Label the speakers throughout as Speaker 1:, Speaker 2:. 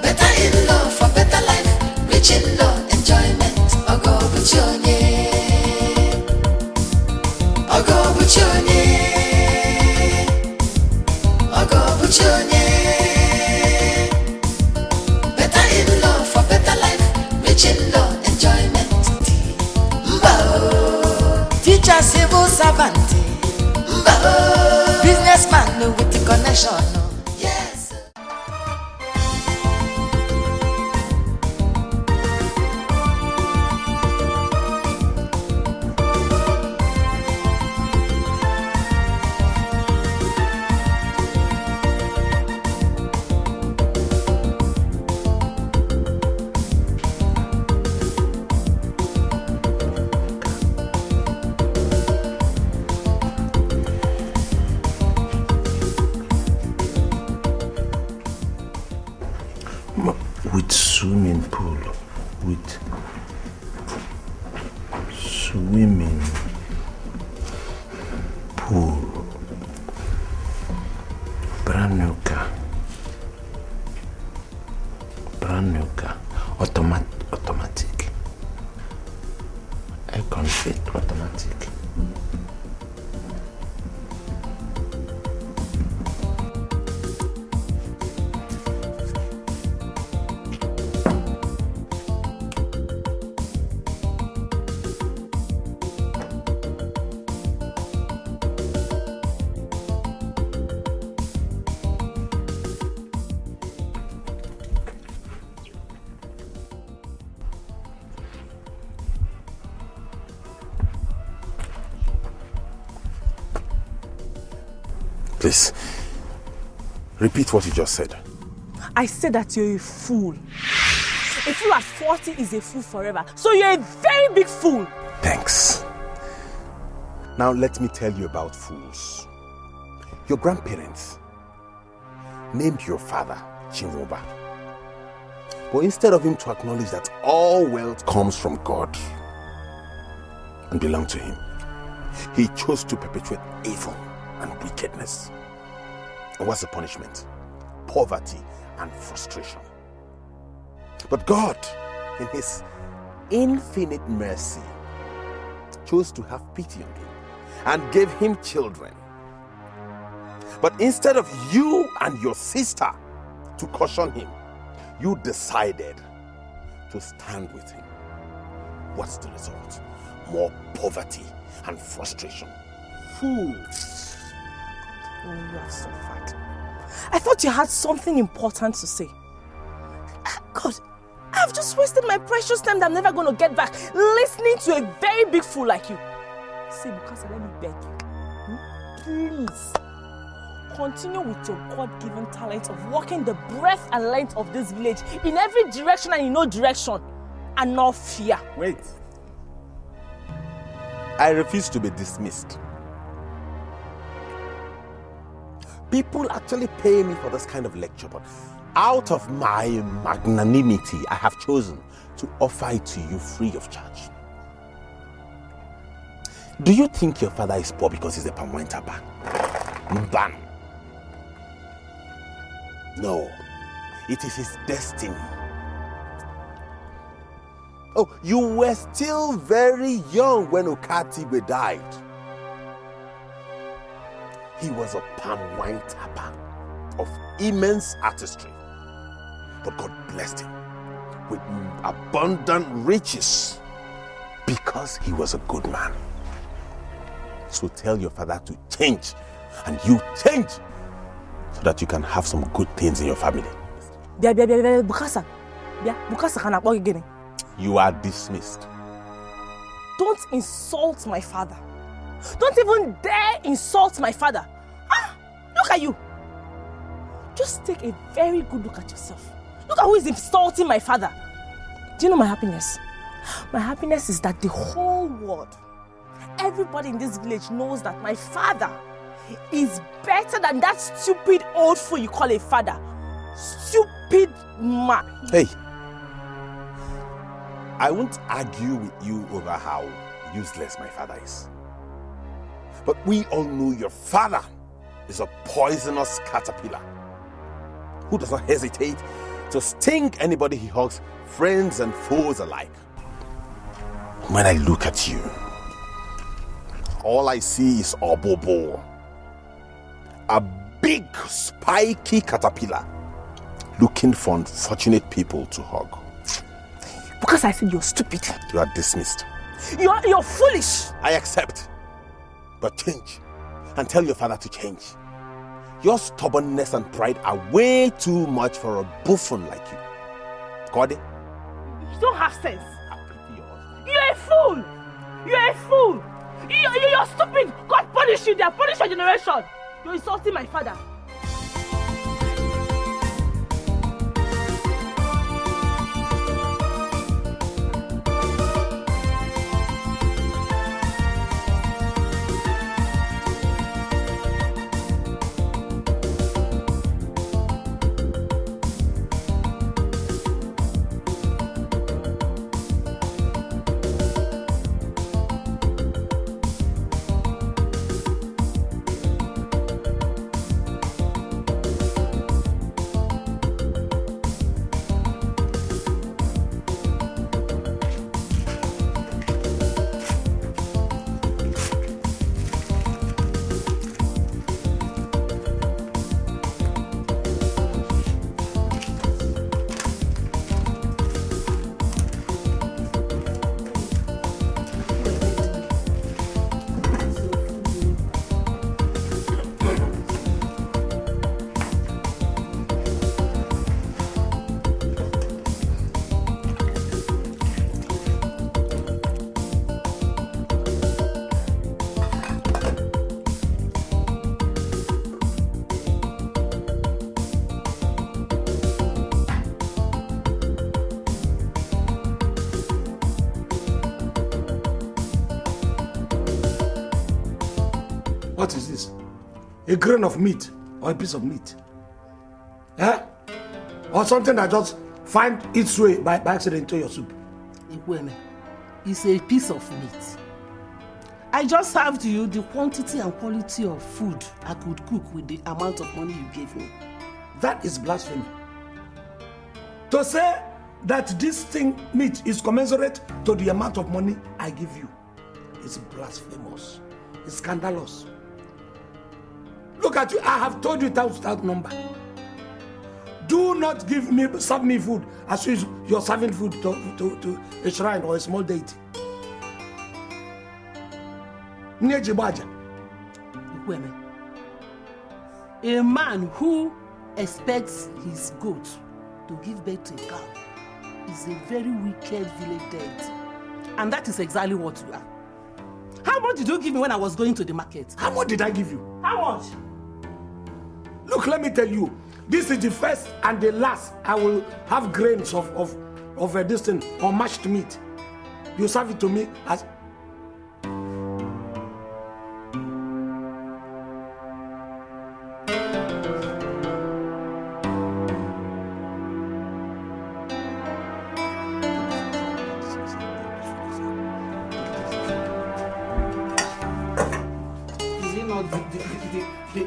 Speaker 1: Better in love for better life, rich in love, enjoyment. Ogo buchonye, ogo buchonye, ogo buchonye. Better in love for better life, rich in love, enjoyment. Mbao, teacher, civil servant. Mbao, businessman with the connection.
Speaker 2: With swimming pool, with swimming pool, brand new car, automatic, air config, automatic.
Speaker 3: Please, repeat what you just said.
Speaker 4: I said that you're a fool. A fool at 40 is a fool forever. So you're a very big fool.
Speaker 3: Thanks. Now let me tell you about fools. Your grandparents named your father Chinwoba. But instead of him to acknowledge that all wealth comes from God and belongs to him, he chose to perpetuate evil and wickedness. And what's the punishment? Poverty and frustration. But God, in his infinite mercy, chose to have pity on him and gave him children. But instead of you and your sister to caution him, you decided to stand with him. What's the result? More poverty and frustration. Fools.
Speaker 4: Oh, you have suffered. I thought you had something important to say. God, I've just wasted my precious time that I'm never going to get back listening to a very big fool like you. See, because let me beg you. Please, continue with your God-given talent of walking the breadth and length of this village in every direction and in no direction, and not fear.
Speaker 3: Wait. I refuse to be dismissed. People actually pay me for this kind of lecture, but out of my magnanimity, I have chosen to offer it to you free of charge. Do you think your father is poor because he's a palm wine tapper? Ban. No, it is his destiny. Oh, you were still very young when Okatigwe died. He was a palm wine tapper of immense artistry. But God blessed him with abundant riches because he was a good man. So tell your father to change, and you change so that you can have some good things in your family. You are dismissed.
Speaker 4: Don't insult my father. Don't even dare insult my father. Ah, look at you. Just take a very good look at yourself. Look at who is insulting my father. Do you know my happiness? My happiness is that the whole world, everybody in this village knows that my father is better than that stupid old fool you call a father. Stupid man.
Speaker 3: Hey, I won't argue with you over how useless my father is. But we all know your father is a poisonous caterpillar who does not hesitate to sting anybody he hugs, friends and foes alike. When I look at you, all I see is Obobo, a big spiky caterpillar looking for unfortunate people to hug.
Speaker 4: Because I said you're stupid.
Speaker 3: You are dismissed.
Speaker 4: You're foolish.
Speaker 3: I accept. But change. And tell your father to change. Your stubbornness and pride are way too much for a buffoon like you. Got it?
Speaker 4: You don't have sense. You're a fool. You're a fool. You're stupid. God punish you there. Punish your generation. You're insulting my father.
Speaker 5: What is this? A grain of meat or a piece of meat? Eh? Or something that just find its way by accident into your soup?
Speaker 6: It's a piece of meat. I just served you the quantity and quality of food I could cook with the amount of money you gave me.
Speaker 5: That is blasphemy. To say that this thing meat is commensurate to the amount of money I give you is blasphemous. It's scandalous. Look at you, I have told you without number. Do not serve me food as if you're serving food to a shrine or a small deity.
Speaker 6: A man who expects his goat to give birth to a cow is a very wicked village deity. And that is exactly what you are. How much did you give me when I was going to the market?
Speaker 5: How much did I give you?
Speaker 6: How much?
Speaker 5: Look, let me tell you, this is the first and the last I will have grains of this thing or mashed meat. You serve it to me as...
Speaker 6: Is it not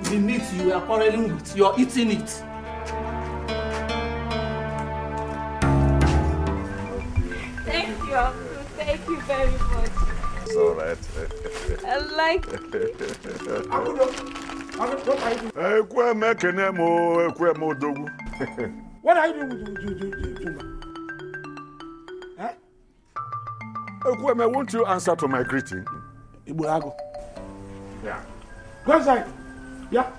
Speaker 6: the meat you are quarreling with? You're eating it.
Speaker 7: Thank you, Uncle. Thank you very much.
Speaker 3: It's all right.
Speaker 7: I like it.
Speaker 5: What are you doing with Huh?
Speaker 8: Won't you answer to my greeting?
Speaker 5: Ibuago.
Speaker 8: Yeah.
Speaker 5: Go inside. Yeah.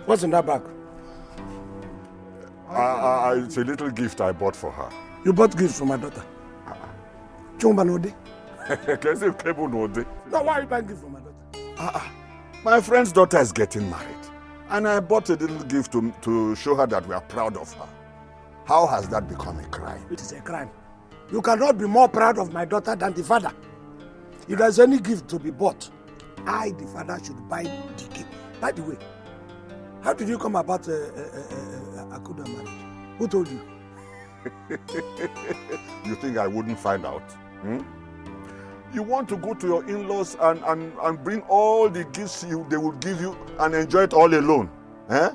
Speaker 5: What's in that bag?
Speaker 8: It's a little gift I bought for her.
Speaker 5: You bought gifts for my daughter. Chumba no day. No, why are you buying gifts for my daughter?
Speaker 8: My friend's daughter is getting married, and I bought a little gift to show her that we are proud of her. How has that become a crime?
Speaker 5: It is a crime. You cannot be more proud of my daughter than the father. If there's any gift to be bought, I, the father, should buy the gift. By the way, how did you come about Akuda marriage? Who told you?
Speaker 8: You think I wouldn't find out? You want to go to your in-laws and bring all the gifts they will give you and enjoy it all alone. Eh?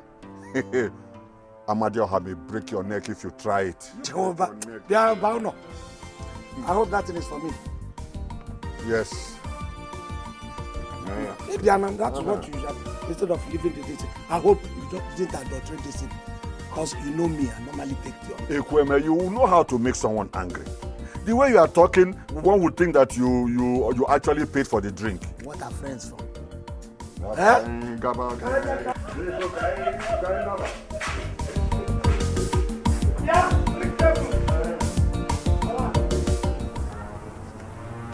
Speaker 8: Amadio may break your neck if you try it.
Speaker 5: Jehovah, I hope that thing is for me.
Speaker 8: Yes.
Speaker 5: Maybe that's what you have. Instead of leaving the thing, I hope you didn't adulterate this thing. Because you know me, I normally take your.
Speaker 8: Ekweme, you know how to make someone angry. The way you are talking, one would think that you actually paid for the drink.
Speaker 5: What are friends for?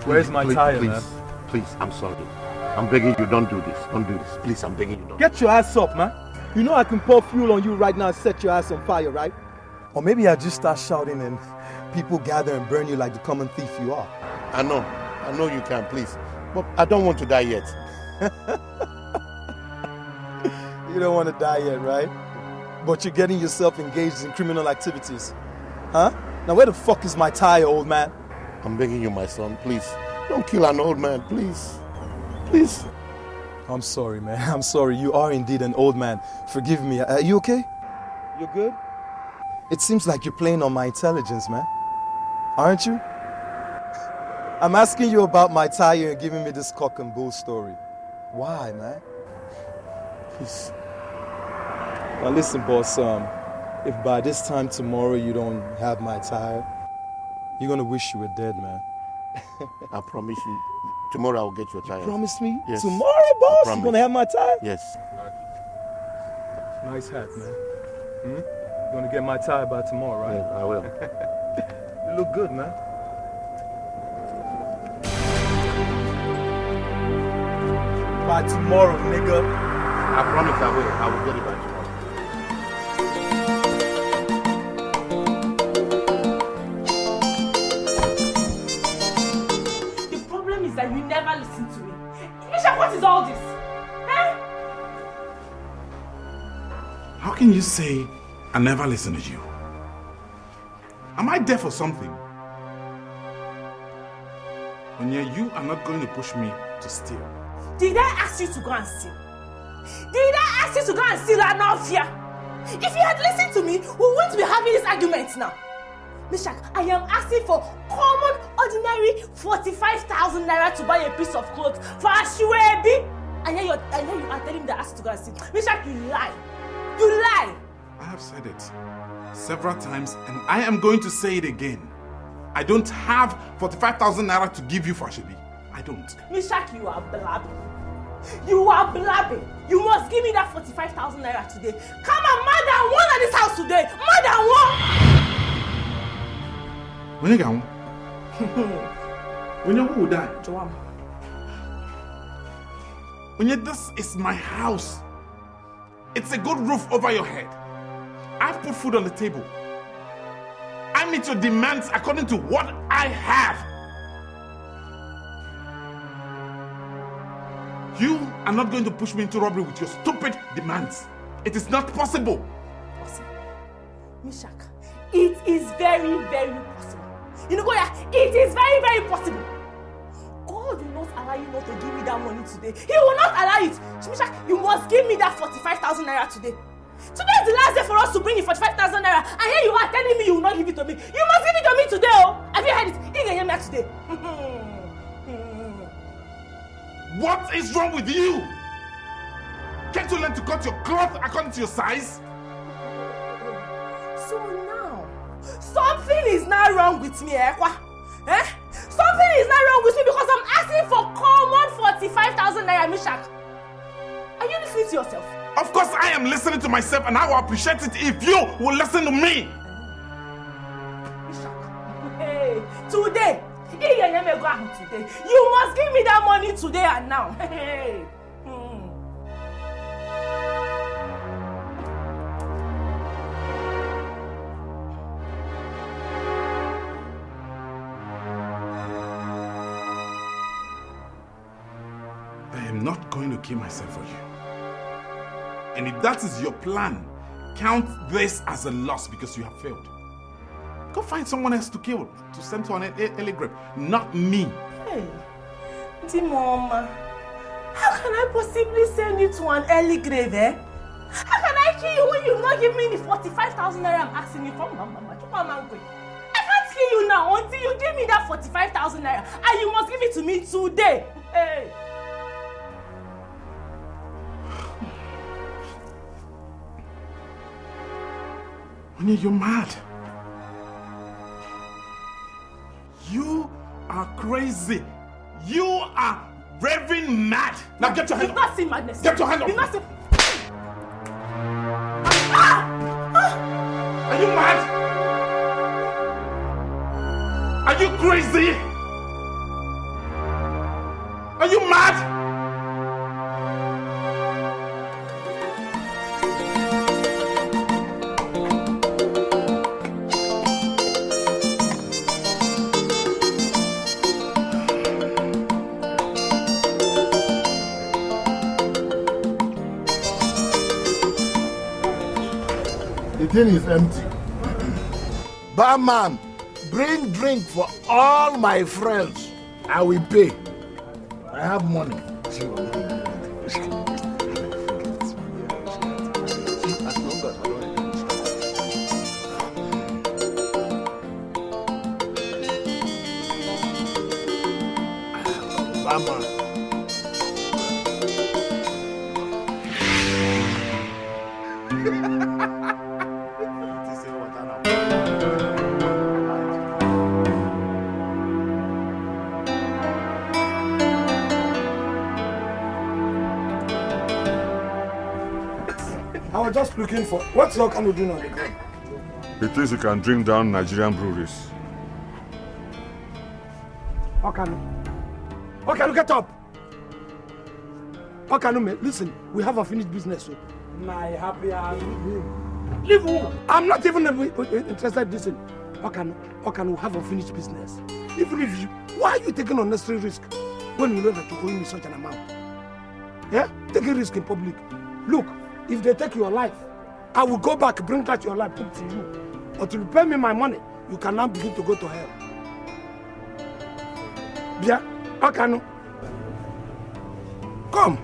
Speaker 9: Where's my tire, man?
Speaker 2: Please, I'm sorry. I'm begging you, don't do this. Don't do this. Please, I'm begging you, don't.
Speaker 9: Get your ass up, man. You know I can pour fuel on you right now and set your ass on fire, right? Or maybe I just start shouting and people gather and burn you like the common thief you are.
Speaker 2: I know you can, please. But I don't want to die yet.
Speaker 9: You don't want to die yet, right? But you're getting yourself engaged in criminal activities. Huh? Now where the fuck is my tire, old man?
Speaker 2: I'm begging you, my son, please. Don't kill an old man, please. Please.
Speaker 9: I'm sorry, man. I'm sorry. You are indeed an old man. Forgive me. Are you okay? You're good? It seems like you're playing on my intelligence, man. Aren't you? I'm asking you about my tire and giving me this cock and bull story. Why, man?
Speaker 2: Please.
Speaker 9: Now listen, boss, if by this time tomorrow you don't have my tire, you're gonna wish you were dead, man.
Speaker 2: I promise you, tomorrow I'll get your tire.
Speaker 9: Promise me?
Speaker 2: Yes.
Speaker 9: Tomorrow, boss? You're gonna have my tire?
Speaker 2: Yes.
Speaker 9: Nice hat, man. You're gonna get my tire by tomorrow, right?
Speaker 2: Yeah, I will.
Speaker 9: You look good, man. By tomorrow, nigga.
Speaker 2: I promise I will. I will get it by tomorrow.
Speaker 4: The problem is that you never listen to me. Misha, what is all this? Eh?
Speaker 10: How can you say I never listen to you? Am I deaf or something? Onya, you are not going to push me to steal.
Speaker 4: Did I ask you to go and steal? Did I ask you to go and steal and not fear? If you had listened to me, we wouldn't be having this argument now. Mishak, I am asking for common, ordinary 45,000 naira to buy a piece of clothes for Ashwebi. And then you are telling me that I asked you to go and steal. Mishak, you lie. You lie.
Speaker 10: I have said it several times and I am going to say it again. I don't have 45,000 naira to give you for Ashwebi. I don't.
Speaker 4: Mishak, you are blabbing. You are blabbing. You must give me that 45,000 naira today. Come on, more than one at this house today. More than one.
Speaker 10: When you go, when you who will die?
Speaker 4: Joam.
Speaker 10: When you, this is my house. It's a good roof over your head. I've put food on the table. I meet your demands according to what I have. You are not going to push me into robbery with your stupid demands. It is not possible.
Speaker 4: Mishak, it is very, very possible. You know what? It is very, very possible. God will not allow you not to give me that money today. He will not allow it. Mishak, you must give me that 45,000 naira today. Today is the last day for us to bring you 45,000 naira, and here you are telling me you will not give it to me. You must give it to me today, oh! Have you heard it? You can hear me today.
Speaker 10: What is wrong with you? Can't you learn to cut your cloth according to your size?
Speaker 4: So now, something is not wrong with me, Ekwa. Eh? Something is not wrong with me because I'm asking for common 45,000 naira, Mishak. Are you listening to yourself?
Speaker 10: Of course I am listening to myself and I will appreciate it if you will listen to me.
Speaker 4: Mishak, hey, today, you must give me that money today and now. Hey.
Speaker 10: I am not going to kill myself for you. And if that is your plan, count this as a loss because you have failed. Go find someone else to kill, to send to an early grave, not me.
Speaker 4: Hey. Mama, how can I possibly send you to an early grave, eh? How can I kill you when you not give me the 45,000 naira I'm asking you for, Mama? I can't kill you now until you give me that 45,000 naira, and you must give it to me today. Hey.
Speaker 5: Winnie, you're mad. You are crazy. You are raving mad. Now get your hand
Speaker 4: You've not seen madness.
Speaker 5: Get your hand up.
Speaker 4: You've not seen...
Speaker 5: Are you mad? Are you crazy? Are you mad?
Speaker 2: The thing is empty. Barman, bring drink for all my friends. I will pay. I have money. Barman.
Speaker 5: I was just looking for... What's your kind of doing on the ground?
Speaker 8: He thinks you can drink down Nigerian breweries.
Speaker 5: Okanu, get up! Okanu, mate, listen, we have a finished business. So. My happy leave who? I'm not even interested. Listen, Okanu, we have a finished business. Even if you... Why are you taking unnecessary risk when you know that you're owing me such an amount? Yeah? Taking risk in public. Look, if they take your life, I will go back, bring that your life, put it to you. Or to pay me my money, you can now begin to go to hell. Yeah? Okanu. Come.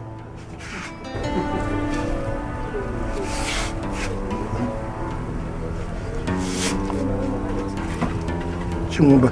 Speaker 5: Chimumba.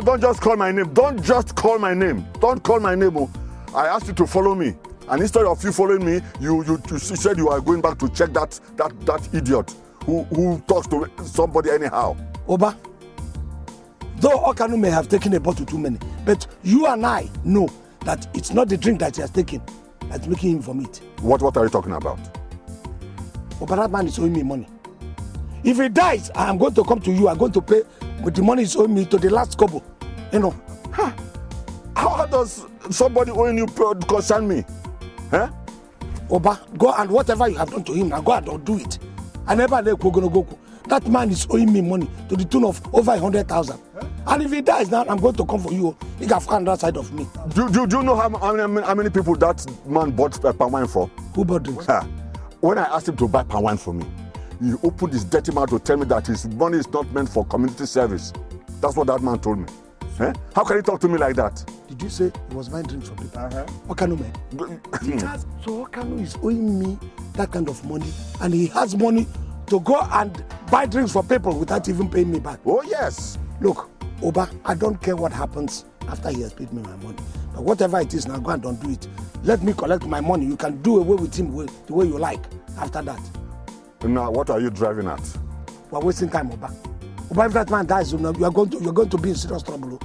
Speaker 8: Don't just call my name. Don't just call my name. Don't call my name. Oh. I asked you to follow me. And instead of you following me, you said you are going back to check that idiot who talks to somebody anyhow.
Speaker 5: Oba, though Okanu may have taken a bottle too many, but you and I know that it's not the drink that he has taken that's making him vomit.
Speaker 8: What are you talking about?
Speaker 5: Oba, that man is owing me money. If he dies, I am going to come to you. I'm going to pay with the money he's owing me to the last couple. You know.
Speaker 8: Huh. How does somebody owing you concern me? Huh?
Speaker 5: Oba, go and whatever you have done to him, now go and do it. I never let Gogonogoku. That man is owing me money to the tune of over 100,000. Huh? And if he dies now, I'm going to come for you. He can find that side of me.
Speaker 8: Do you know how many people that man bought palm wine for?
Speaker 5: Who bought drinks?
Speaker 8: When I asked him to buy palm wine for me, he opened his dirty mouth to tell me that his money is not meant for community service. That's what that man told me. Eh? How can he talk to me like that?
Speaker 5: Did you say he was buying drinks from people? Okanu, man. So Okanu is owing me that kind of money, and he has money to go and buy drinks for people without even paying me back.
Speaker 8: Oh, yes.
Speaker 5: Look, Oba, I don't care what happens after he has paid me my money. But whatever it is, now go and don't do it. Let me collect my money. You can do away with him the way you like after that.
Speaker 8: Now, what are you driving at?
Speaker 5: We're wasting time, Oba. Oba, if that man dies, you're going to be in serious trouble.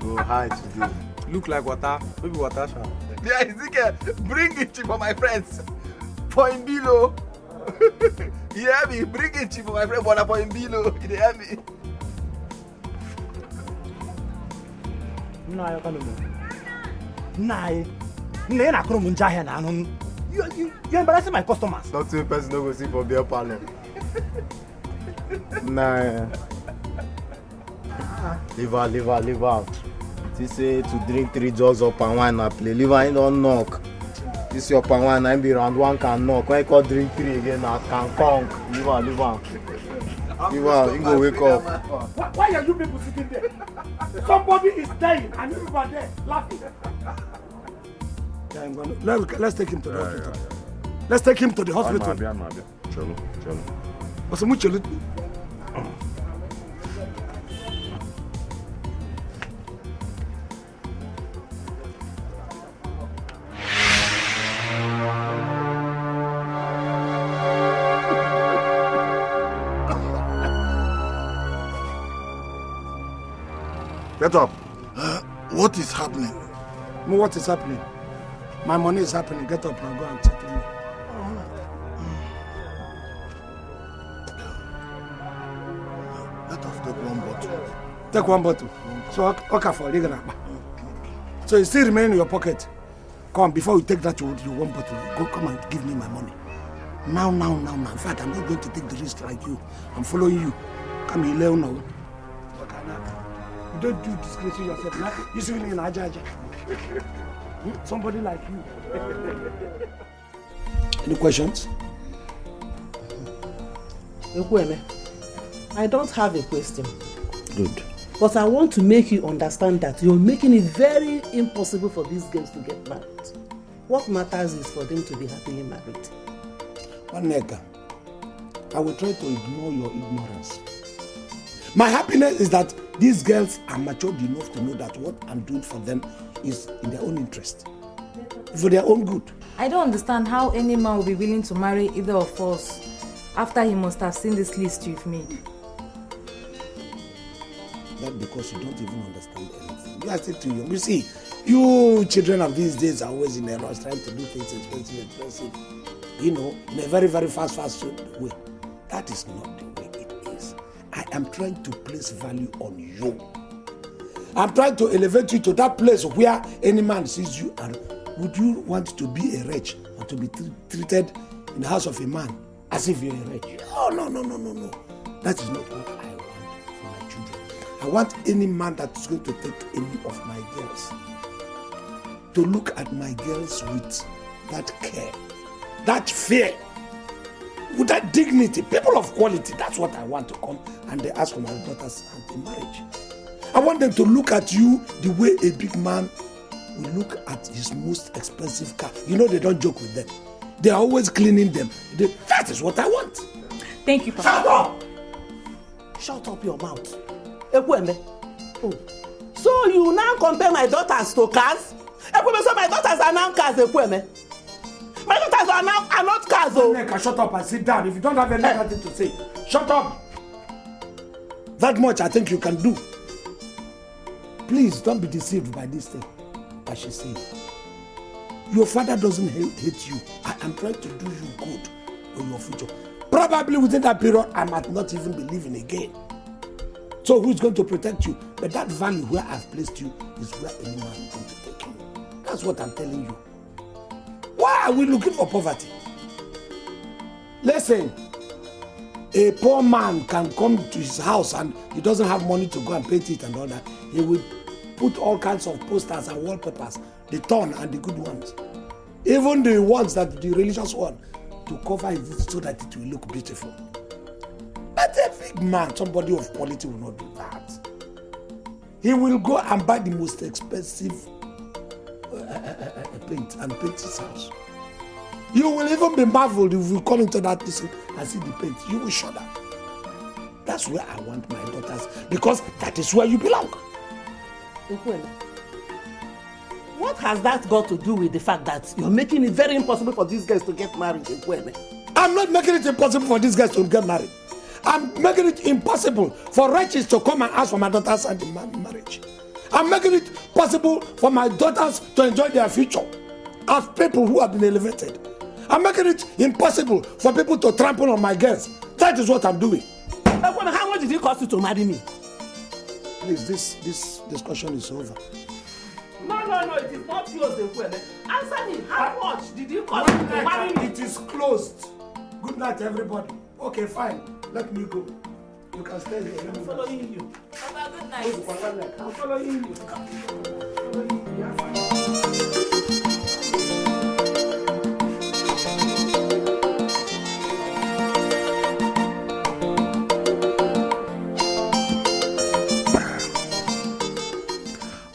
Speaker 9: Oh, hi, today. Look like water. Maybe water.
Speaker 11: Yeah, Ezekiel, bring it cheap for my friends. For him below. You hear me? Bring it cheap for my friend, but for him below. You hear me?
Speaker 12: You're embarrassing my customers.
Speaker 9: Not to a person who go see for beer parlor. Nah.
Speaker 12: Leave her. She say to drink 3 jugs of palm wine and play. Leave her, ain't don't knock. This your palm wine, I be round 1 can knock. When you call drink 3 again, I can conk. Leave her. Leave her, you go wake up.
Speaker 5: Why are you people sitting there? Somebody is dying and you people are there laughing. Let's take him to the hospital. Let's take him to the hospital.
Speaker 8: Chalo.
Speaker 5: What's the much?
Speaker 8: Get up.
Speaker 2: What is happening?
Speaker 5: What is happening? My money is happening. Get up and go and check me.
Speaker 2: Let us take 1 bottle.
Speaker 5: Take 1 bottle. So, okay for you. So, it still remain in your pocket. Come, before you take that you 1 bottle, go come and give me my money. Now. In fact, I'm not going to take the risk like you. I'm following you. Come here, Leo now. You don't do disgrace yourself. Now, you see me in Ajaja. Somebody like you. Any questions?
Speaker 6: I don't have a question.
Speaker 5: Good.
Speaker 6: But I want to make you understand that you're making it very impossible for these girls to get married. What matters is for them to be happily married.
Speaker 5: Neka, I will try to ignore your ignorance. My happiness is that these girls are matured enough to know that what I'm doing for them is in their own interest, for their own good.
Speaker 13: I don't understand how any man will be willing to marry either of us after he must have seen this list you've made.
Speaker 5: That's because you don't even understand anything. You are still too young. You see, you children of these days are always in a rush trying to do things expensive. You know, in a very, very fast way. That is not the way it is. I am trying to place value on you. I'm trying to elevate you to that place where any man sees you and would you want to be a wretch or to be treated in the house of a man as if you're a wretch? Oh, no. That is not what I want for my children. I want any man that is going to take any of my girls to look at my girls with that care, that fear, with that dignity, people of quality. That's what I want to come and they ask for my daughter's hand in marriage. I want them to look at you the way a big man will look at his most expensive car. You know they don't joke with them. They are always cleaning them. That is what I want.
Speaker 13: Thank you, Papa.
Speaker 5: Shut up!
Speaker 6: Shut up your mouth. Ekweme. Oh. So you now compare my daughters to cars? Ekweme, so my daughters are now cars, Ekweme. My daughters are not cars, oh.
Speaker 5: Neka, shut up and sit down. If you don't have anything to say, shut up. That much I think you can do. Please don't be deceived by this thing, as she said. Your father doesn't hate you. I am trying to do you good for your future. Probably within that period, I might not even be living again. So who's going to protect you? But that value where I've placed you is where any man is going to take you. That's what I'm telling you. Why are we looking for poverty? Listen, a poor man can come to his house and he doesn't have money to go and paint it and all that. He will put all kinds of posters and wallpapers, the torn and the good ones. Even the ones that the religious one, to cover it so that it will look beautiful. But a big man, somebody of quality will not do that. He will go and buy the most expensive paint and paint his house. You will even be marveled if you come into that place and see the paint. You will shudder. That's where I want my daughters, because that is where you belong.
Speaker 6: What has that got to do with the fact that you're making it very impossible for these guys to get married?
Speaker 5: I'm not making it impossible for these guys to get married. I'm making it impossible for wretches to come and ask for my daughter's hand in marriage. I'm making it possible for my daughters to enjoy their future as people who have been elevated. I'm making it impossible for people to trample on my girls. That is what I'm doing.
Speaker 6: How much did it cost you to marry me?
Speaker 5: Please, this discussion is over.
Speaker 6: No, it is not closed. Answer me, how much did you cost you to marry me?
Speaker 5: It is closed. Good night, everybody. Okay, fine. Let me go. You can stay here.
Speaker 6: I'm following you.
Speaker 13: Papa, good night.
Speaker 5: I'm following you.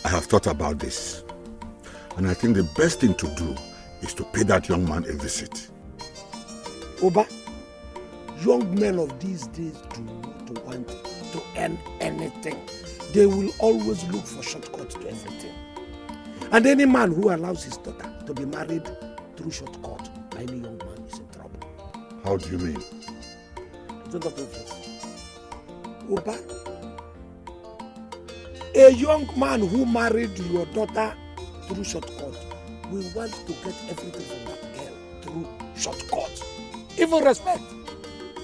Speaker 8: I have thought about this, and I think the best thing to do is to pay that young man a visit.
Speaker 5: Oba, young men of these days do not want to earn anything. They will always look for shortcuts to everything. And any man who allows his daughter to be married through shortcut by any young man is in trouble.
Speaker 8: How do you mean?
Speaker 5: It's not obvious. Oba, a young man who married your daughter through shortcut will want to get everything from that girl through shortcut. Even respect.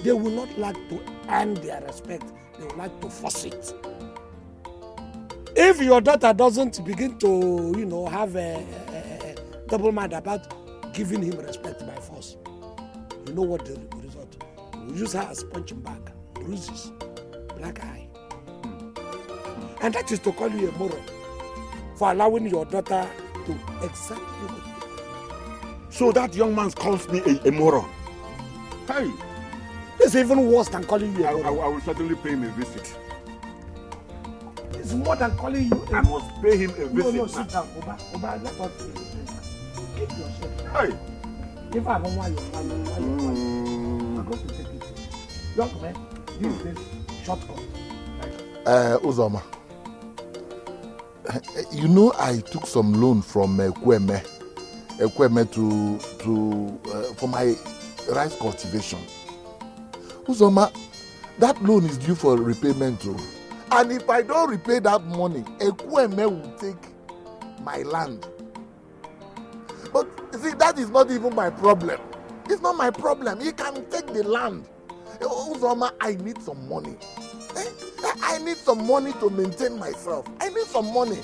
Speaker 5: They will not like to earn their respect. They will like to force it. If your daughter doesn't begin to, have a double mind about giving him respect by force, you know what the result? You use her as punching bag, bruises, black eye. And that is to call you a moron for allowing your daughter to exactly what you do.
Speaker 8: So that young man calls me a moron. Hey!
Speaker 5: It's even worse than calling you a moron.
Speaker 8: I will certainly pay him a visit.
Speaker 5: It's more than calling you a
Speaker 8: I must pay him a visit.
Speaker 5: No, sit down, Oba, let us see. Keep yourself.
Speaker 8: Hey!
Speaker 5: If I don't want you, I'm going to take it. Young man, this is shortcut.
Speaker 2: Uzoma, you know I took some loan from Kweme for my rice cultivation. Uzoma, that loan is due for repayment too. And if I don't repay that money, Kweme will take my land. But you see, that is not even my problem. It's not my problem. He can take the land. Uzoma, I need some money. I need some money to maintain myself. I need some money.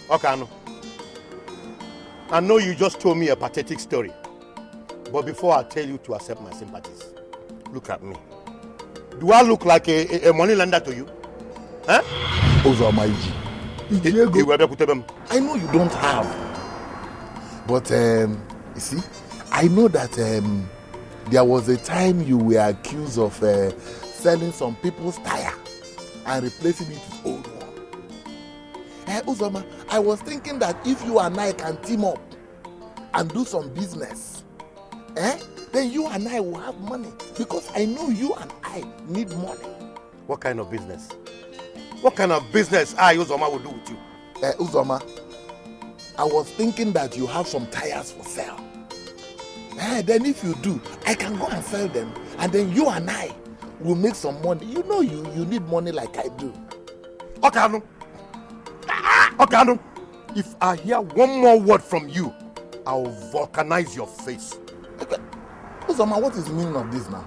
Speaker 14: Okay, I know you just told me a pathetic story. But before I tell you to accept my sympathies, look at me. Do I look like a money lender to you? Huh?
Speaker 2: Uzoma, I know you don't have. But, you see, I know that there was a time you were accused of selling some people's tire and replacing it with old one. Uzoma, I was thinking that if you and I can team up and do some business, then you and I will have money, because I know you and I need money.
Speaker 14: What kind of business? What kind of business Uzoma will do with you?
Speaker 2: Uzoma, I was thinking that you have some tires for sale. Then if you do, I can go and sell them, and then you and I will make some money. You know you need money like I do.
Speaker 14: Okay, if I hear one more word from you, I'll vulcanize your face.
Speaker 2: Okay. Uzoma, what is the meaning of this now?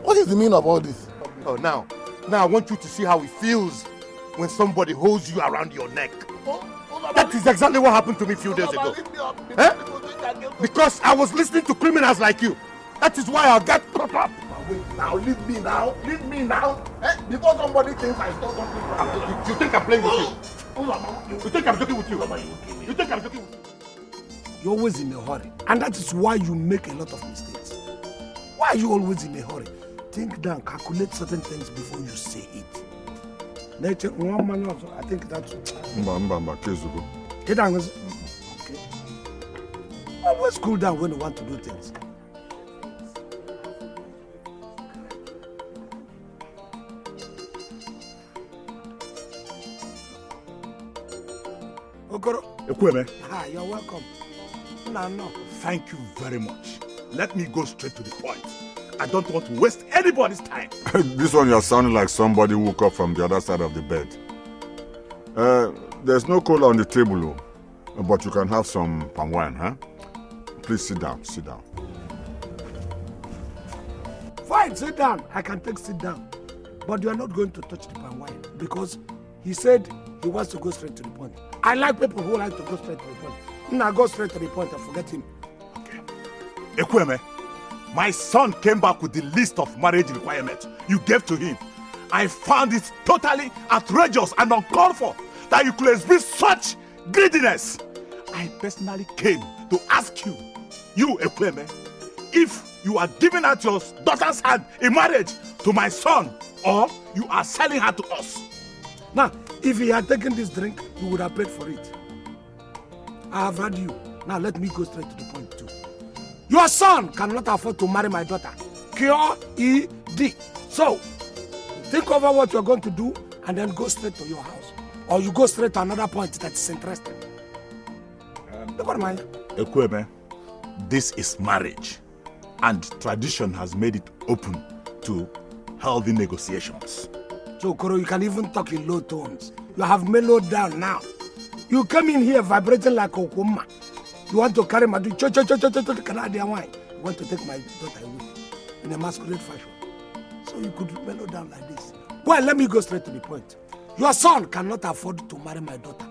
Speaker 2: What is the meaning of all this?
Speaker 14: Oh, now I want you to see how it feels when somebody holds you around your neck. That is exactly what happened to me a few days ago. Because I was listening to criminals like you. That is why I got caught up.
Speaker 2: Wait, now, leave me now. Leave me now. Before somebody thinks I stole something from you.
Speaker 14: You think I'm playing with you? You think I'm joking with you? You think I'm joking with you?
Speaker 5: You're always in a hurry. And that is why you make a lot of mistakes. Why are you always in a hurry? Think down, calculate certain things before you say it. Nature, one man also, I think that's...
Speaker 8: Kezugo.
Speaker 5: Get down. Okay. Always cool down when you want to do things. Okoro.
Speaker 10: Ekweme.
Speaker 5: Hi, you're welcome. No.
Speaker 10: Thank you very much. Let me go straight to the point. I don't want to waste anybody's time.
Speaker 8: This one you're sounding like somebody who woke up from the other side of the bed. There's no cola on the table, but you can have some palm wine, huh? Please sit down.
Speaker 5: Fine, sit down. I can sit down. But you are not going to touch the palm wine, because he said he wants to go straight to the point. I like people who like to go straight to the point. Now go straight to the point and forget him.
Speaker 10: Okay. Ekweme, my son came back with the list of marriage requirements you gave to him. I found it totally outrageous and uncalled for that you could exhibit such greediness. I personally came to ask you, Ekweme, if you are giving out your daughter's hand in marriage to my son, or you are selling her to us.
Speaker 5: Now, if he had taken this drink, you would have paid for it. I have heard you. Now let me go straight to the point too. Your son cannot afford to marry my daughter. Q-E-D. So, think over what you're going to do and then go straight to your house. Or you go straight to another point that is interesting.
Speaker 10: Ekweme, this is marriage, and tradition has made it open to healthy negotiations.
Speaker 5: So, Koro, you can even talk in low tones. You have mellowed down now. You come in here vibrating like a woman. You want to carry my Canadian wine. You want to take my daughter away in a masquerade fashion. So you could mellow down like this. Well, let me go straight to the point. Your son cannot afford to marry my daughter.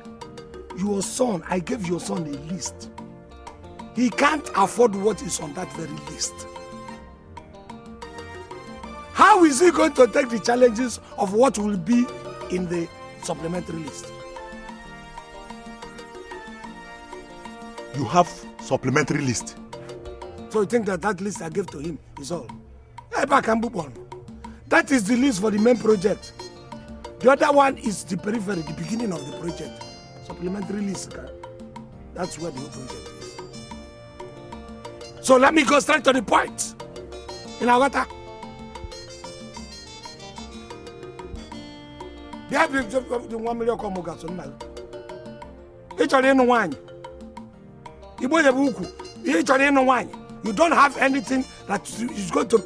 Speaker 5: Your son, I gave your son a list. He can't afford what is on that very list. How is he going to take the challenges of what will be in the supplementary list?
Speaker 10: You have supplementary list.
Speaker 5: So you think that list I gave to him is all? That is the list for the main project. The other one is the periphery, the beginning of the project. Supplementary list. That's where the whole project is. So let me go straight to the point. In Agata. They have the 1 million comogas on Mal. Each of them one. You don't have anything that is going to.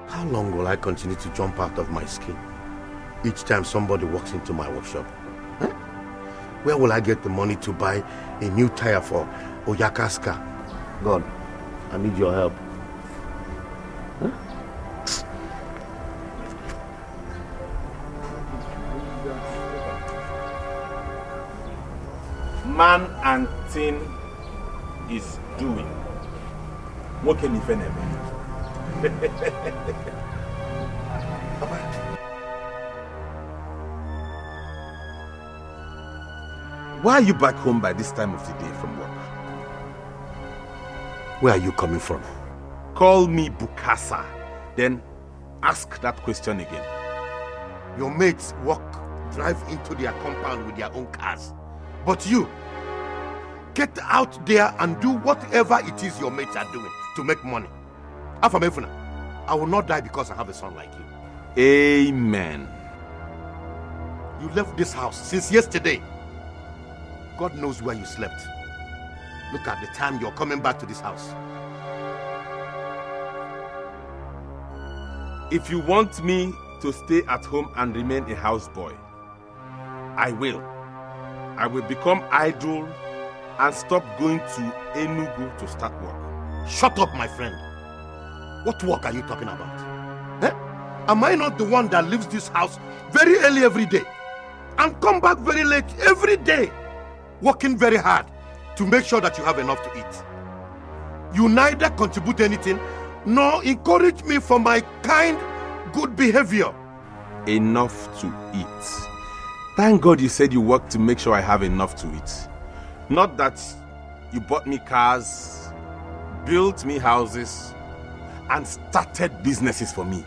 Speaker 14: How long will I continue to jump out of my skin each time somebody walks into my workshop? Huh? Where will I get the money to buy a new tire for Oyakaska? God, I need your help. Huh?
Speaker 10: Man and thing is doing. What can you find? Why are you back home by this time of the day from work?
Speaker 14: Where are you coming from?
Speaker 10: Call me Bukasa, then ask that question again.
Speaker 14: Your mates drive into their compound with their own cars. But you, get out there and do whatever it is your mates are doing to make money. Afamefuna, I will not die because I have a son like you.
Speaker 10: Amen.
Speaker 14: You left this house since yesterday. God knows where you slept. Look at the time you're coming back to this house.
Speaker 10: If you want me to stay at home and remain a houseboy, I will. I will become idle and stop going to Enugu to start work.
Speaker 14: Shut up, my friend. What work are you talking about? Eh? Am I not the one that leaves this house very early every day and come back very late every day, working very hard to make sure that you have enough to eat? You neither contribute anything nor encourage me for my kind, good behavior.
Speaker 10: Enough to eat. Thank God you said you work to make sure I have enough to eat. Not that you bought me cars, built me houses, and started businesses for me,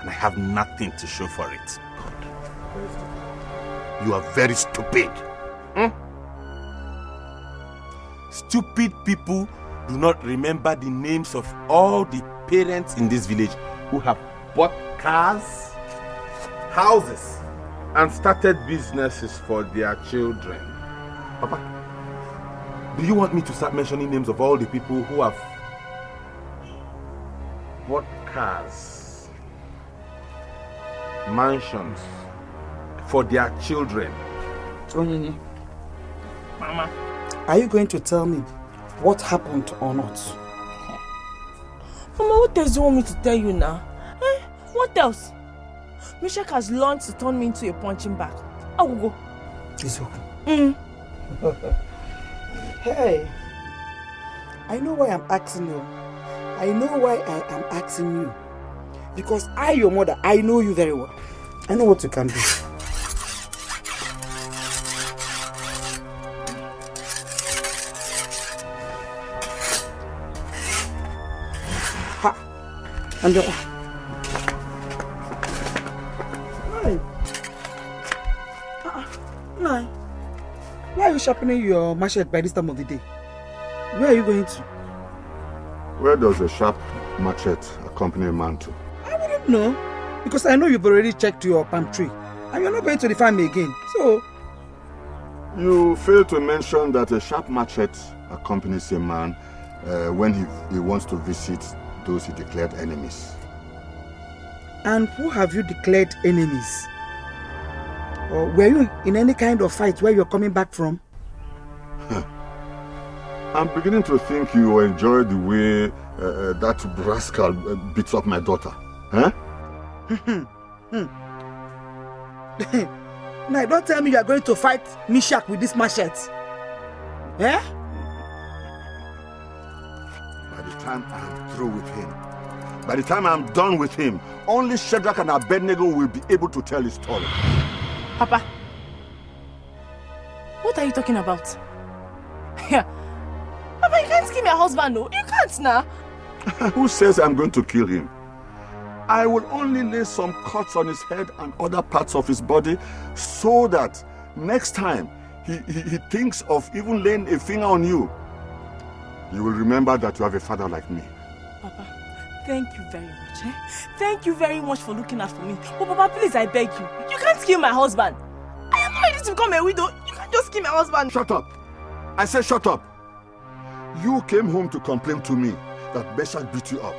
Speaker 10: and I have nothing to show for it.
Speaker 14: You are very stupid.
Speaker 10: Stupid people do not remember the names of all the parents in this village who have bought cars, houses, and started businesses for their children. Papa, do you want me to start mentioning names of all the people who have bought cars, mansions for their children?
Speaker 15: Mama, are you going to tell me what happened or not?
Speaker 4: Mama, what else do you want me to tell you now? Eh? What else? Mishak has learned to turn me into a punching bag. I will go.
Speaker 15: It's okay. Hey. I know why I'm asking you. I know why I am asking you. Because I, your mother, I know you very well. I know what you can do. Ha! And the one. Nai, why are you sharpening your machete by this time of the day? Where are you going to?
Speaker 8: Where does a sharp machete accompany a man to?
Speaker 15: I wouldn't know. Because I know you've already checked your palm tree. And you're not going to the farm again. So...
Speaker 8: You failed to mention that a sharp machete accompanies a man when he wants to visit those he declared enemies.
Speaker 15: And who have you declared enemies? Or were you in any kind of fight where you're coming back from?
Speaker 8: I'm beginning to think you enjoy the way that rascal beats up my daughter. Huh?
Speaker 15: Now, don't tell me you are going to fight Mishak with this machete. Eh?
Speaker 8: By the time I'm through with him, by the time I'm done with him, only Shadrach and Abednego will be able to tell his story.
Speaker 4: Papa, what are you talking about? Papa, you can't kill my husband, no. You can't now.
Speaker 8: Who says I'm going to kill him? I will only lay some cuts on his head and other parts of his body so that next time he thinks of even laying a finger on you, you will remember that you have a father like me.
Speaker 4: Papa, thank you very much. Eh? Thank you very much for looking out for me. But Papa, please, I beg you. You can't kill my husband. I am not ready to become a widow. You can't just kill my husband.
Speaker 8: Shut up. I said shut up. You came home to complain to me that Meshach beat you up.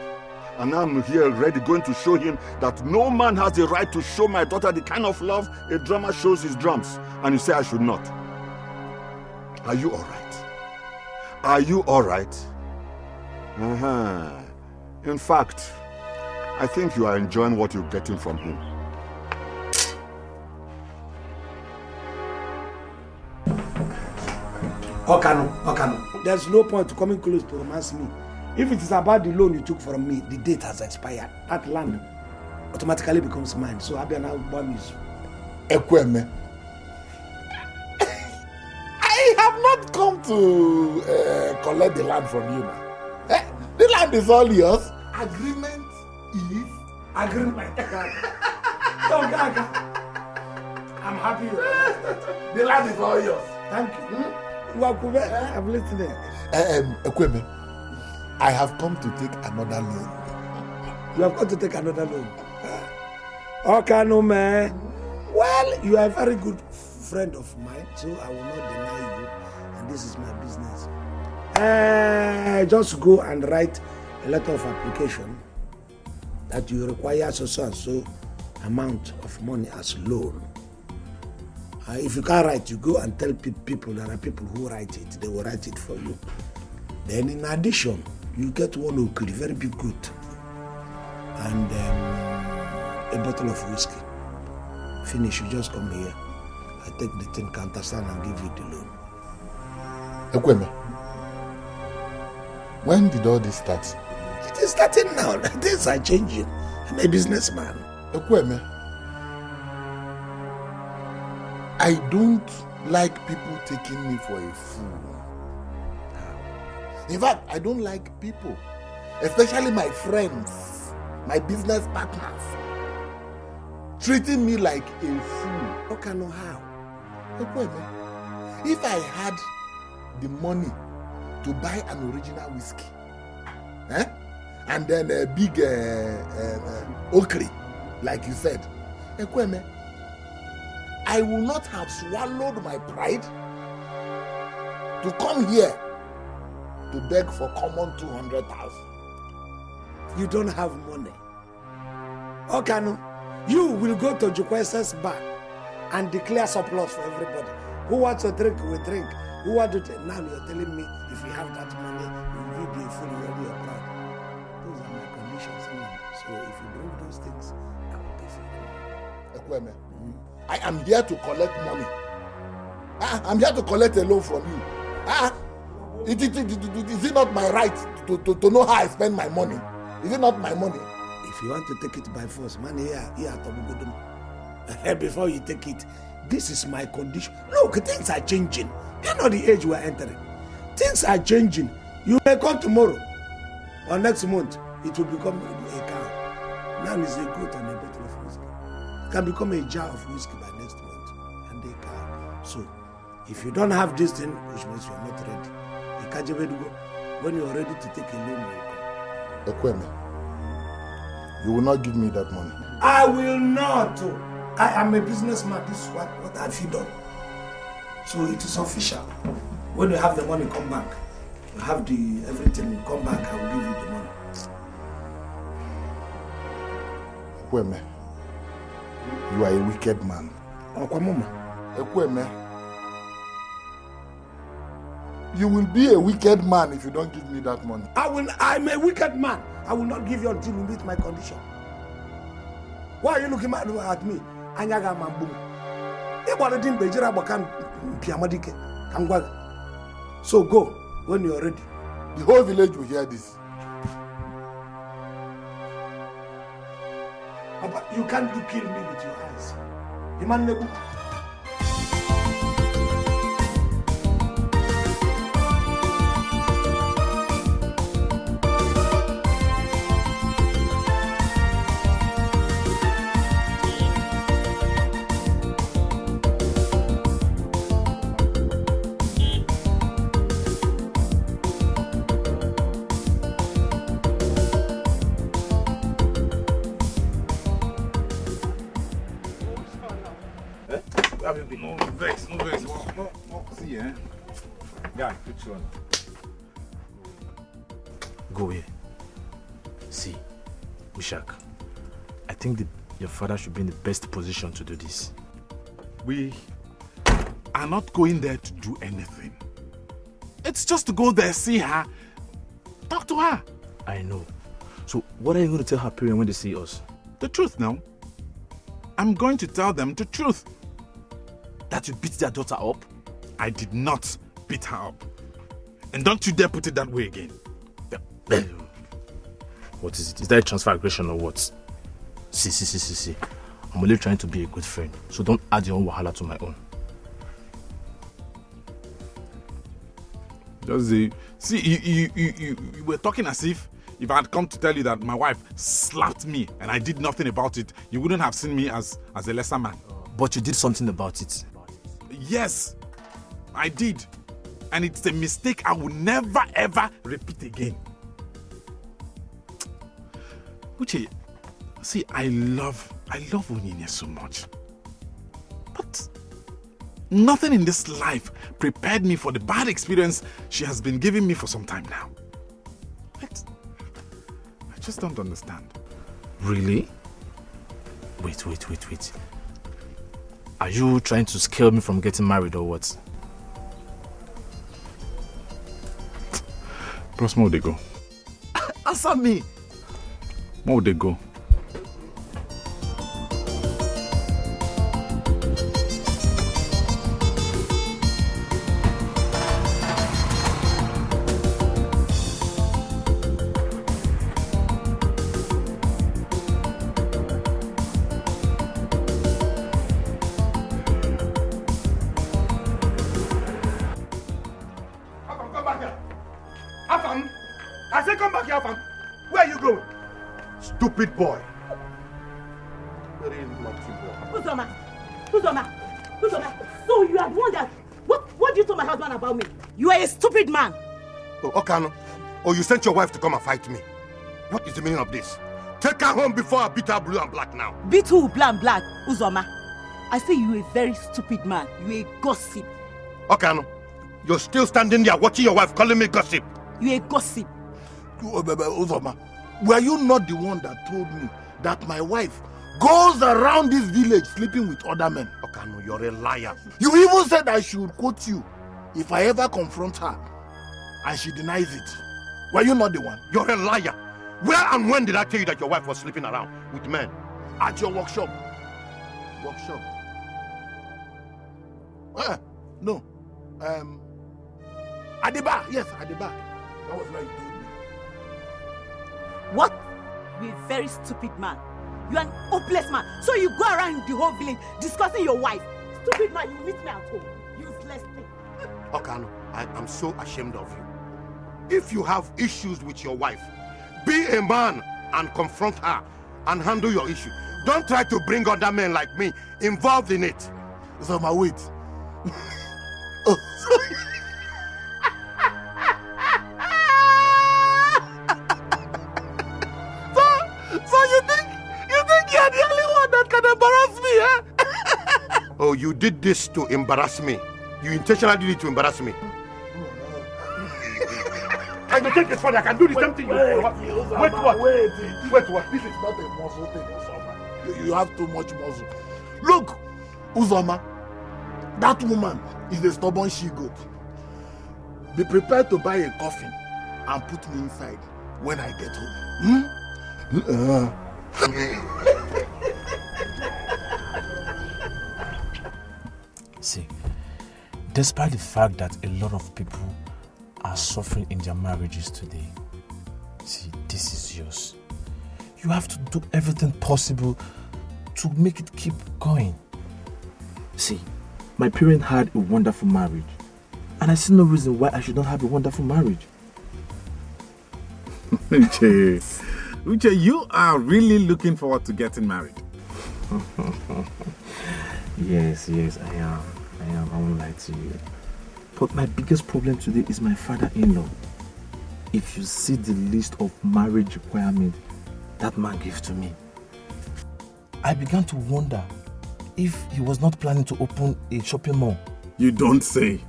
Speaker 8: And now I'm here ready, going to show him that no man has the right to show my daughter the kind of love a drummer shows his drums. And you say I should not. Are you all right? Are you all right? In fact, I think you are enjoying what you're getting from him.
Speaker 5: Okano, there's no point to coming close to romance me. If it is about the loan you took from me, the date has expired. That land automatically becomes mine. So I'll be an album.
Speaker 2: Ekweme, I have not come to collect the land from you now. The land is all yours. Agreement is
Speaker 5: agreement. I'm happy.
Speaker 2: The land is all yours.
Speaker 5: Thank you. I'm listening.
Speaker 2: Ekweme, I have come to take another loan.
Speaker 5: You have come to take another loan? Okay, no man. Well, you are a very good friend of mine, so I will not deny you. And this is my business. Just go and write a letter of application that you require so and so amount of money as loan. If you can't write, you go and tell people, there are people who write it. They will write it for you. Then in addition, you get one okri, very big goat, and a bottle of whiskey. Finish, you just come here. I take the 10 counter stand and give you the loan.
Speaker 2: Ekweme, when did all this start?
Speaker 5: It is starting now. Things are changing. I'm a businessman.
Speaker 2: Ekweme, I don't like people taking me for a fool. In fact, I don't like people, especially my friends, my business partners, treating me like a fool.
Speaker 5: Okay, no how?
Speaker 2: If I had the money to buy an original whiskey, and then a big okri, like you said, Ekweme, I will not have swallowed my pride to come here to beg for common 200,000.
Speaker 5: You don't have money. Okay, no. You will go to Jukwese's bar and declare surplus for everybody. Who wants to drink will drink. Who wants to take? Now you're telling me if you have that money, you will be a fool, you'll be a proud. Those are my conditions. So if you bring those things, I will pay for you.
Speaker 2: Ekweme, I am here to collect money. I'm here to collect a loan from you. Is it not my right to know how I spend my money? Is it not my money?
Speaker 5: If you want to take it by force, man, here, before you take it, this is my condition. Look, things are changing. You know the age we are entering. Things are changing. You may come tomorrow or next month, it will become a cow. Now it's a goat and a bottle of whiskey. It can become a jar of whiskey by next month and a cow. So, if you don't have this thing, which means you are not ready. When you are ready to take a loan, you will come.
Speaker 2: Ekweme, you will not give me that money.
Speaker 5: I will not. I am a businessman. This is what have you done? So it is official. When you have the money, come back. You have the everything, come back, I will give you the money.
Speaker 2: Ekweme, you are a wicked man. Ekweme, you will be a wicked man if you don't give me that money.
Speaker 5: I'm a wicked man. I will not give you until you meet my condition. Why are you looking at me? Anyaga mambu. So go when you are ready.
Speaker 2: The whole village will hear this.
Speaker 5: But you can't kill me with your eyes. Iman
Speaker 16: No vex. No. See, eh? Yeah, which one?
Speaker 17: Go here. See, Ushak, I think your father should be in the best position to do this.
Speaker 16: We are not going there to do anything. It's just to go there, see her, talk to her.
Speaker 17: I know. So what are you going to tell her parents when they see us?
Speaker 16: The truth now. I'm going to tell them the truth.
Speaker 17: That you beat their daughter up?
Speaker 16: I did not beat her up. And don't you dare put it that way again.
Speaker 17: What is it? Is that a transfer aggression or what? See. I'm only trying to be a good friend. So don't add your own wahala to my own.
Speaker 16: Just see, you were talking as if I had come to tell you that my wife slapped me and I did nothing about it, you wouldn't have seen me as a lesser man.
Speaker 17: But you did something about it.
Speaker 16: Yes, I did. And it's a mistake I will never ever repeat again. Uche, see, I love Onyinye so much. But nothing in this life prepared me for the bad experience she has been giving me for some time now. I just don't understand.
Speaker 17: Really? Wait. Are you trying to scare me from getting married or what?
Speaker 16: Bros, where would they go?
Speaker 17: Answer me!
Speaker 16: Where would they go?
Speaker 14: Where are you going? Stupid boy. Very naughty boy.
Speaker 4: Uzoma. So you are the one that... What did you tell my husband about me? You are a stupid man.
Speaker 14: Oh, Okano. Oh, you sent your wife to come and fight me. What is the meaning of this? Take her home before I beat her blue and black now.
Speaker 4: Beat who blue and black? Uzoma. I say you a very stupid man. You a gossip.
Speaker 14: Okano. You're still standing there watching your wife calling me gossip.
Speaker 4: You a gossip.
Speaker 2: Uzoma, were you not the one that told me that my wife goes around this village sleeping with other men?
Speaker 14: Okano, you're a liar.
Speaker 2: You even said I should quote you if I ever confront her and she denies it. Were you not the one?
Speaker 14: You're a liar. Where and when did I tell you that your wife was sleeping around with men?
Speaker 2: At your workshop. No.
Speaker 5: At the bar, yes, at the bar. That was why you told me.
Speaker 18: What? You're a very stupid man. You're an hopeless man. So you go around the whole village discussing your wife. Stupid man, you meet me at home. Useless thing.
Speaker 14: Okano, I'm so ashamed of you. If you have issues with your wife, be a man and confront her and handle your issue. Don't try to bring other men like me involved in it.
Speaker 2: So my wait.
Speaker 14: So you think you're the only one that can embarrass me, eh? Oh, you did this to embarrass me. You intentionally did it to embarrass me. I can take this further. I can do the same thing. Wait, what?
Speaker 2: Wait, what? This is not a muscle thing, Uzoma. You have too much muscle. Look, Uzoma, that woman is a stubborn she-goat. Be prepared to buy a coffin and put me inside when I get home.
Speaker 17: See, despite the fact that a lot of people are suffering in their marriages today, see, this is yours. You have to do everything possible to make it keep going. See, my parents had a wonderful marriage, and I see no reason why I should not have a wonderful marriage.
Speaker 16: Uche, you are really looking forward to getting married.
Speaker 17: Yes, I am. I won't lie to you. But my biggest problem today is my father-in-law. If you see the list of marriage requirements that man gave to me, I began to wonder if he was not planning to open a shopping mall.
Speaker 16: You don't say.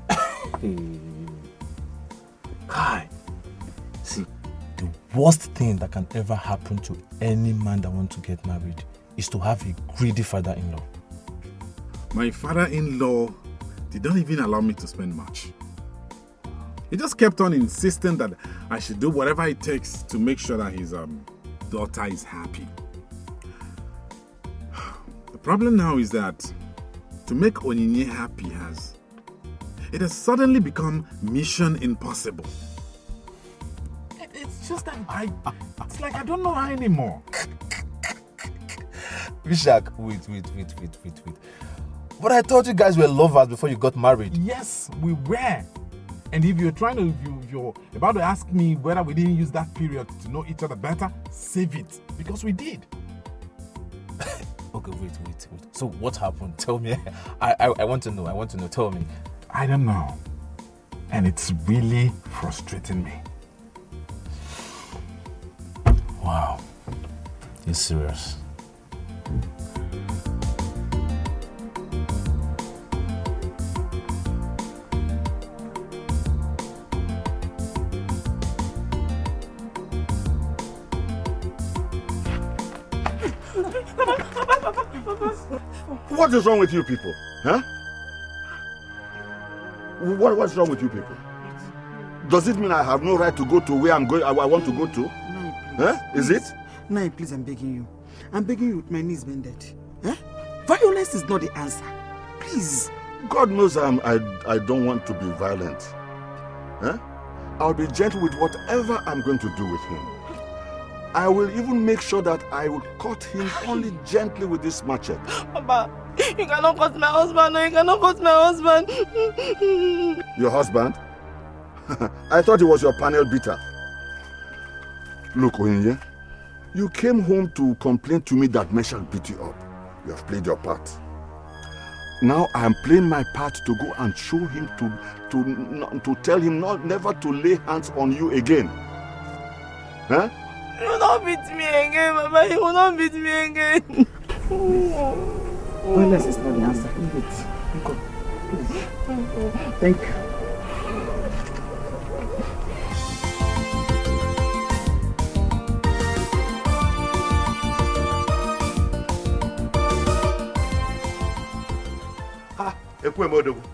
Speaker 17: Kai, see, the worst thing that can ever happen to any man that wants to get married is to have a greedy father-in-law.
Speaker 16: My father-in-law did not even allow me to spend much. He just kept on insisting that I should do whatever it takes to make sure that his daughter is happy. The problem now is that to make Onyinye happy it has suddenly become mission impossible. It's just that it's like I don't know her anymore.
Speaker 17: Vishak, wait. But I thought you guys were lovers before you got married.
Speaker 16: Yes, we were. And if you're about to ask me whether we didn't use that period to know each other better, save it. Because we did.
Speaker 17: Okay, wait. So what happened? Tell me. I want to know. Tell me.
Speaker 16: I don't know. And it's really frustrating me.
Speaker 17: Wow. You're serious?
Speaker 8: What is wrong with you people? Huh? What's wrong with you people? Does it mean I have no right to go to where I want to go to?
Speaker 15: No, please.
Speaker 8: Huh? Is it?
Speaker 15: No, please, I'm begging you. I'm begging you with my knees bended. Huh? Violence is not the answer. Please.
Speaker 8: God knows I don't want to be violent. Huh? I'll be gentle with whatever I'm going to do with him. I will even make sure that I will cut him only gently with this machete.
Speaker 4: Papa, you cannot cut my husband. No, you cannot cut my husband.
Speaker 8: Your husband? I thought he was your panel beater. Look, Onyinye, you came home to complain to me that Meshach beat you up. You have played your part. Now I am playing my part to go and show him to tell him never to lay hands on you again. Huh?
Speaker 4: You will not beat me again, Papa. You will not beat me again.
Speaker 15: Violence is not the answer. Leave it. Go. Please. Thank you.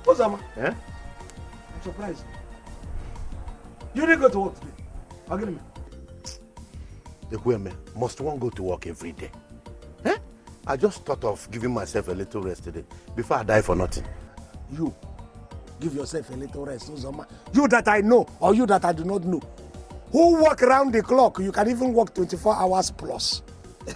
Speaker 5: What's up, man?
Speaker 14: Eh?
Speaker 5: I'm surprised. You didn't go to work today. I'll get him.
Speaker 14: Ekweme, must one go to work every day? Eh? I just thought of giving myself a little rest today before I die for nothing.
Speaker 2: You,
Speaker 5: Give yourself a little rest, Uzoma. You that I know or you that I do not know. Who work around the clock, you can even work 24 hours plus.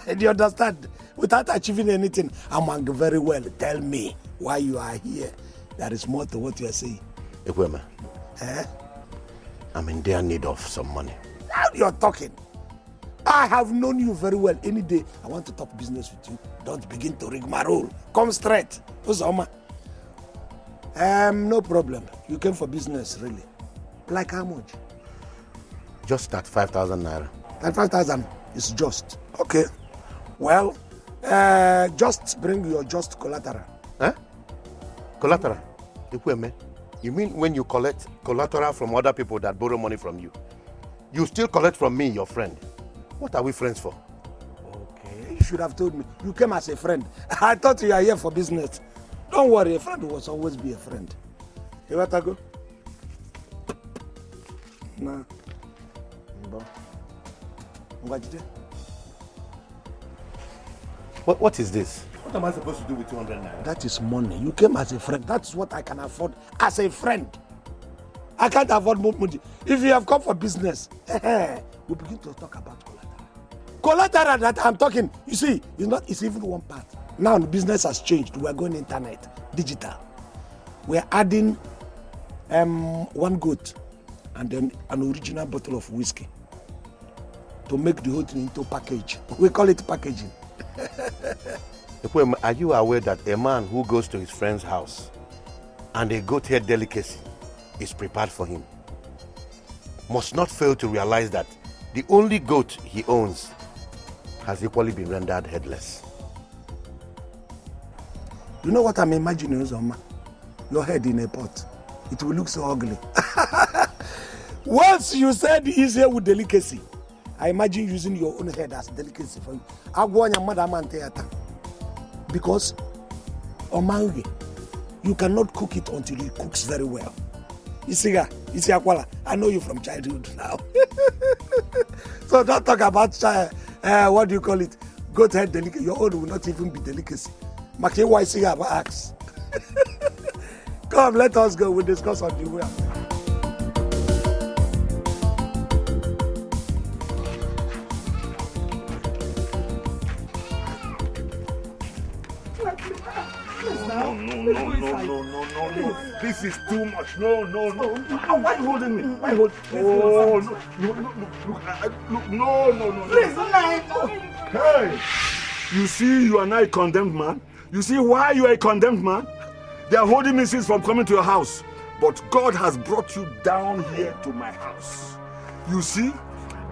Speaker 5: Do you understand? Without achieving anything, I'm very well. Tell me why you are here. There is more to what you are saying.
Speaker 14: Ekwema,
Speaker 5: Eh?
Speaker 14: I'm in dire need of some money.
Speaker 5: Now you're talking. I have known you very well. Any day I want to talk business with you, don't begin to rigmarole. Come straight. Uzoma. No problem. You came for business, really. Like how much?
Speaker 14: Just that 5,000 naira.
Speaker 5: That 5,000 is just. Okay. Well, just bring your just collateral.
Speaker 14: Eh? Collateral? Ekweme, you mean when you collect collateral from other people that borrow money from you, you still collect from me, your friend? What are we friends for?
Speaker 5: Okay. You should have told me. You came as a friend. I thought you are here for business. Don't worry, a friend will always be a friend. You want to go? Nah.
Speaker 14: What is this? What am I supposed to do with 200 naira?
Speaker 5: That is money. You came as a friend. That's what I can afford as a friend. I can't afford more money. If you have come for business, we begin to talk about collateral. Collateral that I'm talking, you see, it's even one part. Now the business has changed. We are going internet, digital. We are adding one goat and then an original bottle of whiskey to make the whole thing into package. We call it packaging.
Speaker 14: Are you aware that a man who goes to his friend's house and a goat head delicacy is prepared for him must not fail to realize that the only goat he owns has equally been rendered headless?
Speaker 5: You know what I'm imagining, Uzoma? Your head in a pot. It will look so ugly. Once you said easier with delicacy, I imagine using your own head as delicacy for you. I go on your mother theater. Because omange, you cannot cook it until it cooks very well. Isiakwala, I know you from childhood now. So don't talk about what do you call it? Goat head delicacy. Your own will not even be delicacy. Maki Waisiga ask. Come, let us go. We'll discuss on the way.
Speaker 8: No. This is too much. No. Why are you holding me? Why are you holding me? No.
Speaker 15: Please,
Speaker 8: Hey, you see you are now a condemned man? You see why you are a condemned man? They are holding me since from coming to your house. But God has brought you down here to my house. You see,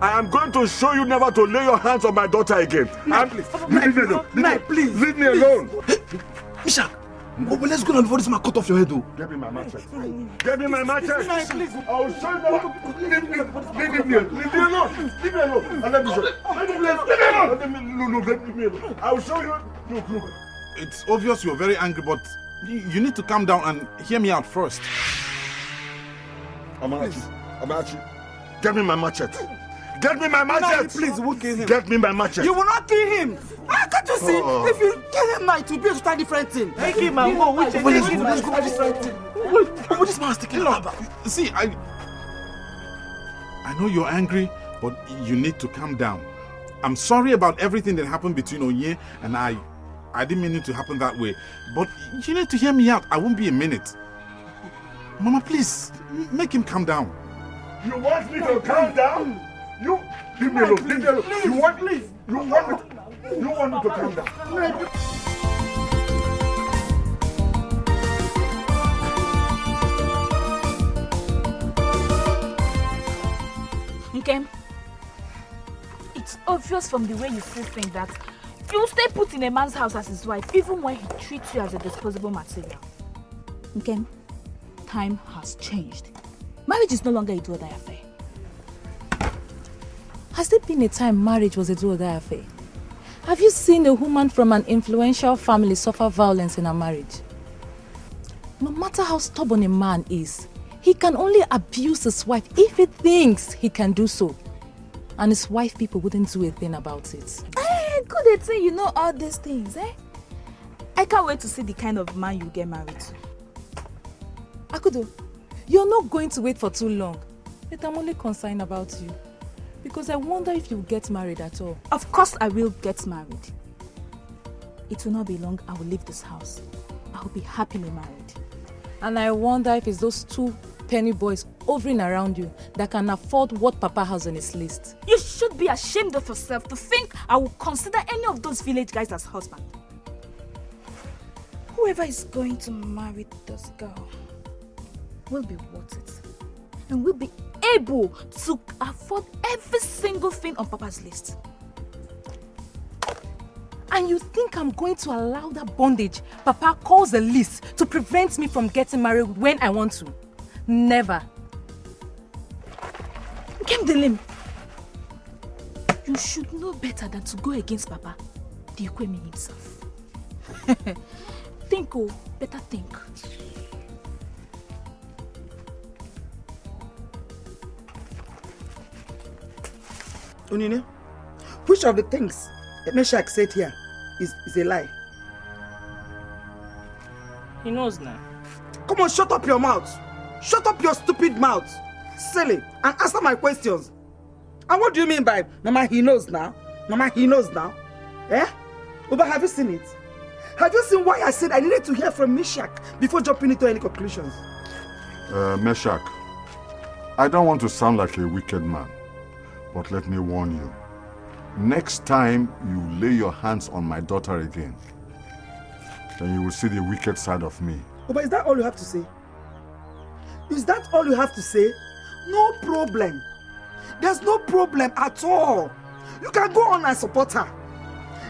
Speaker 8: I am going to show you never to lay your hands on my daughter again. Leave me alone.
Speaker 9: Mishak, let's go before this man cut off your head.
Speaker 8: Give me my machete. Give me my machete.
Speaker 15: Please.
Speaker 8: I will show you never. Leave me alone. Leave me alone. And let me show you. Leave me alone. I will show you. Look.
Speaker 16: It's obvious you're very angry, but you need to calm down and hear me out first.
Speaker 8: Amachi, get me my machete. Get me my machete.
Speaker 15: Please, we'll kill him.
Speaker 8: Get me my machete.
Speaker 15: You will not kill him. Can't you see? If you kill him now, it will be a totally different thing. Take him and go. Let's go a different thing.
Speaker 16: Wait, this man's taking longer. See, I know you're angry, but you need to calm down. I'm sorry about everything that happened between Onye and I. I didn't mean it to happen that way. But you need to hear me out. I won't be a minute. Mama, please, make him calm down.
Speaker 8: You want me to calm down? You leave me alone. Leave me alone. You want me to calm down?
Speaker 7: Okay. It's obvious from the way you say things that you stay put in a man's house as his wife even when he treats you as a disposable material. Okay? Time has changed. Marriage is no longer a do-or-die affair.
Speaker 13: Has there been a time marriage was a do-or-die affair? Have you seen a woman from an influential family suffer violence in a marriage? No matter how stubborn a man is, he can only abuse his wife if he thinks he can do so. And his wife people wouldn't do a thing about it.
Speaker 7: Good thing you know all these things, eh? I can't wait to see the kind of man you get married to.
Speaker 13: Akudo, you're not going to wait for too long. But I'm only concerned about you. Because I wonder if you'll get married at all.
Speaker 7: Of course I will get married. It will not be long, I will leave this house. I will be happily married.
Speaker 13: And I wonder if it's those 2 penny boys hovering around you that can afford what Papa has on his list.
Speaker 7: You should be ashamed of yourself to think I will consider any of those village guys as husband. Whoever is going to marry this girl will be worth it. And will be able to afford every single thing on Papa's list.
Speaker 13: And you think I'm going to allow that bondage Papa calls a list to prevent me from getting married when I want to? Never.
Speaker 7: Kemdelim, you should know better than to go against Papa, the Ikwemi himself. Think, oh, better think.
Speaker 15: Onine, which of the things that Meshach said here is a lie?
Speaker 4: He knows now.
Speaker 15: Come on, shut up your mouth. Shut up your stupid mouth. Silly, and answer my questions. And what do you mean by Mama, he knows now? Mama, he knows now? Eh? Uba, have you seen it? Have you seen why I said I needed to hear from Meshach before jumping into any conclusions?
Speaker 8: Meshach, I don't want to sound like a wicked man, but let me warn you. Next time you lay your hands on my daughter again, then you will see the wicked side of me.
Speaker 15: Uba, is that all you have to say? Is that all you have to say? No problem. There's no problem at all. You can go on and support her.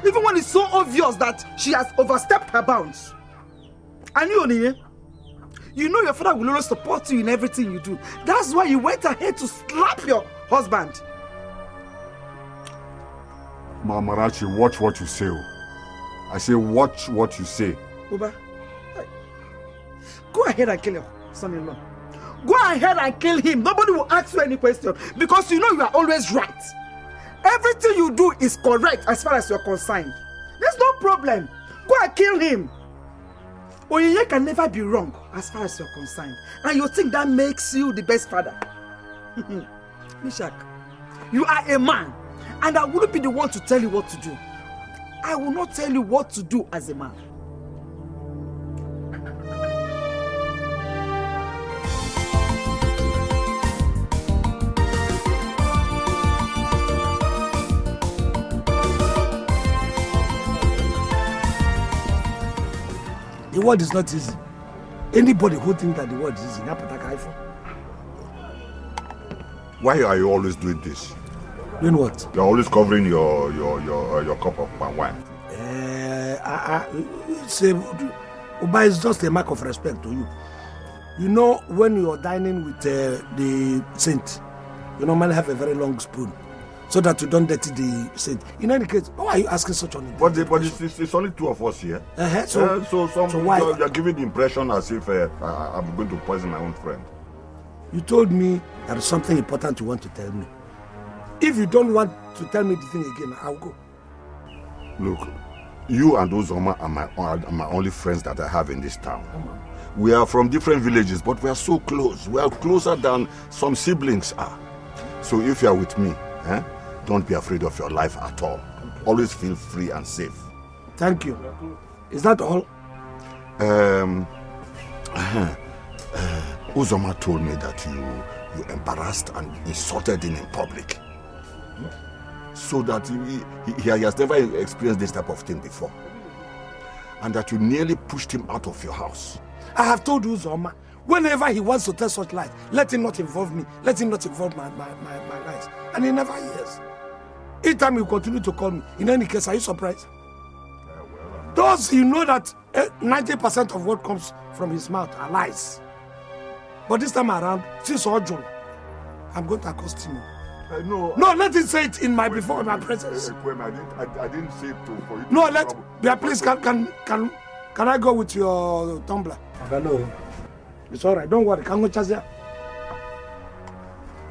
Speaker 15: Even when it's so obvious that she has overstepped her bounds. And you, Onine, you know your father will always support you in everything you do. That's why you went ahead to slap your husband.
Speaker 8: Marachi, watch what you say. I say watch what you say.
Speaker 15: Uba, go ahead and kill your son-in-law. Go ahead and kill him. Nobody will ask you any question because you know you are always right. Everything you do is correct as far as you're concerned. There's no problem. Go and kill him. Oyeye can never be wrong as far as you're concerned. And you think that makes you the best father. Meshach, you are a man. And I wouldn't be the one to tell you what to do. I will not tell you what to do as a man.
Speaker 5: The world is not easy. Anybody who thinks that the world is easy,
Speaker 8: Why are you always doing this?
Speaker 5: Doing what?
Speaker 8: You're always covering your cup of palm wine.
Speaker 5: Uba is just a mark of respect to you. You know, when you're dining with the saint, you normally have a very long spoon so that you don't dirty the saint. In any case, why are you asking such an important question?
Speaker 8: But it's only 2 of us here.
Speaker 5: So why?
Speaker 8: You're giving the impression as if I'm going to poison my own friend.
Speaker 5: You told me there is something important you want to tell me. If you don't want to tell me the thing again, I'll go.
Speaker 8: Look, you and Uzoma are my only friends that I have in this town. We are from different villages, but we are so close. We are closer than some siblings are. So if you are with me, don't be afraid of your life at all. Okay. Always feel free and safe.
Speaker 5: Thank you. Is that all?
Speaker 8: Uzoma told me that you embarrassed and insulted him in public. So that he has never experienced this type of thing before. And that you nearly pushed him out of your house.
Speaker 5: I have told Uzoma, whenever he wants to tell such lies, let him not involve me. Let him not involve my lies. And he never hears. Each time you continue to call me, in any case, are you surprised? Does he know that 90% of what comes from his mouth are lies? But this time around, since Ojo, I'm going to accost him.
Speaker 8: No,
Speaker 5: let him say it in my presence.
Speaker 8: I didn't say it for you.
Speaker 5: No, please, can I go with your tumbler?
Speaker 15: Hello.
Speaker 5: It's all right. Don't worry.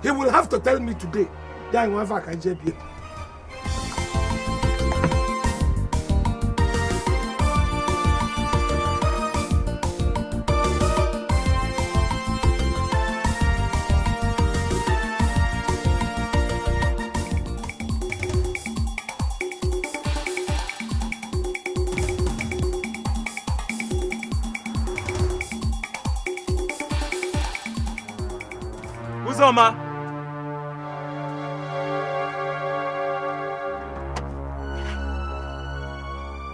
Speaker 5: He will have to tell me today. Then whenever I can JP.
Speaker 9: Uzoma!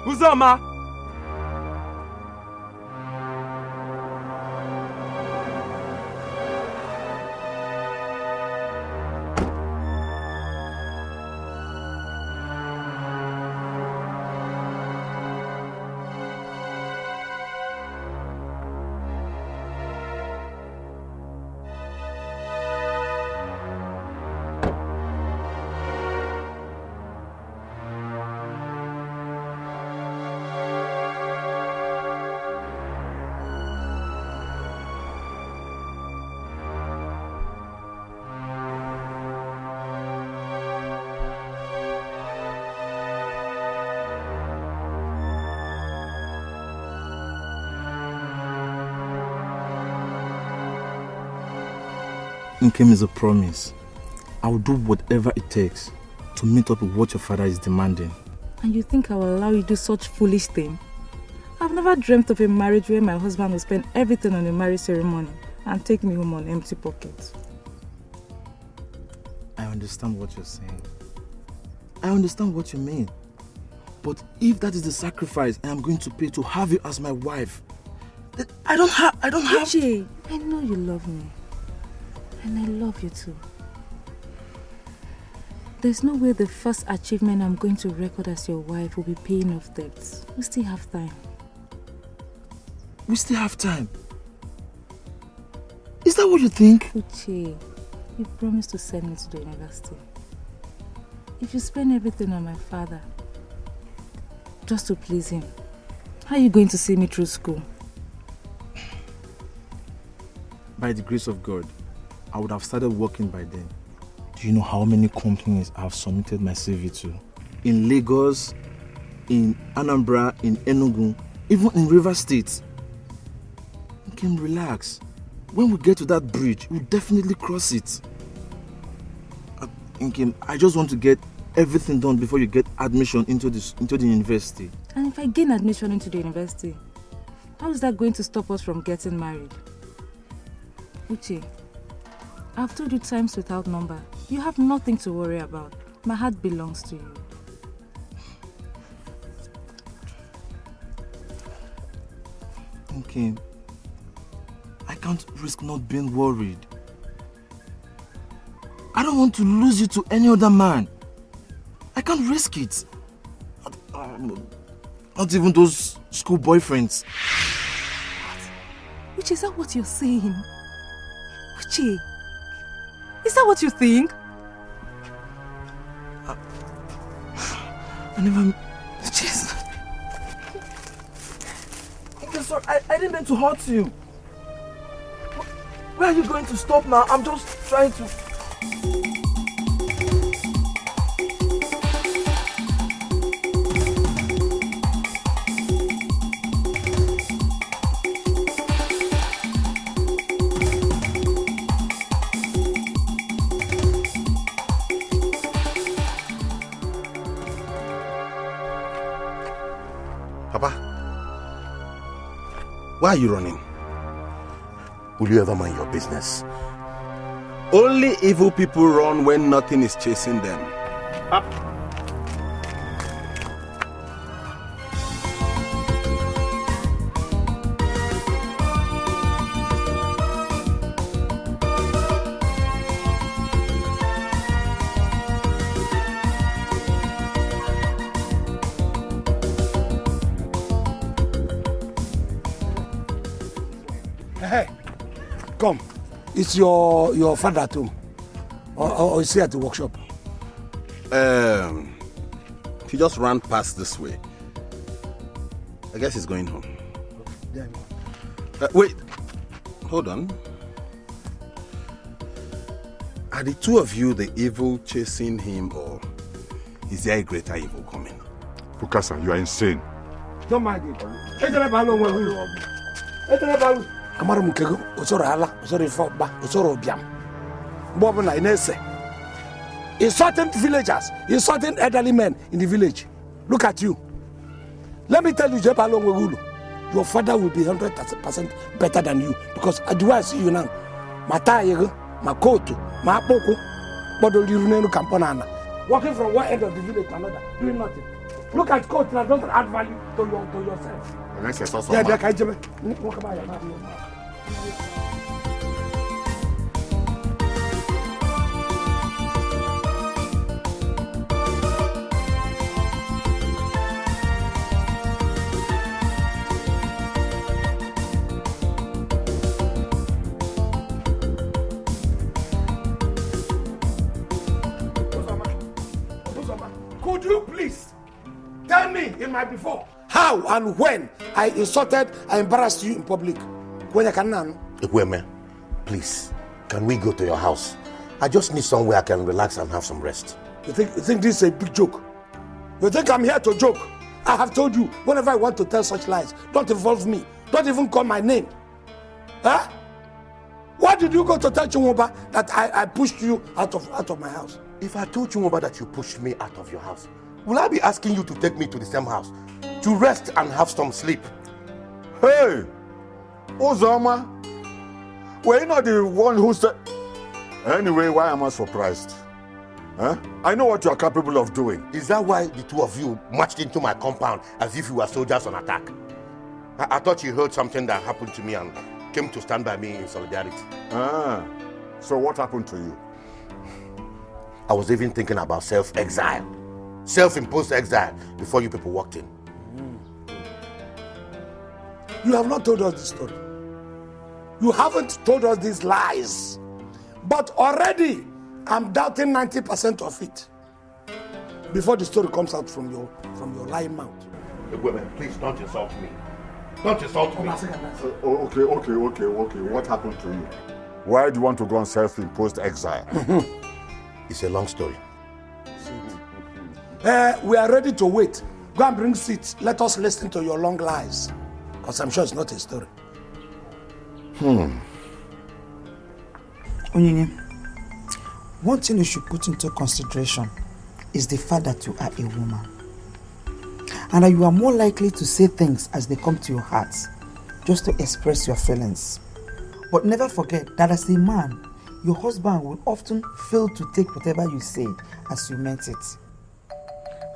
Speaker 9: Uzoma!
Speaker 17: Nkem is a promise. I will do whatever it takes to meet up with what your father is demanding.
Speaker 13: And you think I will allow you to do such foolish thing? I've never dreamt of a marriage where my husband will spend everything on the marriage ceremony and take me home on empty pockets.
Speaker 17: I understand what you're saying. I understand what you mean. But if that is the sacrifice I am going to pay to have you as my wife, then I don't have...
Speaker 13: Uche, I know you love me. And I love you too. There's no way the first achievement I'm going to record as your wife will be paying off debts. We still have time.
Speaker 17: We still have time? Is that what you think?
Speaker 13: Uche, you promised to send me to the university. If you spend everything on my father, just to please him, how are you going to see me through school?
Speaker 17: By the grace of God, I would have started working by then. Do you know how many companies I have submitted my CV to? In Lagos, in Anambra, in Enugu, even in River State. You can relax. When we get to that bridge, we'll definitely cross it. I just want to get everything done before you get admission into the university.
Speaker 13: And if I gain admission into the university, how is that going to stop us from getting married? Uche, I've told you times without number. You have nothing to worry about. My heart belongs to you.
Speaker 17: Okay. I can't risk not being worried. I don't want to lose you to any other man. I can't risk it. Not even those school boyfriends.
Speaker 13: Uche, is that what you're saying? Uche, is that what you think?
Speaker 17: I never...
Speaker 13: Uche,
Speaker 17: I'm sorry, I didn't mean to hurt you. Where are you going to stop now? I'm just trying to...
Speaker 3: Papa, why are you running? Will you ever mind your business?
Speaker 10: Only evil people run when nothing is chasing them. Up.
Speaker 5: Hey, come. It's your father at home, or is he at the workshop?
Speaker 10: He just ran past this way. I guess he's going home. Wait, hold on. Are the two of you the evil chasing him, or is there a greater evil coming?
Speaker 8: Bukasa, you are insane.
Speaker 5: Don't mind it. Amaru mukego, osoro ala, osoro ifogba, osoro obiam. Bobo na inese. Insulting villagers, insulting elderly men in the village. Look at you. Let me tell you, Jepalo Nwegulu, your father will be 100% better than you, because the way I see you now, mata yego, my coat, my apoko, but you remain campanana. Walking from one end of the village to another, doing nothing. Look at coat that doesn't add value to yourself. Yeah, they can't walk about your man. Could you please tell me in my before how and when I insulted and embarrassed you in public? When I can now.
Speaker 14: Ekweme, please, can we go to your house? I just need somewhere I can relax and have some rest.
Speaker 5: You think this is a big joke? You think I'm here to joke? I have told you, whenever I want to tell such lies, don't involve me. Don't even call my name. Huh? Why did you go to tell Chinwoba that I pushed you out of my house?
Speaker 14: If I told Chinwoba that you pushed me out of your house, will I be asking you to take me to the same house to rest and have some sleep?
Speaker 8: Hey, Uzoma, were you not the one who said... Anyway, why am I surprised? Huh? I know what you are capable of doing.
Speaker 14: Is that why the two of you marched into my compound as if you were soldiers on attack? I thought you heard something that happened to me and came to stand by me in solidarity.
Speaker 8: So what happened to you?
Speaker 14: I was even thinking about self-exile. Self-imposed exile before you people walked in.
Speaker 5: You have not told us this story. You haven't told us these lies. But already, I'm doubting 90% of it. Before the story comes out from your lying mouth.
Speaker 14: Women, please don't insult me. Don't insult me.
Speaker 8: Okay. What happened to you? Why do you want to go on self-imposed exile?
Speaker 14: It's a long story.
Speaker 5: We are ready to wait. Go and bring seats. Let us listen to your long lies. Because I'm sure it's not a story.
Speaker 15: Onyinye, one thing you should put into consideration is the fact that you are a woman. And that you are more likely to say things as they come to your heart, just to express your feelings. But never forget that as a man, your husband will often fail to take whatever you said as you meant it.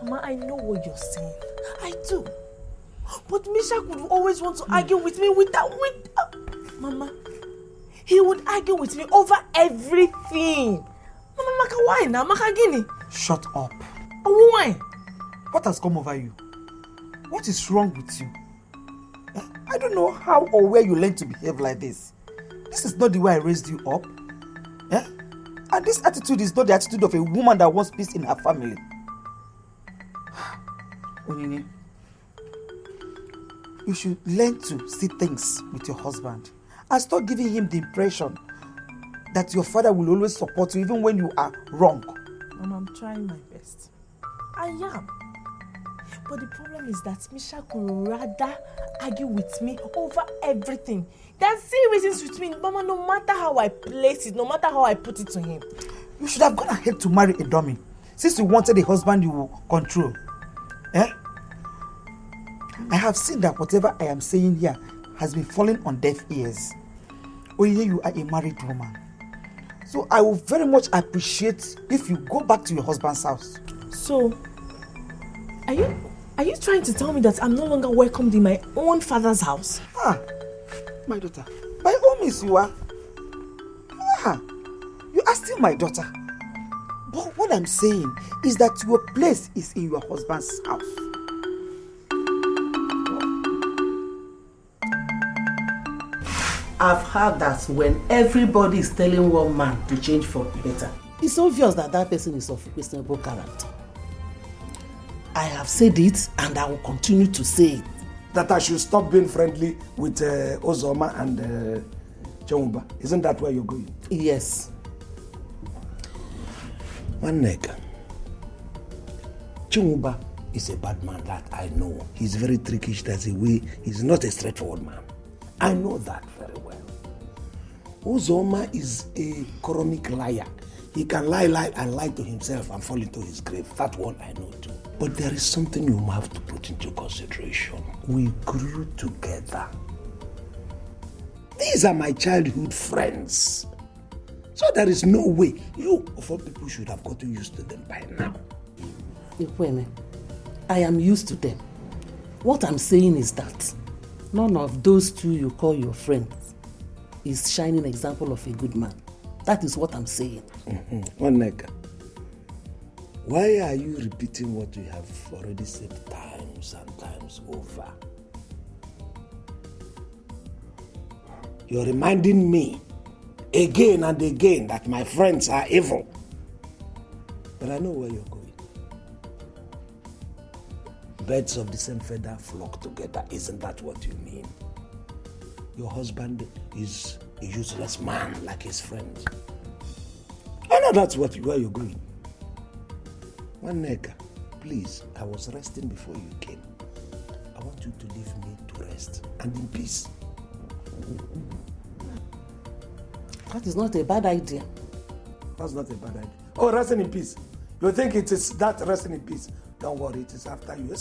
Speaker 4: Mama, I know what you're saying. I do. But Misha would always want to argue with me Mama, he would argue with me over everything. Mama, Maka, why now? Maka Gini.
Speaker 15: Shut up.
Speaker 4: Oh, why?
Speaker 15: What has come over you? What is wrong with you? I don't know how or where you learned to behave like this. This is not the way I raised you up. And this attitude is not the attitude of a woman that wants peace in her family. Onyinye, you should learn to see things with your husband and stop giving him the impression that your father will always support you even when you are wrong.
Speaker 4: Mama, I'm trying my best. I am. But the problem is that Misha could rather argue with me over everything. There are reasons with me, Mama, no matter how I place it, no matter how I put it to him.
Speaker 15: You should have gone ahead to marry a dummy, since you wanted a husband you will control. I have seen that whatever I am saying here has been falling on deaf ears. Onyinye, you are a married woman. So I will very much appreciate if you go back to your husband's house.
Speaker 4: So, are you trying to tell me that I'm no longer welcomed in my own father's house?
Speaker 15: My daughter, by all means you are. You are still my daughter. But what I'm saying is that your place is in your husband's house.
Speaker 6: I've heard that when everybody is telling one man to change for better, it's obvious that that person is of questionable character. I have said it and I will continue to say it.
Speaker 5: That I should stop being friendly with Ozoma and Chinwoba. Isn't that where you're going?
Speaker 6: Yes.
Speaker 5: One neck. Chinwoba is a bad man, that I know. He's very trickish, there's a way. He's not a straightforward man. I know that very well. Ozoma is a chronic liar. He can lie and lie to himself and fall into his grave. That one I know too. But there is something you have to put into consideration. We grew together. These are my childhood friends. So there is no way you of all people should have gotten used to them by now.
Speaker 6: Ikweme, I am used to them. What I'm saying is that none of those two you call your friends is shining example of a good man. That is what I'm saying.
Speaker 5: Oneka, why are you repeating what you have already said times and times over? You're reminding me again and again that my friends are evil. But I know where you're going. Birds of the same feather flock together. Isn't that what you mean? Your husband is a useless man like his friends. I know that's where you're going. One nigga, please, I was resting before you came. I want you to leave me to rest and in peace.
Speaker 6: That is not a bad idea.
Speaker 5: That's not a bad idea. Oh, resting in peace. You think it is that resting in peace? Don't worry, it is after you.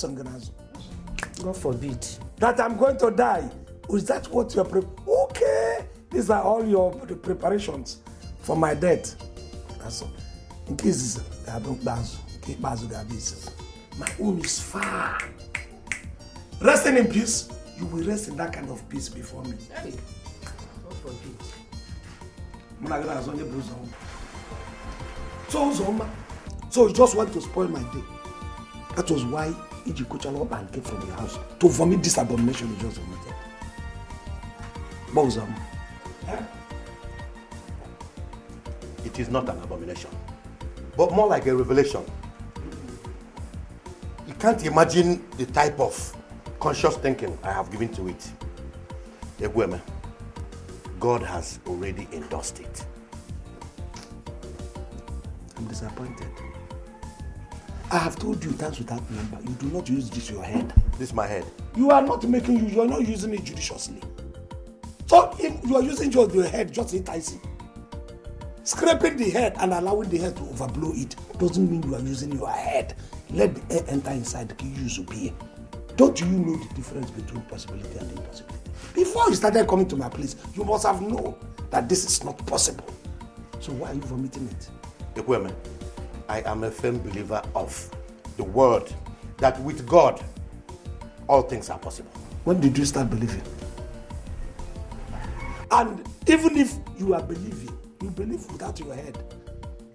Speaker 6: God forbid.
Speaker 5: That I'm going to die. Is that what you're Okay. These are all your preparations for my death. That's all. In case I don't dance, my home is far. Resting in peace, you will rest in that kind of peace before me.
Speaker 6: Hey, God forbid.
Speaker 5: So you just want to spoil my day. That was why Iji Kuchalo and came from your house to vomit this abomination you just vomited. Bozam.
Speaker 14: It is not an abomination, but more like a revelation. You can't imagine the type of conscious thinking I have given to it. Egweme, God has already endorsed it.
Speaker 5: I'm disappointed. I have told you times without number, you do not use this your head.
Speaker 14: This is my head.
Speaker 5: You are not you are not using it judiciously. So if you are using your head just enticing, scraping the head and allowing the head to overblow it doesn't mean you are using your head. Let the air enter inside the use of beer. Don't you know the difference between possibility and impossibility? Before you started coming to my place, you must have known that this is not possible. So why are you vomiting it?
Speaker 14: Ekweme, I am a firm believer of the word that with God, all things are possible.
Speaker 5: When did you start believing? And even if you are believing, you believe without your head.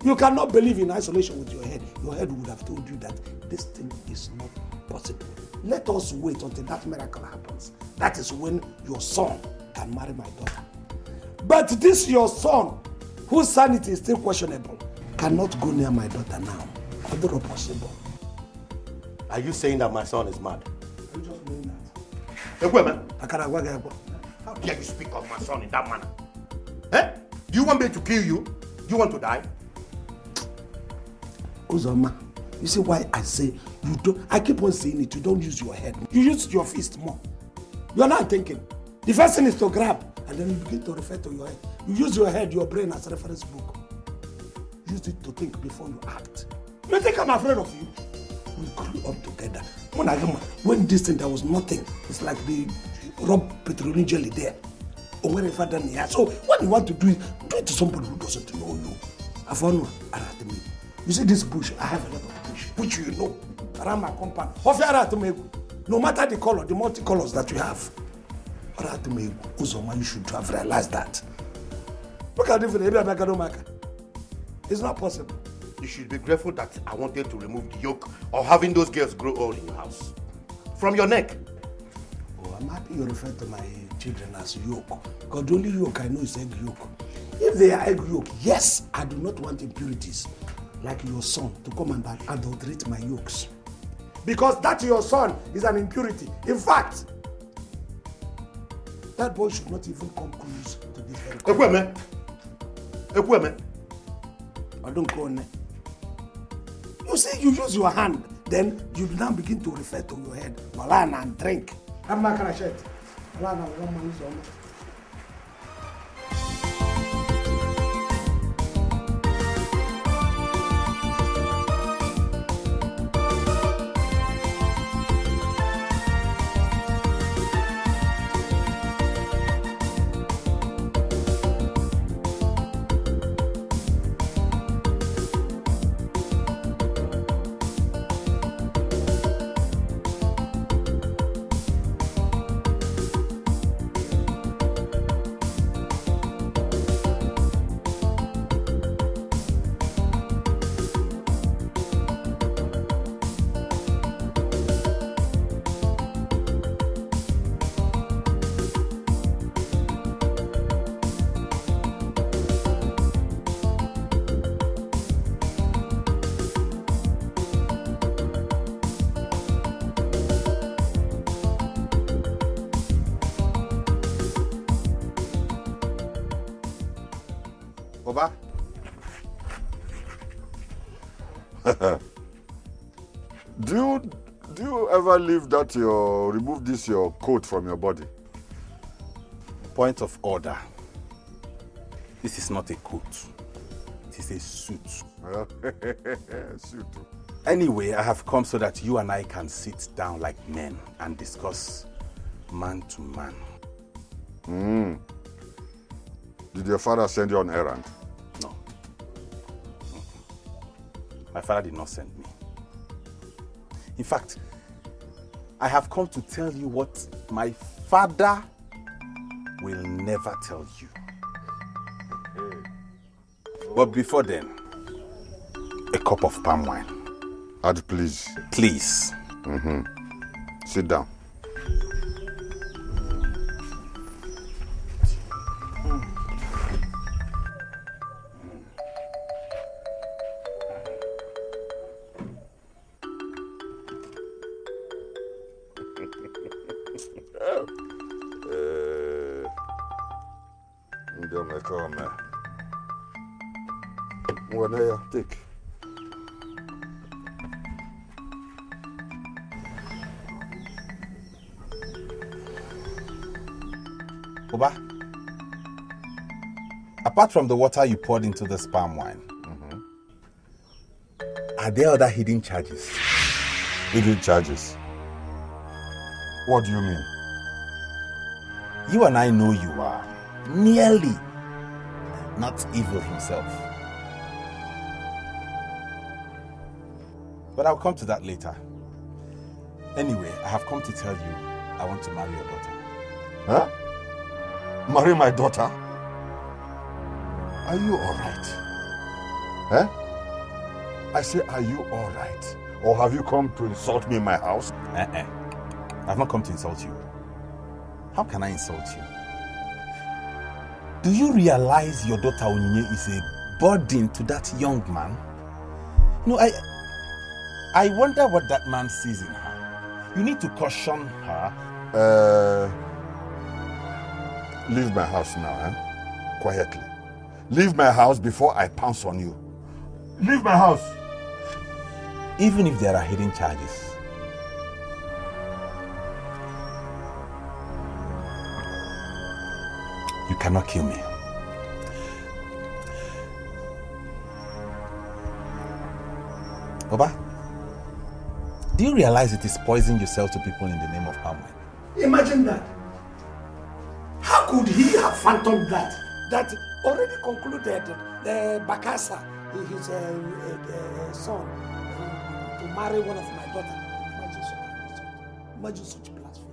Speaker 5: You cannot believe in isolation with your head. Your head would have told you that this thing is not possible. Let us wait until that miracle happens. That is when your son can marry my daughter. But this your son, whose sanity is still questionable, cannot go near my daughter now. Although possible.
Speaker 14: Are you saying that my son is mad?
Speaker 5: I'm just doing that.
Speaker 14: Ekweme, how dare you speak of my son in that manner? Eh? Do you want me to kill you? Do you want to die?
Speaker 5: Uzoma, you see why I say you don't. I keep on saying it. You don't use your head. You use your fist more. You are not thinking. The first thing is to grab, and then you begin to refer to your head. You use your head, your brain as a reference book. Use it to think before you act. You think I'm afraid of you? We grew up together. When this thing there was nothing, it's like the rub petroleum jelly there. Or wherever done here. So what you want to do it to somebody who doesn't know you. I found one around me. You see this bush, I have a lot of bush, which you know, around my compound. No matter the color, the multicolors that you have, Uzoma, you should have realized that. Look at it, it's not possible.
Speaker 14: You should be grateful that I wanted to remove the yoke of having those girls grow old in your house. From your neck.
Speaker 5: Oh, I'm happy you refer to my children as yoke. Because the only yoke I know is egg yolk. If they are egg yolk, yes, I do not want impurities like your son to come and adulterate my yolks. Because that your son is an impurity. In fact, that boy should not even come close to this very
Speaker 14: Ekweme. Ekweme.
Speaker 5: I don't call it. You see, you use your hand, then you now begin to refer to your head. Malana and drink. I'm not gonna shit. Malana, one man is on.
Speaker 3: Oba?
Speaker 8: Do you ever remove your coat from your body?
Speaker 3: Point of order. This is not a coat. It is a suit.
Speaker 8: Suit.
Speaker 3: Anyway, I have come so that you and I can sit down like men and discuss man to man.
Speaker 8: Did your father send you on errand?
Speaker 3: No. My father did not send me. In fact, I have come to tell you what my father will never tell you. But before then, a cup of palm wine.
Speaker 8: Add, please.
Speaker 3: Please.
Speaker 8: Sit down. Take.
Speaker 3: Oba, apart from the water you poured into this palm wine, are there other hidden charges?
Speaker 8: Hidden charges? What do you mean?
Speaker 3: You and I know you are nearly not evil himself. But I'll come to that later. Anyway, I have come to tell you I want to marry your daughter.
Speaker 8: Huh? Marry my daughter? Are you alright? Huh? I say, are you alright? Or have you come to insult me in my house?
Speaker 3: I've not come to insult you. How can I insult you? Do you realize your daughter Onyinye is a burden to that young man? No, I wonder what that man sees in her. You need to caution her.
Speaker 8: Leave my house now, quietly. Leave my house before I pounce on you. Leave my house.
Speaker 3: Even if there are hidden charges, you cannot kill me. Oba, do you realize it is poisoning yourself to people in the name of palm wine?
Speaker 5: Imagine that. How could he have fathomed that? That already concluded the Bakasa, his son, to marry one of my daughters. Imagine such blasphemy.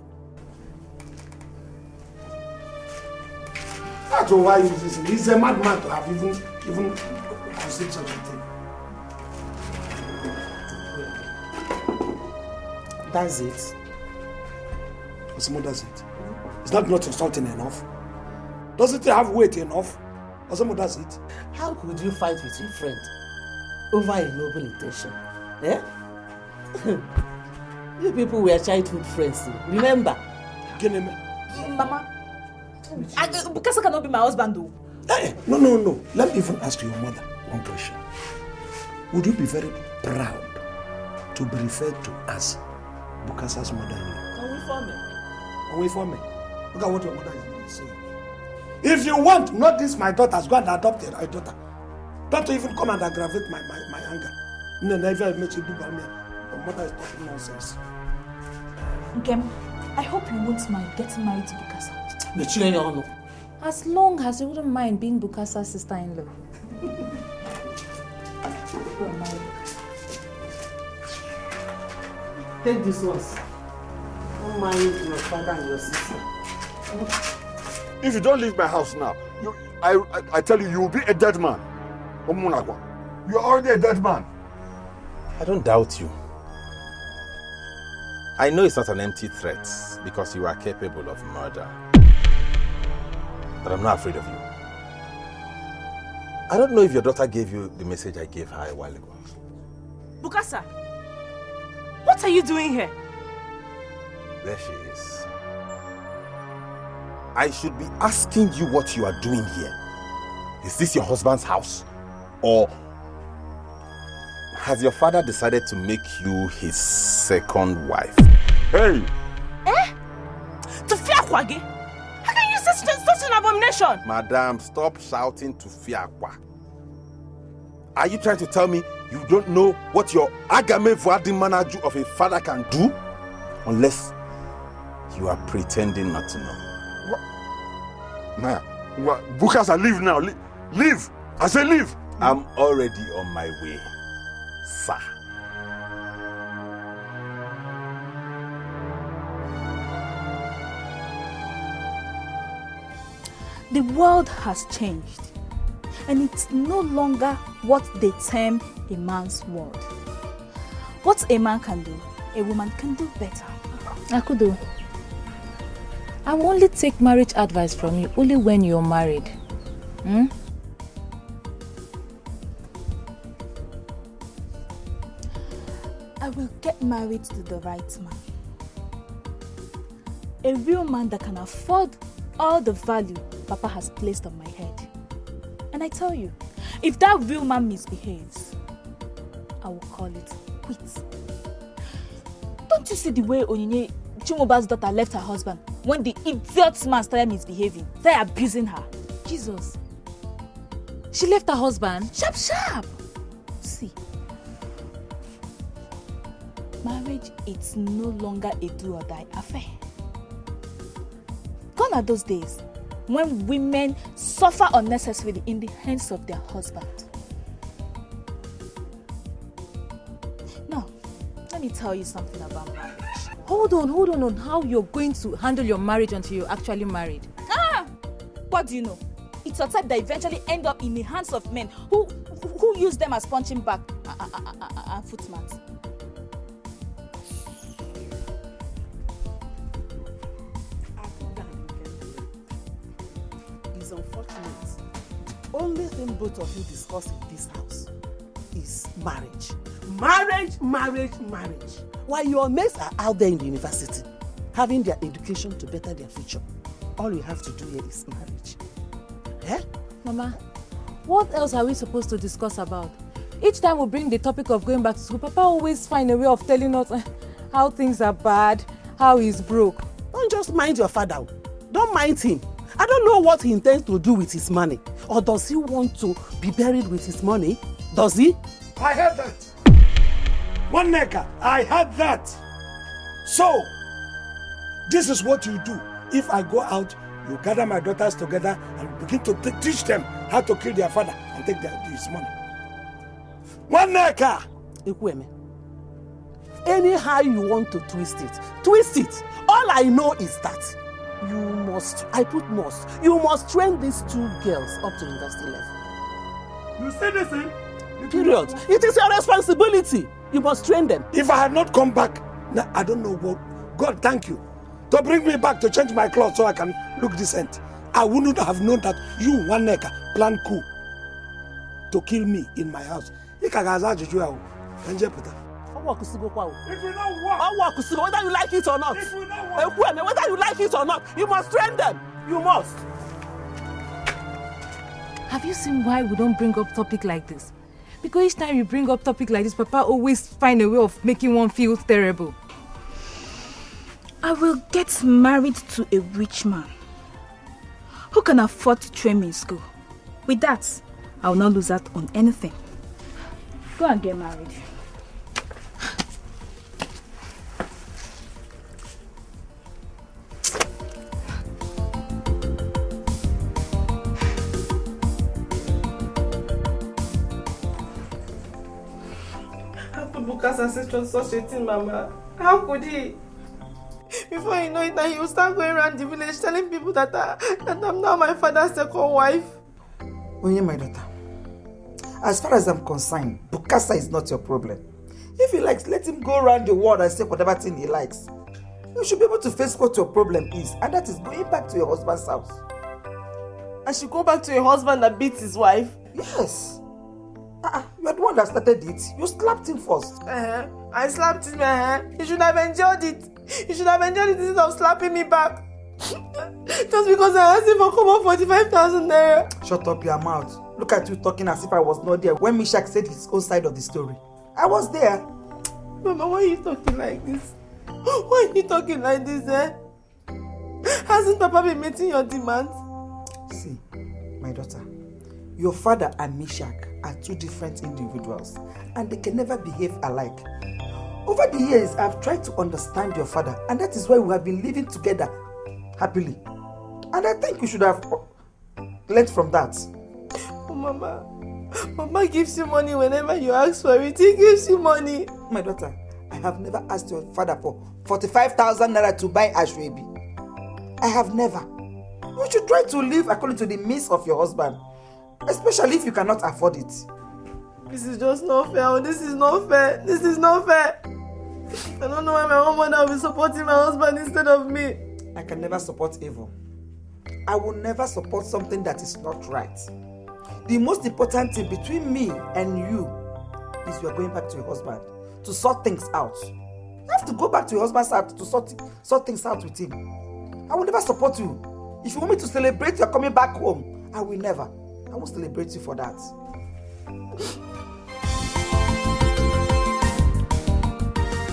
Speaker 5: That's why he's a madman to have even considered such a thing.
Speaker 6: That's it.
Speaker 5: What's more, does it? Is that not insulting enough? Doesn't it have weight enough? What's more, does it?
Speaker 6: How could you fight with your friend over a noble intention? Eh? You people were childhood friends, remember?
Speaker 4: Mama, Bukasa cannot be my husband though.
Speaker 5: Hey, no. Let me even ask your mother one question. Would you be very proud to be referred to as Bukasa's mother-in-law? Away from me. Look at what your mother is saying. If you want, not this my daughter, go and adopt a daughter. Don't even come and aggravate my anger. No, never make you do by me. Your mother is talking nonsense.
Speaker 7: Nkem, I hope you won't mind getting married to Bukasa.
Speaker 13: As long as you wouldn't mind being Bukasa's sister-in-law.
Speaker 6: Take this ones. Don't mind your father and your sister.
Speaker 8: If you don't leave my house now, I tell you, you will be a dead man. You are already a dead man.
Speaker 3: I don't doubt you. I know it's not an empty threat because you are capable of murder. But I'm not afraid of you. I don't know if your daughter gave you the message I gave her a while ago.
Speaker 4: Bukasa, what are you doing here?
Speaker 3: There she is. I should be asking you what you are doing here. Is this your husband's house? Or has your father decided to make you his second wife?
Speaker 8: Hey!
Speaker 4: To Fiakwage? How can you say such an abomination?
Speaker 3: Madam, stop shouting to Fiakwa. Are you trying to tell me you don't know what your Agame Vuadi Manaju of a father can do? Unless you are pretending not to know.
Speaker 8: Naya, Bukasa, leave now. Leave! I say leave!
Speaker 3: I'm already on my way, sir.
Speaker 7: The world has changed, and it's no longer what they term a man's world. What a man can do, a woman can do better.
Speaker 13: Akudo, I will only take marriage advice from you only when you're married.
Speaker 7: I will get married to the right man. A real man that can afford all the value Papa has placed on my head. And I tell you, if that real man misbehaves, I will call it quits. Don't you see the way Onyinye Chimoba's daughter left her husband when the idiot man started misbehaving, started abusing her?
Speaker 13: Jesus. She left her husband?
Speaker 7: Sharp. See, marriage is no longer a do or die affair. Gone are those days when women suffer unnecessarily in the hands of their husband. Now, let me tell you something about marriage.
Speaker 13: Hold on. How you're going to handle your marriage until you're actually married?
Speaker 7: What do you know? It's a type that eventually end up in the hands of men who use them as punching bag and footmats.
Speaker 6: It's unfortunate. Only thing both of you discuss in this house is marriage. Marriage. While your mates are out there in the university, having their education to better their future, all you have to do here is marriage.
Speaker 13: Mama, what else are we supposed to discuss about? Each time we bring the topic of going back to school, Papa always find a way of telling us how things are bad, how he's broke.
Speaker 6: Don't just mind your father. Don't mind him. I don't know what he intends to do with his money. Or does he want to be buried with his money? Does he?
Speaker 5: I heard that. One nigga, I heard that. So, this is what you do. If I go out, you gather my daughters together and begin to teach them how to kill their father and take his money. One nigga!
Speaker 6: Ekweme, anyhow you want to twist it. All I know is that you must train these two girls up to university level.
Speaker 5: You say the same?
Speaker 6: Period. It is your responsibility. You must train them.
Speaker 5: If I had not come back, now I don't know what. God, thank you. To bring me back to change my clothes so I can look decent. I wouldn't have known that you, one nigga, planned coup to kill me in my house. If you know what,
Speaker 6: whether you like it or not, whether you like it or not, you must train them. You must.
Speaker 13: Have you seen why we don't bring up topic like this? Because each time you bring up topic like this, Papa always find a way of making one feel terrible.
Speaker 7: I will get married to a rich man who can afford to train me in school. With that, I will not lose out on anything. Go and get married.
Speaker 4: Buka's ancestor such a thing, Mama. How could he? Before you know it, he will start going around the village telling people that I'm now my father's second wife.
Speaker 15: Onye, my daughter, as far as I'm concerned, Bukasa is not your problem. If he likes, let him go around the world and say whatever thing he likes. You should be able to face what your problem is, and that is going back to your husband's house.
Speaker 4: I should go back to a husband that beats his wife?
Speaker 15: Yes. You are the one that started it. You slapped him first.
Speaker 4: I slapped him. He should have enjoyed it. He should have enjoyed it instead of slapping me back. Just because I asked him for common 45,000 naira.
Speaker 15: Shut up your mouth. Look at you talking as if I was not there when Mishak said his own side of the story. I was there.
Speaker 4: Mama, why are you talking like this? Why are you talking like this, eh? Hasn't Papa been meeting your demands?
Speaker 15: See, my daughter, your father and Mishak are two different individuals and they can never behave alike. Over the years, I've tried to understand your father and that is why we have been living together happily. And I think you should have learned from that.
Speaker 4: Oh, Mama gives you money whenever you ask for it. He gives you money.
Speaker 15: My daughter, I have never asked your father for 45,000 naira to buy ashwebi. I have never. You should try to live according to the means of your husband, especially if you cannot afford it.
Speaker 4: This is just not fair. This is not fair. This is not fair. I don't know why my own mother will be supporting my husband instead of me.
Speaker 15: I can never support evil. I will never support something that is not right. The most important thing between me and you is you are going back to your husband to sort things out. You have to go back to your husband's house to sort things out with him. I will never support you. If you want me to celebrate your coming back home, I will never. I won't celebrate you for that.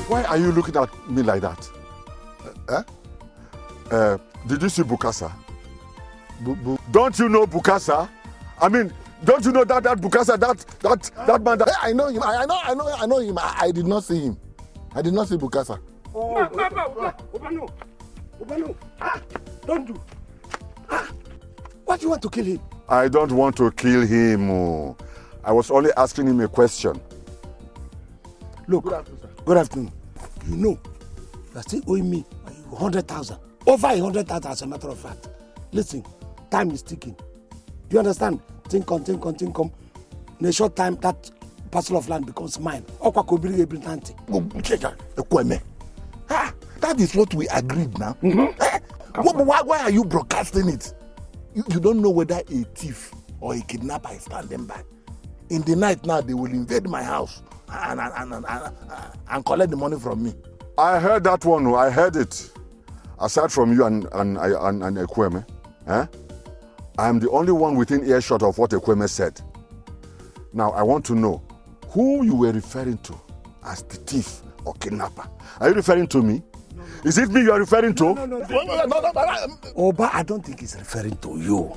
Speaker 8: Why are you looking at me like that? Did you see Bukasa? Don't you know Bukasa? I mean, don't you know that Bukasa, that man that...
Speaker 2: I know him. I know him. I did not see him. I did not see Bukasa.
Speaker 5: Obano. Don't do. Why do you want to kill him?
Speaker 8: I don't want to kill him. Oh. I was only asking him a question.
Speaker 5: Look, good afternoon. You know, you are still owing me 100,000. Over 100,000 as a matter of fact. Listen, time is ticking. Do you understand? Think on. In a short time, that parcel of land becomes mine.
Speaker 2: That is what we agreed now. Why are you broadcasting it? You don't know whether a thief or a kidnapper is standing by. In the night now, they will invade my house and collect the money from me.
Speaker 8: I heard that one. I heard it. Aside from you and Ekweme, I am the only one within earshot of what Ekweme said. Now, I want to know who you were referring to as the thief or kidnapper. Are you referring to me? No. Is it me you are referring to?
Speaker 5: No. Oba, I don't think he's referring to you.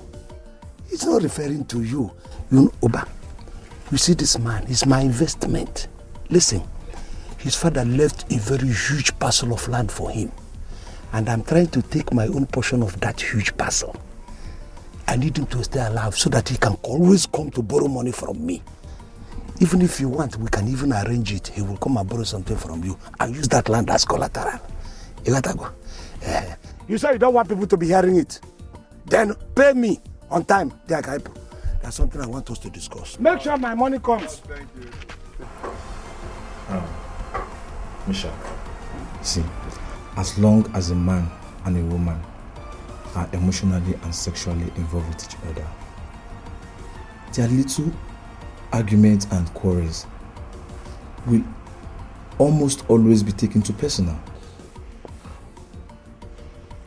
Speaker 5: He's not referring to you. You know, Oba, you see this man, he's my investment. Listen, his father left a very huge parcel of land for him. And I'm trying to take my own portion of that huge parcel. I need him to stay alive so that he can always come to borrow money from me. Even if you want, we can even arrange it. He will come and borrow something from you and use that land as collateral. You gotta go. You say you don't want people to be hearing it. Then pay me on time. That's something I want us to discuss. Make sure my money comes.
Speaker 16: Thank you. Misha,
Speaker 17: see, as long as a man and a woman are emotionally and sexually involved with each other, their little arguments and quarrels will almost always be taken too personal.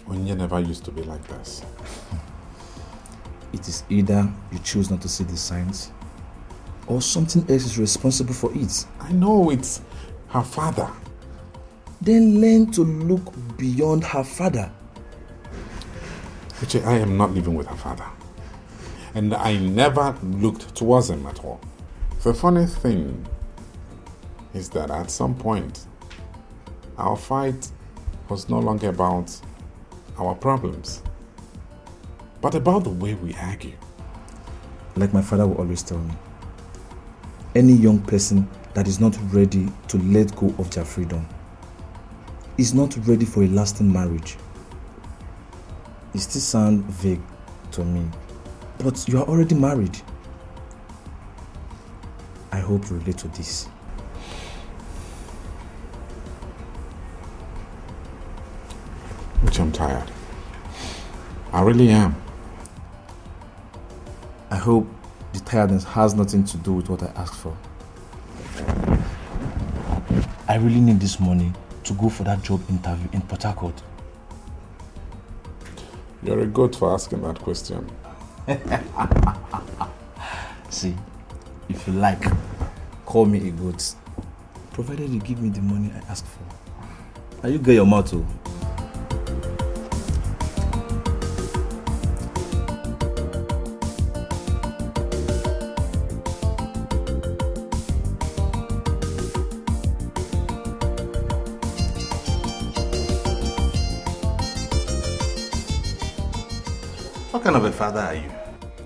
Speaker 16: Onye never used to be like this.
Speaker 17: It is either you choose not to see the signs or something else is responsible for it.
Speaker 16: I know it's her father.
Speaker 17: Then learn to look beyond her father.
Speaker 16: Uche, I am not living with her father. And I never looked towards him at all. The funny thing is that at some point, our fight was no longer about our problems, but about the way we argue.
Speaker 17: Like my father would always tell me, any young person that is not ready to let go of their freedom is not ready for a lasting marriage. It still sounds vague to me, but you are already married. I hope you relate to this.
Speaker 16: Which I'm tired. I really am.
Speaker 17: I hope the tiredness has nothing to do with what I asked for. I really need this money to go for that job interview in Port Harcourt.
Speaker 19: You're a goat for asking that question.
Speaker 17: See, if you like, call me a goat. Provided you give me the money I ask for. Now you get your mouth.
Speaker 3: What kind of a father are you?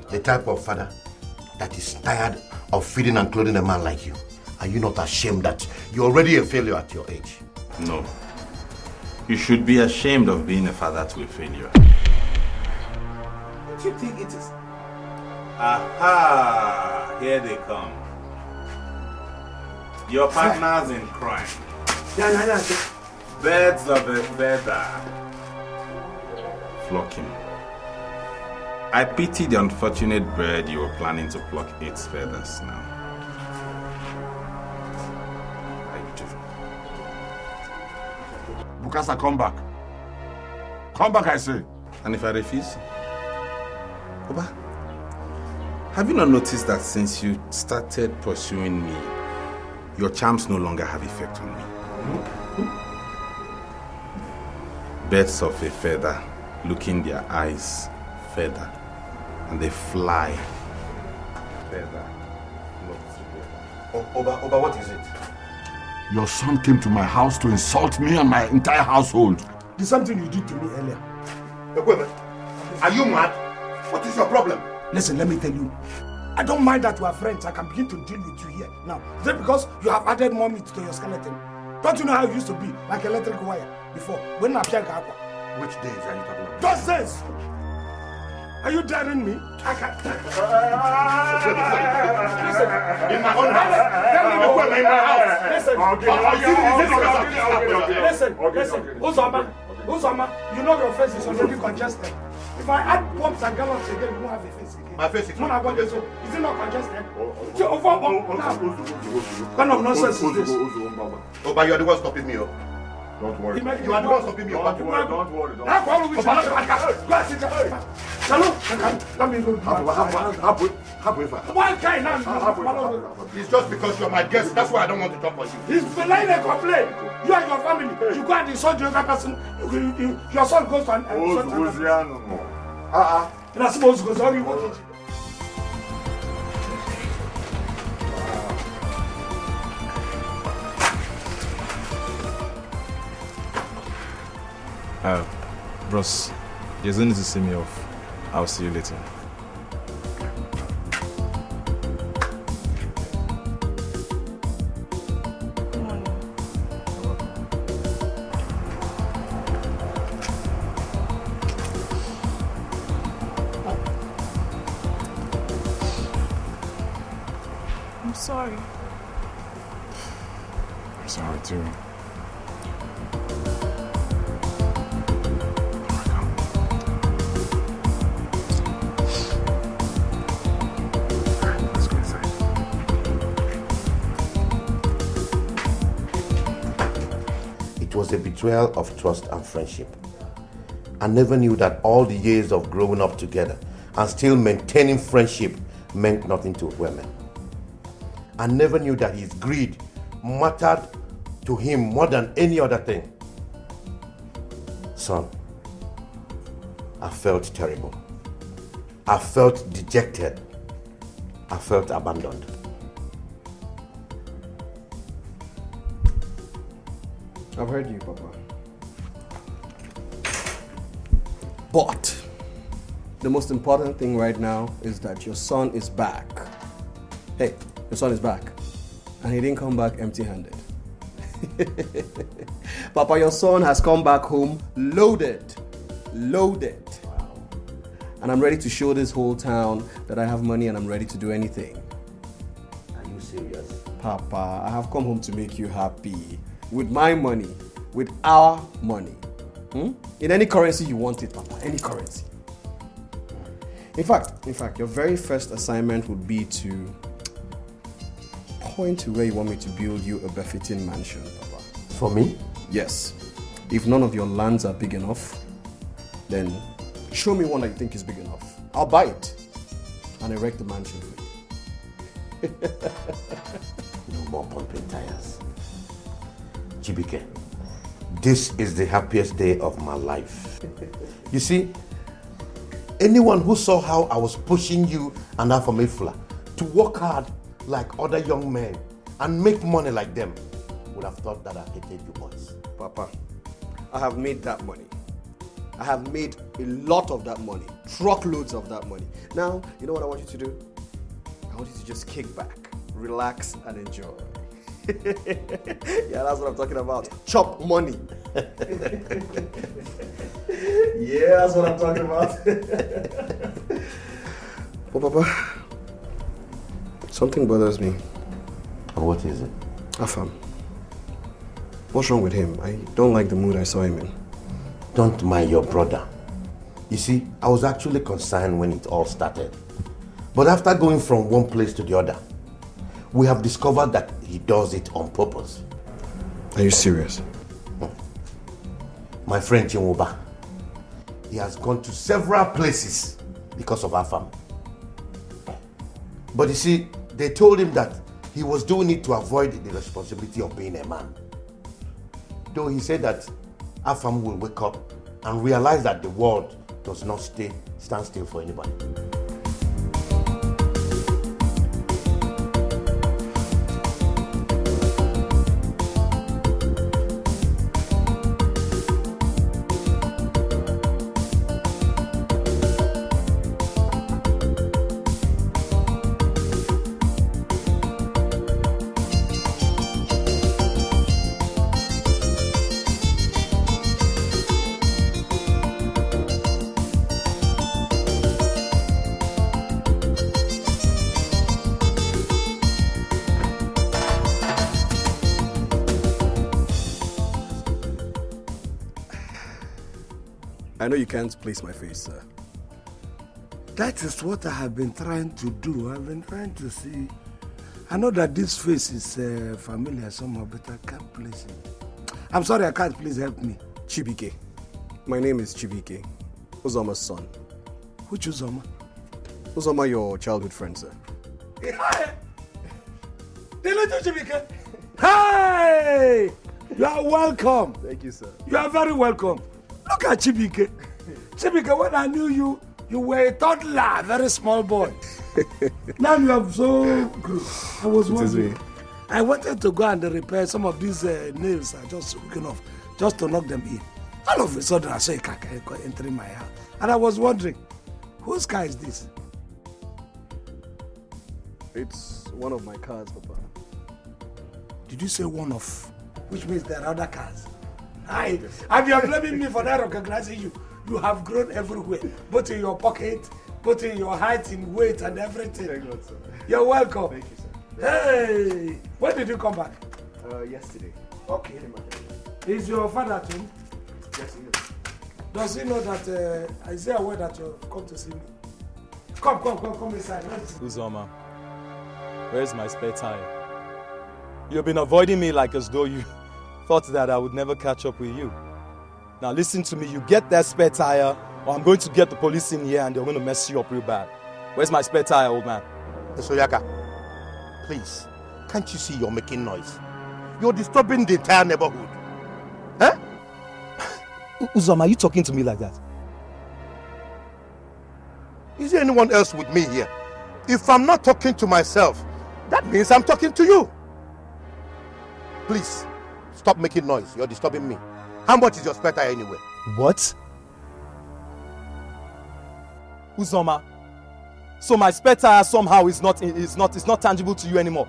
Speaker 3: The type of father that is tired of feeding and clothing a man like you. Are you not ashamed that you're already a failure at your age?
Speaker 10: No. You should be ashamed of being a father to a failure.
Speaker 3: What do you think it is?
Speaker 10: Aha! Here they come. Your partners in crime. Birds of a feather. Flock him. I pity the unfortunate bird you were planning to pluck its feathers now. I do.
Speaker 8: Bukasa, come back. Come back, I say.
Speaker 10: And if I refuse? Oba, have you not noticed that since you started pursuing me, your charms no longer have effect on me? Birds of a feather, look in their eyes, feather, and they fly. Feather.
Speaker 3: Oba, what is it?
Speaker 8: Your son came to my house to insult me and my entire household.
Speaker 5: The same thing you did to me earlier.
Speaker 3: Are you mad? What is your problem?
Speaker 5: Listen, let me tell you. I don't mind that we are friends. I can begin to deal with you here. Now, is it because you have added more meat to your skeleton? Don't you know how it used to be, like electric wire, before? When
Speaker 3: Which days are you talking about?
Speaker 5: Those days! Are you daring me? I can't. Listen,
Speaker 3: in my own house. In my house.
Speaker 5: Listen. Uzoma, you know your face is already congested. If I add bumps and gallops again, you won't have a face again.
Speaker 3: My face is
Speaker 5: not congested. Is it not congested? What kind of nonsense is this?
Speaker 3: Oh, but you're the one stopping me.
Speaker 8: Don't worry.
Speaker 5: You
Speaker 8: are the one stopping me. Don't worry.
Speaker 5: Go and sit down. Let me go. Why can't I?
Speaker 3: It's just because you're my guest. That's why I don't want to talk on you.
Speaker 5: He's lying and complain. You and your family. You go and insult the other person. Your son goes and insult another. That's supposed to go. Sorry, what is it?
Speaker 9: Bros, you don't need to see me off. I'll see you later.
Speaker 7: I'm sorry.
Speaker 19: I'm sorry too.
Speaker 3: It was a betrayal of trust and friendship. I never knew that all the years of growing up together and still maintaining friendship meant nothing to women. I never knew that his greed mattered to him more than any other thing. Son, I felt terrible. I felt dejected. I felt abandoned.
Speaker 20: I've heard you, Papa. But the most important thing right now is that your son is back. Hey, your son is back. And he didn't come back empty-handed. Papa, your son has come back home loaded. Loaded. Wow. And I'm ready to show this whole town that I have money and I'm ready to do anything.
Speaker 3: Are you serious?
Speaker 20: Papa, I have come home to make you happy. With my money, with our money. In any currency you want it, Papa, any currency. In fact, your very first assignment would be to point to where you want me to build you a befitting mansion, Papa.
Speaker 3: For me?
Speaker 20: Yes. If none of your lands are big enough, then Show me one that you think is big enough. I'll buy it and erect the mansion for you.
Speaker 3: No more pumping tires. Chibike, this is the happiest day of my life. You see, anyone who saw how I was pushing you and Afamefla to work hard like other young men and make money like them would have thought that I hated you boys.
Speaker 20: Papa, I have made that money. I have made a lot of that money. Truckloads of that money. Now, you know what I want you to do? I want you to just kick back, relax, and enjoy. Yeah, that's what I'm talking about. Chop money. Yeah, that's what I'm talking about. But Papa, something bothers me.
Speaker 3: What is it?
Speaker 20: Afam. What's wrong with him? I don't like the mood I saw him in.
Speaker 3: Don't mind your brother. You see, I was actually concerned when it all started. But after going from one place to the other, we have discovered that he does it on purpose.
Speaker 20: Are you serious?
Speaker 3: My friend Chinwoba, he has gone to several places because of Afam. But you see, they told him that he was doing it to avoid the responsibility of being a man. Though he said that Afam will wake up and realize that the world does not stand still for anybody.
Speaker 20: I know you can't place my face, sir.
Speaker 5: That is what I have been trying to do. I've been trying to see. I know that this face is familiar somehow, but I can't place it. I'm sorry, I can't. Please help me.
Speaker 20: Chibike. My name is Chibike. Uzama's son.
Speaker 5: Which Uzama?
Speaker 20: Uzama, your childhood friend, sir.
Speaker 5: Hi! The little Chibike. Hey! You are welcome.
Speaker 20: Thank you, sir.
Speaker 5: You are very welcome. Look at Chibike. Chibike, when I knew you, you were a toddler, a very small boy. Now you have so grown. I was wondering. I wanted to go and repair some of these nails are just looking off, just to knock them in. All of a sudden, I saw a car entering my house. And I was wondering, whose car is this?
Speaker 20: It's one of my cars, Papa.
Speaker 5: Did you say one of? Which means there are other cars. And you are blaming me for that recognizing you. You have grown everywhere, both in your pocket, both in your height, in weight, and everything.
Speaker 20: Thank you, sir.
Speaker 5: You're welcome.
Speaker 20: Thank you, sir.
Speaker 5: Hey, when did you come back?
Speaker 20: Yesterday.
Speaker 5: Okay. Is your father at home?
Speaker 20: Yes, he is.
Speaker 5: Does he know that, is he aware that you've come to see me? Come inside.
Speaker 9: Uzoma, where's my spare tire? You've been avoiding me like as though you thought that I would never catch up with you. Now listen to me, you get that spare tire or I'm going to get the police in here and they're going to mess you up real bad. Where's my spare tire, old man?
Speaker 3: Soyaka, please, can't you see you're making noise? You're disturbing the entire neighborhood. Huh?
Speaker 9: Uzoma, are you talking to me like that?
Speaker 3: Is there anyone else with me here? If I'm not talking to myself, that means I'm talking to you. Please, stop making noise. You're disturbing me. How much is your spare tire anyway?
Speaker 9: What? Uzoma, so my spare tire somehow is not tangible to you anymore.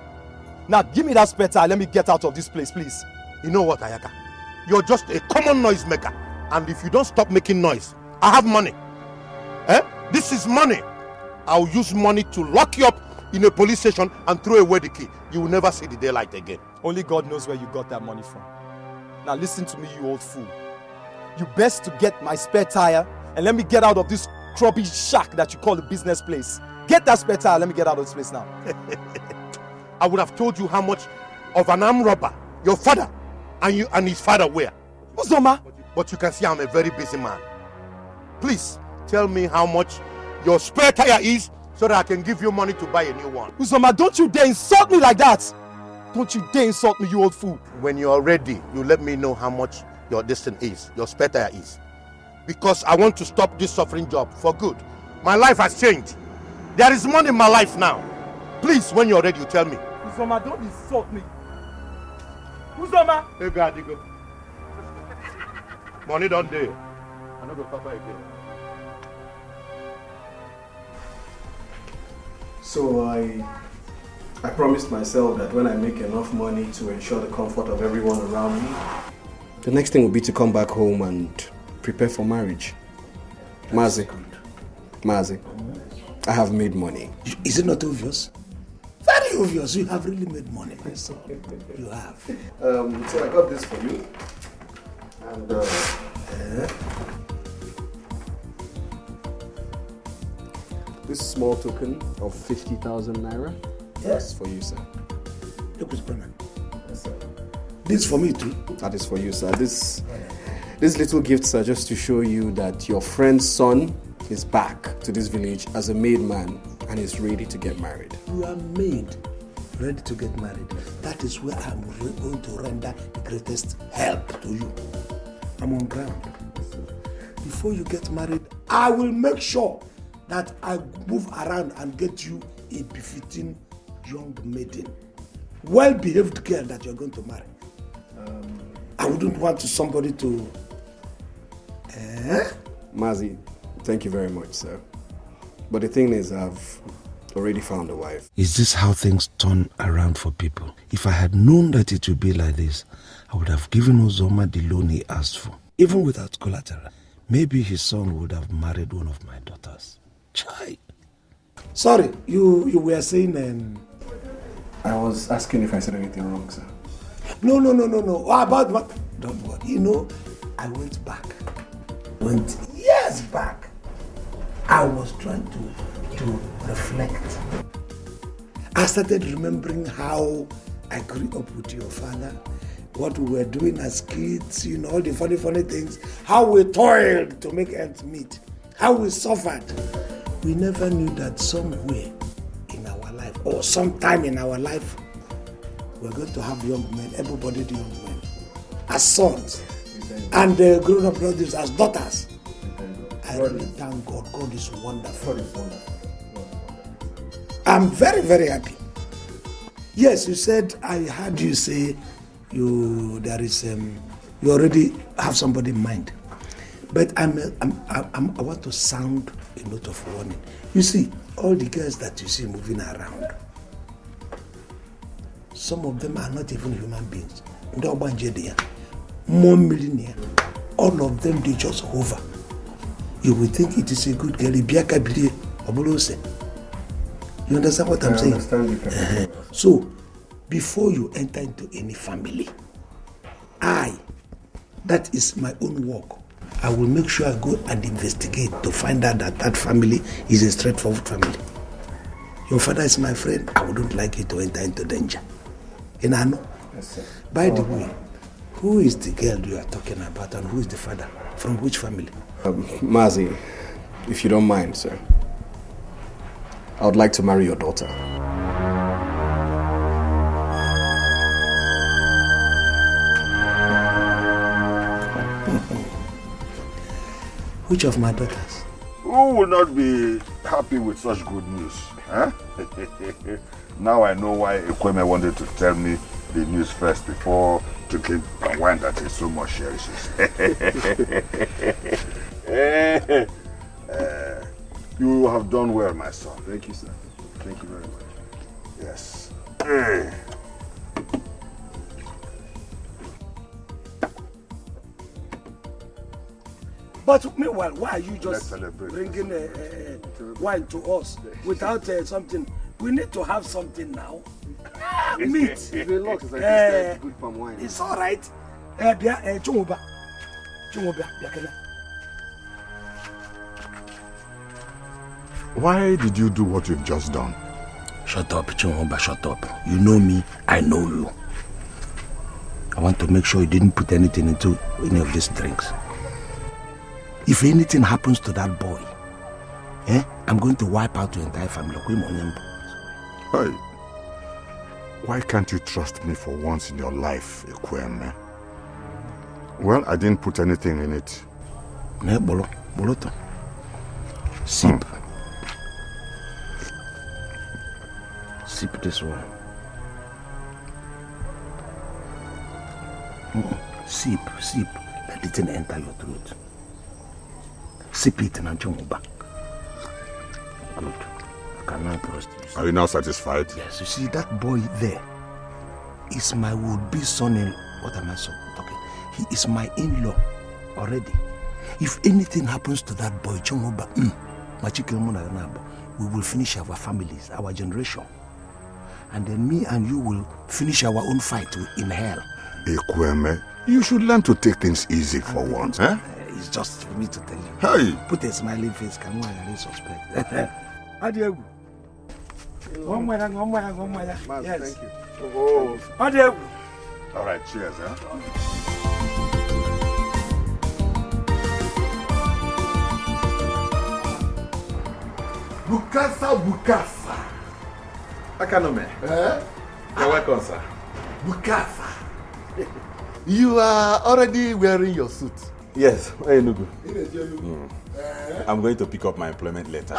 Speaker 9: Now give me that spare tire, let me get out of this place, please.
Speaker 3: You know what, Ayaka? You're just a common noise maker. And if you don't stop making noise, I have money. This is money. I'll use money to lock you up in a police station and throw away the key. You will never see the daylight again.
Speaker 9: Only God knows where you got that money from. Now listen to me, you old fool. You best to get my spare tire and let me get out of this crappy shack that you call a business place. Get that spare tire, let me get out of this place now.
Speaker 3: I would have told you how much of an armed robber your father and his father were.
Speaker 9: Uzoma!
Speaker 3: But you can see I'm a very busy man. Please,
Speaker 14: tell me how much your spare tire is so that I can give you money to buy a new one.
Speaker 9: Uzoma, don't you dare insult me like that! Don't you dare insult me, you old fool.
Speaker 14: When you're ready, you let me know how much your distance is, your spare tire is. Because I want to stop this suffering job for good. My life has changed. There is money in my life now. Please, when you're ready, you tell me.
Speaker 9: Uzoma, don't insult me. Uzoma!
Speaker 14: Hey, God, go. Money don't do. I'm not going to suffer again.
Speaker 20: So I promised myself that when I make enough money to ensure the comfort of everyone around me, the next thing will be to come back home and prepare for marriage. Mazi, I have made money.
Speaker 5: Is it not obvious? Very obvious. You have really made money, my son. You have.
Speaker 20: So I got this for you. And this small token of 50,000 naira.
Speaker 5: Yes.
Speaker 20: For you, sir.
Speaker 5: Look, Mr. President.
Speaker 20: Yes, sir.
Speaker 5: This is for me too.
Speaker 20: That is for you, sir. These little gifts are just to show you that your friend's son is back to this village as a made man and is ready to get married.
Speaker 5: You are made ready to get married. That is where I'm going to render the greatest help to you. I'm on ground. Before you get married, I will make sure that I move around and get you a befitting young maiden. Well-behaved girl that you're going to marry. I wouldn't want somebody to...
Speaker 20: Mazi, thank you very much, sir. But the thing is, I've already found a wife.
Speaker 5: Is this how things turn around for people? If I had known that it would be like this, I would have given Uzoma the loan he asked for. Even without collateral. Maybe his son would have married one of my daughters. Chai. Sorry, you were saying...
Speaker 20: I was asking if I said anything wrong, sir.
Speaker 5: No. About what? Don't worry. You know, I went back. Went years back. I was trying to reflect. I started remembering how I grew up with your father, what we were doing as kids, you know, all the funny things, how we toiled to make ends meet, how we suffered. We never knew that somewhere in our life, or sometime in our life, we're going to have young men, able-bodied young men, as sons, and grown-up brothers as daughters. I really thank God. God is wonderful. I'm very, very happy. Yes, you said, I heard you say you already have somebody in mind. But I want to sound a note of warning. You see, all the girls that you see moving around, some of them are not even human beings. More millionaire. All of them, they just hover. You will think it is a good girl. You understand what I'm saying?
Speaker 20: I understand.
Speaker 5: So, before you enter into any family, that is my own work. I will make sure I go and investigate to find out that family is a straightforward family. Your father is my friend. I wouldn't like you to enter into danger. You know?
Speaker 20: Yes, sir.
Speaker 5: By the way, who is the girl you are talking about and who is the father? From which family?
Speaker 20: Mazi, if you don't mind, sir, I would like to marry your daughter.
Speaker 5: Which of my daughters?
Speaker 8: Who will not be happy with such good news? Huh? Now I know why Ekweme wanted to tell me the news first before drinking the wine that he so much cherishes. You have done well, my son.
Speaker 20: Thank you, sir. Thank you very much.
Speaker 8: Yes.
Speaker 5: But meanwhile, why are you just bringing wine to us without something? We need to have something now. Meat.
Speaker 20: It's been long since I tasted good palm wine.
Speaker 5: It's all right.
Speaker 8: Why did you do what you've just done?
Speaker 5: Shut up, Chumba, shut up. You know me, I know you. I want to make sure you didn't put anything into any of these drinks. If anything happens to that boy, I'm going to wipe out your entire family.
Speaker 8: Hey, why can't you trust me for once in your life, Ekweme? Well, I didn't put anything in it.
Speaker 5: Sip. Sip this one. Sip. Let it enter your throat. Sip it and jump back. Good. I can now trust you.
Speaker 8: Are you now satisfied?
Speaker 5: Yes, you see, that boy there is my would-be son-in-law. What am I talking? He is my in-law already. If anything happens to that boy, we will finish our families, our generation. And then me and you will finish our own fight in hell.
Speaker 8: Ekweme, you should learn to take things easy for once, eh?
Speaker 5: It's just for me to tell you.
Speaker 8: Hey!
Speaker 5: Put a smiling face, can I really suspect?
Speaker 2: Adieu.
Speaker 5: One more.
Speaker 2: Yes.
Speaker 5: Thank you.
Speaker 2: Oh.
Speaker 5: Adieu.
Speaker 8: All right, cheers, eh?
Speaker 2: Bukasa.
Speaker 10: Akanome.
Speaker 2: Eh?
Speaker 10: You're welcome, sir.
Speaker 2: Bukasa. You are already wearing your suit.
Speaker 10: Yes, Enugu.
Speaker 2: Eh?
Speaker 10: I'm going to pick up my employment letter.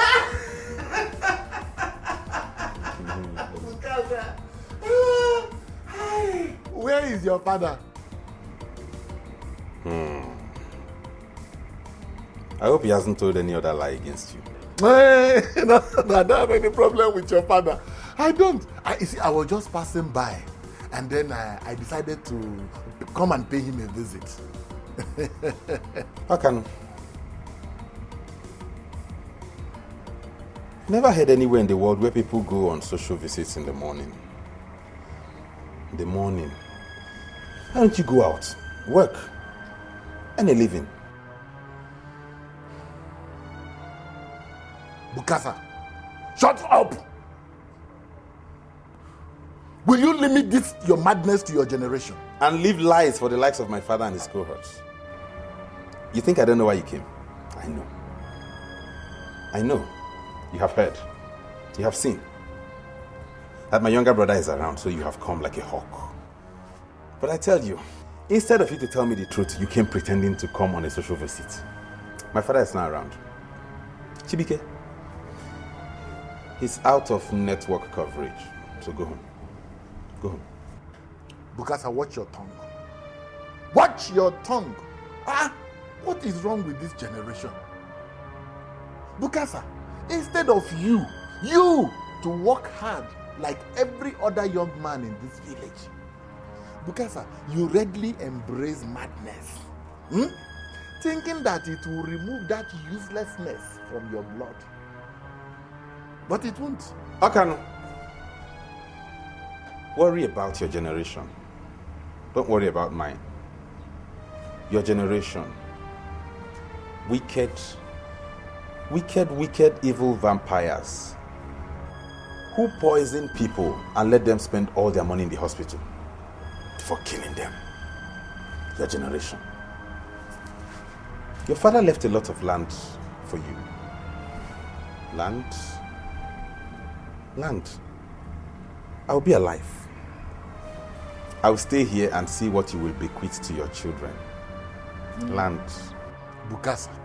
Speaker 2: Bukasa. Where is your father?
Speaker 10: I hope he hasn't told any other lie against you.
Speaker 2: Hey, no, I don't have any problem with your father. I don't. You see, I was just passing by, and then I decided to come and pay him a visit.
Speaker 10: How can? Never heard anywhere in the world where people go on social visits in the morning. In the morning. Why don't you go out, work, earn a living?
Speaker 2: Bukasa, shut up! Will you limit this, your madness, to your generation?
Speaker 10: And live lies for the likes of my father and his cohorts. You think I don't know why you came? I know. I know. You have heard. You have seen. That my younger brother is around, so you have come like a hawk. But I tell you, instead of you to tell me the truth, you came pretending to come on a social visit. My father is not around. Chibike. He's out of network coverage. So go home. Go home.
Speaker 2: Bukasa, watch your tongue. Watch your tongue. What is wrong with this generation? Bukasa, instead of you to work hard like every other young man in this village, Bukasa, you readily embrace madness. Thinking that it will remove that uselessness from your blood. But it won't.
Speaker 10: Akano, worry about your generation. Don't worry about mine. Your generation. Wicked, evil vampires who poison people and let them spend all their money in the hospital for killing them. Your generation. Your father left a lot of land for you. Land. I'll be alive. I'll stay here and see what you will bequeath to your children. Land.
Speaker 2: Bukasa.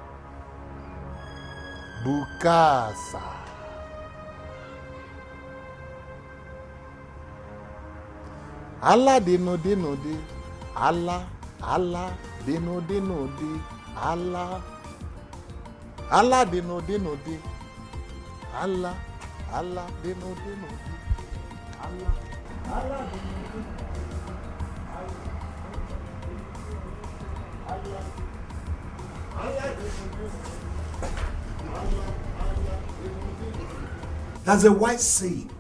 Speaker 2: Allah de no de. Allah de no de. Allah de no de. Allah de no de. Allah de no de.
Speaker 5: There's a wise saying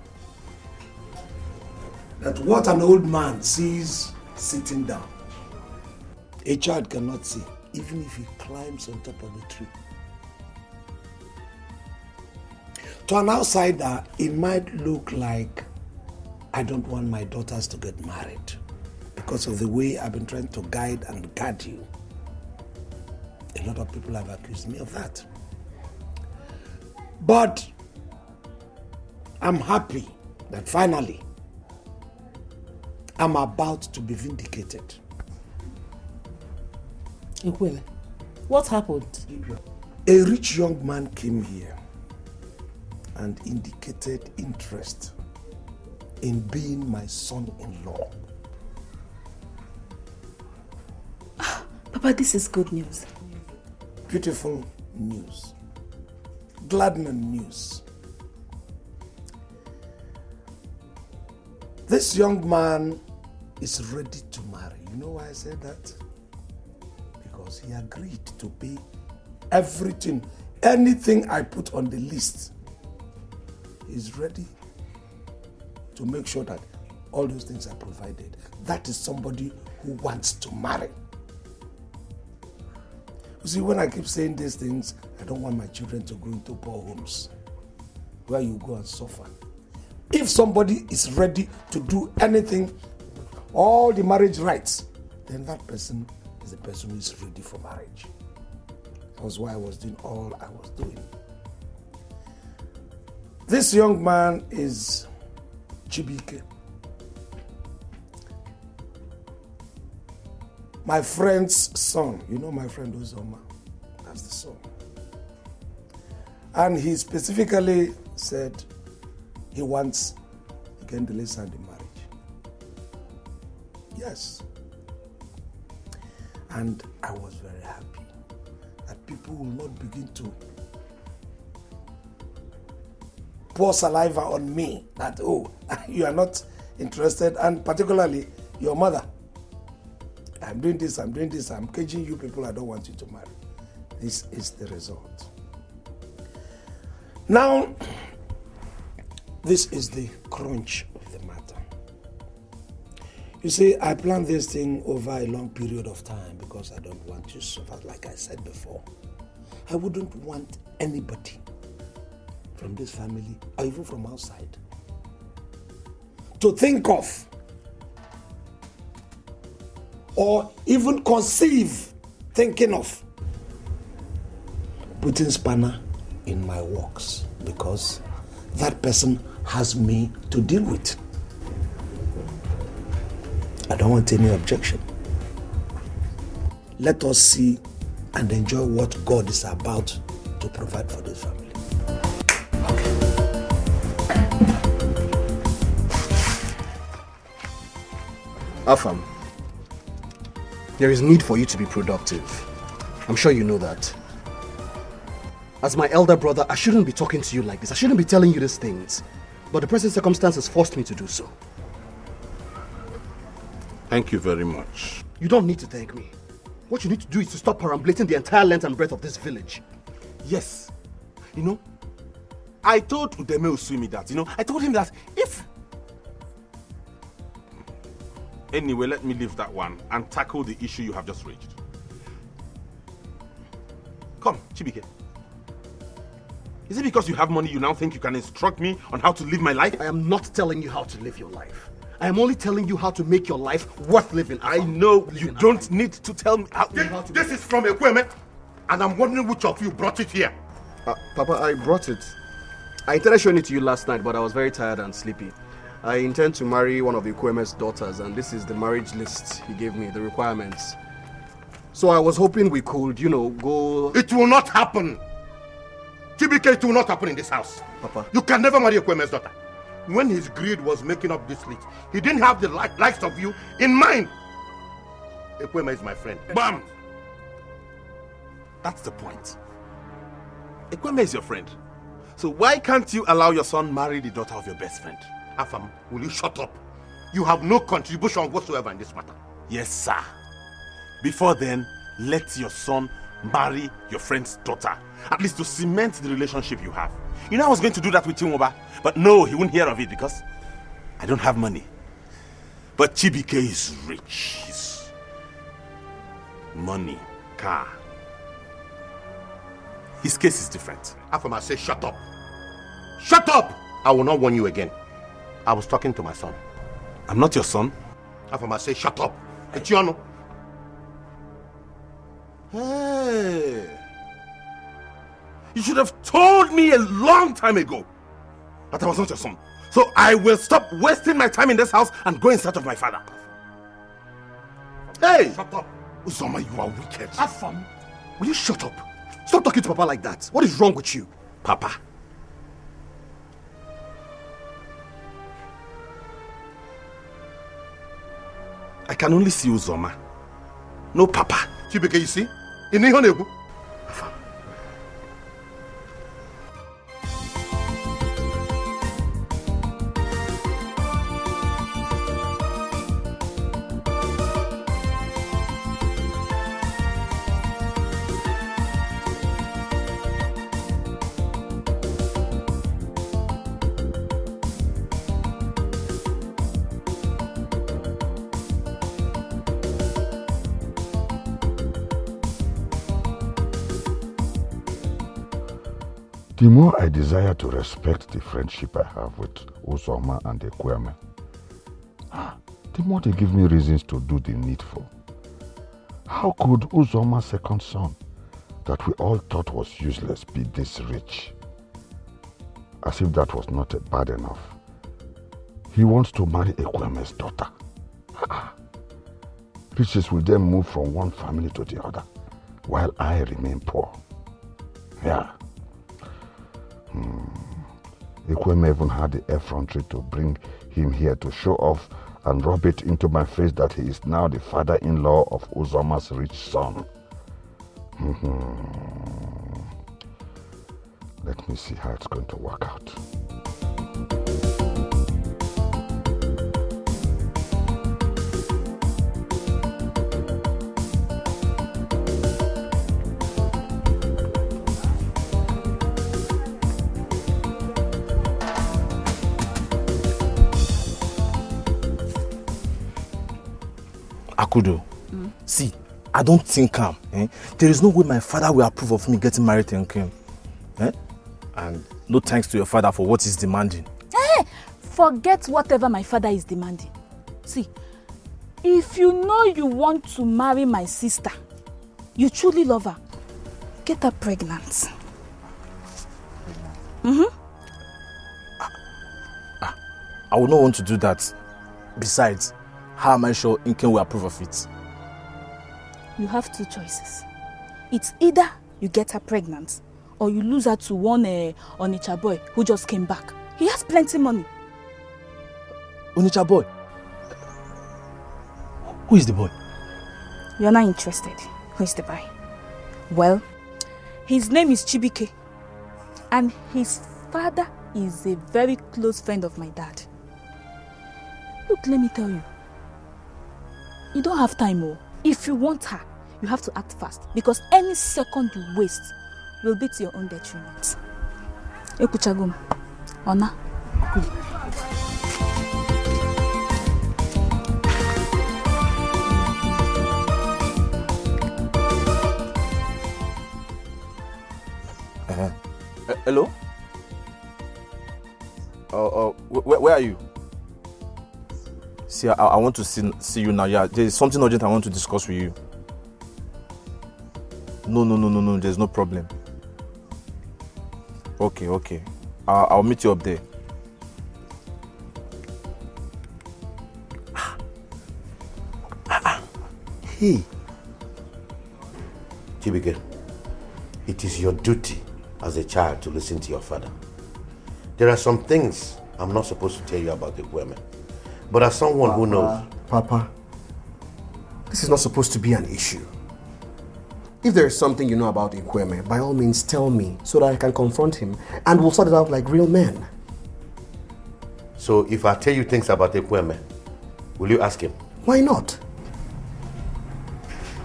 Speaker 5: that what an old man sees sitting down, a child cannot see, even if he climbs on top of a tree. To an outsider, it might look like I don't want my daughters to get married because of the way I've been trying to guide and guard you. A lot of people have accused me of that. But I'm happy that finally I'm about to be vindicated.
Speaker 6: Ikweme, what happened?
Speaker 5: A rich young man came here and indicated interest in being my son-in-law.
Speaker 21: Papa, this is good news.
Speaker 5: Beautiful news. Gladdening news. This young man is ready to marry. You know why I said that? Because he agreed to pay everything, anything I put on the list. He's ready to make sure that all those things are provided. That is somebody who wants to marry. You see, when I keep saying these things, I don't want my children to go into poor homes where you go and suffer. If somebody is ready to do anything, all the marriage rights, then that person is the person who is ready for marriage. That was why I was doing all I was doing. This young man is Chibike. My friend's son. You know my friend Uzoma. That's the son. And he specifically said he wants Kendele's hand in marriage. Yes. And I was very happy that people will not begin to pour saliva on me that, oh, you are not interested, and particularly your mother. I'm doing this, I'm caging you people, I don't want you to marry. This is the result. Now, this is the crunch of the matter. You see, I planned this thing over a long period of time because I don't want to suffer, like I said before. I wouldn't want anybody from this family, or even from outside, to think of or even conceive thinking of putting spanner in my works, because that person has me to deal with. I don't want any objection. Let us see and enjoy what God is about to provide for this family.
Speaker 20: Afam, there is need for you to be productive. I'm sure you know that. As my elder brother, I shouldn't be talking to you like this. I shouldn't be telling you these things. But the present circumstances forced me to do so.
Speaker 10: Thank you very much.
Speaker 20: You don't need to thank me. What you need to do is to stop perambulating the entire length and breadth of this village.
Speaker 10: Yes. You know, I told Udeme Usumi that, I told him that if... Anyway, let me leave that one and tackle the issue you have just raised. Come, Chibike. Is it because you have money you now think you can instruct me on how to live my life?
Speaker 20: I am not telling you how to live your life. I am only telling you how to make your life worth living.
Speaker 10: I know you don't need to tell me how to...
Speaker 14: This is from Ekweme, and I'm wondering which of you brought it here.
Speaker 20: Papa, I brought it. I intended showing it to you last night, but I was very tired and sleepy. I intend to marry one of Ekweme's daughters, and this is the marriage list he gave me, the requirements. So I was hoping we could, go...
Speaker 14: It will not happen. Chibike, it will not happen in this house.
Speaker 20: Papa.
Speaker 14: You can never marry Ekweme's daughter. When his greed was making up this list, he didn't have the likes of you in mind. Ekweme is my friend.
Speaker 10: Bam! That's the point. Ekweme is your friend. So why can't you allow your son marry the daughter of your best friend?
Speaker 14: Afam, will you shut up? You have no contribution whatsoever in this matter.
Speaker 10: Yes, sir. Before then, let your son marry your friend's daughter. At least to cement the relationship you have. I was going to do that with Chimoba, but no, he wouldn't hear of it because I don't have money. But Chibike is rich. He's money, car. His case is different.
Speaker 14: Afam, I say shut up. Shut up! I will not warn you again. I was talking to my son.
Speaker 10: I'm not your son.
Speaker 14: Afam, I say shut up. Etiano.
Speaker 10: Hey. You should have told me a long time ago that I was not your son. So I will stop wasting my time in this house and go in search of my father. Hey! Shut up. Uzoma, you are wicked.
Speaker 20: Afam, will you shut up? Stop talking to Papa like that. What is wrong with you?
Speaker 10: Papa. I can only see Uzoma. No Papa.
Speaker 14: Chibike, you see? In Ihonegu.
Speaker 21: The more I desire to respect the friendship I have with Uzoma and Ekweme, the more they give me reasons to do the needful. How could Uzoma's second son, that we all thought was useless, be this rich? As if that was not bad enough. He wants to marry Ekweme's daughter. Riches will then move from one family to the other, while I remain poor. Yeah. Ekweme even had the effrontery to bring him here to show off and rub it into my face that he is now the father-in-law of Uzoma's rich son. Let me see how it's going to work out.
Speaker 17: Akudo, see, I don't think there is no way my father will approve of me getting married to Nkem. And no thanks to your father for what he's demanding.
Speaker 7: Forget whatever my father is demanding. See, if you know you want to marry my sister, you truly love her, get her pregnant.
Speaker 17: I would not want to do that. Besides, how am I sure Nkem will approve of it?
Speaker 7: You have two choices. It's either you get her pregnant or you lose her to one Onitsha boy who just came back. He has plenty money.
Speaker 17: Onitsha boy? Who is the boy?
Speaker 7: You're not interested. Who is the boy? Well, his name is Chibike. And his father is a very close friend of my dad. Look, let me tell you. You don't have time, If you want her, you have to act fast. Because any second you waste will be to your own detriment. Ekuchagum. Ona.
Speaker 17: Hello? Where are you? See, I want to see you now. Yeah, there's something urgent I want to discuss with you. No, there's no problem. Okay. I'll meet you up there.
Speaker 14: Hey. Chibike, it is your duty as a child to listen to your father. There are some things I'm not supposed to tell you about the women. But as someone who knows...
Speaker 20: Papa, this is not supposed to be an issue. If there is something you know about Ikweme, by all means tell me so that I can confront him and we'll sort it out like real men.
Speaker 14: So if I tell you things about Ikweme, will you ask him?
Speaker 20: Why not?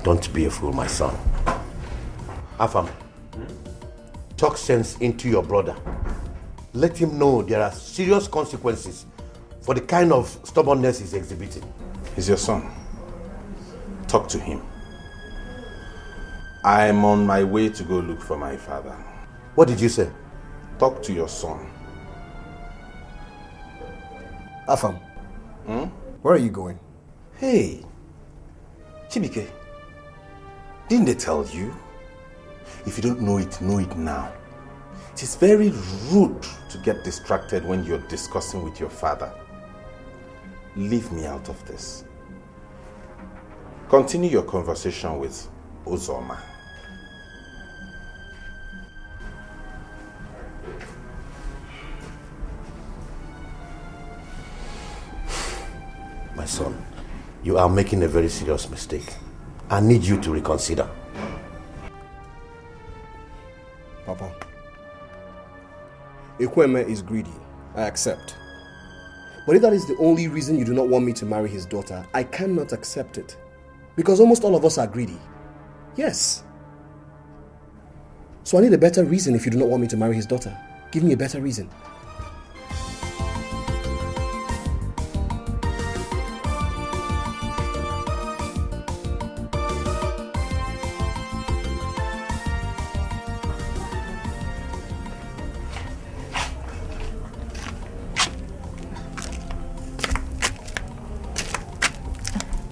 Speaker 14: Don't be a fool, my son. Afam, talk sense into your brother. Let him know there are serious consequences for the kind of stubbornness he's exhibiting.
Speaker 10: He's your son. Talk to him. I'm on my way to go look for my father.
Speaker 14: What did you say?
Speaker 10: Talk to your son.
Speaker 20: Afam, where are you going?
Speaker 10: Hey, Chibike, didn't they tell you? If you don't know it now. It is very rude to get distracted when you're discussing with your father. Leave me out of this. Continue your conversation with Uzoma.
Speaker 1: My son, you are making a very serious mistake. I need you to reconsider.
Speaker 20: Papa, Ekweme is greedy. I accept. But if that is the only reason you do not want me to marry his daughter, I cannot accept it. Because almost all of us are greedy. Yes. So I need a better reason if you do not want me to marry his daughter. Give me a better reason.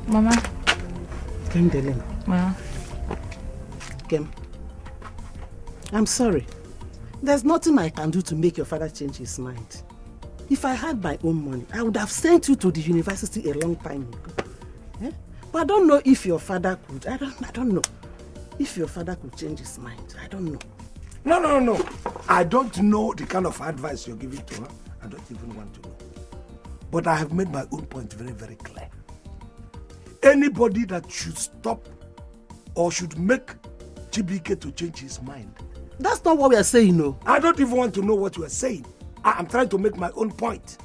Speaker 13: Mama.
Speaker 6: Kem Delin.
Speaker 13: Mama.
Speaker 6: Kem. I'm sorry. There's nothing I can do to make your father change his mind. If I had my own money, I would have sent you to the university a long time ago. Eh? But I don't know if your father could. I don't know. If your father could change his mind. I don't know.
Speaker 5: No. I don't know the kind of advice you're giving to her. I don't even want to know. But I have made my own point very, very clear. Anybody that should stop or should make Chibike to change his mind.
Speaker 6: That's not what we are saying, no.
Speaker 5: I don't even want to know what you are saying. I'm trying to make my own point.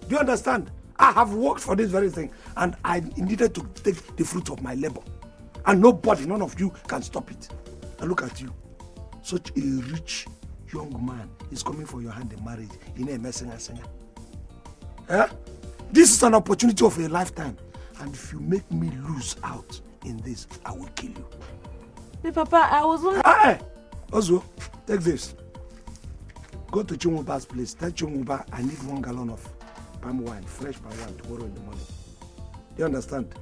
Speaker 5: Do you understand? I have worked for this very thing and I needed to take the fruit of my labor. And nobody, none of you can stop it. And look at you. Such a rich young man is coming for your hand in marriage. You know, a singer. Eh? This is an opportunity of a lifetime. And if you make me lose out in this, I will kill you.
Speaker 13: Hey, Papa, I was only...
Speaker 5: Hey! Ozo, take this. Go to Chumuba's place. Tell Chumuba I need 1 gallon of palm wine, fresh palm wine, tomorrow in the morning. Do you understand?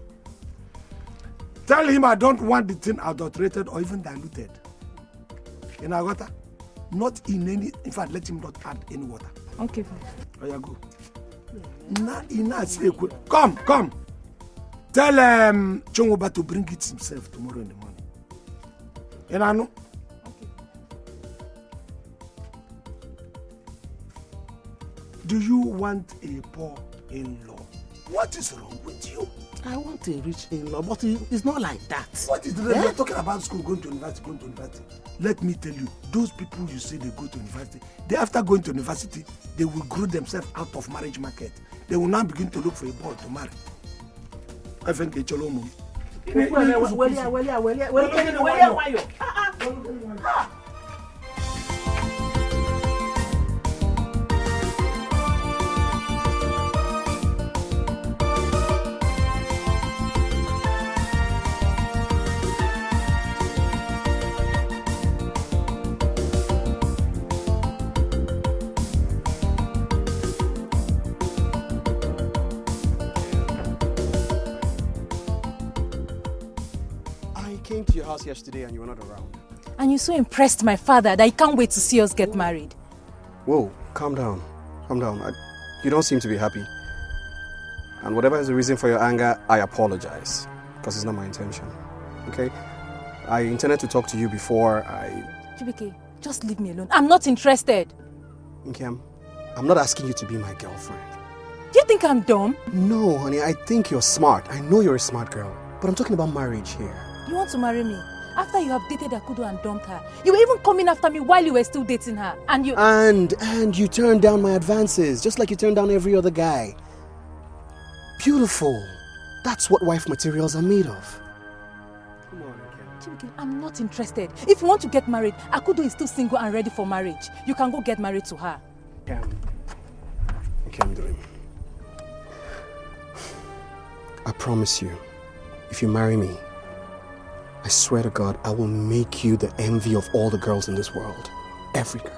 Speaker 5: Tell him I don't want the thing adulterated or even diluted. In our water? Not in any... In fact, let him not add any water.
Speaker 13: Okay, Papa.
Speaker 5: Oh, yeah, go. Come. Tell Chumuba to bring it himself tomorrow in the morning. And I know. Do you want a poor in-law? What is wrong with you?
Speaker 6: I want a rich in-law, but it's not like that.
Speaker 5: What is the reason? You're talking about school, going to university. Let me tell you, those people you say they go to university, they after going to university, they will grow themselves out of marriage market. They will now begin to look for a boy to marry. I think it's your mom.
Speaker 20: Came to your house yesterday and you were not around.
Speaker 13: And you so impressed my father that he can't wait to see us get married.
Speaker 20: Whoa, calm down. You don't seem to be happy. And whatever is the reason for your anger, I apologize. Because it's not my intention. Okay? I intended to talk to you before
Speaker 13: Chibike, just leave me alone. I'm not interested.
Speaker 20: Nkem, I'm not asking you to be my girlfriend.
Speaker 13: Do you think I'm dumb?
Speaker 20: No, honey, I think you're smart. I know you're a smart girl. But I'm talking about marriage here.
Speaker 13: You want to marry me? After you have dated Akudo and dumped her, you were even coming after me while you were still dating her. And
Speaker 20: you turned down my advances, just like you turned down every other guy. Beautiful. That's what wife materials are made of. Come on,
Speaker 13: Chibike, I'm not interested. If you want to get married, Akudo is still single and ready for marriage. You can go get married to her.
Speaker 20: Dream. I promise you, if you marry me, I swear to God, I will make you the envy of all the girls in this world. Every girl.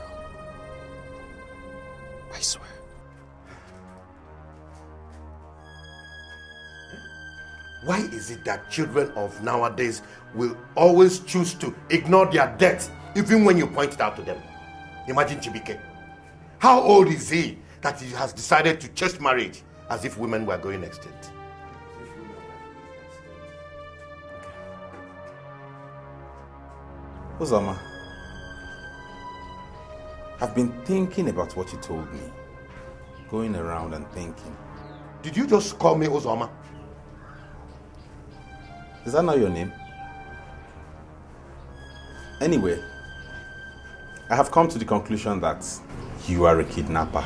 Speaker 20: I swear.
Speaker 1: Why is it that children of nowadays will always choose to ignore their debt even when you point it out to them? Imagine Chibike. How old is he that he has decided to chase marriage as if women were going extinct?
Speaker 3: Uzoma, I've been thinking about what you told me. Going around and thinking.
Speaker 1: Did you just call me Uzoma?
Speaker 3: Is that not your name? Anyway, I have come to the conclusion that you are a kidnapper.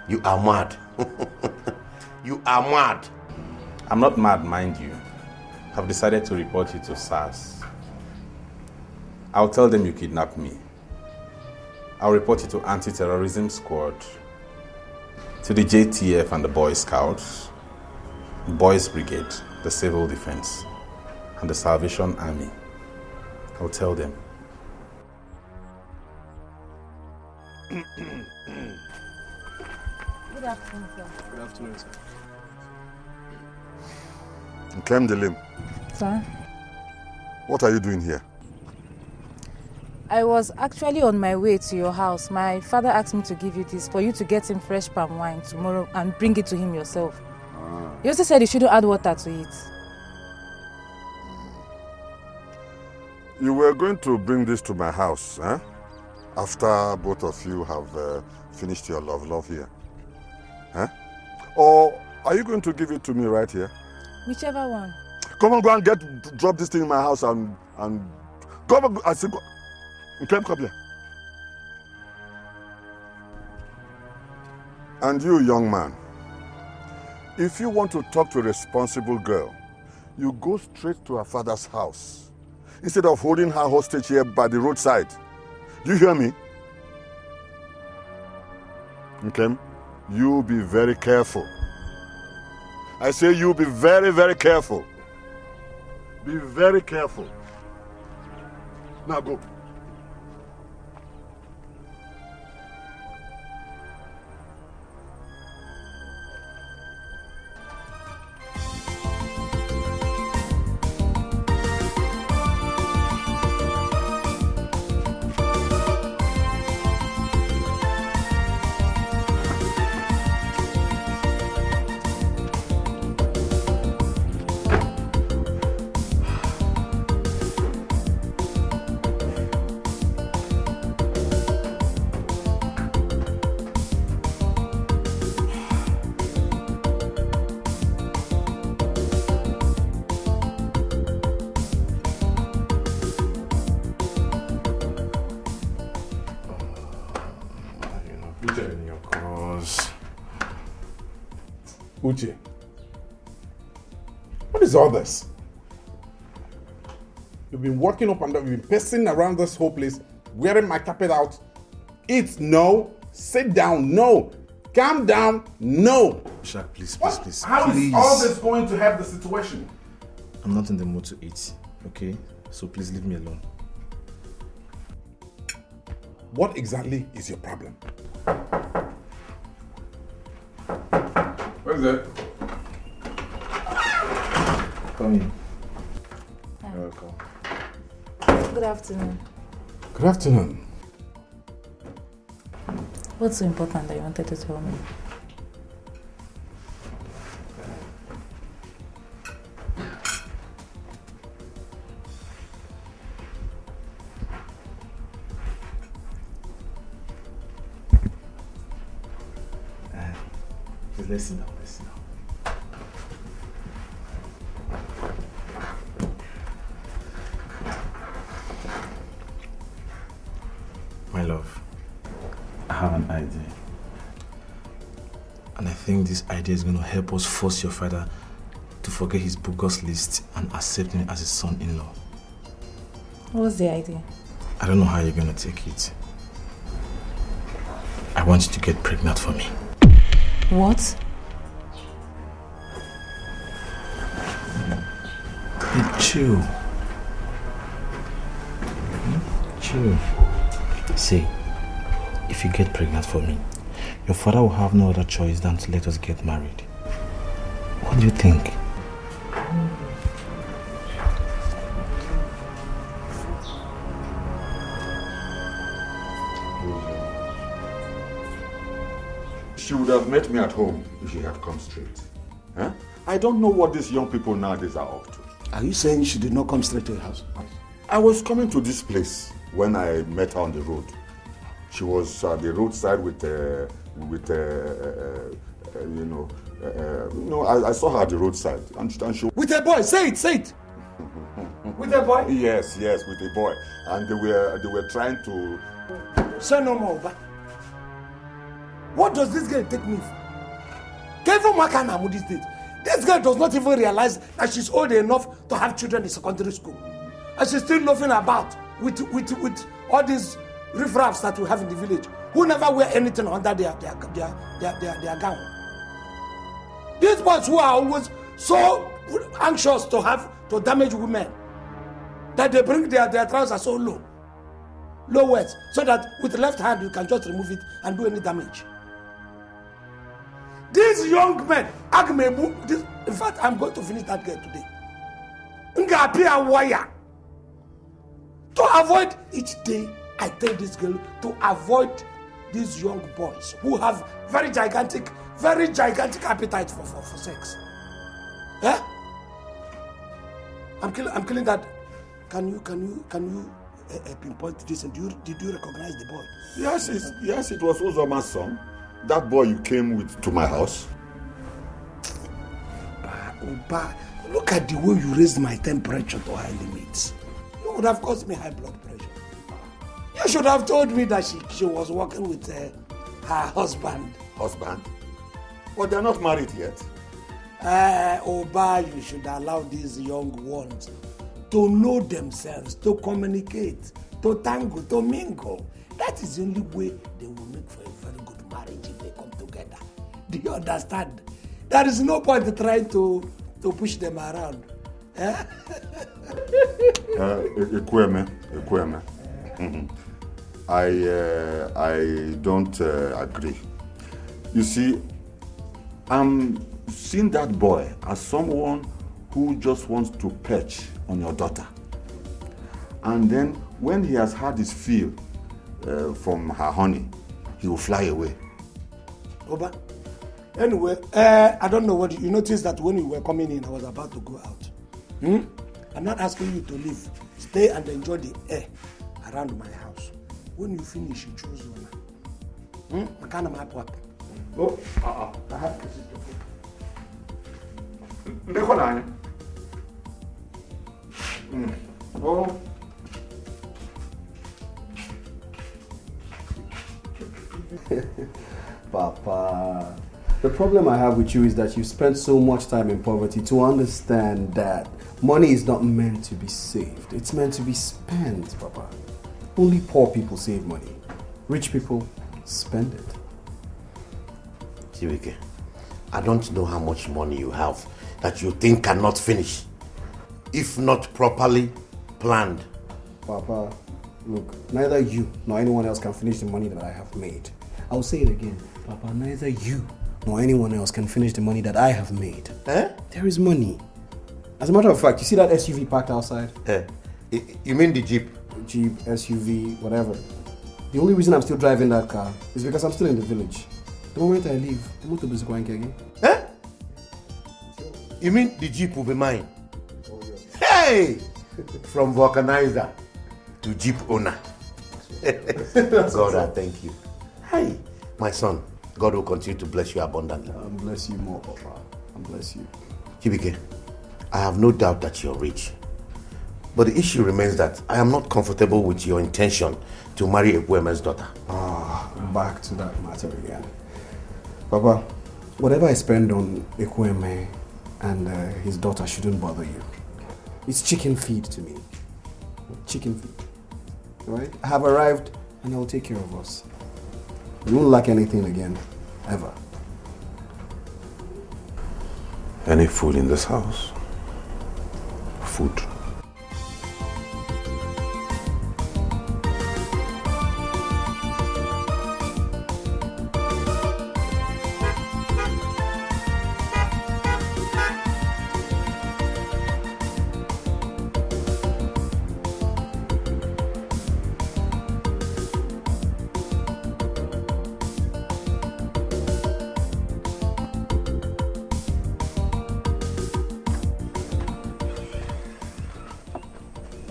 Speaker 1: You are mad. You are mad.
Speaker 3: I'm not mad, mind you. I've decided to report you to SARS. I'll tell them you kidnapped me. I'll report you to Anti-Terrorism Squad, to the JTF and the Boy Scouts, Boys Brigade, the Civil Defense, and the Salvation Army. I'll tell them.
Speaker 13: Good afternoon, sir.
Speaker 20: Good afternoon, sir.
Speaker 8: Clem Delim,
Speaker 13: Sir?
Speaker 8: what are you doing here?
Speaker 13: I was actually on my way to your house. My father asked me to give you this for you to get him fresh palm wine tomorrow and bring it to him yourself. He also said you shouldn't add water to it.
Speaker 8: You were going to bring this to my house, eh? After both of you have finished your love here. Huh? Or are you going to give it to me right here?
Speaker 13: Whichever one.
Speaker 8: Come on, go and drop this thing in my house and come on, I say, come here. And you, young man, if you want to talk to a responsible girl, you go straight to her father's house instead of holding her hostage here by the roadside. Do you hear me? Okay? You be very careful. I say you be very, very careful. Be very careful. Now go.
Speaker 16: Uche, what is all this? You've been walking up and down, you've been pacing around this whole place, wearing my carpet out. Eat, no. Sit down, no. Calm down, no.
Speaker 17: Shaq, please.
Speaker 16: How is all this going to help the situation?
Speaker 17: I'm not in the mood to eat, okay? So please leave me alone.
Speaker 16: What exactly is your problem? What is it?
Speaker 17: Come in.
Speaker 13: Hi.
Speaker 17: You're welcome.
Speaker 13: Good afternoon.
Speaker 16: Good afternoon.
Speaker 13: What's so important that you wanted to tell me?
Speaker 17: Please listen now, listen now. My love, I have an idea. And I think this idea is going to help us force your father to forget his bogus list and accept me as his son-in-law.
Speaker 13: What's the idea?
Speaker 17: I don't know how you're going to take it. I want you to get pregnant for me.
Speaker 13: What?
Speaker 17: Hey, chill. Chill. See, if you get pregnant for me, your father will have no other choice than to let us get married. What do you think?
Speaker 8: She would have met me at home if she had come straight. Huh? I don't know what these young people nowadays are up to.
Speaker 5: Are you saying she did not come straight to your house?
Speaker 8: I was coming to this place when I met her on the road. She was at the roadside with I saw her at the roadside. And she
Speaker 5: With a boy, say it. With a boy?
Speaker 8: Yes, with a boy. And they were trying to...
Speaker 5: Say no more, Oba. What does this girl take me for? Kevin Makana these days. This girl does not even realize that she's old enough to have children in secondary school. And she's still loafing about with all these riffraffs that we have in the village who never wear anything under their gown. These boys who are always so anxious to damage women that they bring their trousers so low waist, so that with the left hand you can just remove it and do any damage. These young men, in fact, I'm going to finish that girl today. To avoid each day, I tell this girl to avoid these young boys who have very gigantic appetite for sex. Yeah? I'm killing that. Can you pinpoint this? And did you recognize the boy?
Speaker 8: Yes, it was Uzoma's son. That boy you came with to my house.
Speaker 5: Oba, look at the way you raised my temperature to high limits. You would have caused me high blood pressure. You should have told me that she was working with her husband.
Speaker 8: Husband? But they're not married yet.
Speaker 5: Oba, you should allow these young ones to know themselves, to communicate, to tango, to mingle. That is the only way they will make for a very good marriage if they come together. Do you understand? There is no point in trying to push them around.
Speaker 8: Ekweme. I don't agree. You see, I'm seeing that boy as someone who just wants to perch on your daughter. And then when he has had his fill from her honey, he will fly away.
Speaker 5: Oba, anyway, I don't know what you noticed that when you were coming in, I was about to go out. I'm not asking you to leave. Stay and enjoy the air around my house. When you finish, you choose one. I can't map up. Oh, I have to sit
Speaker 8: Oh.
Speaker 20: Papa, the problem I have with you is that you spent so much time in poverty to understand that money is not meant to be saved. It's meant to be spent, Papa. Only poor people save money. Rich people spend it.
Speaker 1: Chibike, I don't know how much money you have that you think cannot finish, if not properly planned.
Speaker 20: Papa, look, neither you nor anyone else can finish the money that I have made. I'll say it again. Papa, neither you nor anyone else can finish the money that I have made. There is money. As a matter of fact, you see that SUV parked outside?
Speaker 1: You mean the Jeep?
Speaker 20: Jeep, SUV, whatever. The only reason I'm still driving that car is because I'm still in the village. The moment I leave, the motor is going again.
Speaker 1: You mean the Jeep will be mine? Hey! From vulcanizer to Jeep owner. God, I thank you. Hey, my son, God will continue to bless you abundantly.
Speaker 20: And bless you more, Papa. And bless you.
Speaker 1: Chibike, I have no doubt that you're rich. But the issue remains that I am not comfortable with your intention to marry Ekweme's daughter.
Speaker 20: Back to that matter again. Papa, whatever I spend on Ekweme and his daughter shouldn't bother you. It's chicken feed to me. Chicken feed. Alright? I have arrived and I will take care of us. You won't lack anything again. Ever.
Speaker 3: Any food in this house? Food.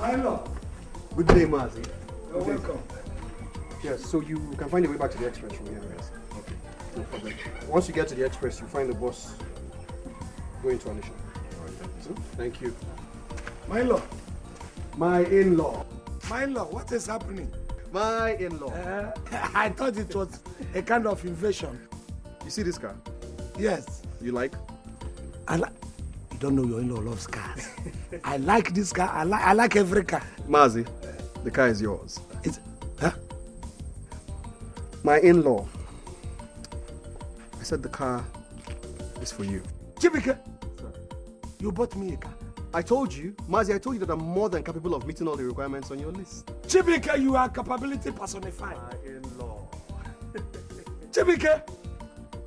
Speaker 5: My lord.
Speaker 20: Good day, Mazi.
Speaker 5: You're welcome.
Speaker 20: Yes, so you can find your way back to the express from here, right? Okay, no problem. Once you get to the express, you find the bus going to Anisha. Thank you.
Speaker 5: My lord.
Speaker 20: My in-law.
Speaker 5: My lord, what is happening?
Speaker 20: My in-law.
Speaker 5: I thought it was a kind of invasion.
Speaker 20: You see this car?
Speaker 5: Yes.
Speaker 20: You like?
Speaker 5: You don't know your in-law loves cars. I like this car. I like every car.
Speaker 20: Mazi, the car is yours. My in-law. I said the car is for you.
Speaker 5: Chibike, you bought me a car.
Speaker 20: I told you, Mazi, I told you that I'm more than capable of meeting all the requirements on your list.
Speaker 5: Chibike, you are capability personified.
Speaker 20: My in-law.
Speaker 5: Chibike,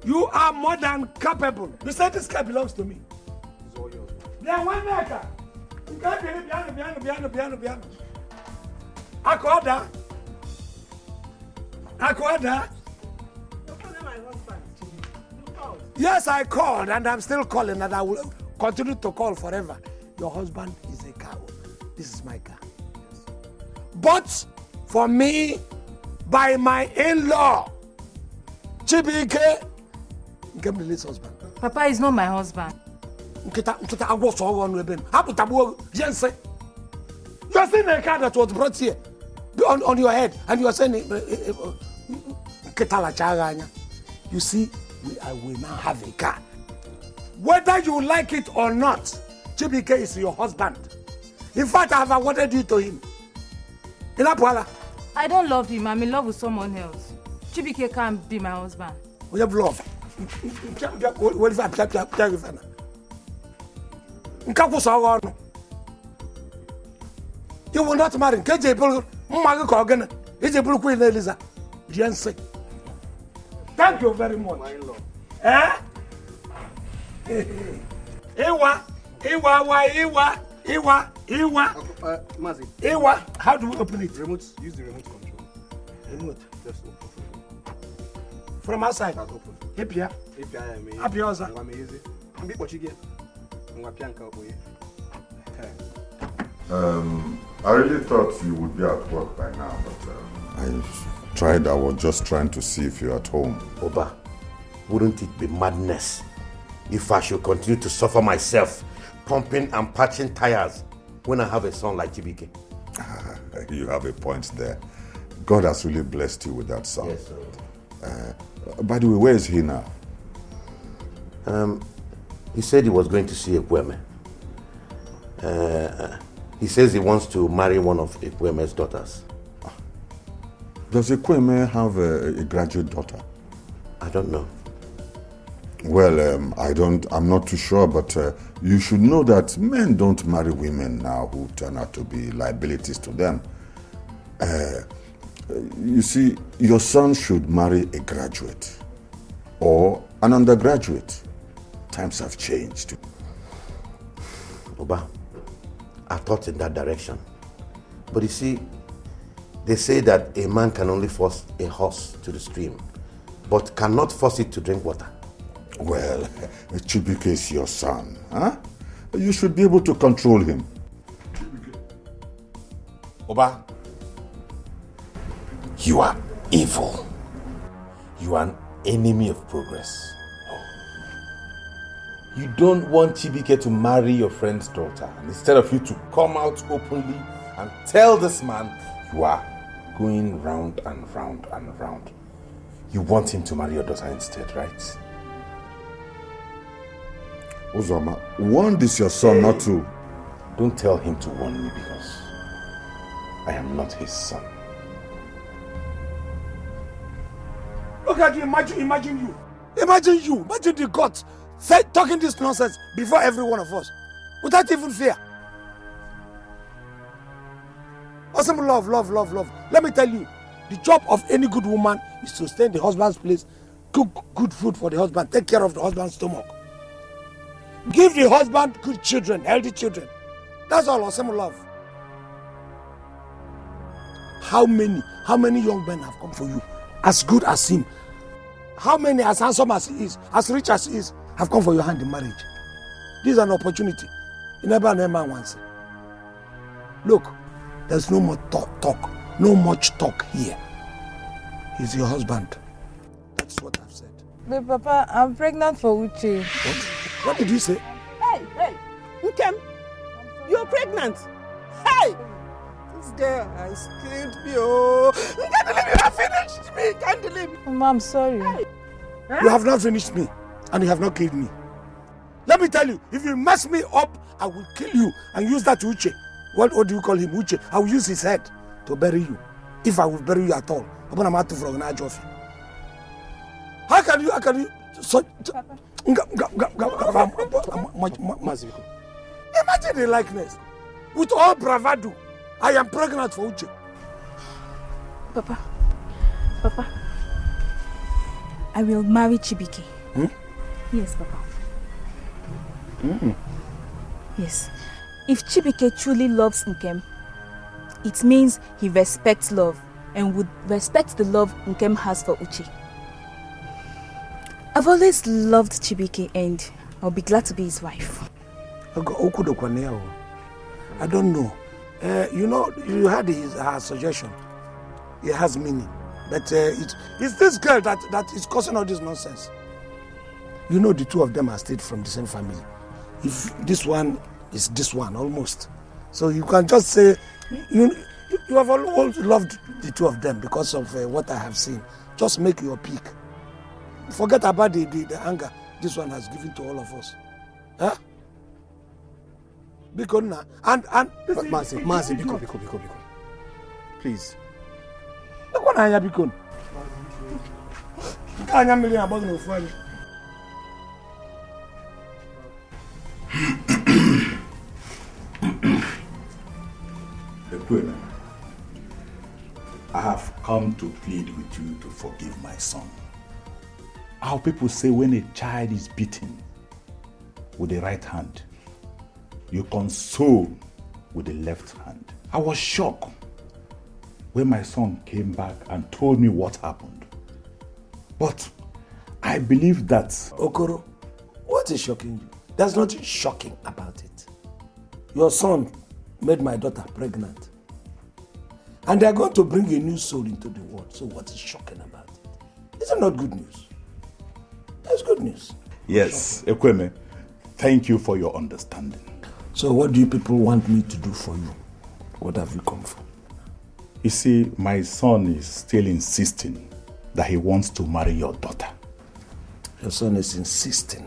Speaker 5: you are more than capable. You said this car belongs to me.
Speaker 20: It's all yours.
Speaker 5: Then one maker. You can't be piano. Akwada. Yes, I called and I'm still calling and I will continue to call forever. Your husband is a cow. This is my car. Yes. But for me, by my in-law, Chibike, Ngemli's husband.
Speaker 13: Papa is not my husband.
Speaker 5: You're seeing a car that was brought here on your head and you are saying, you see, I will now have a car. Whether you like it or not, Chibike is your husband. In fact, I have awarded you to him.
Speaker 13: I don't love him. I'm in love with someone else. Chibike can't be my husband.
Speaker 5: We have love. You will not marry. Thank you very much.
Speaker 20: My in-law. Mazi.
Speaker 5: How do we open it?
Speaker 20: Remote. Use the remote control.
Speaker 5: Remote.
Speaker 20: Just open.
Speaker 5: From outside.
Speaker 20: That's open.
Speaker 5: Hipia.
Speaker 20: Apioza.
Speaker 21: I really thought you would be at work by now, but I was just trying to see if you're at home.
Speaker 1: Oba, wouldn't it be madness if I should continue to suffer myself, pumping and patching tires when I have a son like Chibike?
Speaker 21: You have a point there. God has really blessed you with that son.
Speaker 1: Yes, sir.
Speaker 21: By the way, where is he now?
Speaker 1: He said he was going to see Ekweme. He says he wants to marry one of Ekweme's daughters.
Speaker 21: Does Ekweme have a graduate daughter?
Speaker 1: I don't know.
Speaker 21: Well, I'm not too sure, but you should know that men don't marry women now who turn out to be liabilities to them. You see, your son should marry a graduate or an undergraduate. Times have changed.
Speaker 1: Oba, I thought in that direction. But you see, they say that a man can only force a horse to the stream, but cannot force it to drink water.
Speaker 21: Well, Chibike is your son, huh? You should be able to control him.
Speaker 3: Oba, you are evil. You are an enemy of progress. You don't want Chibike to marry your friend's daughter. And instead of you to come out openly and tell this man, you are going round and round and round. You want him to marry your daughter instead, right?
Speaker 21: Uzoma, warn this your son not to.
Speaker 3: Don't tell him to warn me because I am not his son.
Speaker 5: Look at you, imagine you. Imagine the gods talking this nonsense before every one of us, without even fear. Awesome love. Let me tell you, the job of any good woman is to stay in the husband's place, cook good food for the husband, take care of the husband's stomach. Give the husband good children, healthy children. That's all awesome love. How many young men have come for you, as good as him? How many as handsome as he is, as rich as he is, have come for your hand in marriage? This is an opportunity. You never know man once. Look, There's no more talk. No much talk here. He's your husband. That's what I've said.
Speaker 13: But Papa, I'm pregnant for Uche.
Speaker 5: What? What did you say?
Speaker 18: Hey, Nkem, you're pregnant. Hey! This girl has killed me. Oh, can't believe you have finished me. Can't believe me.
Speaker 13: Mama, I'm sorry.
Speaker 5: You have not finished me, and you have not killed me. Let me tell you, if you mess me up, I will kill you and use that Uche. What do you call him, Uche? I will use his head to bury you. If I will bury you at all. I'm going to from How can you? So, imagine the likeness. With all bravado, I am pregnant for Uche.
Speaker 7: Papa, I will marry Chibike. Yes, Papa. Yes. If Chibike truly loves Nkem, it means he respects love and would respect the love Nkem has for Uche. I've always loved Chibike and I'll be glad to be his wife.
Speaker 5: I don't know. You had her suggestion. It has meaning. But it's this girl that is causing all this nonsense. You know the two of them are still from the same family. If this one is this one, almost. So you can just say, you have always loved the two of them because of what I have seen. Just make your pick. Forget about the anger this one has given to all of us. Huh? Because now, and
Speaker 20: Mazi, Biko. Please.
Speaker 5: Look what I have become. Can't million about no fun.
Speaker 3: I have come to plead with you to forgive my son. Our people say when a child is beaten with the right hand, you console with the left hand. I was shocked when my son came back and told me what happened. But I believe that...
Speaker 5: Okoro, what is shocking you? There's nothing shocking about it. Your son made my daughter pregnant. And they're going to bring a new soul into the world. So what is shocking about it? Is it not good news? That's good news.
Speaker 3: Yes, Ekweme, thank you for your understanding.
Speaker 5: So what do you people want me to do for you? What have you come for?
Speaker 3: You see, my son is still insisting that he wants to marry your daughter.
Speaker 5: Your son is insisting.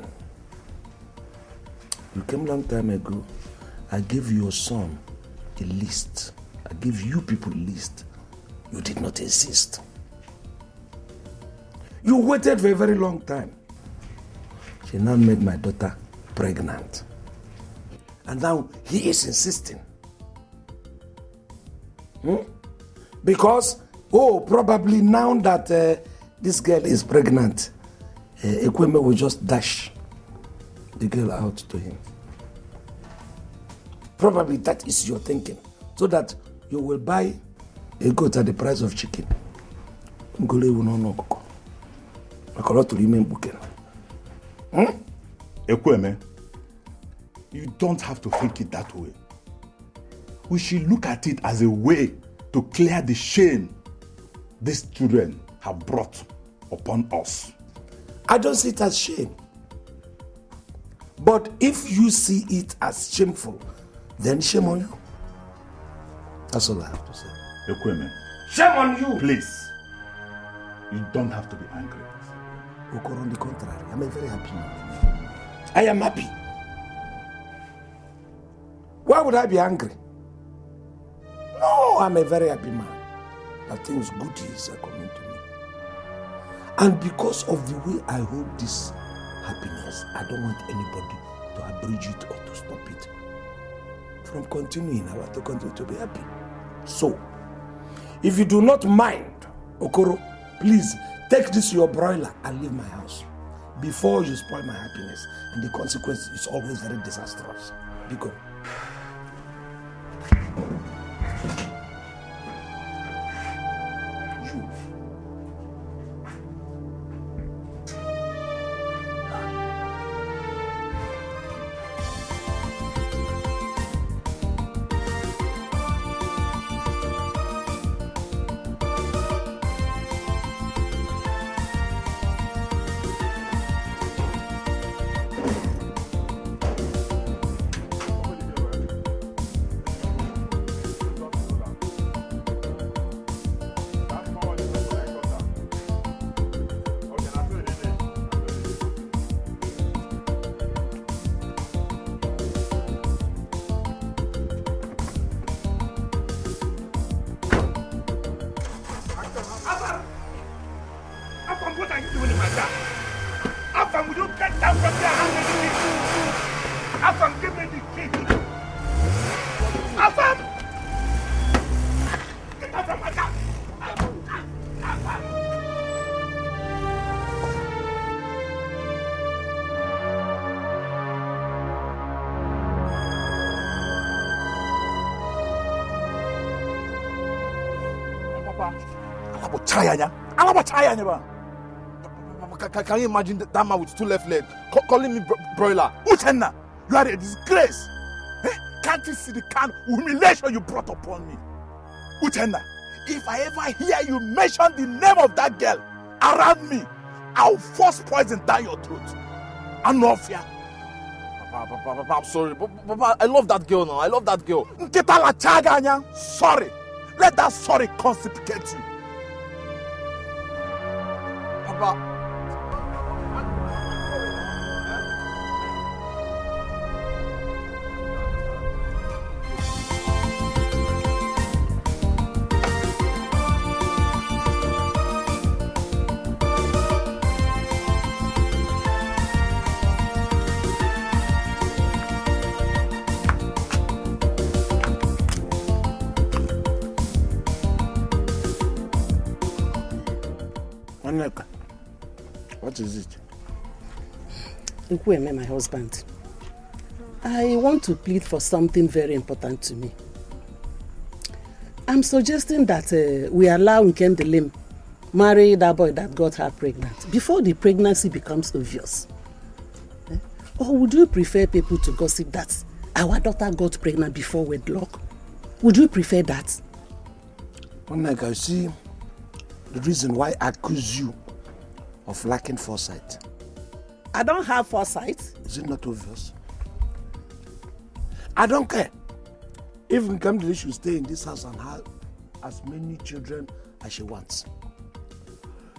Speaker 5: You came a long time ago. I gave your son a list. I gave you people a list. You did not insist. You waited for a very long time. She now made my daughter pregnant. And now he is insisting. Because, probably now that this girl is pregnant, Ekweme will just dash the girl out to him. Probably that is your thinking. So that you will buy a goat at the price of chicken.
Speaker 3: Ekweme, you don't have to think it that way. We should look at it as a way to clear the shame these children have brought upon us.
Speaker 5: I don't see it as shame. But if you see it as shameful, then shame on you. That's all I have to say.
Speaker 3: Ekweme,
Speaker 5: shame on you!
Speaker 3: Please, you don't have to be angry.
Speaker 5: Okoro, on the contrary, I'm a very happy man. I am happy. Why would I be angry? No, I'm a very happy man. That things good is coming to me. And because of the way I hold this happiness, I don't want anybody to abridge it or to stop it from continuing. I want to continue to be happy. So, if you do not mind, Okoro, please take this your broiler and leave my house before you spoil my happiness. And the consequence is always very disastrous. Be good.
Speaker 6: Papa.
Speaker 16: Can you imagine that man with 2 left legs calling me broiler? Uchenna, you are a disgrace. Eh? Can't you see the kind of humiliation you brought upon me? Uchenna, if I ever hear you mention the name of that girl around me, I'll force poison down your throat. I'm not fear.
Speaker 9: Papa, I'm sorry. Papa, I love that girl now. I love that girl.
Speaker 16: Sorry. Let that sorry consecrate you.
Speaker 9: Papa.
Speaker 5: What is it?
Speaker 6: Nkweme, my husband, I want to plead for something very important to me. I'm suggesting that we allow Nkendelim marry that boy that got her pregnant before the pregnancy becomes obvious. Or would you prefer people to gossip that our daughter got pregnant before wedlock? Would you prefer that?
Speaker 5: Like I see the reason why I accuse you of lacking foresight.
Speaker 6: I don't have foresight.
Speaker 5: Is it not obvious? I don't care if Nkamdili should stay in this house and have as many children as she wants.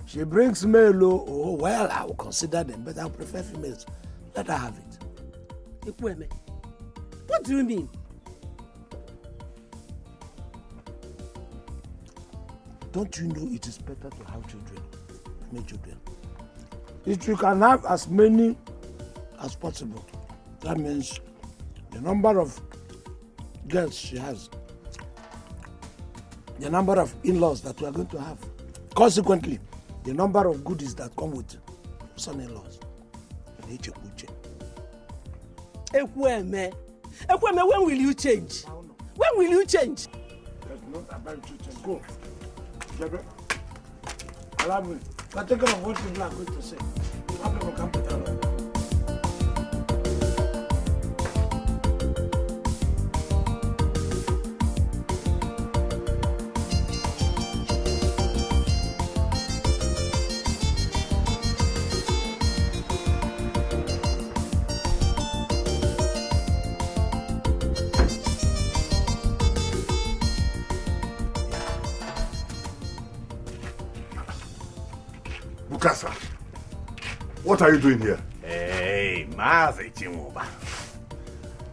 Speaker 5: She brings male, oh well, I will consider them, but I will prefer females. Let her have it.
Speaker 6: Nkweme, what do you mean?
Speaker 5: Don't you know it is better to have children, many children? If you can have as many as possible, that means the number of girls she has, the number of in-laws that we are going to have, consequently, the number of goodies that come with son-in-laws.
Speaker 6: Ekweme, when will you change? When will you change?
Speaker 5: There's not about to change. Go. Allow me. But take care of what people are going to say. How people come to tell us.
Speaker 8: Bukasa, what are you doing here?
Speaker 10: Hey, Maze Chimuba.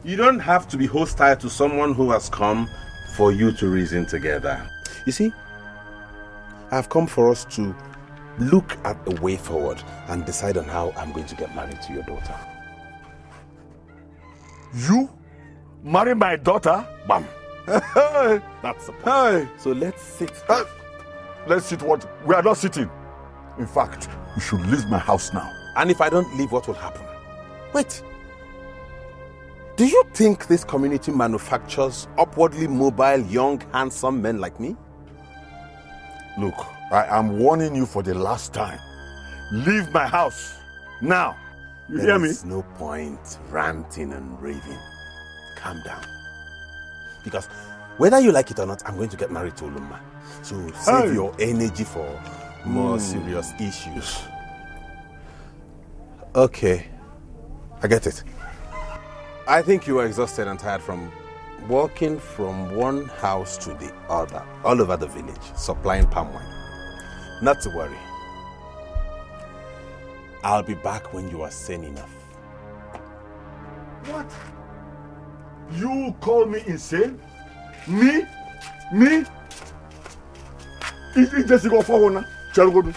Speaker 10: You don't have to be hostile to someone who has come for you to reason together. You see, I've come for us to look at the way forward and decide on how I'm going to get married to your daughter.
Speaker 8: You marry my daughter?
Speaker 10: Bam. That's the point. So let's sit.
Speaker 8: Let's sit what? We are not sitting. In fact, you should leave my house now.
Speaker 10: And if I don't leave, what will happen? Wait. Do you think this community manufactures upwardly mobile, young, handsome men like me?
Speaker 8: Look, I am warning you for the last time. Leave my house now. You hear me?
Speaker 10: There's no point ranting and raving. Calm down. Because whether you like it or not, I'm going to get married to Olumma. So save your energy for more serious issues. Okay, I get it. I think you are exhausted and tired from walking from one house to the other, all over the village, supplying palm wine. Not to worry. I'll be back when you are sane enough.
Speaker 8: What? You call me insane? Me? Me? It's just go forward now. Shall we go?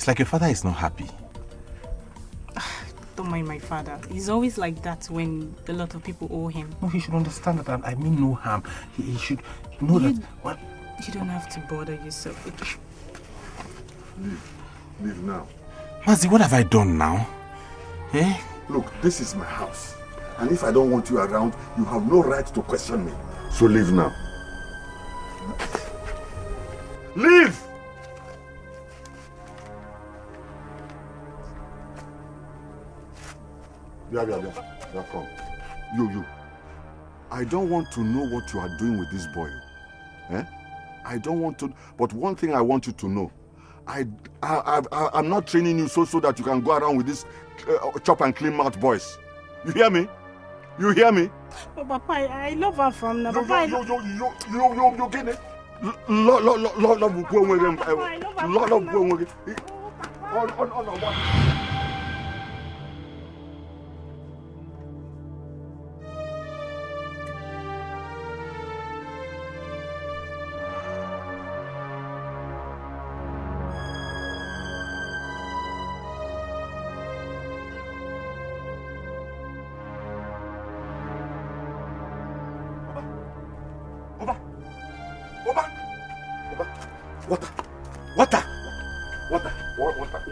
Speaker 10: It's like your father is not happy.
Speaker 11: Don't mind my father. He's always like that when a lot of people owe him.
Speaker 10: No, he should understand that I mean no harm. He should know that... What?
Speaker 11: You don't have to bother yourself.
Speaker 8: Leave now.
Speaker 10: Mazi, what have I done now? Eh?
Speaker 8: Look, this is my house. And if I don't want you around, you have no right to question me. So leave now. Leave! Yeah, come. You. I don't want to know what you are doing with this boy. Eh? I don't want to, but one thing I want you to know. I'm not training you so that you can go around with this chop and clean mouth boys. You hear me? You hear me?
Speaker 11: But Papa, I love her from now. Papa,
Speaker 8: you get it? Love.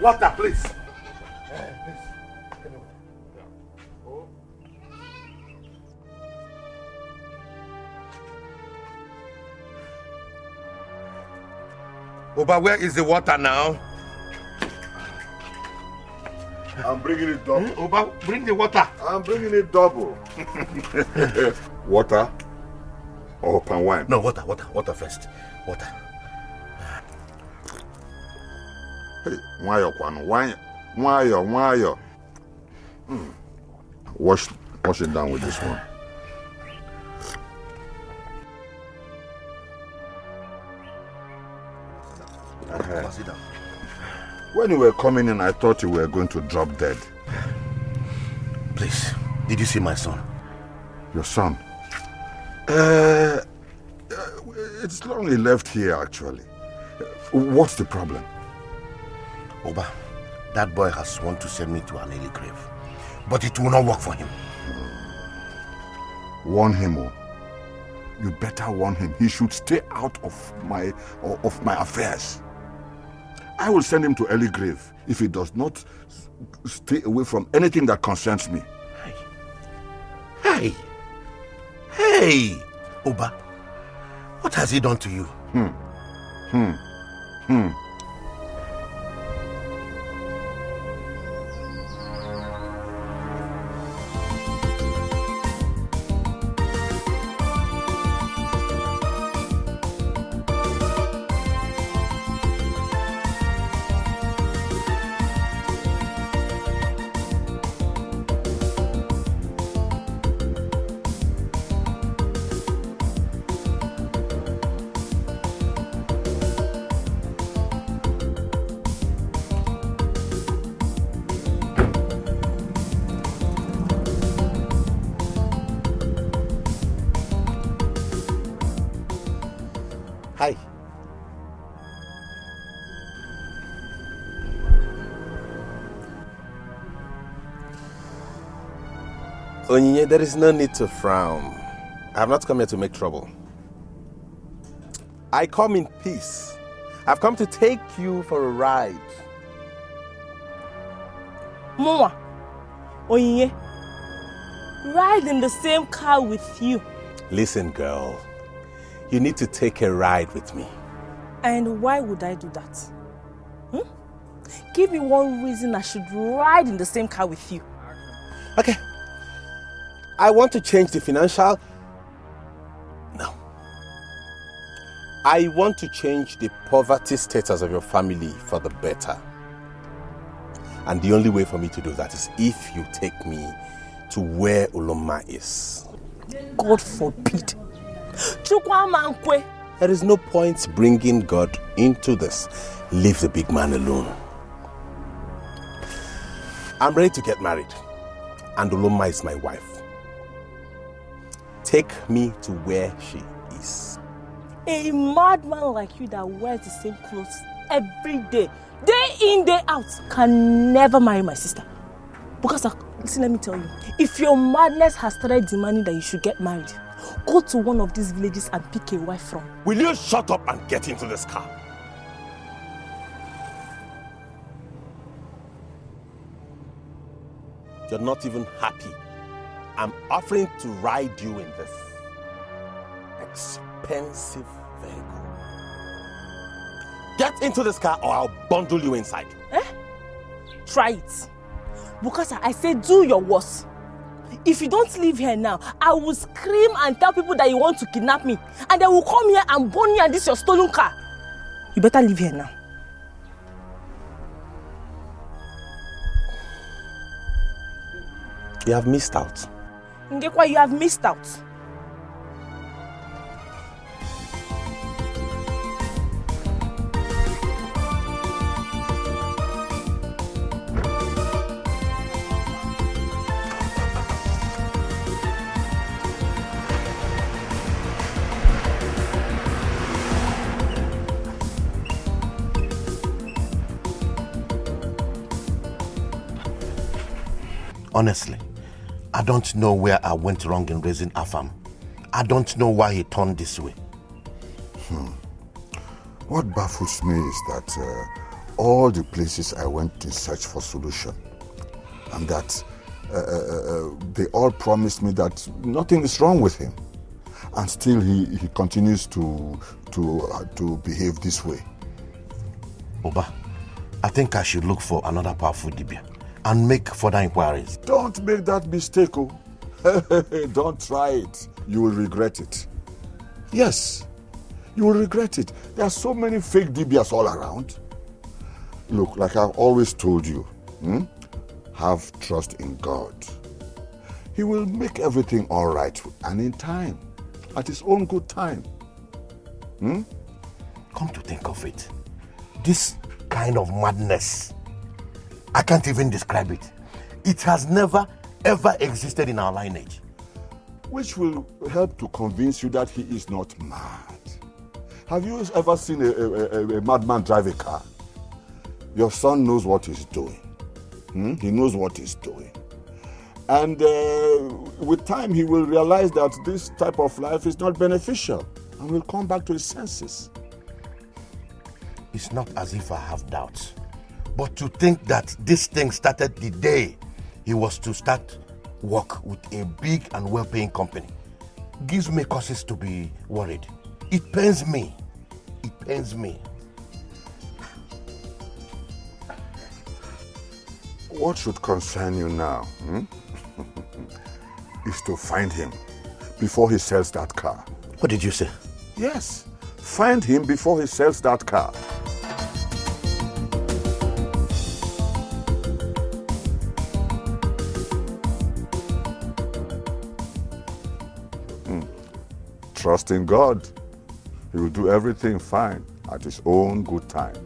Speaker 1: Water, please. Oba, where is the water now?
Speaker 8: I'm bringing it double.
Speaker 1: Oba, bring the water.
Speaker 8: I'm bringing it double. Water or palm wine?
Speaker 1: No, water first. Water.
Speaker 8: Hey, why yo? Wash it down with this one.
Speaker 1: Sit down.
Speaker 8: When you were coming in, I thought you were going to drop dead.
Speaker 1: Please, did you see my son?
Speaker 8: Your son? It's long he left here, actually. What's the problem?
Speaker 1: Oba, that boy has sworn to send me to an early grave. But it will not work for him.
Speaker 8: Warn him, oh. You better warn him. He should stay out of my affairs. I will send him to early grave if he does not stay away from anything that concerns me.
Speaker 1: Hey! Oba, what has he done to you? Hi.
Speaker 10: Onyinye, there is no need to frown. I have not come here to make trouble. I come in peace. I've come to take you for a ride.
Speaker 4: Mama, Onyinye, ride in the same car with you.
Speaker 10: Listen, girl. You need to take a ride with me.
Speaker 4: And why would I do that? Give me one reason I should ride in the same car with you.
Speaker 10: Okay. I want to change the financial... No. I want to change the poverty status of your family for the better. And the only way for me to do that is if you take me to where Uloma is.
Speaker 4: God forbid.
Speaker 10: There is no point bringing God into this. Leave the big man alone. I'm ready to get married, and Uloma is my wife. Take me to where she is.
Speaker 4: A madman like you that wears the same clothes every day day in, day out, can never marry my sister. Because, listen, let me tell you, if your madness has started demanding that you should get married, go to one of these villages and pick a wife from.
Speaker 10: Will you shut up and get into this car? You're not even happy. I'm offering to ride you in this expensive vehicle. Get into this car or I'll bundle you inside.
Speaker 4: Try it. Because I say do your worst. If you don't leave here now, I will scream and tell people that you want to kidnap me. And they will come here and burn you and this your stolen car. You better leave here now.
Speaker 10: You have missed out.
Speaker 4: Ngekwa, you have missed out.
Speaker 14: Honestly, I don't know where I went wrong in raising Afam. I don't know why he turned this way.
Speaker 2: What baffles me is that all the places I went in search for solution, and that they all promised me that nothing is wrong with him, and still he continues to behave this way.
Speaker 14: Oba, I think I should look for another powerful Dibia and make further inquiries.
Speaker 2: Don't make that mistake, oh. Don't try it. You will regret it. Yes, you will regret it. There are so many fake Dibias all around. Look, like I've always told you, have trust in God. He will make everything all right and in time, at his own good time.
Speaker 14: Come to think of it, this kind of madness, I can't even describe it. It has never ever existed in our lineage.
Speaker 2: Which will help to convince you that he is not mad. Have you ever seen a madman drive a car? Your son knows what he's doing. He knows what he's doing. And with time, he will realize that this type of life is not beneficial and will come back to his senses.
Speaker 14: It's not as if I have doubts. But to think that this thing started the day he was to start work with a big and well-paying company gives me causes to be worried. It pains me. It pains me.
Speaker 2: What should concern you now is to find him before he sells that car.
Speaker 14: What did you say?
Speaker 2: Yes, find him before he sells that car. Trust in God. He will do everything fine at his own good time.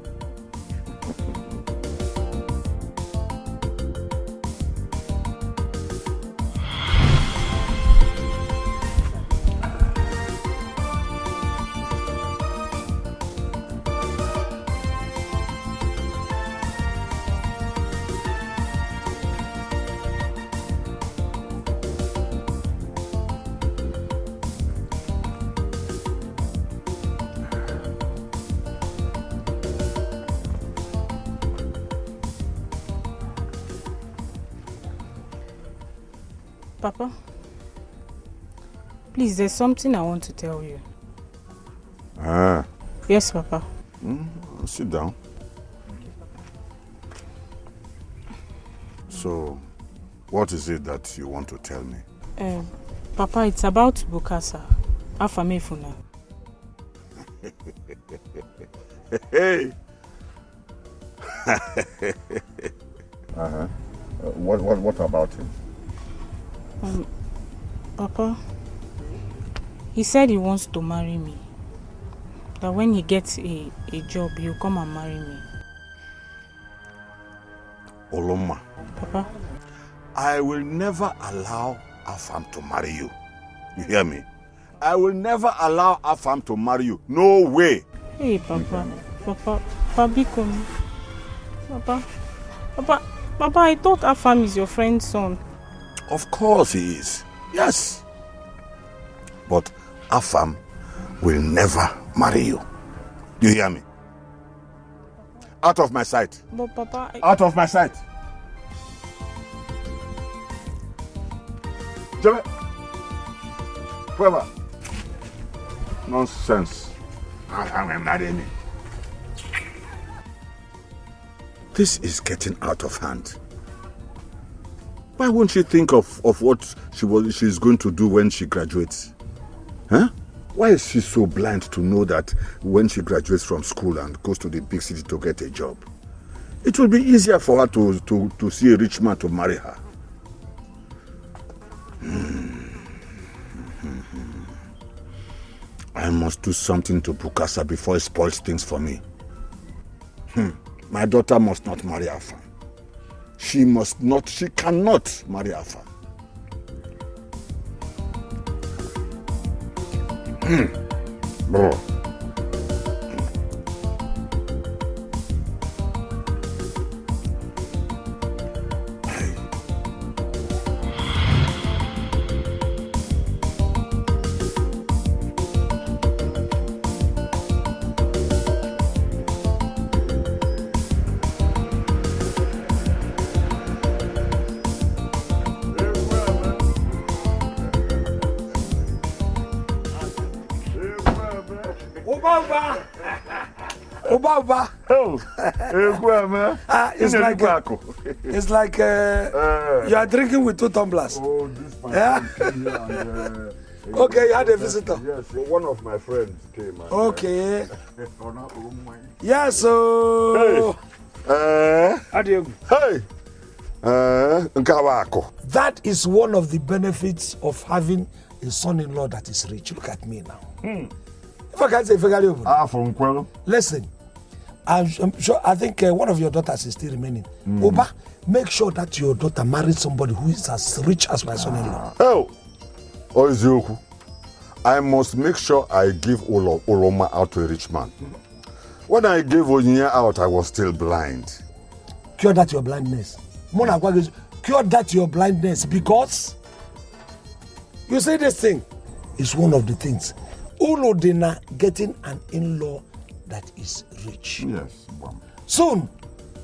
Speaker 11: Papa, please, there's something I want to tell you. Yes, Papa.
Speaker 2: Sit down. So, what is it that you want to tell me?
Speaker 11: Papa, it's about Bukasa. Afamefuna.
Speaker 2: Hey! What about him?
Speaker 11: Papa, he said he wants to marry me. That when he gets a job, he'll come and marry me.
Speaker 2: Oloma.
Speaker 11: Papa?
Speaker 2: I will never allow Afam to marry you. You hear me? I will never allow Afam to marry you. No way.
Speaker 11: Hey, Papa. Papa, Biko. Papa, I thought Afam is your friend's son.
Speaker 3: Of course he is. Yes. But Afam will never marry you. Do you hear me? Out of my sight.
Speaker 11: But Papa...
Speaker 3: Out of my sight. Jimmy. Whoever. Nonsense. I'm marrying me. This is getting out of hand. Why won't she think of what she's going to do when she graduates? Huh? Why is she so blind to know that when she graduates from school and goes to the big city to get a job, it will be easier for her to see a rich man to marry her? I must do something to Bukasa before it spoils things for me. My daughter must not marry Afam. She cannot marry Afam. Bro.
Speaker 5: Obaba.
Speaker 8: Oh,
Speaker 5: it's like you are drinking with 2 tumblers.
Speaker 8: Oh, this my friend came
Speaker 5: okay, you had a visitor.
Speaker 8: Yes, one of my friends came.
Speaker 5: Okay. Yes, so.
Speaker 8: Hey.
Speaker 5: How do you?
Speaker 8: Hey.
Speaker 5: That is one of the benefits of having a son-in-law that is rich. Look at me now. If I can say, listen, I'm sure, I think one of your daughters is still remaining. Oba, make sure that your daughter marries somebody who is as rich as my son-in-law.
Speaker 8: Oh, Oizioku, I must make sure I give Oroma out to a rich man. When I gave Onyia out, I was still blind.
Speaker 5: Cure that your blindness. Cure that your blindness, because you say this thing is one of the things. Ulodina getting an in-law that is rich.
Speaker 8: Yes.
Speaker 5: Soon,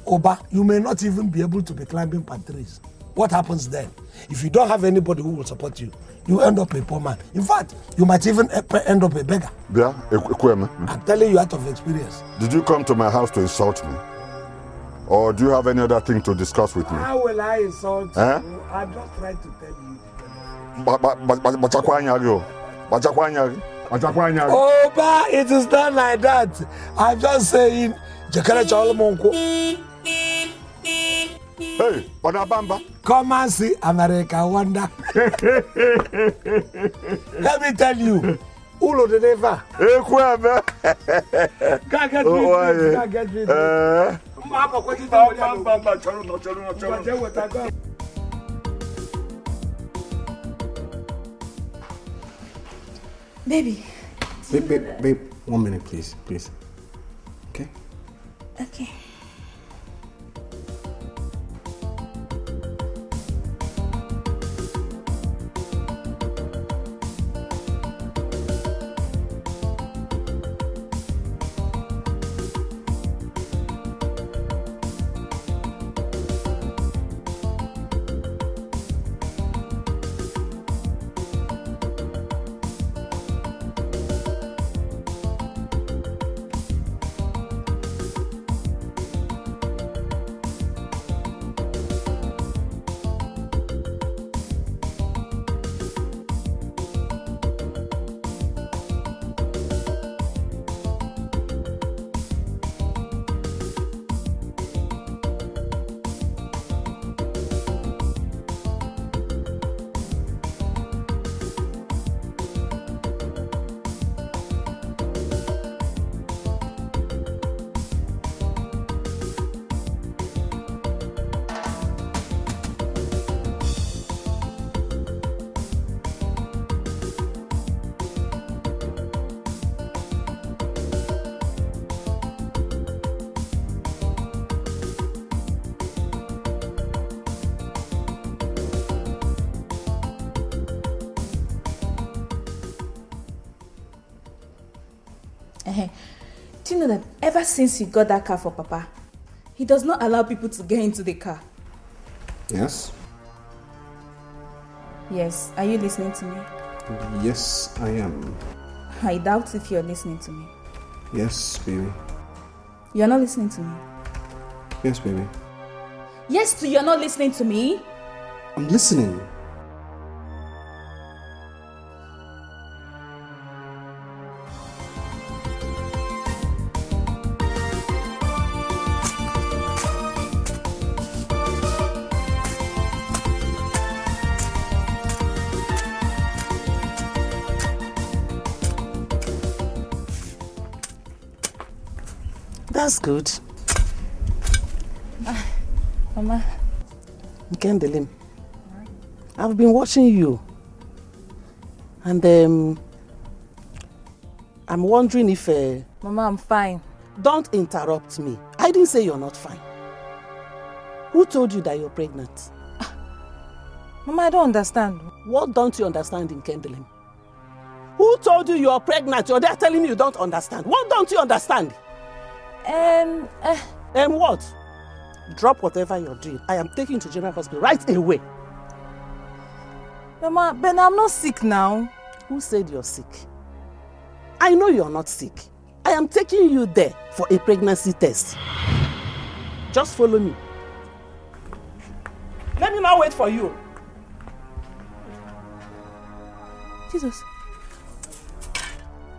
Speaker 5: Oba, you may not even be able to be climbing palm trees. What happens then? If you don't have anybody who will support you, you end up a poor man. In fact, you might even end up a beggar.
Speaker 8: Yeah,
Speaker 5: I'm telling you out of experience.
Speaker 8: Did you come to my house to insult me? Or do you have any other thing to discuss with me?
Speaker 5: How will I insult you? I'm just trying to tell you. Oba, it is not like that. I'm just saying.
Speaker 8: Hey, Badabamba.
Speaker 5: Come and see America Wonder. Let me tell you. Ulo de Neva. Can't get me. Can't get me.
Speaker 7: Baby.
Speaker 20: Babe, 1 minute, please. Okay?
Speaker 7: Okay. Do you know that ever since you got that car for Papa, he does not allow people to get into the car?
Speaker 20: Yes?
Speaker 7: Yes. Are you listening to me?
Speaker 20: Yes, I am.
Speaker 7: I doubt if you're listening to me.
Speaker 20: Yes, baby.
Speaker 7: You're not listening to me.
Speaker 20: Yes, baby.
Speaker 7: Yes, to you're not listening to me.
Speaker 20: I'm listening.
Speaker 18: That's good.
Speaker 7: Mama.
Speaker 18: Nkendelim, I've been watching you. And I'm wondering if...
Speaker 7: Mama, I'm fine.
Speaker 18: Don't interrupt me. I didn't say you're not fine. Who told you that you're pregnant?
Speaker 7: Mama, I don't understand.
Speaker 18: What don't you understand, Nkendelim? Who told you you're pregnant? You're there telling me you don't understand. What don't you understand? What? Drop whatever you're doing. I am taking you to General Hospital right away.
Speaker 7: Mama, Ben, I'm not sick now.
Speaker 18: Who said you're sick? I know you're not sick. I am taking you there for a pregnancy test. Just follow me. Let me now wait for you.
Speaker 7: Jesus.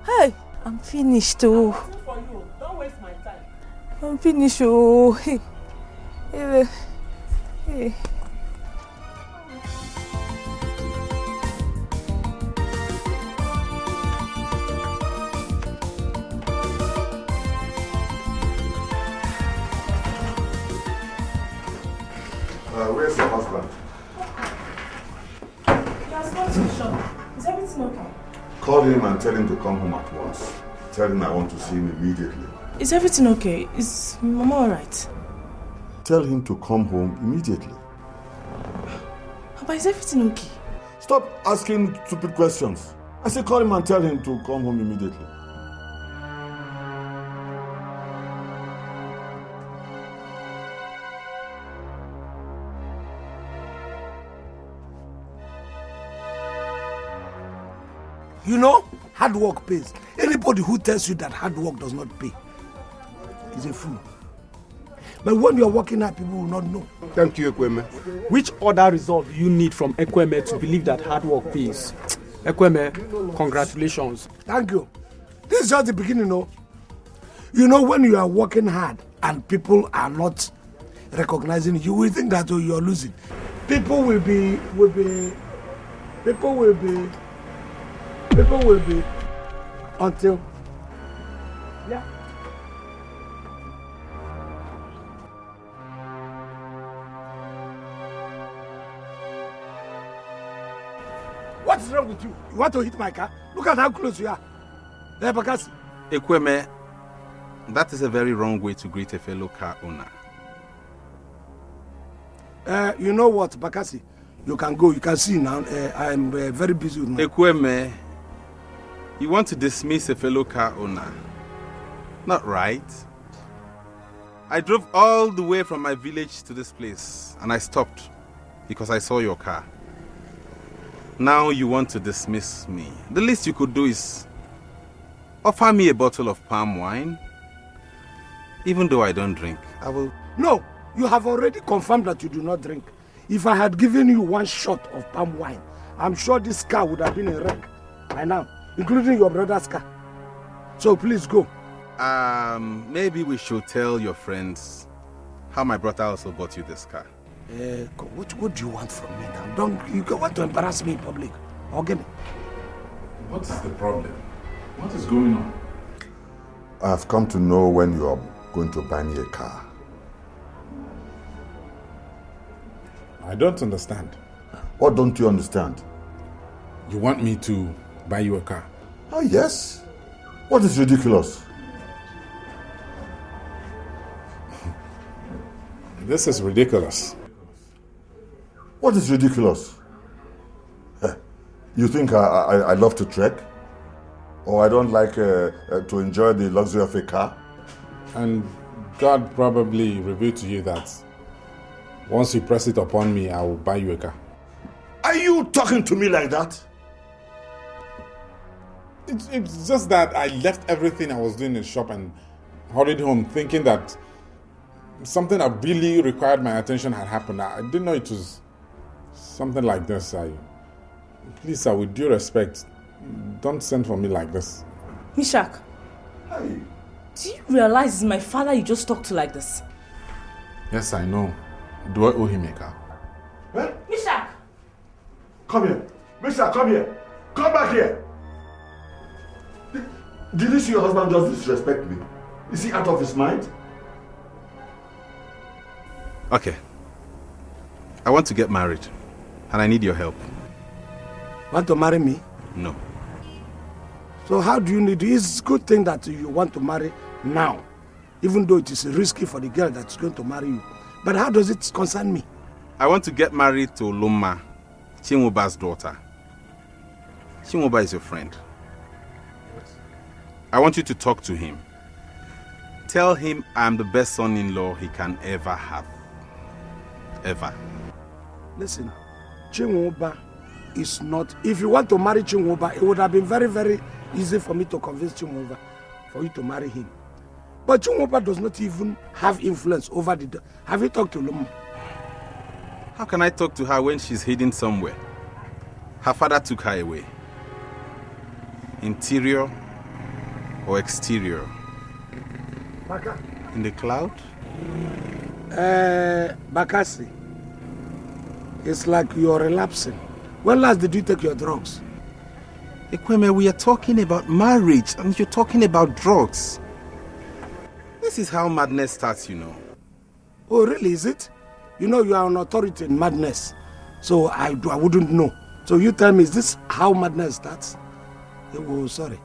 Speaker 7: Hey, I'm finished too.
Speaker 18: I'm waiting for you. Don't waste my time.
Speaker 7: I'm finished. Oh, hey. Hey.
Speaker 8: Where's your husband?
Speaker 4: He has gone to the shop. Is everything okay?
Speaker 8: Call him and tell him to come home at once. Tell him I want to see him immediately.
Speaker 4: Is everything okay? Is Mama alright?
Speaker 8: Tell him to come home immediately.
Speaker 4: Papa, is everything okay?
Speaker 8: Stop asking stupid questions. I say call him and tell him to come home immediately.
Speaker 5: You know, hard work pays. Anybody who tells you that hard work does not pay is a fool. But when you are working hard, people will not know.
Speaker 12: Thank you, Ekweme. Which other result do you need from Ekweme to believe that hard work pays? Ekweme, congratulations.
Speaker 5: Thank you. This is just the beginning, no? You know, when you are working hard and people are not recognizing you, will think that you are losing. People will be until, yeah. What is wrong with you? You want to hit my car? Look at how close you are. Bakasi.
Speaker 10: Ekweme, that is a very wrong way to greet a fellow car owner.
Speaker 5: You know what, Bakasi? You can go. You can see now. I'm very busy with my...
Speaker 10: Ekweme, you want to dismiss a fellow car owner. Not right. I drove all the way from my village to this place and I stopped because I saw your car. Now you want to dismiss me. The least you could do is offer me a bottle of palm wine. Even though I don't drink, I will...
Speaker 5: No, you have already confirmed that you do not drink. If I had given you one shot of palm wine, I'm sure this car would have been a wreck by now, including your brother's car. So please go.
Speaker 10: Maybe we should tell your friends how my brother also bought you this car.
Speaker 5: What do you want from me now? You want to embarrass me in public? Okay.
Speaker 16: What is the problem? What is going on?
Speaker 8: I've come to know when you are going to buy me a car.
Speaker 16: I don't understand.
Speaker 8: What don't you understand?
Speaker 16: You want me to buy you a car?
Speaker 8: Oh, yes. What is ridiculous?
Speaker 16: This is ridiculous.
Speaker 8: What is ridiculous? You think I love to trek? Or I don't like to enjoy the luxury of a car.
Speaker 19: And God probably revealed to you that once you press it upon me, I will buy you a car.
Speaker 8: Are you talking to me like that?
Speaker 19: It's just that I left everything I was doing in the shop and hurried home thinking that something that really required my attention had happened. I didn't know it was something like this. Please, sir, with due respect, don't send for me like this.
Speaker 4: Mishak, do you realize it's my father you just talked to like this?
Speaker 19: Yes, I know. Do I owe him a car?
Speaker 4: Mishak!
Speaker 8: Come here. Mister, come here. Come back here. Did you see your husband just disrespect me? Is he out of his mind?
Speaker 10: Okay. I want to get married, and I need your help.
Speaker 5: Want to marry me?
Speaker 10: No.
Speaker 5: So how do you need it? It's a good thing that you want to marry now, even though it is risky for the girl that's going to marry you. But how does it concern me?
Speaker 10: I want to get married to Loma, Chinwoba's daughter. Chinwoba is your friend. I want you to talk to him. Tell him I'm the best son-in-law he can ever have. Ever.
Speaker 5: Listen, Chinwoba is not... If you want to marry Chinwoba, it would have been very, very easy for me to convince Chinwoba for you to marry him. But Chinwoba does not even have influence over the... Have you talked to Loma?
Speaker 10: How can I talk to her when she's hidden somewhere? Her father took her away. Interior or exterior?
Speaker 5: Baka?
Speaker 10: In the cloud?
Speaker 5: Bakasi, it's like you're relapsing. When last did you take your drugs?
Speaker 10: Ekweme, we are talking about marriage and you're talking about drugs. This is how madness starts, you know.
Speaker 5: Oh, really, is it? You know you are an authority in madness. So I wouldn't know. So you tell me, is this how madness starts? Oh, sorry.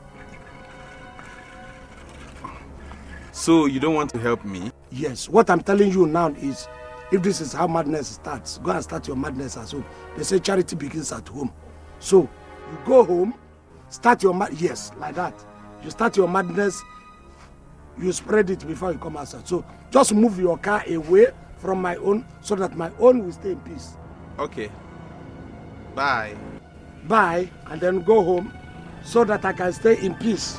Speaker 10: So you don't want to help me?
Speaker 5: Yes, what I'm telling you now is, if this is how madness starts, go and start your madness at home. They say charity begins at home. So you go home, start your yes, like that. You start your madness, you spread it before you come outside. So just move your car away from my own so that my own will stay in peace.
Speaker 10: Okay. Bye.
Speaker 5: Bye, and then go home so that I can stay in peace.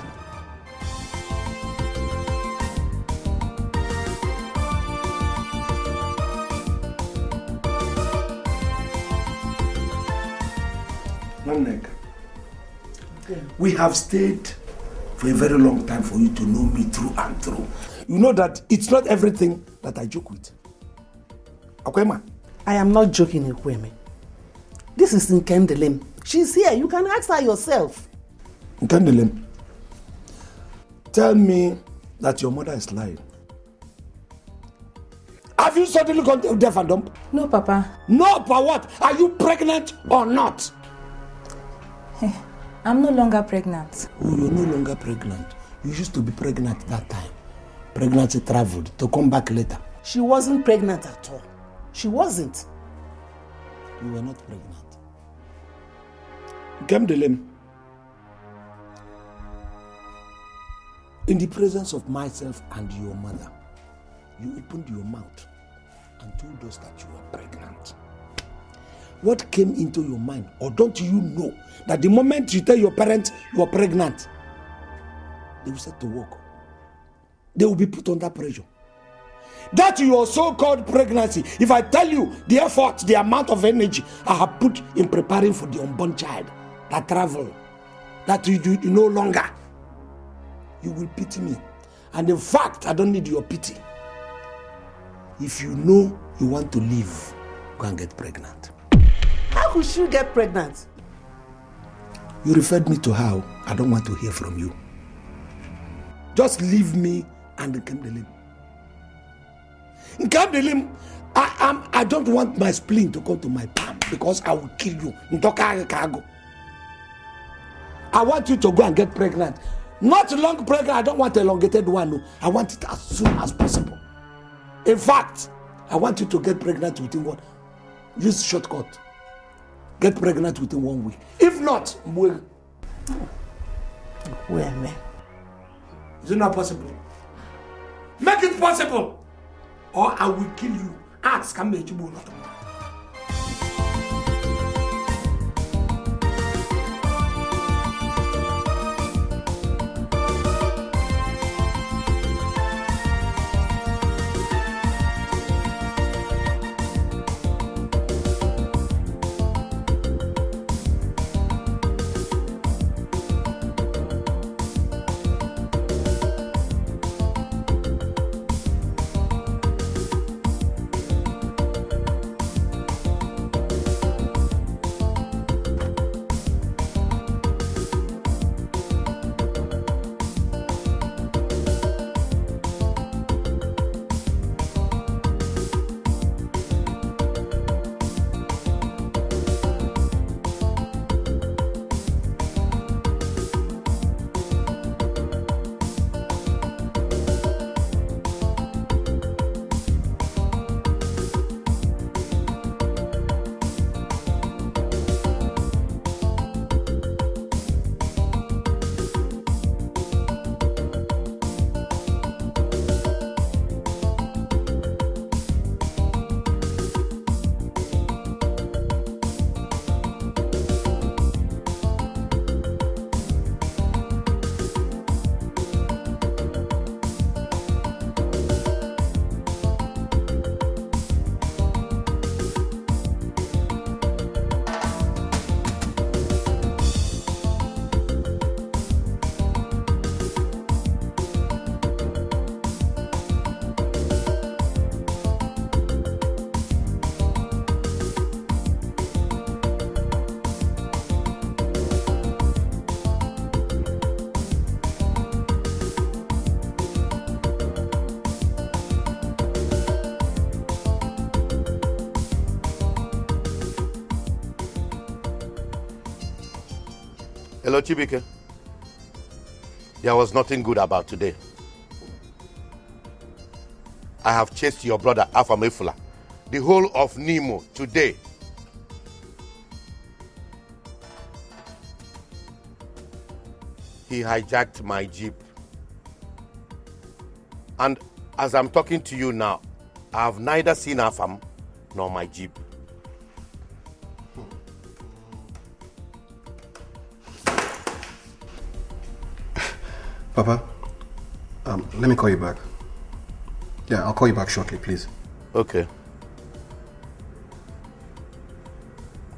Speaker 5: We have stayed for a very long time for you to know me through and through. You know that it's not everything that I joke with. Akwema?
Speaker 18: I am not joking, Ekweme. This is Nkendelem. She's here. You can ask her yourself.
Speaker 5: Nkendelem, tell me that your mother is lying. Have you suddenly gone deaf and dumb?
Speaker 11: No, Papa.
Speaker 5: No, but what? Are you pregnant or not?
Speaker 11: I'm no longer pregnant.
Speaker 5: Oh, you're no longer pregnant. You used to be pregnant that time. Pregnancy traveled to come back later.
Speaker 18: She wasn't pregnant at all. She wasn't.
Speaker 5: You were not pregnant. Gemdelem, in the presence of myself and your mother, you opened your mouth and told us that you were pregnant. What came into your mind? Or don't you know that the moment you tell your parents you are pregnant, they will set to work. They will be put under pressure. That your so-called pregnancy, if I tell you the effort, the amount of energy I have put in preparing for the unborn child, that travel, that you no longer, you will pity me. And in fact, I don't need your pity. If you know you want to live, go and get pregnant.
Speaker 18: How could she get pregnant?
Speaker 5: You referred me to her. I don't want to hear from you. Just leave me and Nkendelem. Nkendelem, I don't want my spleen to come to my palm because I will kill you. I want you to go and get pregnant. Not long pregnant, I don't want an elongated one. No. I want it as soon as possible. In fact, I want you to get pregnant within what? Use shortcut. Get pregnant within 1 week. If not, we'll... Where, man? Is it not possible? Make it possible, or I will kill you. Ask him to do not.
Speaker 14: Hello, Chibike. There was nothing good about today. I have chased your brother Alpha Mefula the whole of Nemo today. He hijacked my jeep. And as I'm talking to you now, I have neither seen Alpha nor my jeep.
Speaker 20: Papa, let me call you back. Yeah, I'll call you back shortly, please.
Speaker 14: Okay.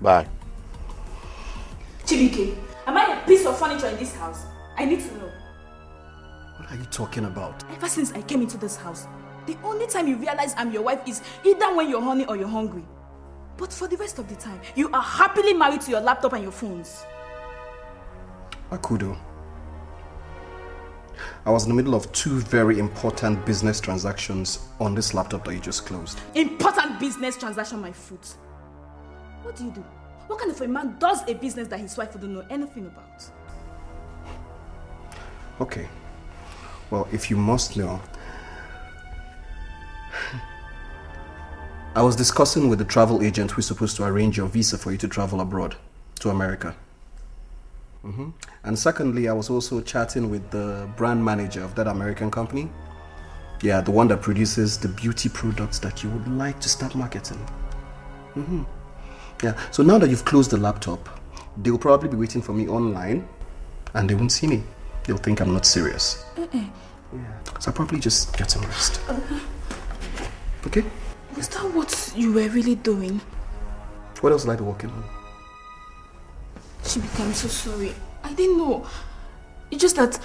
Speaker 14: Bye.
Speaker 7: Chibike, am I a piece of furniture in this house? I need to know.
Speaker 20: What are you talking about?
Speaker 7: Ever since I came into this house, the only time you realize I'm your wife is either when you're horny or you're hungry. But for the rest of the time, you are happily married to your laptop and your phones.
Speaker 20: Akudo, I was in the middle of two very important business transactions on this laptop that you just closed.
Speaker 7: Important business transaction, my foot. What do you do? What kind of a man does a business that his wife wouldn't know anything about?
Speaker 20: Okay. Well, if you must know, I was discussing with the travel agent who's supposed to arrange your visa for you to travel abroad to America. And secondly, I was also chatting with the brand manager of that American company. Yeah, the one that produces the beauty products that you would like to start marketing. Yeah, so now that you've closed the laptop, they'll probably be waiting for me online and they won't see me. They'll think I'm not serious. Yeah. So I'll probably just get some rest. Okay?
Speaker 7: Was that what you were really doing?
Speaker 20: What else would I be working on?
Speaker 7: Chibike, I'm so sorry. I didn't know. It's just that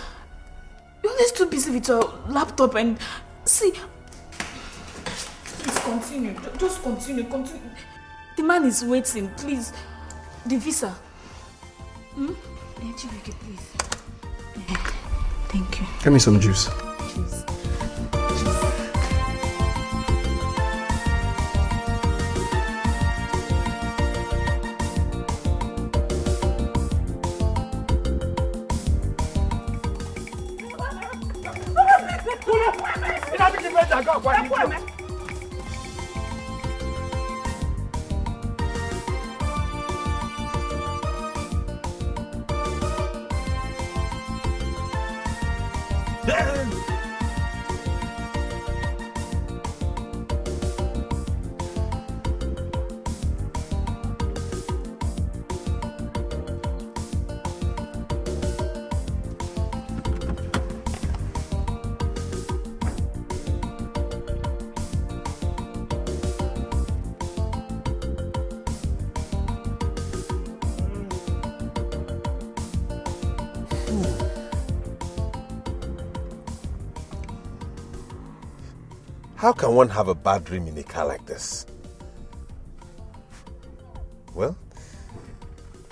Speaker 7: you're always too busy with your laptop and... See... Please continue. Just continue. The man is waiting. Please. The visa. Chibike, please. Thank you.
Speaker 20: Get me some juice.
Speaker 7: Juice.
Speaker 3: How can one have a bad dream in a car like this? Well,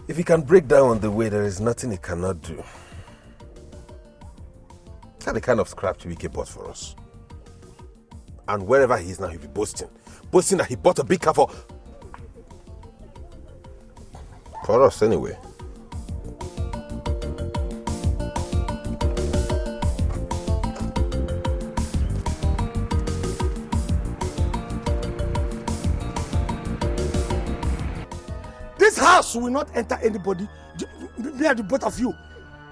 Speaker 3: if he can break down on the way, there is nothing he cannot do. That's the kind of scrap Chibuike bought for us. And wherever he is now, he'll be boasting. Boasting that he bought a big car for us anyway.
Speaker 5: This house will not enter anybody, me and the both of you,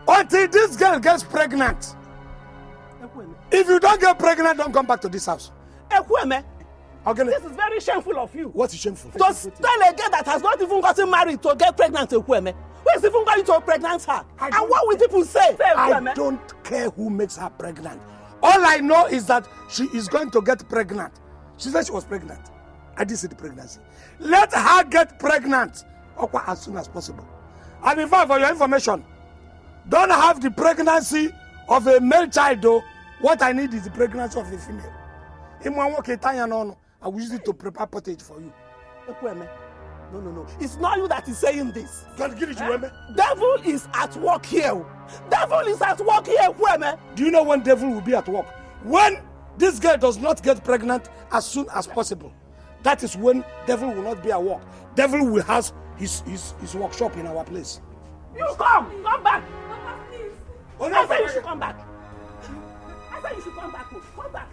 Speaker 5: until this girl gets pregnant. If you don't get pregnant, don't come back to this house.
Speaker 18: Ekweme, this is very shameful of you.
Speaker 5: What is shameful?
Speaker 18: To tell a girl that has not even gotten married to get pregnant, Ekweme. Who is even going to pregnant her? And what will people say?
Speaker 5: I don't care who makes her pregnant. All I know is that she is going to get pregnant. She said she was pregnant. I didn't see the pregnancy. Let her get pregnant as soon as possible. And in fact, for your information, don't have the pregnancy of a male child though. What I need is the pregnancy of a female. I will use it to prepare pottage for you.
Speaker 18: No. It's not you that is saying this.
Speaker 5: God, give it to me.
Speaker 18: Devil is at work here. Devil is at work here, Ekweme.
Speaker 5: Do you know when devil will be at work? When this girl does not get pregnant as soon as possible. That is when devil will not be at work. Devil will have his workshop in our place.
Speaker 18: You come back. Please. I said you should come back. I said you should come back. Come back.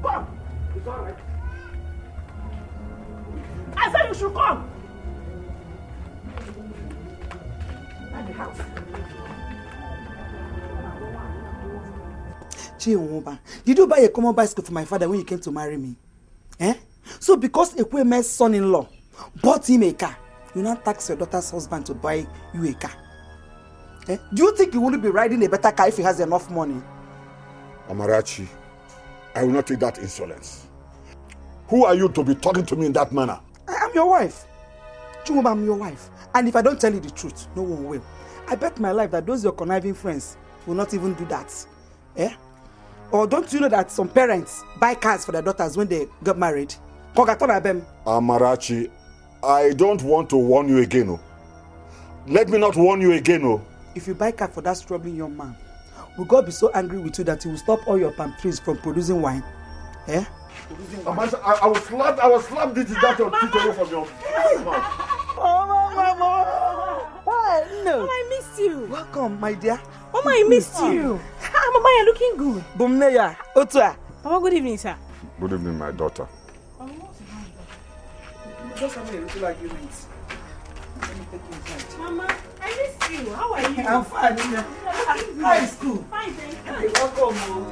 Speaker 18: Come. It's all right. I said you should come. At the house.
Speaker 15: Chiwomba, did you buy a common bicycle for my father when you came to marry me? So because Ekweme's son-in-law bought him a car, you now tax your daughter's husband to buy you a car. Do you think he wouldn't be riding a better car if he has enough money?
Speaker 8: Amarachi, I will not take that insolence. Who are you to be talking to me in that manner?
Speaker 15: I am your wife. Chiwomba, I'm your wife. And if I don't tell you the truth, no one will. I bet my life that those your conniving friends will not even do that. Or don't you know that some parents buy cars for their daughters when they get married?
Speaker 8: Amarachi, I don't want to warn you again. Oh. Let me not warn you again. Oh.
Speaker 15: If you buy car for that struggling young man, will God be so angry with you that he will stop all your palm trees from producing wine?
Speaker 8: I will slap this that your teeth away from your mouth.
Speaker 15: Oh, Mama. No.
Speaker 4: Mama, I missed you.
Speaker 15: Welcome, my dear.
Speaker 4: Mama, I missed you. Mama, you're looking good.
Speaker 15: Bumneya, Otua.
Speaker 4: Mama, good evening, sir.
Speaker 8: Good evening, my daughter.
Speaker 15: Just having a little argument.
Speaker 4: Mama, I missed you. How are you?
Speaker 15: I'm fine. How is school?
Speaker 4: Fine, thank you.
Speaker 15: Welcome.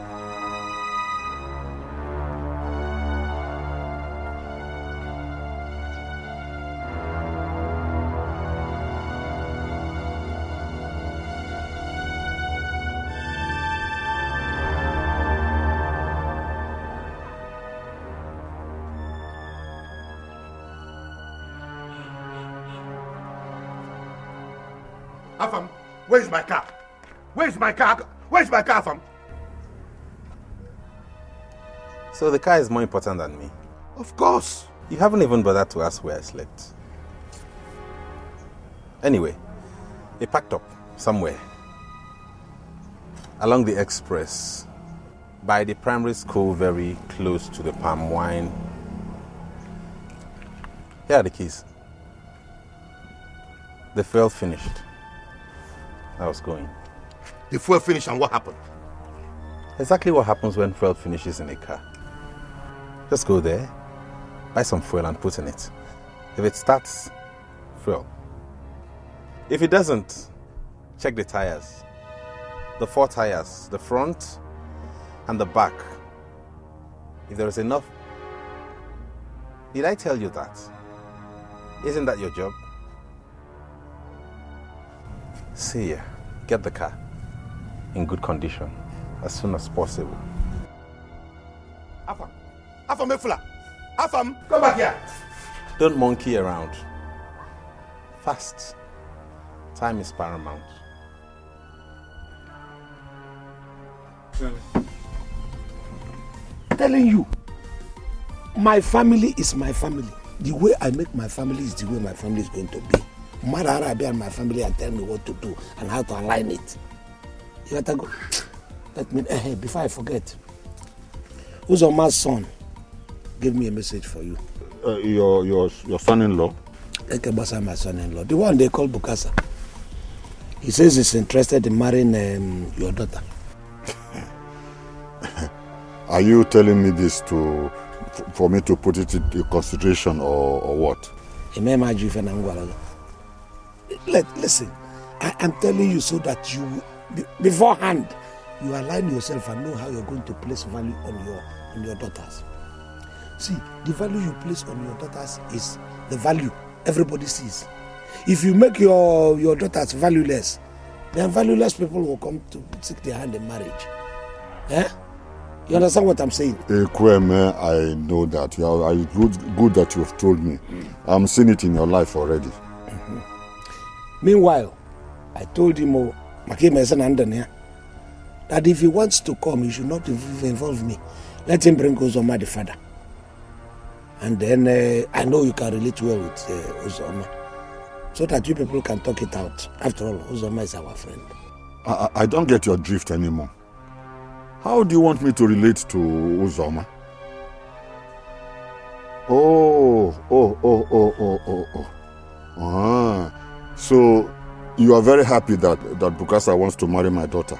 Speaker 14: Afam, where is my car? Where is my car? Where is my car, Afam?
Speaker 3: So the car is more important than me?
Speaker 14: Of course.
Speaker 3: You haven't even bothered to ask where I slept. Anyway, he packed up somewhere along the express by the primary school very close to the palm wine. Here are the keys. The fuel finished. I was going.
Speaker 14: The fuel finished and what happened?
Speaker 3: Exactly what happens when fuel finishes in a car. Just go there, buy some fuel and put in it. If it starts, fuel. If it doesn't, check the tires. The 4 tires, the front and the back. If there is enough. Did I tell you that? Isn't that your job? See ya. Get the car in good condition as soon as possible.
Speaker 14: Afam Efula. Afam, come back here.
Speaker 3: Don't monkey around. Fast. Time is paramount.
Speaker 5: Telling you, my family is my family. The way I make my family is the way my family is going to be. Mother Arabi and my family are telling me what to do and how to align it. You better go. Let me, before I forget. Uzoma's son gave me a message for you.
Speaker 8: Your son-in-law?
Speaker 5: Ekebasa, my son-in-law. The one they call Bukasa. He says he's interested in marrying your daughter.
Speaker 8: Are you telling me this for me to put it into consideration or what?
Speaker 5: Listen, I am telling you so that you, beforehand, you align yourself and know how you're going to place value on your daughters. See, the value you place on your daughters is the value everybody sees. If you make your daughters valueless, then valueless people will come to seek their hand in marriage. Eh? You understand what I'm saying?
Speaker 8: Ekweme, I know that. Good that you've told me. I'm seeing it in your life already.
Speaker 5: Mm-hmm. Meanwhile, I told him, that if he wants to come, he should not involve me. Let him bring Uzoma the father. And then I know you can relate well with Uzoma. So that you people can talk it out. After all, Uzoma is our friend.
Speaker 8: I don't get your drift anymore. How do you want me to relate to Uzoma? Oh. So you are very happy that Bukasa wants to marry my daughter.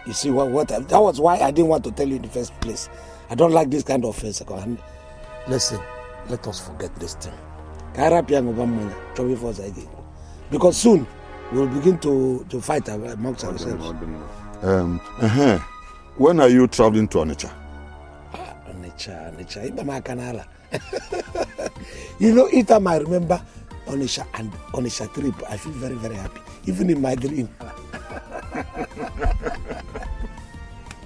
Speaker 5: You see that was why I didn't want to tell you in the first place. I don't like this kind of offense. Listen, let us forget this thing. Because soon we'll begin to fight amongst ourselves.
Speaker 8: When are you traveling to Onitsha?
Speaker 5: Onitsha. You know, each time I remember Onitsha and Onitsha trip, I feel very, very happy. Even in my dream.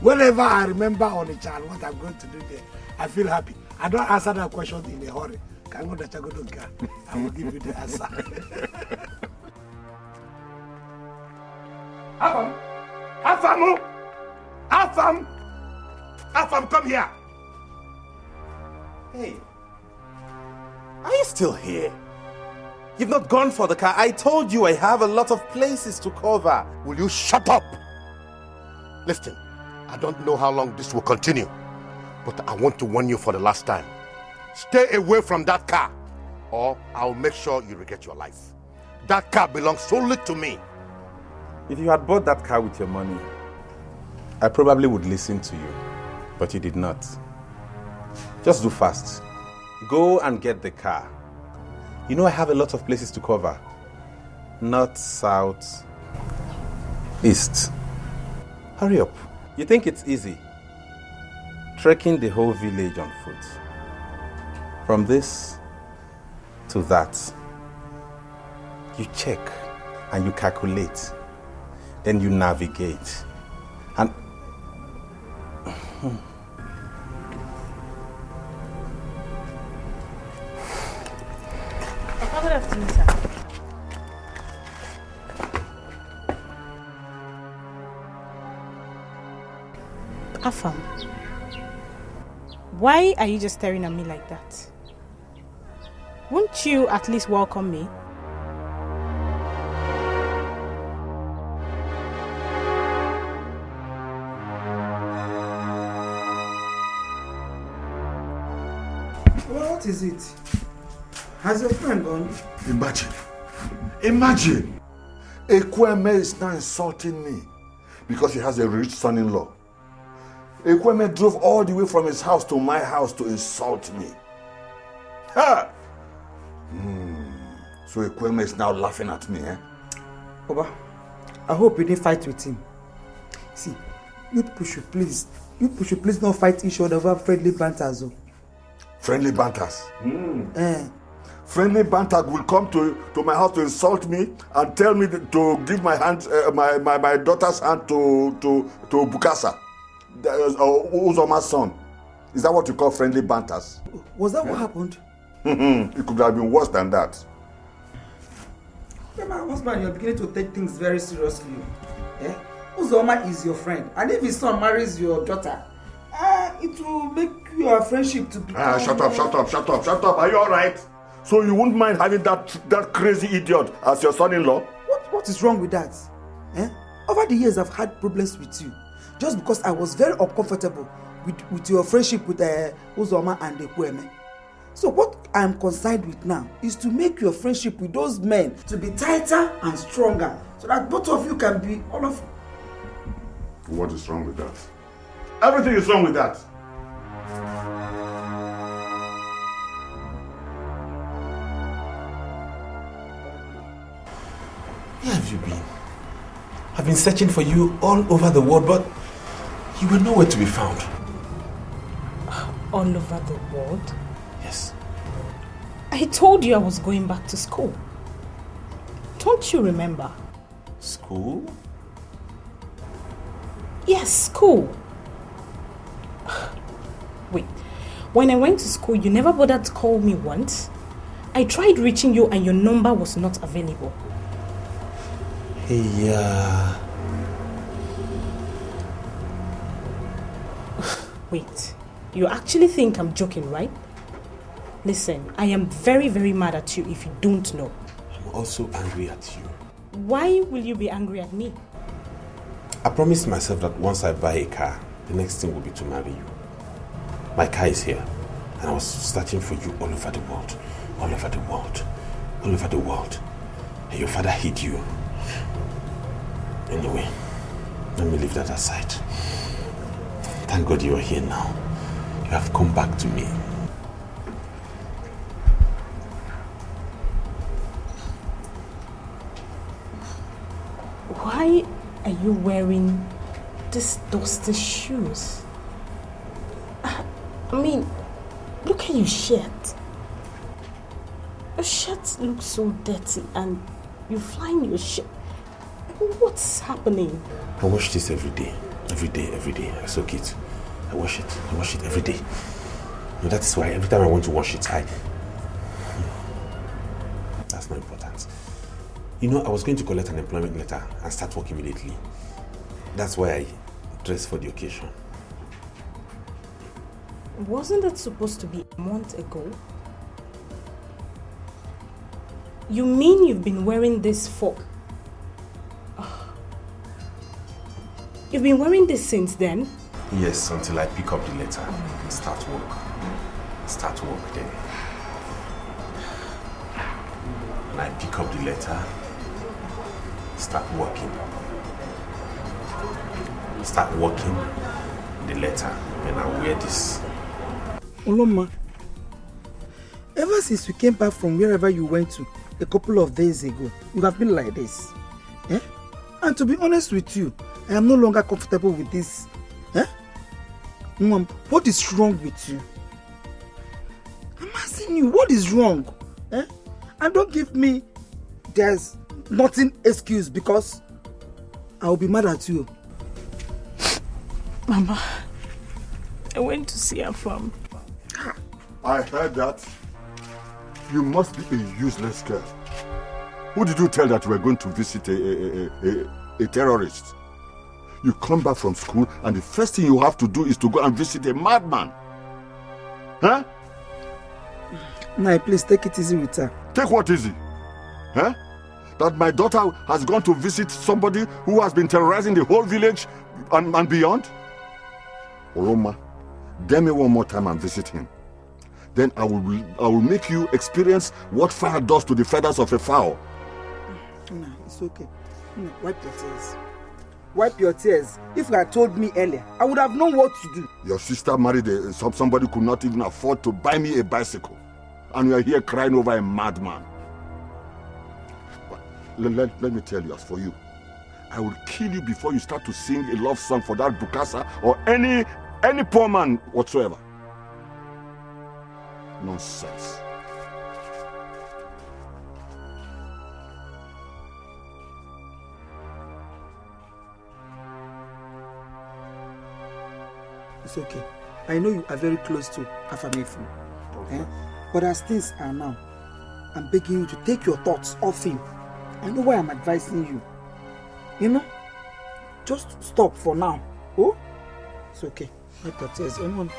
Speaker 5: Whenever I remember Onitsha and what I'm going to do there, I feel happy. I don't answer that question in a hurry. I will give you the answer.
Speaker 14: Afam, come here.
Speaker 3: Hey, are you still here? You've not gone for the car. I told you I have a lot of places to cover.
Speaker 14: Will you shut up? Listen, I don't know how long this will continue, but I want to warn you for the last time. Stay away from that car, or I'll make sure you regret your life. That car belongs solely to me.
Speaker 3: If you had bought that car with your money, I probably would listen to you, but you did not. Just do fast. Go and get the car. You know I have a lot of places to cover. North, south, east. Hurry up. You think it's easy? Trekking the whole village on foot. From this to that. You check and you calculate. Then you navigate. And
Speaker 11: Good afternoon, sir. Afam, why are you just staring at me like that? Won't you at least welcome me?
Speaker 15: Well, what is it? Has your friend gone?
Speaker 8: Imagine. Ekweme is now insulting me because he has a rich son-in-law. Ekweme drove all the way from his house to my house to insult me. Ha! So Ekweme is now laughing at me, eh?
Speaker 15: Oba, I hope you didn't fight with him. See, you people should please not fight each other over friendly banters.
Speaker 8: Friendly banters? Friendly banter will come to my house to insult me and tell me to give my hand, my daughter's hand to Bukasa, Uzoma's son. Is that what you call friendly banters?
Speaker 15: Was that what happened?
Speaker 8: It could have been worse than that.
Speaker 15: Yeah, my husband, you're beginning to take things very seriously. Uzoma is your friend, and if his son marries your daughter, it will make your friendship to become...
Speaker 8: Shut up. Are you all right? So you wouldn't mind having that crazy idiot as your son-in-law?
Speaker 15: What is wrong with that? Over the years, I've had problems with you. Just because I was very uncomfortable with your friendship with Uzoma and Ekweme. So what I'm concerned with now is to make your friendship with those men to be tighter and stronger, so that both of you can be all of...
Speaker 8: What is wrong with that? Everything is wrong with that.
Speaker 10: Where have you been? I've been searching for you all over the world, but you were nowhere to be found.
Speaker 11: All over the world?
Speaker 10: Yes.
Speaker 11: I told you I was going back to school. Don't you remember?
Speaker 10: School?
Speaker 11: Yes, school. Wait, when I went to school, you never bothered to call me once. I tried reaching you and your number was not available.
Speaker 10: Hey,
Speaker 11: Wait, you actually think I'm joking, right? Listen, I am very, very mad at you if you don't know.
Speaker 10: I'm also angry at you.
Speaker 11: Why will you be angry at me?
Speaker 10: I promised myself that once I buy a car, the next thing will be to marry you. My car is here, and I was searching for you all over the world. All over the world. All over the world. And your father hid you. Anyway, let me leave that aside. Thank God you are here now. You have come back to me.
Speaker 11: Why are you wearing these dusty shoes? I mean, look at your shirt. Your shirt looks so dirty and you find your shirt. What's happening?
Speaker 10: I wash this every day. Every day. I soak it. I wash it every day. And that is why every time I want to wash it, That's not important. You know, I was going to collect an employment letter and start work immediately. That's why I dressed for the occasion.
Speaker 11: Wasn't it supposed to be a month ago? You mean you've been wearing this for... You've been wearing this since then?
Speaker 10: Yes, until I pick up the letter and start work. Start work then. When I pick up the letter, start working. Start working the letter, and I wear this.
Speaker 15: Oloma, ever since you came back from wherever you went to a couple of days ago, you have been like this. And to be honest with you, I am no longer comfortable with this. Mom, what is wrong with you? I'm asking you, what is wrong? And don't give me there's nothing excuse, because I'll be mad at you.
Speaker 11: Mama, I went to see her farm.
Speaker 8: I heard that. You must be a useless girl. Who did you tell that you were going to visit a terrorist? You come back from school and the first thing you have to do is to go and visit a madman. Huh?
Speaker 15: Nah, please take it easy with her.
Speaker 8: Take what easy? Huh? That my daughter has gone to visit somebody who has been terrorizing the whole village and beyond? Oroma, dare me one more time and visit him. Then I will make you experience what fire does to the feathers of a fowl.
Speaker 15: Nah, it's okay. Wipe your tears. Wipe your tears. If you had told me earlier, I would have known what to do.
Speaker 8: Your sister married somebody who could not even afford to buy me a bicycle. And you are here crying over a madman. Let me tell you, as for you, I will kill you before you start to sing a love song for that Bukasa or any poor man whatsoever. Nonsense.
Speaker 15: It's okay. I know you are very close to Afamefu. But as things are now, I'm begging you to take your thoughts off him. I know why I'm advising you. You know? Just stop for now. Oh? It's okay. Wipe your tears. Anyone?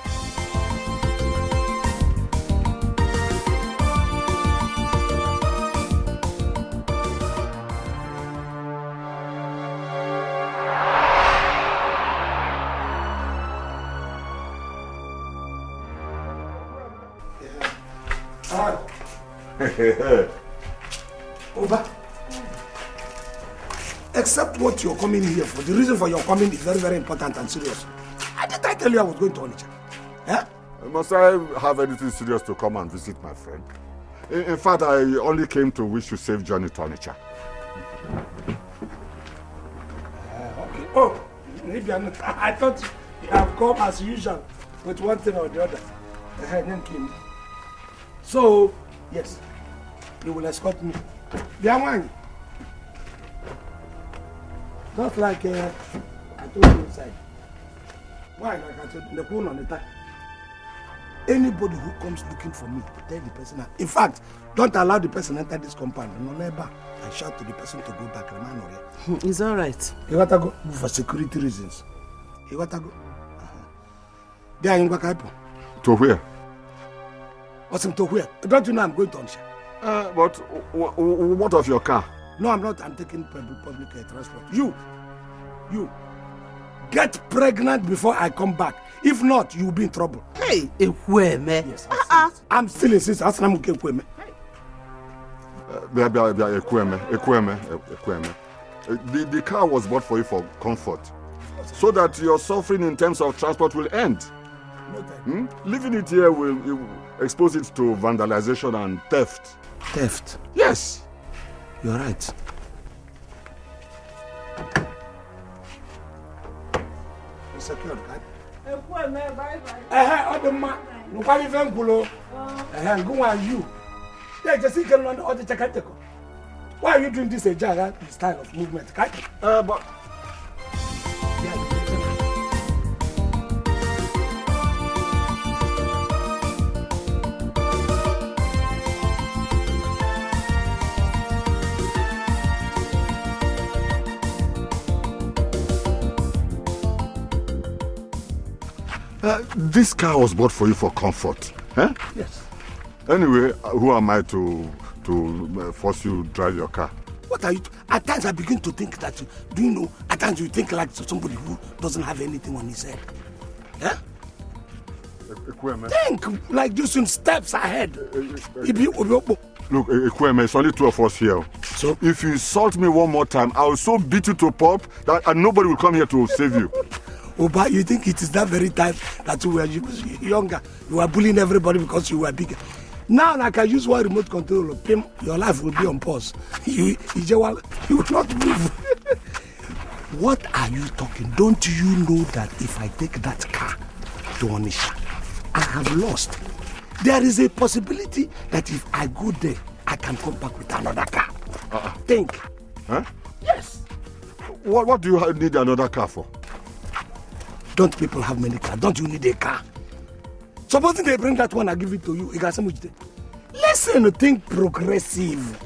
Speaker 5: Oba, except what you're coming here for, the reason for your coming is very, very important and serious. Did I tell you I was going to Onitsha? Eh?
Speaker 8: Must I have anything serious to come and visit my friend? In fact, I only came to wish you safe journey to Onitsha.
Speaker 5: Okay. Oh, maybe I'm not. I thought you have come as usual with one thing or the other. So, yes, you will escort me. Biamwani. Just like I told you inside. Why? Like I told you, the phone on the time. Anybody who comes looking for me, tell the person. In fact, don't allow the person enter this compound. No, never. I shout to the person to go back.
Speaker 6: It's all right.
Speaker 5: You got to go for security reasons. You got to go. There you go.
Speaker 8: To where?
Speaker 5: What's him to where? Don't you know I'm going to Onitsha?
Speaker 8: But what of your car?
Speaker 5: No, I'm not. I'm taking public transport. You, get pregnant before I come back. If not, you'll be in trouble.
Speaker 6: Hey, Ekweme.
Speaker 5: Yes, I'm still insisting. I'm Ekweme.
Speaker 8: Ekweme. The car was bought for you for comfort, so that your suffering in terms of transport will end. Leaving it here will expose it to vandalization and theft.
Speaker 5: Theft?
Speaker 8: Yes.
Speaker 5: You're right. It's secured, right? Why are you doing this style of movement?
Speaker 8: But this car was bought for you for comfort. Eh?
Speaker 5: Yes.
Speaker 8: Anyway, who am I to force you to drive your car?
Speaker 5: What are you? At times I begin to think that, do you know, at times you think like somebody who doesn't have anything on his head. Yeah? Think like this in steps ahead.
Speaker 8: Look, Ekweme, it's only two of us here. So if you insult me one more time, I will so beat you to pulp that and nobody will come here to save you.
Speaker 5: Oh, but you think it is that very time that you were younger, you were bullying everybody because you were bigger. Now I can use one remote control, your life will be on pause. You will not move. What are you talking? Don't you know that if I take that car to Onitsha, I have lost? There is a possibility that if I go there, I can come back with another car. Think.
Speaker 8: Huh?
Speaker 5: Yes.
Speaker 8: What do you need another car for?
Speaker 5: Don't people have many cars? Don't you need a car? Supposing they bring that one, I give it to you. Listen, think progressive.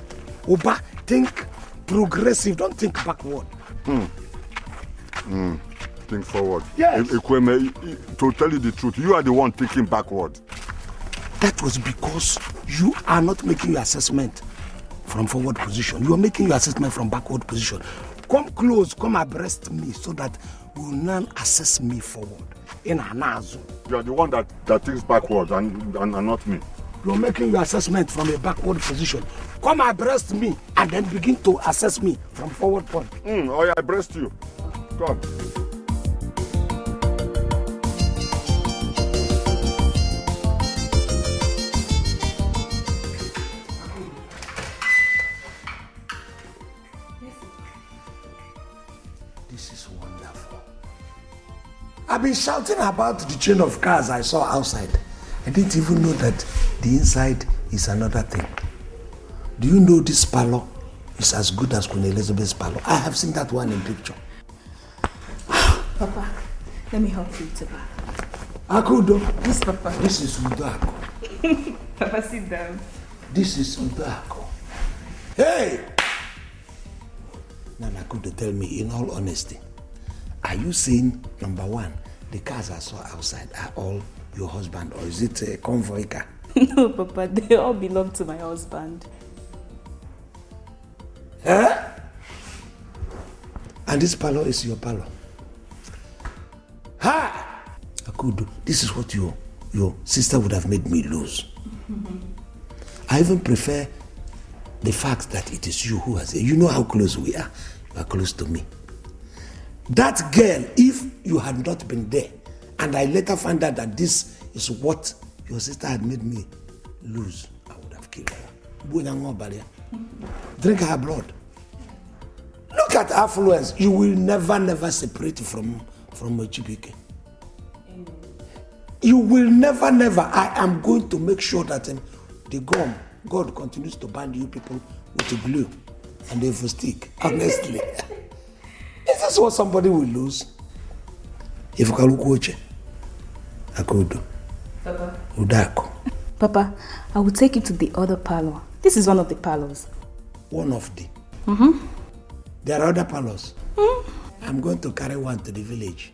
Speaker 5: Oba, think progressive. Don't think backward.
Speaker 8: Think forward.
Speaker 5: Yes.
Speaker 8: Ekweme, to tell you the truth, you are the one thinking backward.
Speaker 5: That was because you are not making your assessment from forward position. You are making your assessment from backward position. Come close, come abreast me so that you will now assess me forward. In Anazo.
Speaker 8: You are the one that thinks backward and not me.
Speaker 5: You are making your assessment from a backward position. Come abreast me and then begin to assess me from forward point.
Speaker 8: Oh, yeah, I abreast you. Come.
Speaker 5: I've been shouting about the chain of cars I saw outside. I didn't even know that the inside is another thing. Do you know this parlor is as good as Queen Elizabeth's parlor? I have seen that one in picture.
Speaker 7: Papa, let me help you to back.
Speaker 5: Akudo.
Speaker 7: Yes, Papa.
Speaker 5: This is Udako.
Speaker 7: Papa, sit down.
Speaker 5: This is Udako. Hey! Now, Akudo, tell me, in all honesty, are you saying, number one, the cars I saw outside are all your husband, or is it a convoy car?
Speaker 7: No, Papa, they all belong to my husband.
Speaker 5: Huh? And this parlor is your parlor. Ha! Akudo, this is what your sister would have made me lose. I even prefer the fact that it is you who has it. You know how close we are. You are close to me. That girl, if you had not been there, and I later found out that this is what your sister had made me lose, I would have killed her. Drink her blood. Look at affluence. You will never separate from a Chibike. You will never. I am going to make sure that the God continues to bind you people with a glue and a stick. Honestly. Is this what somebody will lose? If you can look I could.
Speaker 7: Papa.
Speaker 5: Udako.
Speaker 7: Papa, I will take you to the other parlor. This is one of the parlors.
Speaker 5: One of the? There are other parlors? I'm going to carry one to the village.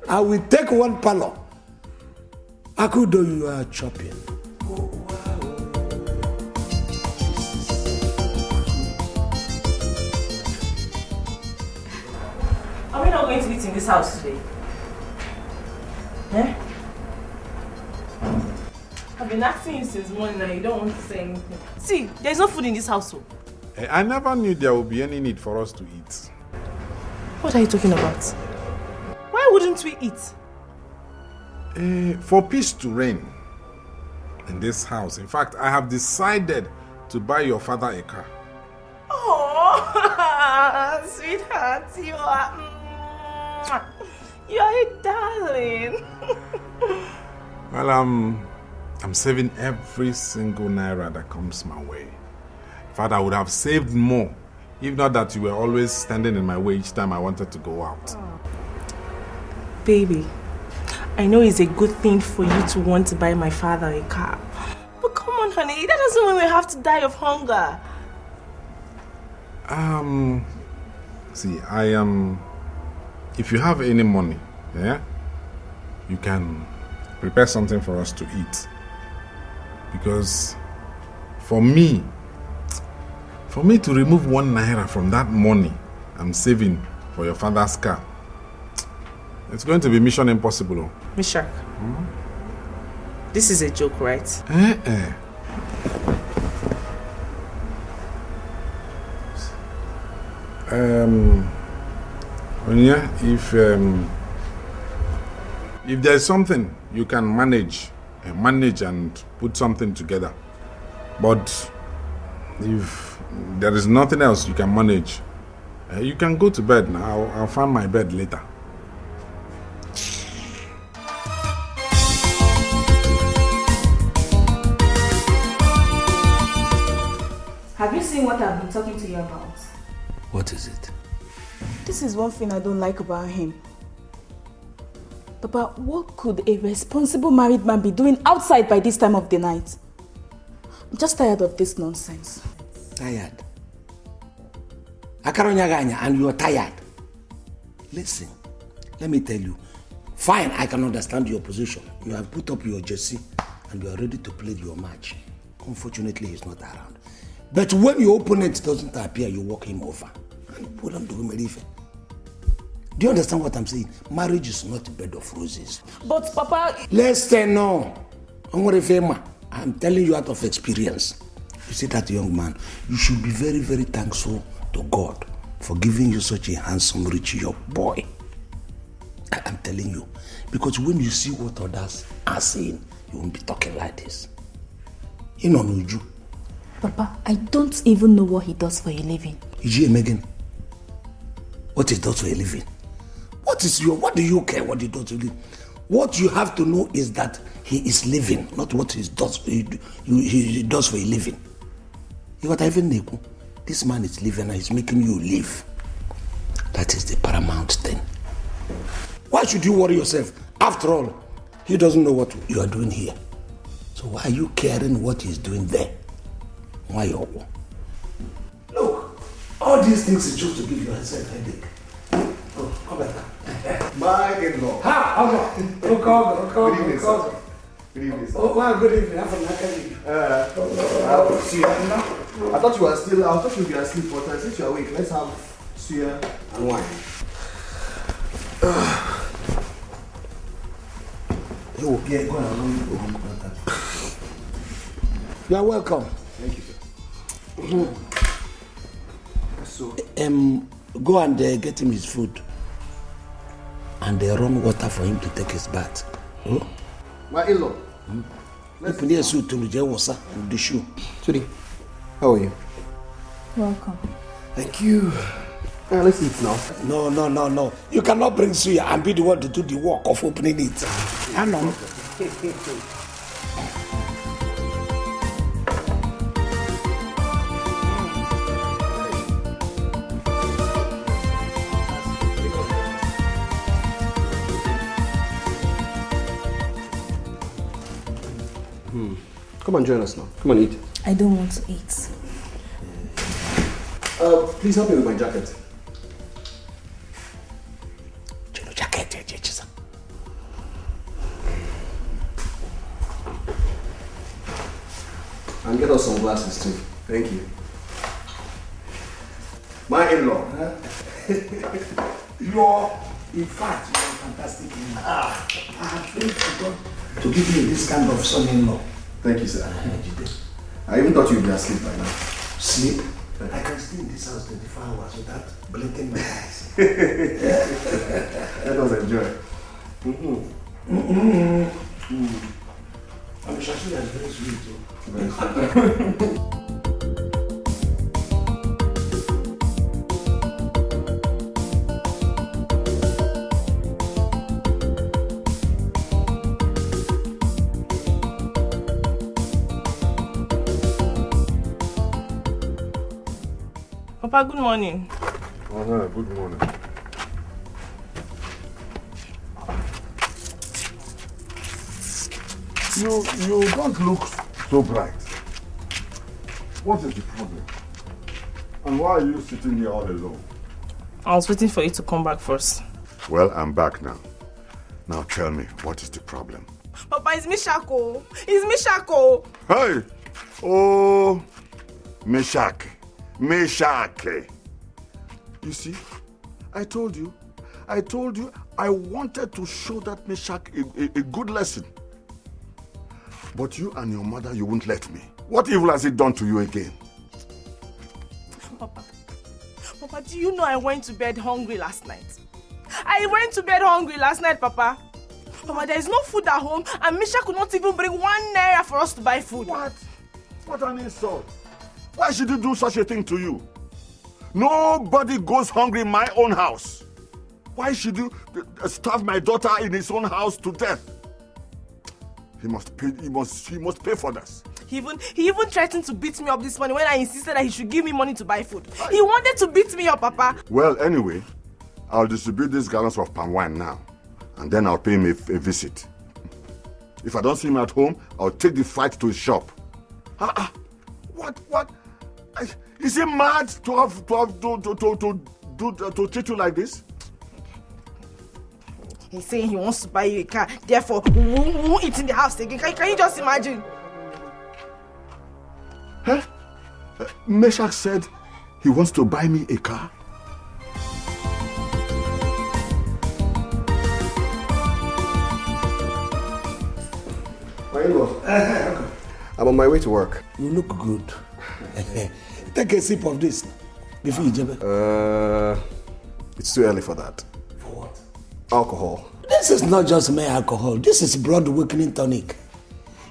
Speaker 5: I will take one parlor. Akudo, you are chopping.
Speaker 4: Are we not going to eat in this house today? Eh? I've been asking you since morning and you don't want to say anything. See, there's no food in this house.
Speaker 19: I never knew there would be any need for us to eat.
Speaker 4: What are you talking about? Why wouldn't we eat?
Speaker 19: For peace to reign in this house. In fact, I have decided to buy your father a car.
Speaker 4: Oh, sweetheart, you are a darling.
Speaker 19: Well, I'm saving every single naira that comes my way. In fact, I would have saved more if not that you were always standing in my way each time I wanted to go out.
Speaker 4: Baby, I know it's a good thing for you to want to buy my father a car. But come on, honey, that doesn't mean we have to die of hunger.
Speaker 19: See, if you have any money, yeah, you can prepare something for us to eat. Because for me to remove 1 naira from that money I'm saving for your father's car, it's going to be mission impossible.
Speaker 4: Mishak, this is a joke, right? If there's something you can manage and put something together, but if there is nothing else you can manage, you can go to bed now. I'll find my bed later.
Speaker 7: Have you seen what I've been talking to you about?
Speaker 5: What is it?
Speaker 7: This is one thing I don't like about him. Papa, what could a responsible married man be doing outside by this time of the night? I'm just tired of this nonsense.
Speaker 5: Tired? Akaronyaganya, and you're tired. Listen, let me tell you. Fine, I can understand your position. You have put up your jersey and you are ready to play your match. Unfortunately, he's not around. But when your opponent doesn't appear, you walk him over. And put him to him. Do you understand what I'm saying? Marriage is not a bed of roses.
Speaker 7: But Papa...
Speaker 5: Listen, no. I'm telling you out of experience. You see that young man, you should be very, very thankful to God for giving you such a handsome, rich young boy. I'm telling you. Because when you see what others are saying, you won't be talking like this. You know, Nuju.
Speaker 7: Papa, I don't even know what he does for a living.
Speaker 5: Iji Megan. what he does for a living? What do you care what he does for a living? What you have to know is that he is living, not what he does for a living. This man is living and he's making you live. That is the paramount thing. Why should you worry yourself? After all, he doesn't know what you are doing here. So why are you caring what he's doing there? Why you? Look, all these things is just to give yourself a headache. Oh, come back.
Speaker 20: My in-law.
Speaker 5: Good evening, sir.
Speaker 20: Good evening, sir.
Speaker 5: Oh, well, good evening. Have a nice evening.
Speaker 20: I thought you were still, I thought you'd be asleep, but since you're awake, let's have suya and wine.
Speaker 5: Yeah, go on. You are welcome.
Speaker 20: Thank you, sir.
Speaker 5: Go and get him his food. And run water for him to take his bath.
Speaker 20: My in-law.
Speaker 5: Let's put a suit to the shoe.
Speaker 20: Sudi, how are you?
Speaker 7: Welcome.
Speaker 20: Thank you. Let's eat now.
Speaker 5: No. You cannot bring suya and be the one to do the work of opening it. Hang on.
Speaker 20: Come and join us now. Come and eat.
Speaker 7: I don't want to eat.
Speaker 20: Please help me with my jacket. And get us some glasses too. Thank you. My in-law.
Speaker 5: In fact, you're fantastic. I have prayed to God to give me this kind of son-in-law.
Speaker 20: Thank you, sir. I even thought you'd be asleep by now.
Speaker 5: Sleep? I can stay in this house 24 hours without blinking my eyes.
Speaker 20: Let us enjoy.
Speaker 5: I'm sure that's very sweet too.
Speaker 20: Very sweet.
Speaker 4: Papa, good morning.
Speaker 8: Good morning. You don't look so bright. What is the problem? And why are you sitting here all alone?
Speaker 4: I was waiting for you to come back first.
Speaker 8: Well, I'm back now. Now tell me, what is the problem?
Speaker 4: Papa, it's Mishako. It's Mishako.
Speaker 8: Hey! Oh, Meshach. You see, I told you I wanted to show that Meshach a good lesson. But you and your mother, you won't let me. What evil has it done to you again?
Speaker 4: Papa, do you know I went to bed hungry last night? Papa. Papa, there is no food at home and Misha could not even bring 1 naira for us to buy food.
Speaker 8: What? What an insult. Why should you do such a thing to you? Nobody goes hungry in my own house. Why should you starve my daughter in his own house to death? He must pay for this.
Speaker 4: He even threatened to beat me up this morning when I insisted that he should give me money to buy food. He wanted to beat me up, Papa.
Speaker 8: Well, anyway, I'll distribute these gallons of palm wine now, and then I'll pay him a visit. If I don't see him at home, I'll take the fight to his shop. What? Is he mad to treat you like this?
Speaker 4: He's saying he wants to buy you a car, therefore we won't eat in the house again. Can you just imagine?
Speaker 8: Huh? Meshach said he wants to buy me a car?
Speaker 20: My in-law. I'm on my way to work.
Speaker 5: You look good. Take a sip of this before you jump.
Speaker 20: It's too early for that.
Speaker 5: For what?
Speaker 20: Alcohol.
Speaker 5: This is not just mere alcohol. This is blood awakening tonic.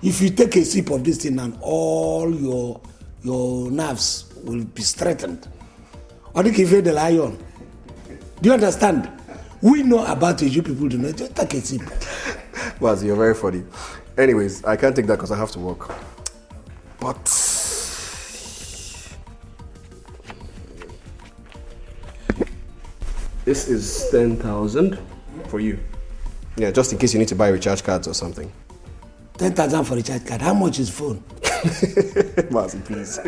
Speaker 5: If you take a sip of this thing and all your nerves will be straightened. Or if you the lion. Do you understand? We know about it, you people do not. Just take a sip.
Speaker 20: Baz, you're very funny. Anyways, I can't take that because I have to work. But this is 10,000 for you. Yeah, just in case you need to buy recharge cards or something.
Speaker 5: 10,000 for recharge card. How much is phone?
Speaker 20: Baz, please.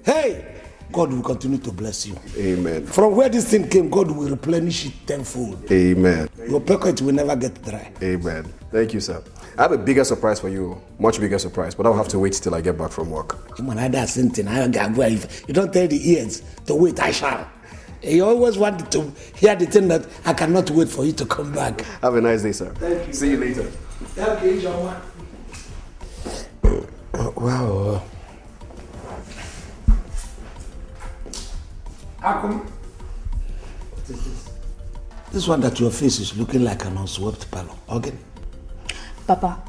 Speaker 5: Hey! God will continue to bless you.
Speaker 20: Amen.
Speaker 5: From where this thing came, God will replenish it tenfold.
Speaker 20: Amen.
Speaker 5: Your pocket will never get dry.
Speaker 20: Amen. Thank you, sir. I have a bigger surprise for you. Much bigger surprise, but I'll have to wait till I get back from work.
Speaker 5: Man, I don't think if you don't tell the ears to wait, I shall. You always wanted to hear the thing that I cannot wait for you to come back.
Speaker 20: Have a nice day, sir.
Speaker 5: Thank you.
Speaker 20: See you later.
Speaker 5: Okay, John. Wow. How come? What is this? This one that your face is looking like an unswept parlor. Okay?
Speaker 7: Papa,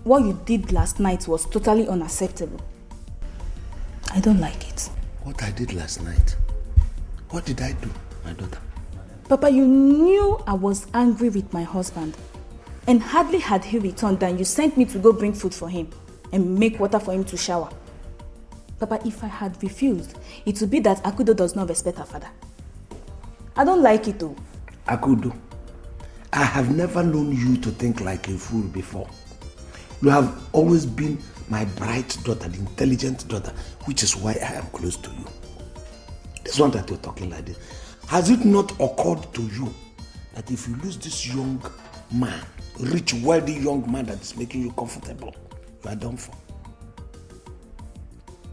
Speaker 7: what you did last night was totally unacceptable. I don't like it.
Speaker 5: What I did last night? What did I do, my daughter?
Speaker 7: Papa, you knew I was angry with my husband. And hardly had he returned than you sent me to go bring food for him and make water for him to shower. Papa, if I had refused, it would be that Akudo does not respect her father. I don't like it though.
Speaker 5: Akudo, I have never known you to think like a fool before. You have always been my bright daughter, the intelligent daughter, which is why I am close to you. This one that you're talking like this, has it not occurred to you that if you lose this young man, rich, wealthy young man that is making you comfortable, you are done for?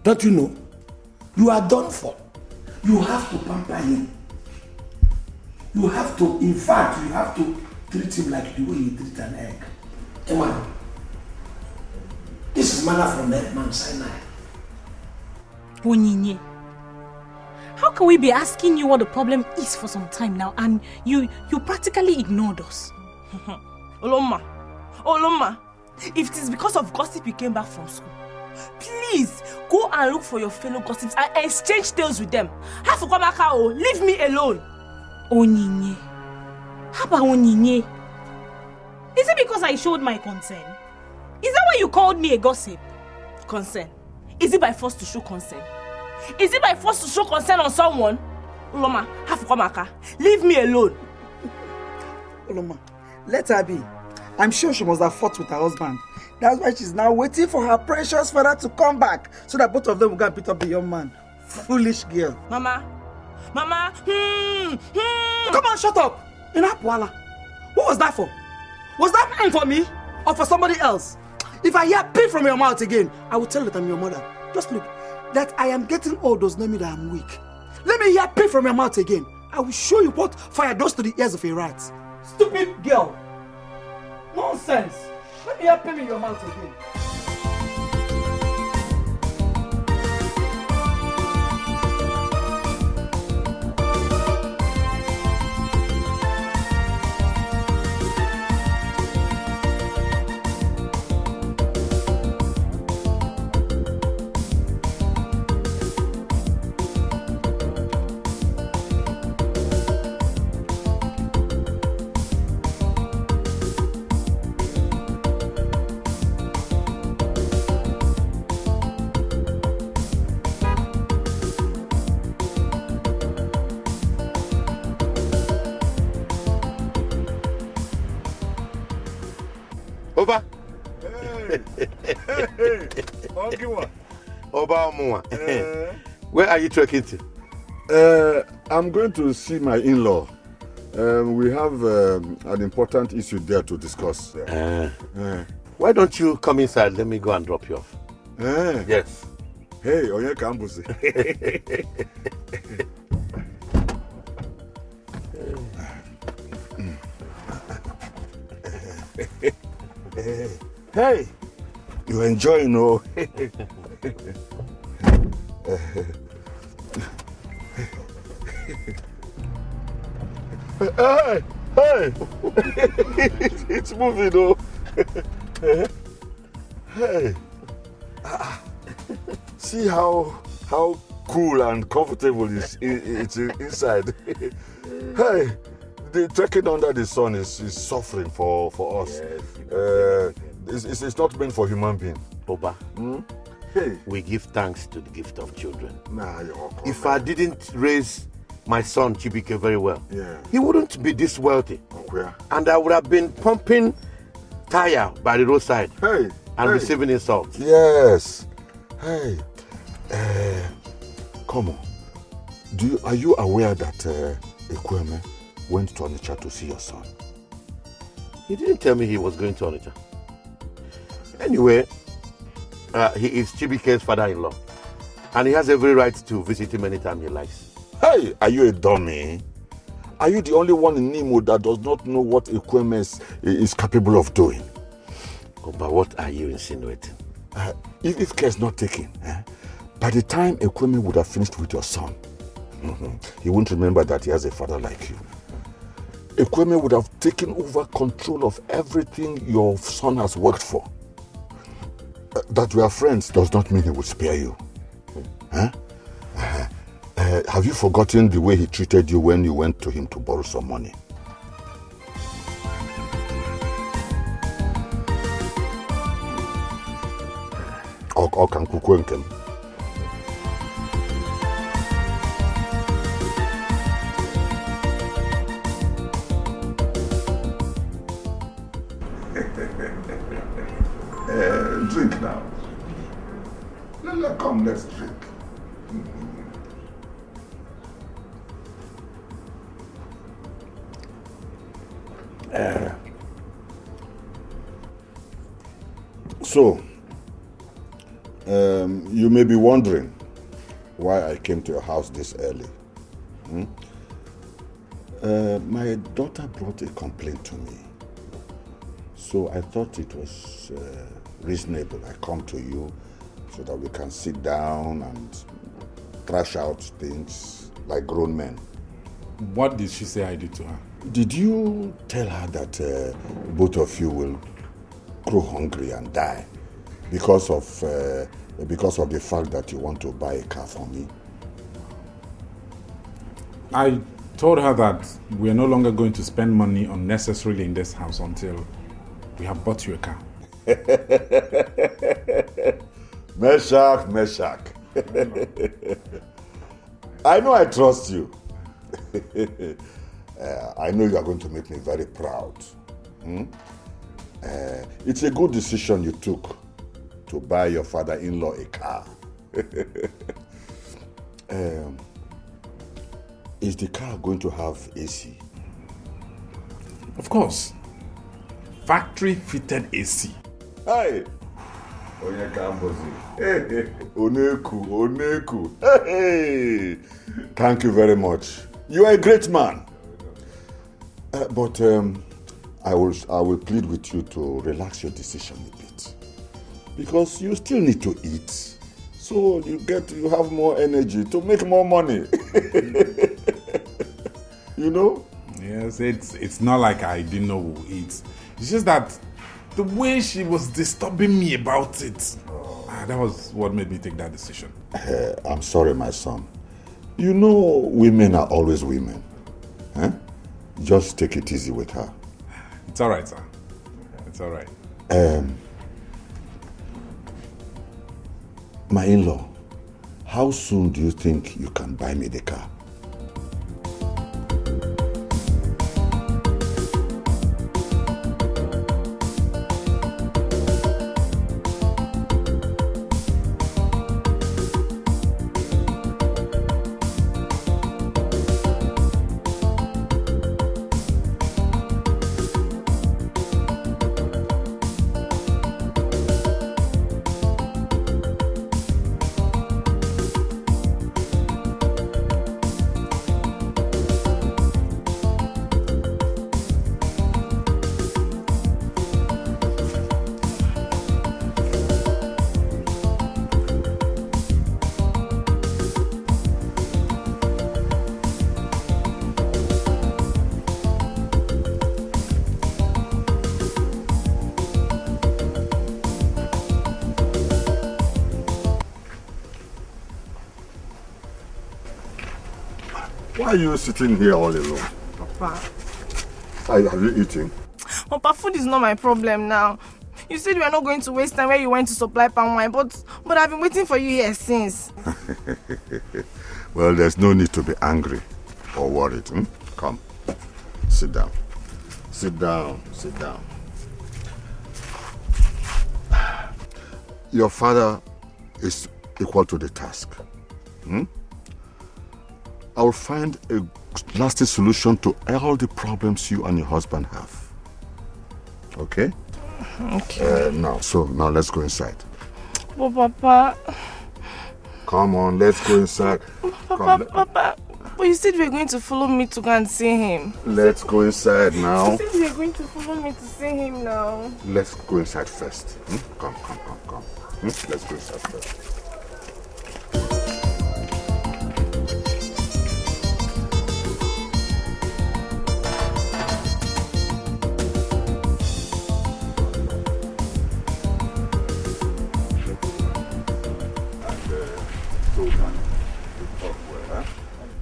Speaker 5: Don't you know? You are done for. You have to pamper him. You have to, in fact, you have to treat him like the way you treat an egg. Emma, this is manna from the man Sinai.
Speaker 4: Onyinye, how can we be asking you what the problem is for some time now and you practically ignored us? Oloma, if it is because of gossip you came back from school, please go and look for your fellow gossips and exchange tales with them. Leave me alone. Onyinye. How about Onyinye? Is it because I showed my concern? Is that why you called me a gossip? Concern? Is it by force to show concern? Is it by force to show concern on someone? Uloma, leave me alone.
Speaker 15: Uloma, let her be. I'm sure she must have fought with her husband. That's why she's now waiting for her precious father to come back so that both of them will go and beat up the young man. Foolish girl.
Speaker 4: Mama.
Speaker 15: Come on, shut up. What was that for? Was that for me or for somebody else? If I hear pee from your mouth again, I will tell that I'm your mother. Just look, that I am getting old does not mean that I'm weak. Let me hear pee from your mouth again. I will show you what fire does to the ears of a rat. Stupid girl. Nonsense. Let me hear pee in your mouth again.
Speaker 1: Oba.
Speaker 8: Oba.
Speaker 1: Where are you trekking
Speaker 8: to? I'm going to see my in-law. We have an important issue there to discuss.
Speaker 1: Why don't you come inside? Let me go and drop you off. Yes.
Speaker 8: Hey, Onye Kambusi. Hey, you enjoying, no? Hey, it's moving, though. Hey, see how cool and comfortable it's inside. Hey. the trekking under the sun is suffering for us. Yes, it's not meant for human beings.
Speaker 1: Oba,
Speaker 8: hey,
Speaker 1: we give thanks to the gift of children.
Speaker 8: Nah, you're welcome.
Speaker 1: If I didn't raise my son Chibike very well,
Speaker 8: yeah,
Speaker 1: he wouldn't be this wealthy.
Speaker 8: Okay.
Speaker 1: And I would have been pumping tire by the roadside and receiving insults.
Speaker 8: Yes. Hey, come on. Are you aware that Ekweme went to Onitsha to see your son?
Speaker 1: He didn't tell me he was going to Onitsha. Anyway, he is Chibike's father-in-law, and he has every right to visit him anytime he likes.
Speaker 8: Hey, are you a dummy? Are you the only one in Nimo that does not know what Ekweme is capable of doing?
Speaker 1: Oh, but what are you insinuating?
Speaker 8: If care is not taken, by the time Ekweme would have finished with your son, he won't remember that he has a father like you. Ekweme would have taken over control of everything your son has worked for. That we are friends does not mean he would spare you. Have you forgotten the way he treated you when you went to him to borrow some money? Drink now. Come, let's drink. So, you may be wondering why I came to your house this early. My daughter brought a complaint to me. So I thought it was reasonable I come to you so that we can sit down and thrash out things like grown men.
Speaker 19: What did she say I did to her?
Speaker 8: Did you tell her that both of you will grow hungry and die because of the fact that you want to buy a car for me?
Speaker 19: I told her that we are no longer going to spend money unnecessarily in this house until we have bought you a car.
Speaker 8: Meshach. I know I trust you. I know you are going to make me very proud. It's a good decision you took to buy your father-in-law a car. Is the car going to have AC?
Speaker 19: Of course. Factory-fitted AC.
Speaker 8: Hey! Oneku. Hey! Thank you very much. You are a great man. But I will plead with you to relax your decision a bit, because you still need to eat, so you have more energy to make more money. You know?
Speaker 19: Yes, it's not like I didn't know who eats. It's just that the way she was disturbing me about it, that was what made me take that decision.
Speaker 8: I'm sorry, my son. You know, women are always women. Just take it easy with her.
Speaker 19: It's all right, sir. It's all right.
Speaker 8: My in-law, how soon do you think you can buy me the car? Why are you sitting here all alone?
Speaker 18: Papa,
Speaker 8: Have you eaten?
Speaker 4: Papa, food is not my problem now. You said we are not going to waste time where you went to supply palm wine, but I've been waiting for you here since.
Speaker 8: Well, there's no need to be angry or worried. Come, sit down. Sit down, sit down. Your father is equal to the task. I will find a lasting solution to all the problems you and your husband have. Okay?
Speaker 4: Okay.
Speaker 8: Now let's go inside.
Speaker 4: But Papa...
Speaker 8: Come on, let's go inside.
Speaker 4: Papa, but you said you were going to follow me to go and see him.
Speaker 8: Let's go inside now.
Speaker 4: You said you were going to follow me to see him now.
Speaker 8: Let's go inside first. Come. Let's go inside first.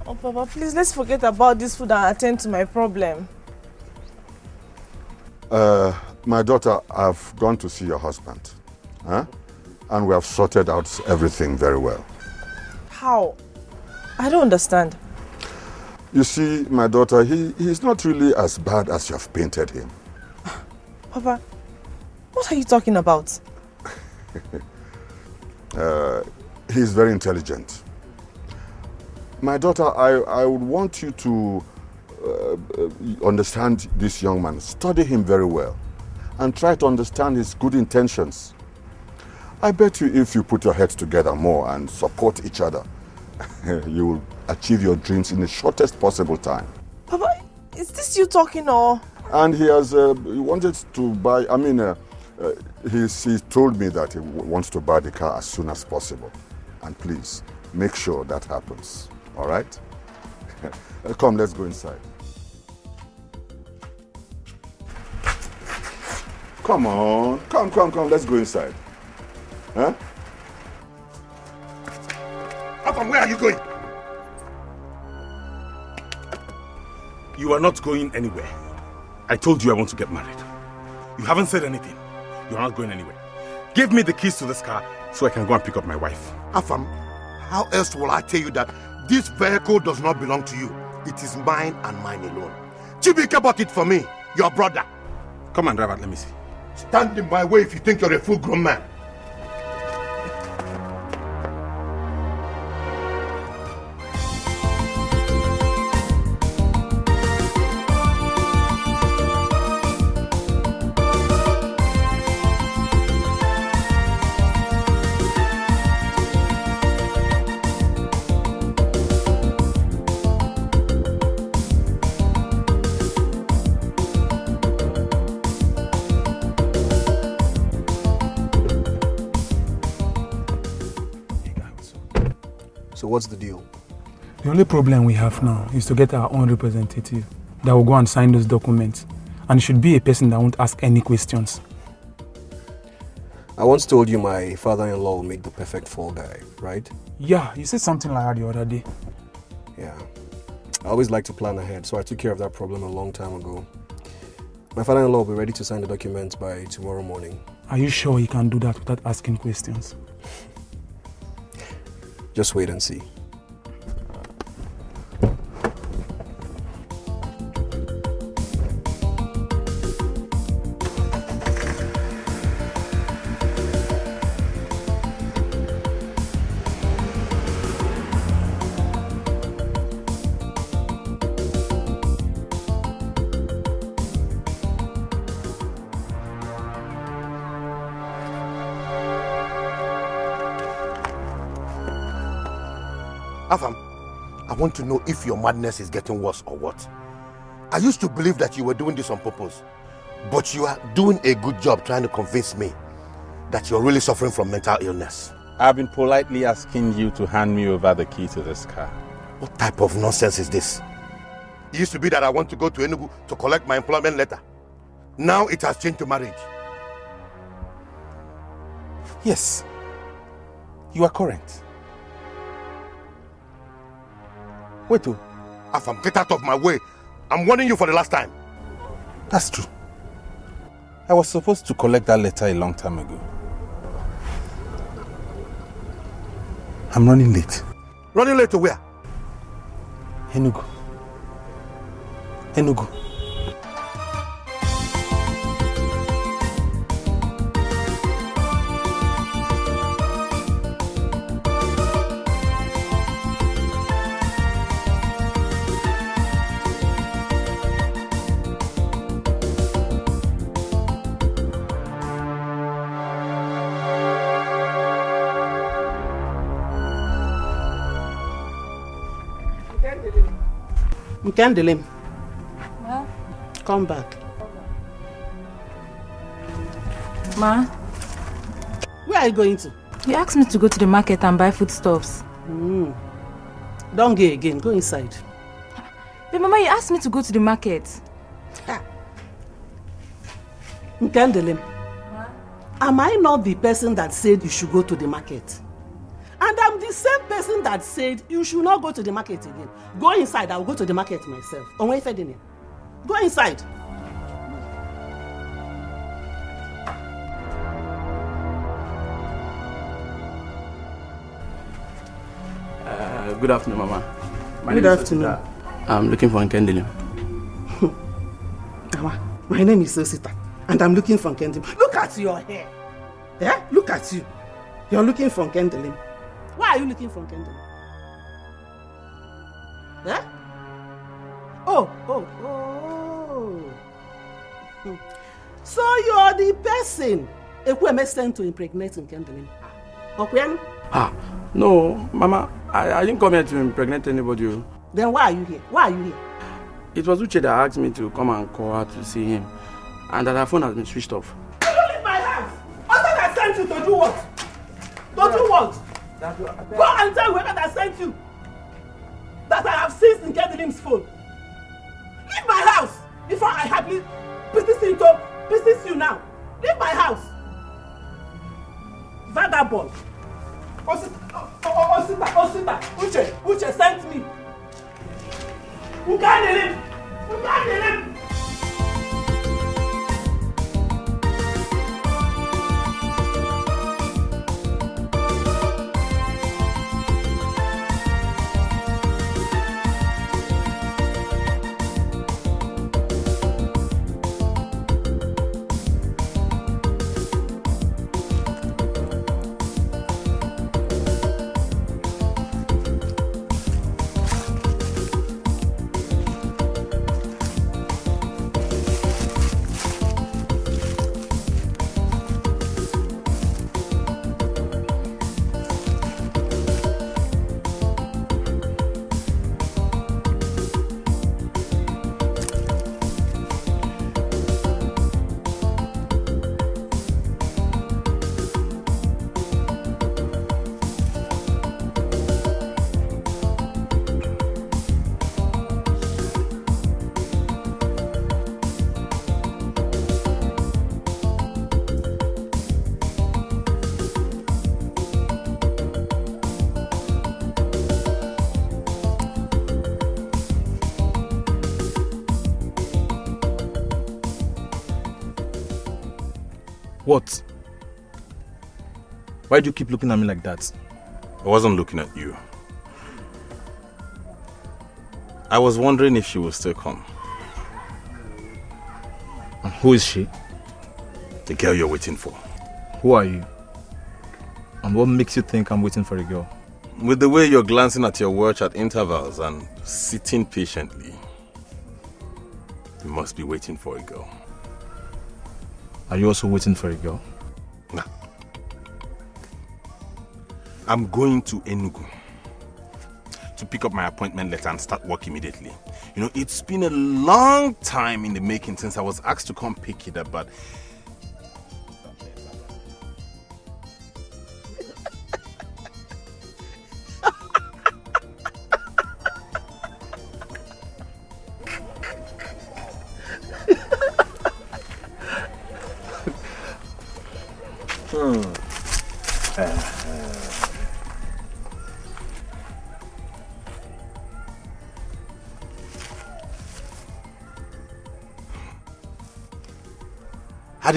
Speaker 4: Oh, Papa, please, let's forget about this food and attend to my problem.
Speaker 8: My daughter, I've gone to see your husband. And we have sorted out everything very well.
Speaker 4: How? I don't understand.
Speaker 8: You see, my daughter, he's not really as bad as you have painted him.
Speaker 4: Papa, what are you talking about?
Speaker 8: He's very intelligent. My daughter, I would want you to understand this young man. Study him very well and try to understand his good intentions. I bet you if you put your heads together more and support each other, you will achieve your dreams in the shortest possible time.
Speaker 4: Papa, is this you talking or?
Speaker 8: And he has he wanted to buy, he told me that he wants to buy the car as soon as possible. And please, make sure that happens. All right? Come, let's go inside. Come on. Come. Let's go inside. Huh?
Speaker 10: Afam, where are you going? You are not going anywhere. I told you I want to get married. You haven't said anything. You are not going anywhere. Give me the keys to this car so I can go and pick up my wife.
Speaker 14: Afam, how else will I tell you that this vehicle does not belong to you? It is mine and mine alone. Chibike bought it for me, your brother.
Speaker 10: Come and drive it, let me see.
Speaker 14: Stand in my way if you think you're a full-grown man.
Speaker 20: So what's the deal?
Speaker 12: The only problem we have now is to get our own representative that will go and sign those documents. And it should be a person that won't ask any questions.
Speaker 20: I once told you my father-in-law will make the perfect fall guy, right?
Speaker 12: Yeah, you said something like that the other day.
Speaker 20: Yeah. I always like to plan ahead, so I took care of that problem a long time ago. My father-in-law will be ready to sign the documents by tomorrow morning.
Speaker 12: Are you sure he can do that without asking questions?
Speaker 20: Just wait and see.
Speaker 14: Afam, I want to know if your madness is getting worse or what. I used to believe that you were doing this on purpose, but you are doing a good job trying to convince me that you're really suffering from mental illness.
Speaker 10: I've been politely asking you to hand me over the key to this car.
Speaker 14: What type of nonsense is this? It used to be that I want to go to Enugu to collect my employment letter. Now it has changed to marriage.
Speaker 10: Yes, you are correct. Wait,
Speaker 14: Afam, get out of my way. I'm warning you for the last time.
Speaker 3: That's true. I was supposed to collect that letter a long time ago. I'm running late.
Speaker 14: Running late to where?
Speaker 3: Enugu. Enugu.
Speaker 6: Nkendelim.
Speaker 13: Ma?
Speaker 6: Come back.
Speaker 13: Ma?
Speaker 6: Where are you going to?
Speaker 13: You asked me to go to the market and buy foodstuffs.
Speaker 6: Don't go again. Go inside.
Speaker 13: But Mama, you asked me to go to the market.
Speaker 6: Nkendelim. Am I not the person that said you should go to the market? And I'm the same person that said you should not go to the market again. Go inside. I will go to the market myself. Go inside.
Speaker 17: Good afternoon, Mama.
Speaker 6: Good afternoon.
Speaker 17: I'm looking for Nkendelim.
Speaker 6: Mama, my name is Osita, and I'm looking for Nkendelim. Look at your hair. Yeah? Look at you. You're looking for Nkendelim. Why are you looking for Nkendelim? Yeah? Oh. So you're the person Ekweme sent to impregnate Nkendelim. Okay?
Speaker 17: No, Mama, I didn't come here to impregnate anybody.
Speaker 6: Then why are you here?
Speaker 17: It was Uche that asked me to come and call her to see him, and that her phone has been switched off.
Speaker 6: You don't leave my house! I thought I sent you to do what? To do what? Go and tell whoever that sent you that I have seized Nkendelim's phone. Leave my house before I happily business you now. Leave my house. Vagabond. Osita. Uche sent me. Nkendelim.
Speaker 9: What? Why do you keep looking at me like that?
Speaker 3: I wasn't looking at you. I was wondering if she will still come.
Speaker 9: And who is she?
Speaker 3: The girl you're waiting for.
Speaker 9: Who are you? And what makes you think I'm waiting for a girl?
Speaker 3: With the way you're glancing at your watch at intervals and sitting patiently, you must be waiting for a girl.
Speaker 9: Are you also waiting for a girl?
Speaker 3: Nah. I'm going to Enugu to pick up my appointment letter and start work immediately. You know, it's been a long time in the making since I was asked to come pick it up, but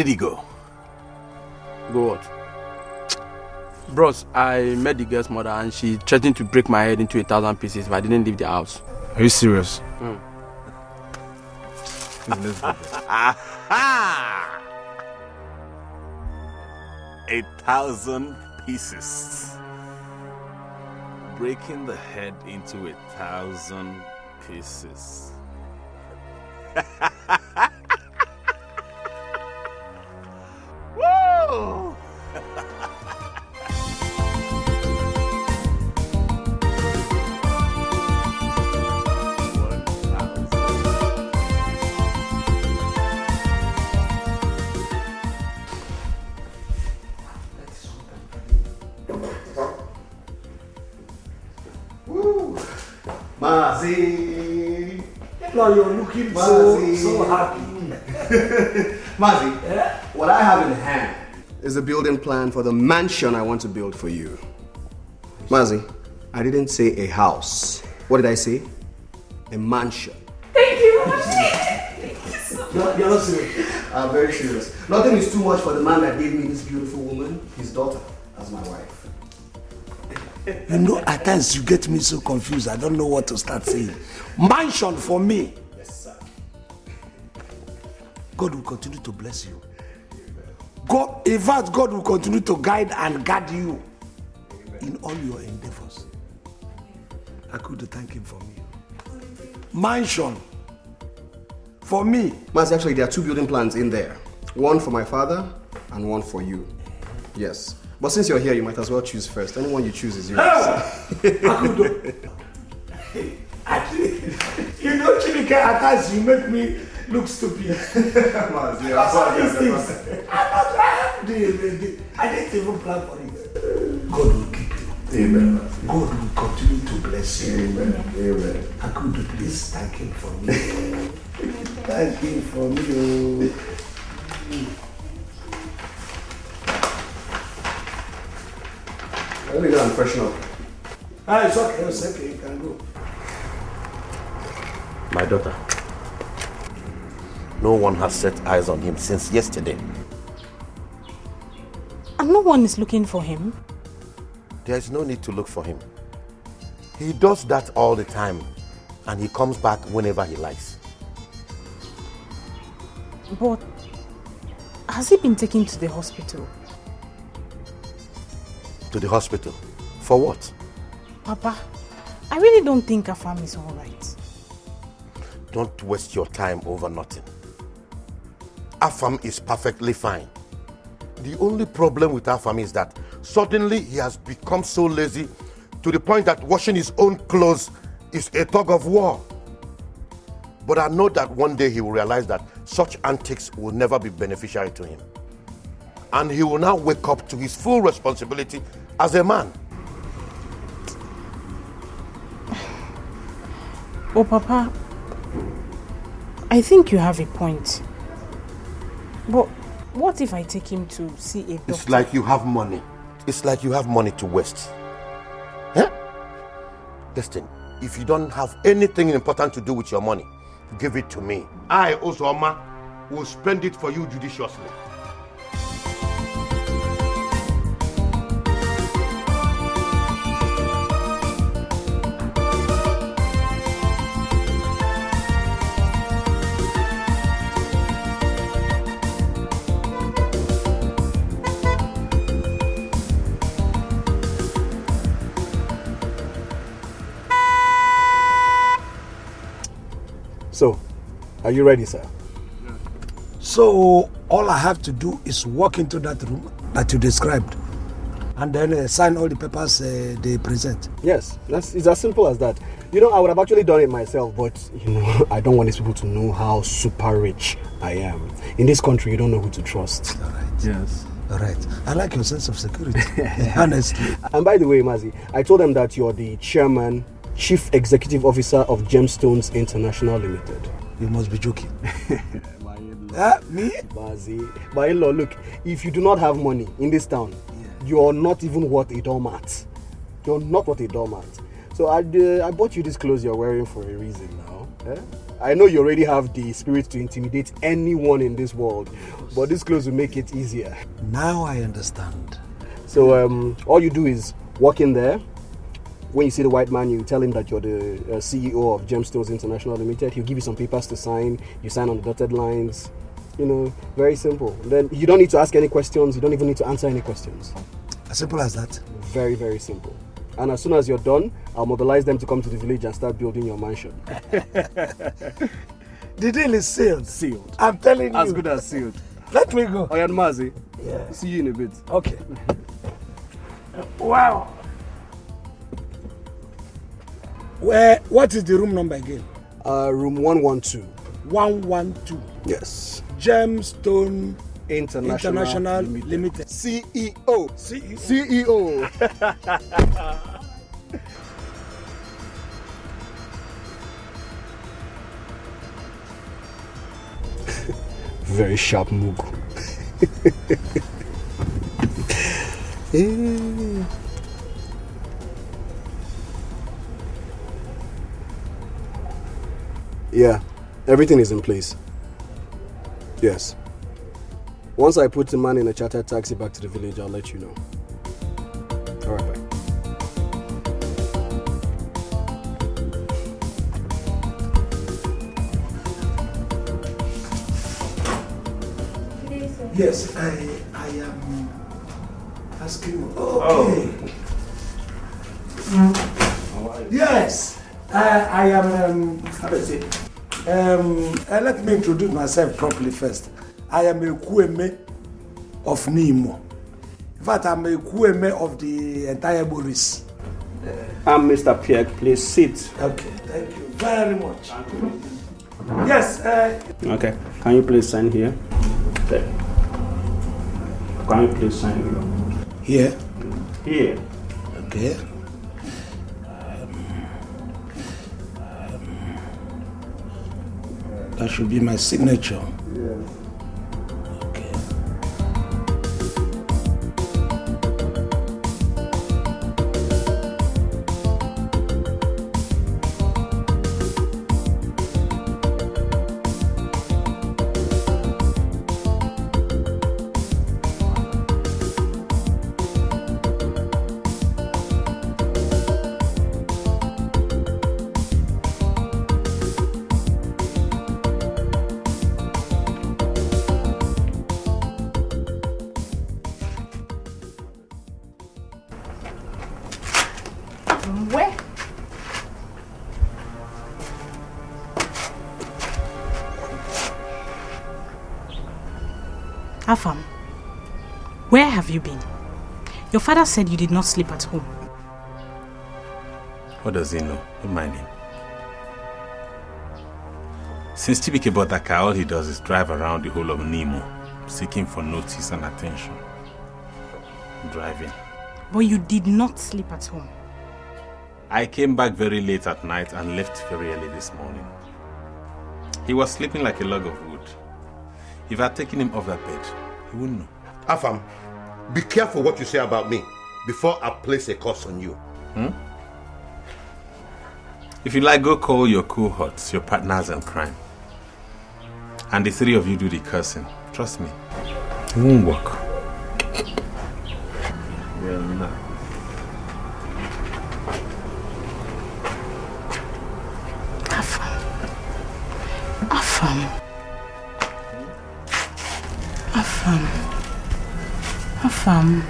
Speaker 3: did he go?
Speaker 17: Go what? Bros, I met the girl's mother and she threatened to break my head into 1,000 pieces if I didn't leave the house.
Speaker 12: Are you serious?
Speaker 3: Let's go. 1,000 pieces. Breaking the head into 1,000 pieces. Woo!
Speaker 5: Mazi! Now you're looking so happy.
Speaker 20: Mazi, what I have in hand is a building plan for the mansion I want to build for you. Mazi, I didn't say a house. What did I say? A mansion.
Speaker 7: Thank you.
Speaker 20: You're not serious. I'm very serious. Nothing is too much for the man that gave me this beautiful woman, his daughter, as my wife.
Speaker 5: You know, at times you get me so confused. I don't know what to start saying. Mansion for me.
Speaker 20: Yes, sir.
Speaker 5: God will continue to bless you. God, in fact, God will continue to guide and guard you in all your endeavors. I could thank him for me. Mansion for me.
Speaker 20: Mazi, actually, there are 2 building plans in there. One for my father and one for you. Yes. But since you're here, you might as well choose first. Anyone you choose is yours.
Speaker 5: You know, Chilike, at times you make me look stupid. I didn't even plan for it. God will keep you.
Speaker 20: Amen.
Speaker 5: God will continue to bless you.
Speaker 20: Amen. Amen.
Speaker 5: I could please thank him for me. Thank him for me.
Speaker 20: Let me go and freshen up.
Speaker 5: It's okay, you can go.
Speaker 14: My daughter, no one has set eyes on him since yesterday.
Speaker 4: And no one is looking for him?
Speaker 14: There is no need to look for him. He does that all the time, and he comes back whenever he likes.
Speaker 4: But has he been taken to the hospital?
Speaker 14: To the hospital? For what?
Speaker 4: Papa, I really don't think Afam is all right.
Speaker 14: Don't waste your time over nothing. Afam is perfectly fine. The only problem with Afam is that suddenly he has become so lazy to the point that washing his own clothes is a tug of war. But I know that one day he will realize that such antics will never be beneficial to him. And he will now wake up to his full responsibility as a man.
Speaker 4: Oh, Papa, I think you have a point. But what if I take him to see a doctor?
Speaker 14: It's like you have money. It's like you have money to waste. Huh? Listen, if you don't have anything important to do with your money, give it to me. I, Osoma, will spend it for you judiciously.
Speaker 21: So, are you ready, sir?
Speaker 5: So, all I have to do is walk into that room that you described and then sign all the papers they present.
Speaker 21: Yes, it's as simple as that. You know, I would have actually done it myself, but, you know, I don't want these people to know how super rich I am. In this country, you don't know who to trust.
Speaker 5: All right.
Speaker 21: Yes.
Speaker 5: All right. I like your sense of security, honestly.
Speaker 21: And by the way, Mazi, I told them that you're the chairman, Chief Executive Officer of Gemstones International Limited.
Speaker 5: You must be joking. Me?
Speaker 21: Mazi, my in-law, look, if you do not have money in this town, you're not even worth a doormat. You're not worth a doormat. So I bought you this clothes you're wearing for a reason now. I know you already have the spirit to intimidate anyone in this world, but this clothes will make it easier.
Speaker 5: Now I understand.
Speaker 21: So all you do is walk in there. When you see the white man, you tell him that you're the CEO of Gemstones International Limited. He'll give you some papers to sign. You sign on the dotted lines. You know, very simple. Then you don't need to ask any questions. You don't even need to answer any questions.
Speaker 5: As simple as that?
Speaker 21: Very, very simple. And as soon as you're done, I'll mobilize them to come to the village and start building your mansion.
Speaker 5: The deal is sealed.
Speaker 21: Sealed.
Speaker 5: I'm telling you.
Speaker 21: As good as sealed.
Speaker 5: Let me go.
Speaker 21: Oyan Mazi.
Speaker 5: Yeah.
Speaker 21: See you in a bit.
Speaker 5: Okay. Wow. What is the room number again?
Speaker 21: Room 112.
Speaker 5: 112.
Speaker 21: Yes.
Speaker 5: Gemstone
Speaker 21: International
Speaker 5: Limited.
Speaker 21: CEO.
Speaker 5: CEO.
Speaker 21: Very sharp Mugu. Yeah, everything is in place. Yes. Once I put the man in a chartered taxi back to the village, I'll let you know. All right, bye.
Speaker 5: Yes, I am asking. Okay. Yes, I am. How do I say? Let me introduce myself properly first. I am a Kweme of Nimo. In fact, I'm a Kweme of the entire Boris.
Speaker 21: I'm Mr. Pierre. Please sit.
Speaker 5: Okay, thank you very much. Yes.
Speaker 21: Okay. Can you please sign here? There. Can you please sign
Speaker 5: here?
Speaker 21: Here.
Speaker 5: Okay. That should be my signature. Okay.
Speaker 4: Where?
Speaker 2: Afam, where have you been? Your father said you did not sleep at home.
Speaker 10: What does he know? Don't mind him. Since Chibike bought that car, all he does is drive around the whole of Nemo, seeking for notice and attention. Driving.
Speaker 2: But you did not sleep at home.
Speaker 10: I came back very late at night and left very early this morning. He was sleeping like a log of wood. If I had taken him off that bed, he wouldn't know.
Speaker 14: Afam, be careful what you say about me before I place a curse on you.
Speaker 10: If you like, go call your cohorts, your partners in crime. And the three of you do the cursing. Trust me, it won't work. Well, no.
Speaker 2: Afam.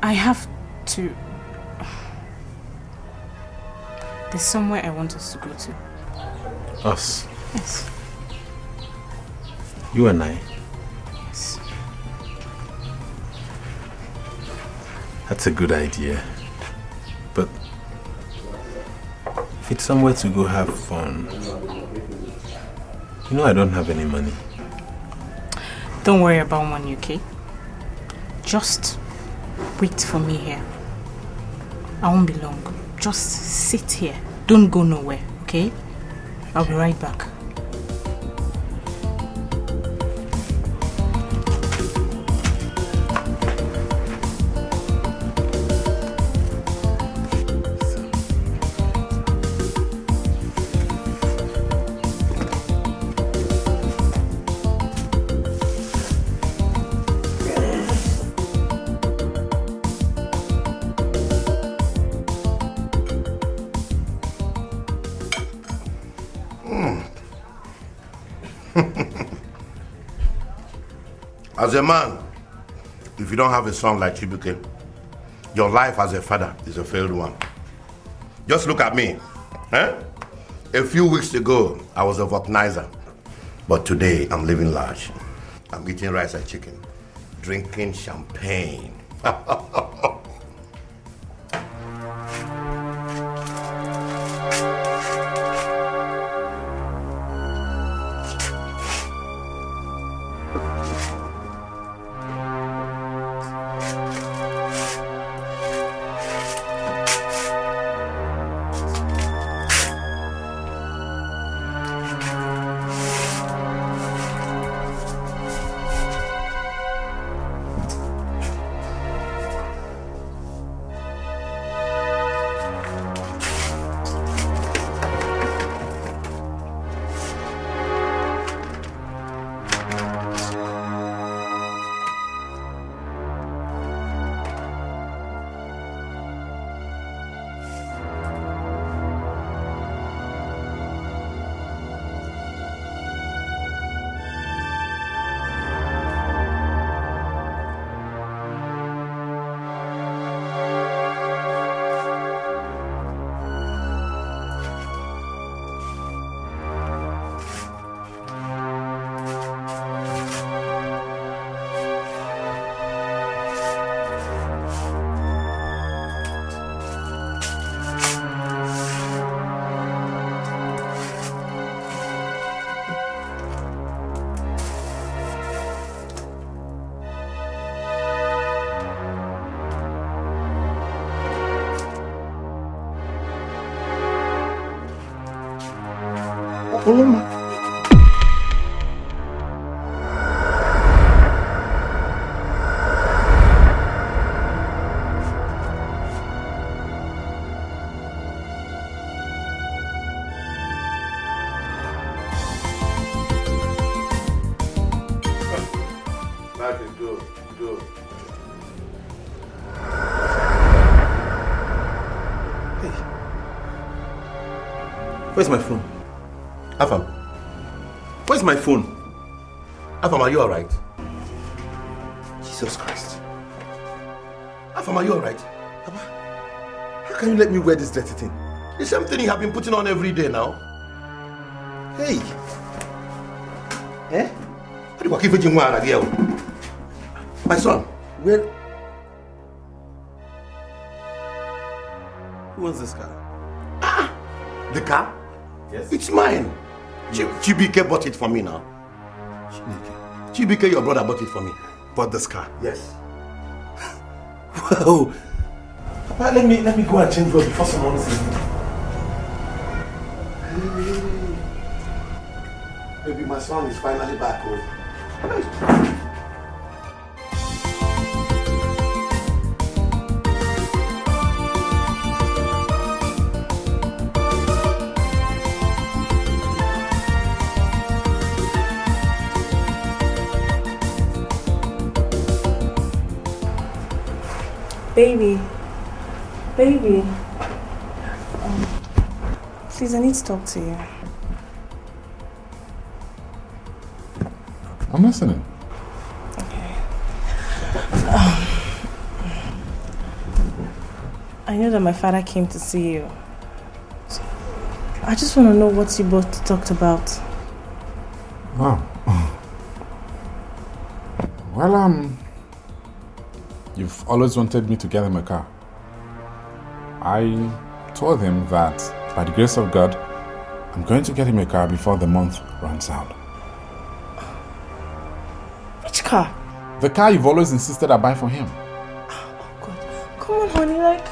Speaker 2: I have to. There's somewhere I want us to go to.
Speaker 10: Us?
Speaker 2: Yes.
Speaker 10: You and I?
Speaker 2: Yes.
Speaker 10: That's a good idea. But if it's somewhere to go have fun, you know I don't have any money.
Speaker 2: Don't worry about money, okay? Just wait for me here. I won't be long. Just sit here. Don't go nowhere, okay? I'll be right back.
Speaker 14: As a man, if you don't have a son like Chibuke, your life as a father is a failed one. Just look at me. Eh? A few weeks ago, I was a vulcanizer. But today, I'm living large. I'm eating rice and chicken, drinking champagne.
Speaker 19: Oloma.
Speaker 14: That is good, good.
Speaker 10: Where's my phone? Afam, where's my phone? Afam, are you alright? Jesus Christ. Afam, are you alright? Papa, how can you let me wear this dirty thing?
Speaker 14: It's something you have been putting on every day now.
Speaker 10: Hey.
Speaker 14: Eh? My son, where?
Speaker 10: Who owns this car?
Speaker 14: The car?
Speaker 10: Yes.
Speaker 14: It's mine. Chibike bought it for me now. Chibike, your brother, bought it for me.
Speaker 10: Bought this car?
Speaker 14: Yes.
Speaker 10: Wow. Papa, let me go and change road before someone sees me.
Speaker 14: Maybe my son is finally back home.
Speaker 11: Baby, please, I need to talk to you.
Speaker 19: I'm listening.
Speaker 11: I know that my father came to see you. So I just want to know what you both talked about.
Speaker 19: Wow. Well, you've always wanted me to get him a car. I told him that by the grace of God, I'm going to get him a car before the month runs out.
Speaker 11: Which car?
Speaker 19: The car you've always insisted I buy for him.
Speaker 11: Come on, honey, like,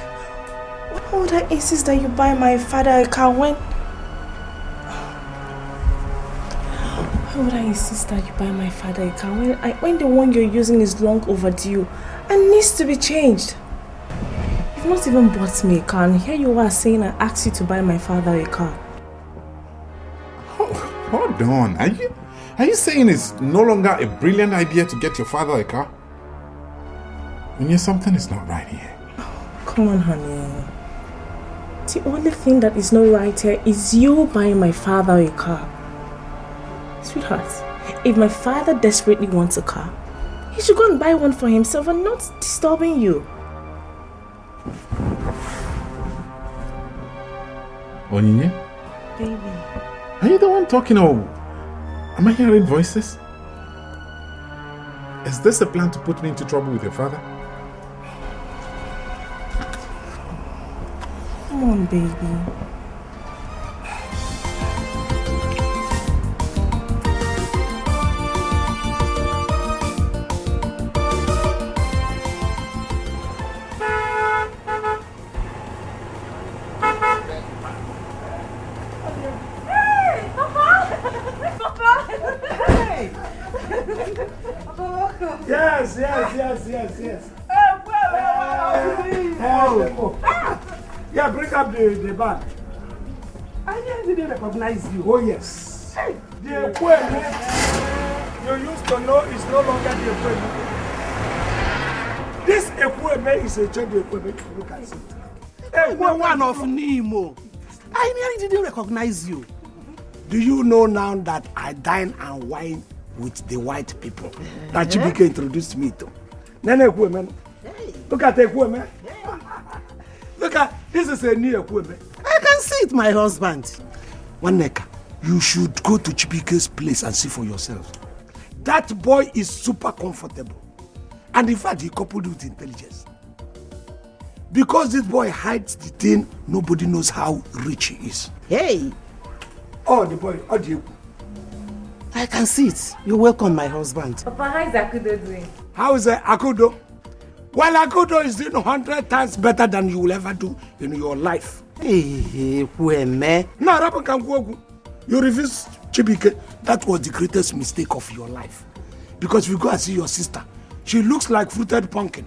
Speaker 11: why would I insist that you buy my father a car when... Why would I insist that you buy my father a car when the one you're using is long overdue and needs to be changed? You've not even bought me a car, and here you are saying I asked you to buy my father a car.
Speaker 19: Hold on. Are you saying it's no longer a brilliant idea to get your father a car? I mean, something is not right here.
Speaker 11: Come on, honey. The only thing that is not right here is you buying my father a car. Sweetheart, if my father desperately wants a car, He should go and buy one for himself and not disturbing you.
Speaker 19: Onyinye?
Speaker 11: Baby.
Speaker 19: Are you the one talking or am I hearing voices? Is this a plan to put me into trouble with your father?
Speaker 11: Come on, baby.
Speaker 5: Yes. Yeah, bring up the bag. I didn't recognize you. Oh, yes. The equipment you used to know is no longer the equipment. This equipment is a job equipment. Look at it.
Speaker 18: One of Nemo. I nearly didn't recognize you.
Speaker 5: Do you know now that I dine and wine with the white people that Chibike introduced me to? Nene equipment. Look at the equipment. Look at, this is a new equipment.
Speaker 18: I can see it, my husband.
Speaker 5: One neck, you should go to Chibike's place and see for yourself. That boy is super comfortable. And in fact, he coupled it with intelligence. Because this boy hides the thing, nobody knows how rich he is.
Speaker 18: Hey!
Speaker 5: Oh, the boy, how do you?
Speaker 18: I can see it. You're welcome, my husband.
Speaker 16: Papa, how is Akudo doing?
Speaker 5: How is Akudo? Well, Akudo is doing 100 times better than you will ever do in your life.
Speaker 18: Hey, Kweme.
Speaker 5: No, Rapan can go. You refuse Chibike. That was the greatest mistake of your life. Because if you go and see your sister, she looks like fruited pumpkin.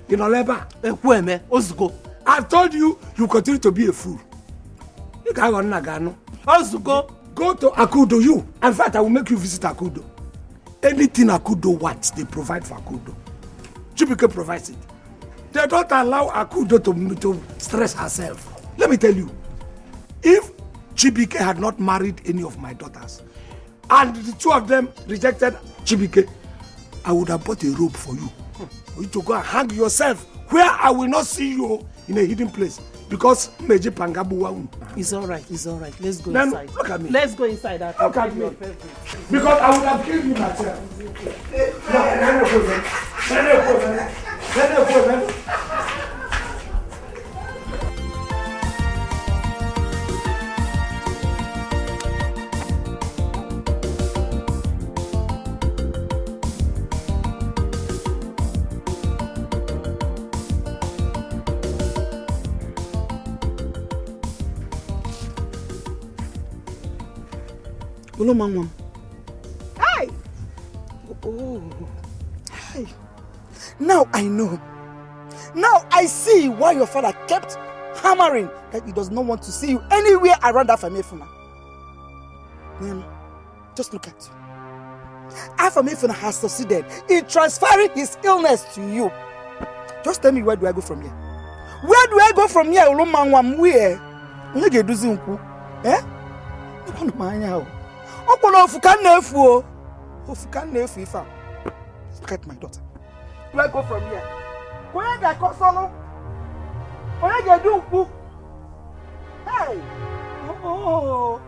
Speaker 5: You know, Leba?
Speaker 18: Kweme, Ozuko.
Speaker 5: I've told you, you continue to be a fool. You can't go Nagano.
Speaker 18: Ozuko.
Speaker 5: Go to Akudo, you. In fact, I will make you visit Akudo. Anything Akudo wants, they provide for Akudo. Chibike provides it. They don't allow Akudo to stress herself. Let me tell you, if Chibike had not married any of my daughters, and the two of them rejected Chibike, I would have bought a robe for you. For you to go and hang yourself where I will not see you in a hidden place. Because Meji Pangabu.
Speaker 18: It's all right. Let's go
Speaker 5: then,
Speaker 18: inside.
Speaker 5: Look at me.
Speaker 18: Let's go inside.
Speaker 5: Look at me. Because I would have killed you myself.
Speaker 15: Hey! Oh. Hey. Now I know. Now I see why your father kept hammering that he does not want to see you anywhere around Afamefuna. Man, just look at you. Afamefuna has succeeded in transferring his illness to you. Just tell me, where do I go from here? Where do I go from here? Where? Eh? Look at my daughter. Where do I go from here? Where do I go solo? Where do I do? Hey! Oh!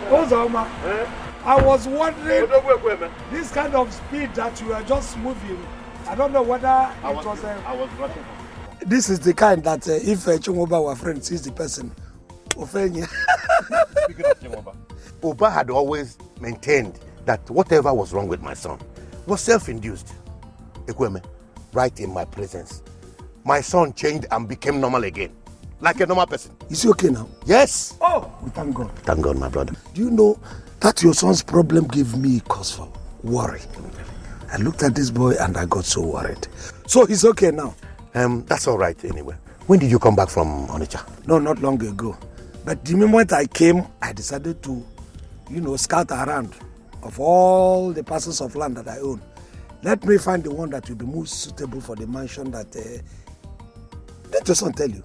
Speaker 5: Ozoma, I was wondering this kind of speed that you are just moving. I don't know whether I was rushing. This is the kind that if Chungoba, our friend, sees the person,
Speaker 14: Speaking of Chungoba, Oba had always maintained that whatever was wrong with my son was self-induced. Ekweme, right in my presence, my son changed and became normal again, like a normal person.
Speaker 5: Is he okay now?
Speaker 14: Yes.
Speaker 5: Oh, we thank God.
Speaker 14: Thank God, my brother.
Speaker 5: Do you know that your son's problem gave me cause for worry? I looked at this boy and I got so worried. So he's okay now.
Speaker 14: That's all right anyway. When did you come back from Onitsha?
Speaker 5: No, not long ago. But the moment I came, I decided to, scout around of all the parcels of land that I own. Let me find the one that will be most suitable for the mansion that... Did your son tell you?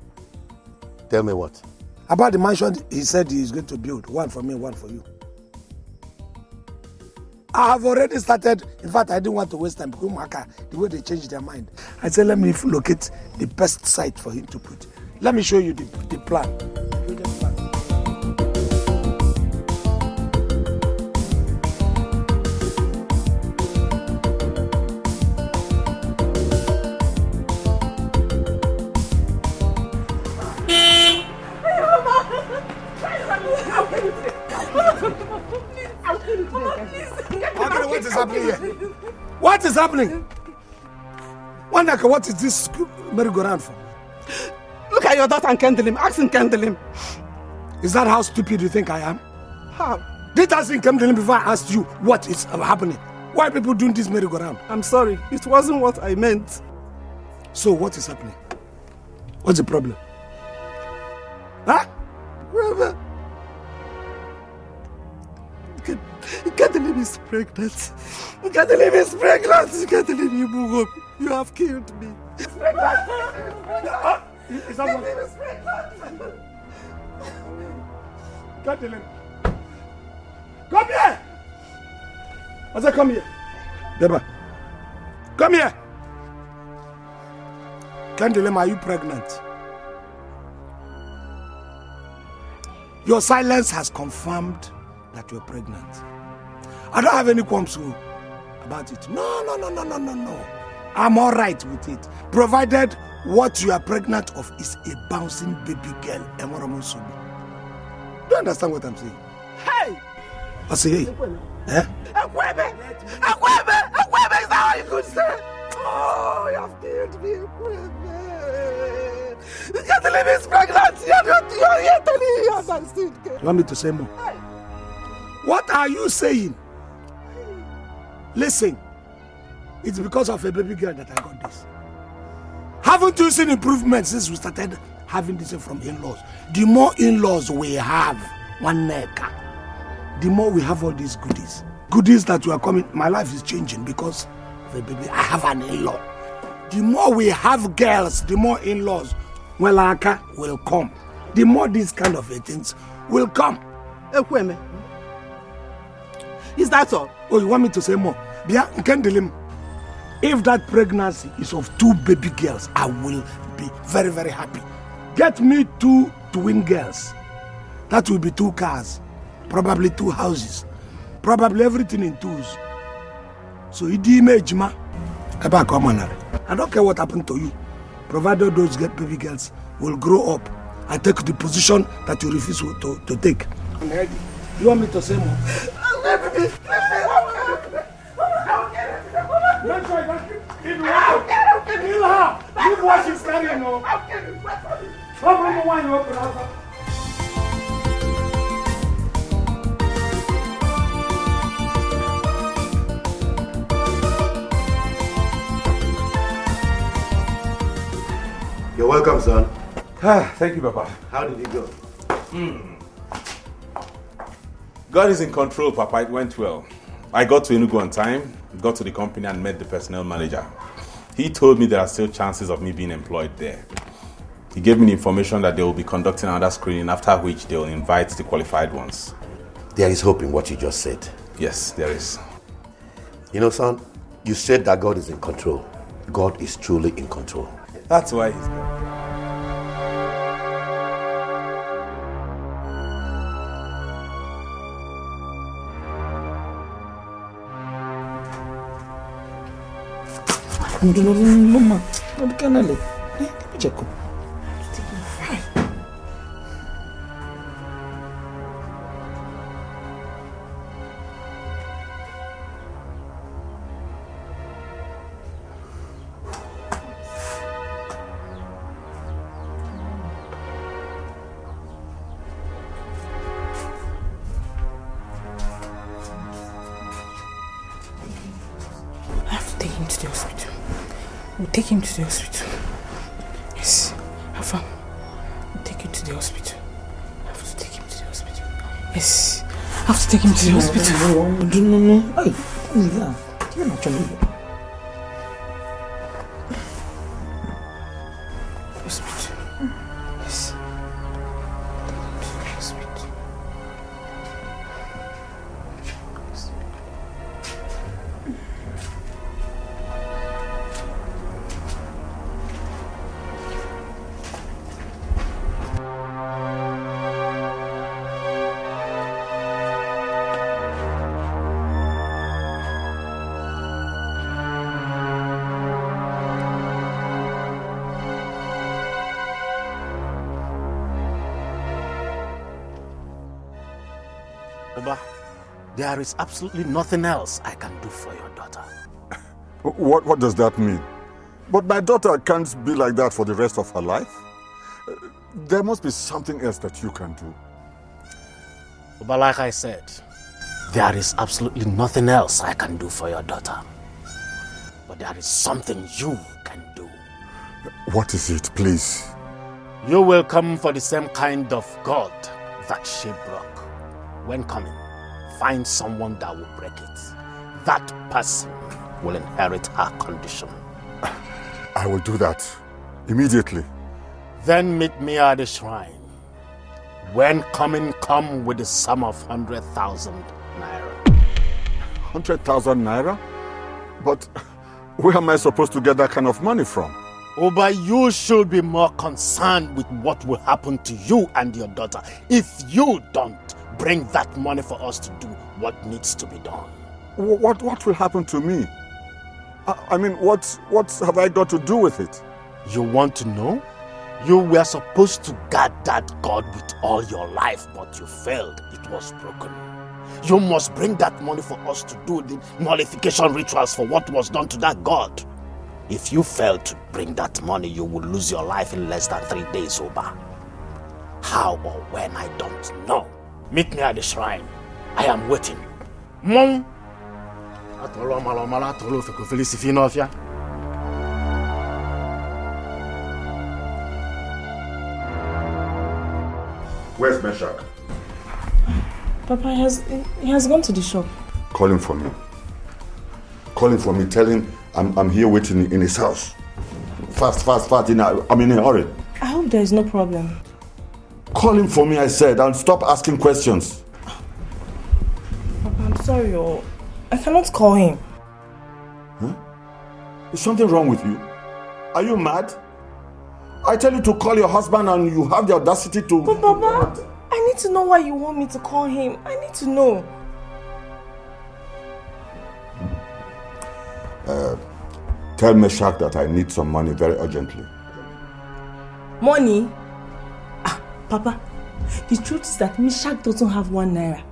Speaker 14: Tell me what?
Speaker 5: About the mansion he said he is going to build. One for me, one for you. I have already started. In fact, I didn't want to waste time because the way they changed their mind. I said, let me locate the best site for him to put. Let me show you the plan. What is happening here? What is happening? Wandaka, what is this merry-go-round for?
Speaker 18: Look at your daughter and kindle him. Ask him, kindle him.
Speaker 5: Is that how stupid you think I am?
Speaker 18: How?
Speaker 5: Did I think kindle him before I asked you what is happening? Why are people doing this merry-go-round?
Speaker 18: I'm sorry. It wasn't what I meant.
Speaker 5: So what is happening? What's the problem? Huh?
Speaker 18: Brother. Kadelim is pregnant. Kadelim is pregnant. Kadelim, you have killed me.
Speaker 5: Is that
Speaker 18: Kadelim is pregnant.
Speaker 5: Kadelim. Come here! I said, come here. Deba. Come here. Kadelim, are you pregnant? Your silence has confirmed that you're pregnant. I don't have any qualms about it. No. I'm all right with it. Provided what you are pregnant of is a bouncing baby girl. Do you understand what I'm saying?
Speaker 18: Hey!
Speaker 5: I say, hey. Eh?
Speaker 18: Ekwebe! Is that all you could say? Oh, you have killed me, Ekwebe. Kadelim is pregnant. You're telling you understood.
Speaker 5: You want me to say more? What are you saying? Listen, it's because of a baby girl that I got this. Haven't you seen improvements since we started having this from in-laws? The more in-laws we have, one neck, the more we have all these goodies. Goodies that you are coming. My life is changing because of a baby. I have an in-law. The more we have girls, the more in-laws will come. The more these kind of things will come.
Speaker 18: Ekweme. Is that all?
Speaker 5: Oh, you want me to say more? If that pregnancy is of 2 baby girls, I will be very, very happy. Get me 2 twin girls. That will be 2 cars, probably 2 houses, probably everything in 2s. So, I don't care what happened to you, provided those baby girls will grow up and take the position that you refuse to take. I'm ready. You want me to say more? Make sure you don't keep kill her. Leave what she's carrying now. Open the wine, open her.
Speaker 14: You're welcome, son.
Speaker 10: Thank you, Papa.
Speaker 14: How did it go?
Speaker 10: God is in control, Papa. It went well. I got to Enugu on time, got to the company and met the personnel manager. He told me there are still chances of me being employed there. He gave me the information that they will be conducting another screening, after which they will invite the qualified ones.
Speaker 14: There is hope in what you just said.
Speaker 10: Yes, there is.
Speaker 14: You know, son, you said that God is in control. God is truly in control.
Speaker 10: That's why he's there.
Speaker 5: Mama, what can I check?
Speaker 2: Take him to the hospital. Yes. Afam, take him to the hospital. I have to take him to the hospital. Yes. I have to take him to the hospital.
Speaker 5: No. Hey, you're not trying to.
Speaker 2: Hospital. Yes.
Speaker 14: Oba, there is absolutely nothing else I can do for your daughter.
Speaker 8: What does that mean? But my daughter can't be like that for the rest of her life. There must be something else that you can do.
Speaker 14: But like I said, there is absolutely nothing else I can do for your daughter. But there is something you can do.
Speaker 8: What is it, please?
Speaker 14: You will come for the same kind of God that she broke. When coming, find someone that will break it. That person will inherit her condition.
Speaker 8: I will do that immediately.
Speaker 14: Then meet me at the shrine. When coming, come with the sum of 100,000 naira.
Speaker 8: 100,000 naira? But where am I supposed to get that kind of money from?
Speaker 14: Oba, you should be more concerned with what will happen to you and your daughter if you don't bring that money for us to do what needs to be done.
Speaker 8: What will happen to me? I mean, what have I got to do with it?
Speaker 14: You want to know? You were supposed to guard that God with all your life, but you failed. It was broken. You must bring that money for us to do the nullification rituals for what was done to that God. If you fail to bring that money, you will lose your life in less than 3 days, Oba. How or when, I don't know. Meet me at the shrine. I am waiting. Mom!
Speaker 8: Where's Meshach?
Speaker 11: Papa, he has gone to the shop.
Speaker 8: Call him for me. Call him for me. Tell him I'm here waiting in his house. Fast. I'm in a hurry.
Speaker 11: I hope there is no problem.
Speaker 8: Call him for me, I said, and stop asking questions.
Speaker 11: Papa, I'm sorry, I cannot call him.
Speaker 8: Huh? Is something wrong with you? Are you mad? I tell you to call your husband and you have the audacity to...
Speaker 11: But Papa, I need to know why you want me to call him. I need to know.
Speaker 8: Tell Meshach that I need some money very urgently.
Speaker 11: Money? Papa, the truth is that Meshach doesn't have 1 naira.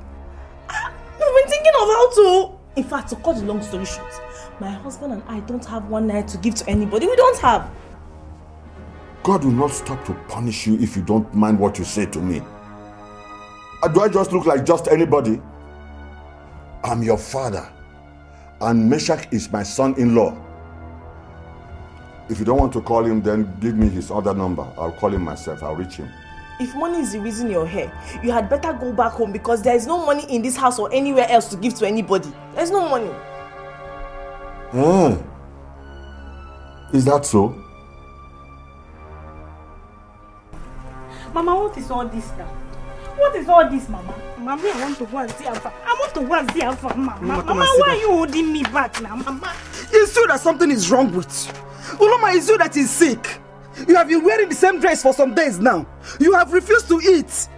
Speaker 11: I've been thinking of how to... In fact, to cut the long story short, my husband and I don't have 1 naira to give to anybody. We don't have.
Speaker 8: God will not stop to punish you if you don't mind what you say to me. Do I just look like just anybody? I'm your father. And Meshach is my son-in-law. If you don't want to call him, then give me his other number. I'll call him myself. I'll reach him.
Speaker 11: If money is the reason you're here, you had better go back home because there is no money in this house or anywhere else to give to anybody. There's no money.
Speaker 8: Is that so?
Speaker 2: Mama, what is all this now? What is all this, Mama? Mommy, I want to go and see Alpha. I want to go and see Alpha, Mama. Mama, why are you holding me back now, Mama?
Speaker 15: It's true that something is wrong with you. Uloma, it's you that is sick. You have been wearing the same dress for some days now. You have refused to eat.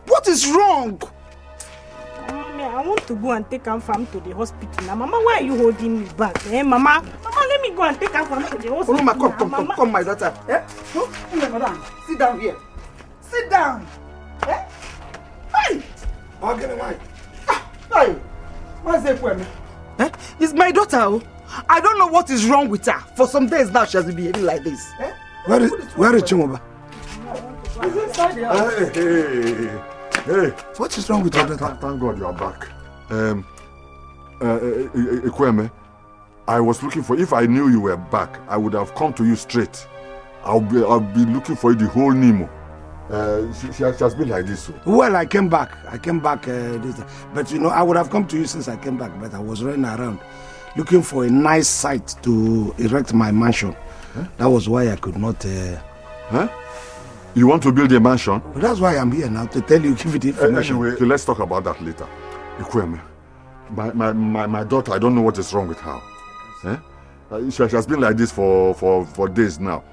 Speaker 15: What is wrong?
Speaker 2: Mommy, I want to go and take Alpha to the hospital now. Mama, why are you holding me back? Mama, let me go and take Alpha to the hospital.
Speaker 15: Uloma, come, my daughter. No, madam, sit down here. Sit down. Hey!
Speaker 5: I'll get away.
Speaker 15: Hey! What's that for me? It's my daughter. I don't know what is wrong with her. For some days now, she has been behaving like this.
Speaker 5: Where is Chimoba?
Speaker 8: Hey.
Speaker 5: What is wrong with your daughter?
Speaker 8: Thank God you are back. Ekweme, I was looking for... If I knew you were back, I would have come to you straight. I'll be looking for you the whole Nemo. She has been like this.
Speaker 5: Well, I came back. But I would have come to you since I came back, but I was running around looking for a nice site to erect my mansion. That was why I could not...
Speaker 8: You want to build a mansion?
Speaker 5: Well, that's why I'm here now, to tell you, give it information.
Speaker 8: Anyway, let's talk about that later. Ekweme, my daughter, I don't know what is wrong with her. She has been like this for days now.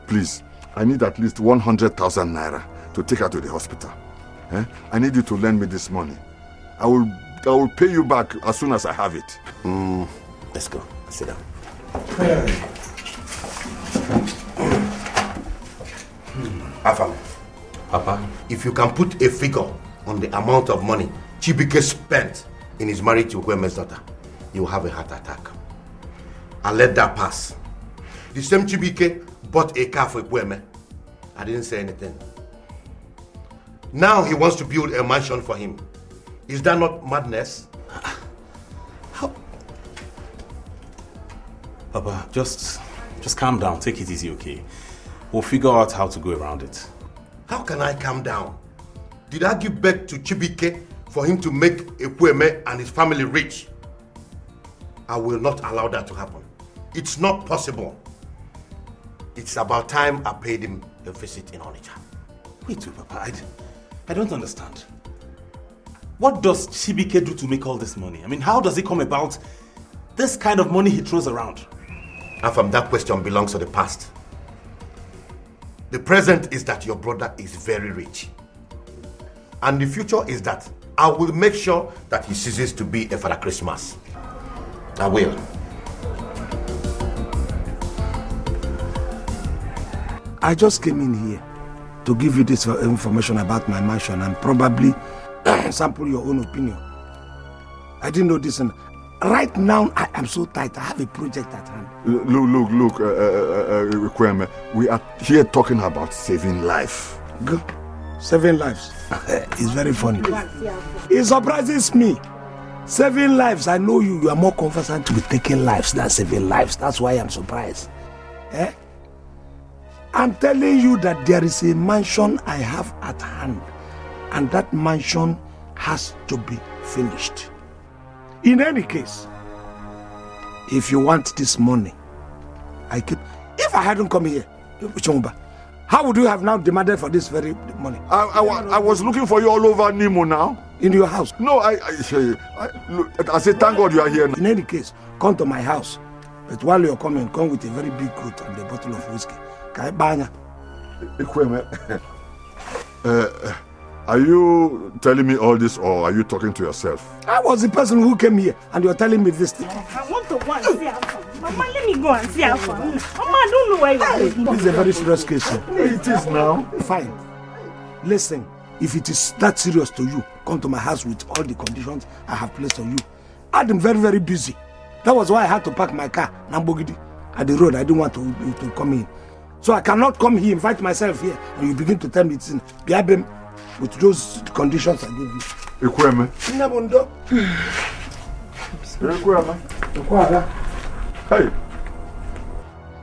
Speaker 8: Please, I need at least 100,000 naira to take her to the hospital. I need you to lend me this money. I will pay you back as soon as I have it.
Speaker 14: Let's go. Sit down. Afam, Papa, if you can put a figure on the amount of money Chibike spent in his marriage to Ekweme's daughter, he will have a heart attack. I'll let that pass. The same Chibike bought a car for Ekweme. I didn't say anything. Now he wants to build a mansion for him. Is that not madness?
Speaker 10: How? Papa, just calm down. Take it easy, okay? We'll figure out how to go around it.
Speaker 14: How can I calm down? Did I give birth to Chibike for him to make Ekweme and his family rich? I will not allow that to happen. It's not possible. It's about time I paid him a visit in Onitsha.
Speaker 10: Wait, Papa, I don't understand. What does Chibike do to make all this money? I mean, how does it come about this kind of money he throws around?
Speaker 14: And from that question belongs to the past. The present is that your brother is very rich. And the future is that I will make sure that he ceases to be a Father Christmas. I will.
Speaker 5: I just came in here to give you this information about my mansion and probably sample your own opinion. I didn't know this, and right now I am so tight. I have a project at hand.
Speaker 8: Look, Ekweme, we are here talking about saving life.
Speaker 5: Good. Saving lives. It's very funny. It surprises me. Saving lives, I know you are more conversant with taking lives than saving lives. That's why I'm surprised. Eh? I'm telling you that there is a mansion I have at hand, and that mansion has to be finished. In any case, if you want this money, if I hadn't come here, how would you have now demanded for this very money?
Speaker 8: I was looking for you all over Nemo now.
Speaker 5: In your house?
Speaker 8: No, I said thank God you are here now.
Speaker 5: In any case, come to my house. But while you're coming, come with a very big coat and a bottle of whiskey.
Speaker 8: Ekweme, are you telling me all this or are you talking to yourself?
Speaker 5: I was the person who came here and you're telling me this thing.
Speaker 4: I want to go and see Alpha. Mama, let me go and see Alpha. Mama, I don't know why you're going.
Speaker 5: This is a very serious case.
Speaker 8: It is now.
Speaker 5: Fine. Listen, if it is that serious to you, come to my house with all the conditions I have placed on you. I'm very, very busy. That was why I had to park my car, Nambogidi, at the road. I didn't want to come in. So I cannot come here, invite myself here, and you begin to tell me it's in Biabem with those conditions I give you.
Speaker 8: Ekweme.
Speaker 5: Nabondo.
Speaker 8: Ekweme.
Speaker 5: Ekweme.
Speaker 8: Hey.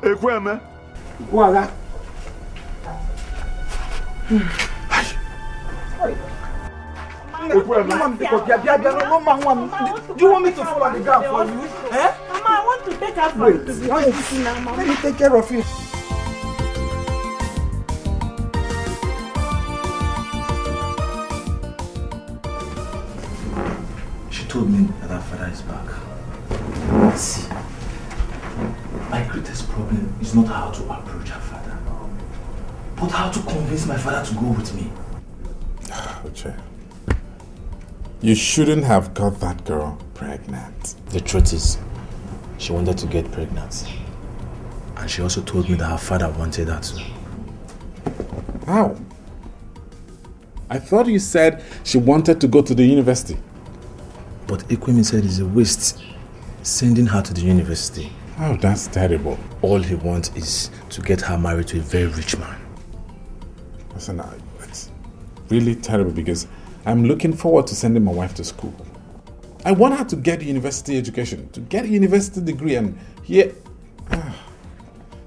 Speaker 8: Ekweme.
Speaker 5: Ekweme.
Speaker 15: Do you want me to fall on the ground for you? Eh?
Speaker 4: Mama, I want to take her from to the now, Mama.
Speaker 15: Let me take care of you.
Speaker 16: She told me that her father is back. See, my greatest problem is not how to approach her father, but how to convince my father to go with me.
Speaker 19: Uche, you shouldn't have got that girl pregnant.
Speaker 16: The truth is, she wanted to get pregnant. And she also told me that her father wanted her to.
Speaker 19: How? I thought you said she wanted to go to the university.
Speaker 16: But Ekweme said it's a waste sending her to the university.
Speaker 19: Oh, that's terrible.
Speaker 16: All he wants is to get her married to a very rich man.
Speaker 19: Listen, it's really terrible because I'm looking forward to sending my wife to school. I want her to get a university education, to get a university degree, and here...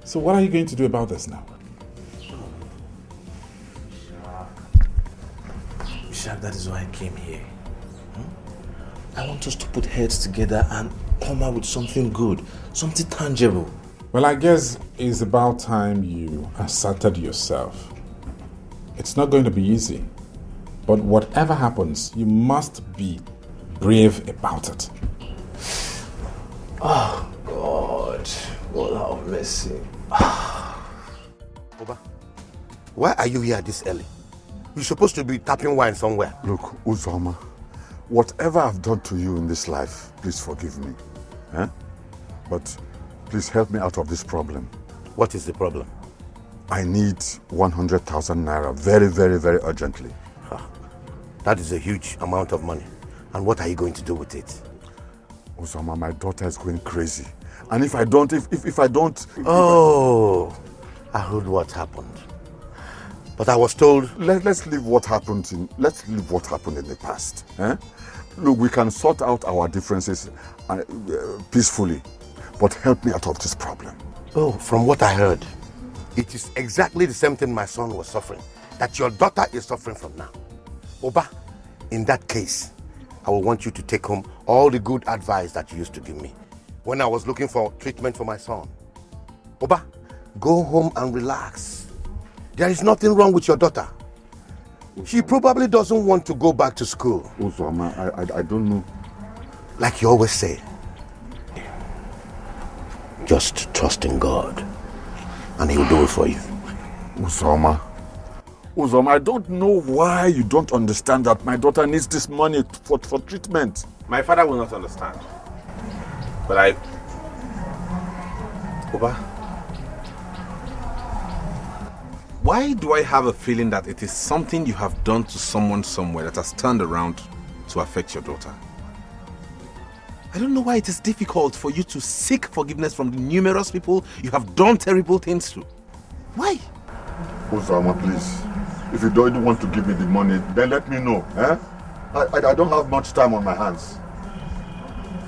Speaker 19: So what are you going to do about this now?
Speaker 16: Ishak, that is why I came here. I want us to put heads together and come out with something good, something tangible.
Speaker 19: Well, I guess it's about time you asserted yourself. It's not going to be easy, but whatever happens, you must be brave about it.
Speaker 16: Oh, God. God have mercy.
Speaker 14: Oba, why are you here this early? You're supposed to be tapping wine somewhere.
Speaker 8: Look, Uzoma, whatever I've done to you in this life, please forgive me. Eh? But please help me out of this problem.
Speaker 14: What is the problem?
Speaker 8: I need 100,000 naira very, very, very urgently.
Speaker 14: That is a huge amount of money. And what are you going to do with it?
Speaker 8: Uzoma, my daughter is going crazy. And if I don't...
Speaker 14: Oh, I heard what happened. But I was told...
Speaker 8: Let's leave what happened in the past. Eh? Look, we can sort out our differences peacefully. But help me out of this problem.
Speaker 14: Oh, from what I heard, it is exactly the same thing my son was suffering, that your daughter is suffering from now. Oba, in that case, I will want you to take home all the good advice that you used to give me when I was looking for treatment for my son. Oba, go home and relax. There is nothing wrong with your daughter. She probably doesn't want to go back to school.
Speaker 8: Uzoma, I don't know.
Speaker 14: Like you always say, just trust in God and He'll do it for you.
Speaker 8: Uzoma, I don't know why you don't understand that my daughter needs this money for treatment.
Speaker 10: My father will not understand. But Oba, why do I have a feeling that it is something you have done to someone somewhere that has turned around to affect your daughter? I don't know why it is difficult for you to seek forgiveness from the numerous people you have done terrible things to. Why?
Speaker 8: Uzoma, please. If you don't want to give me the money, then let me know. Eh? I don't have much time on my hands.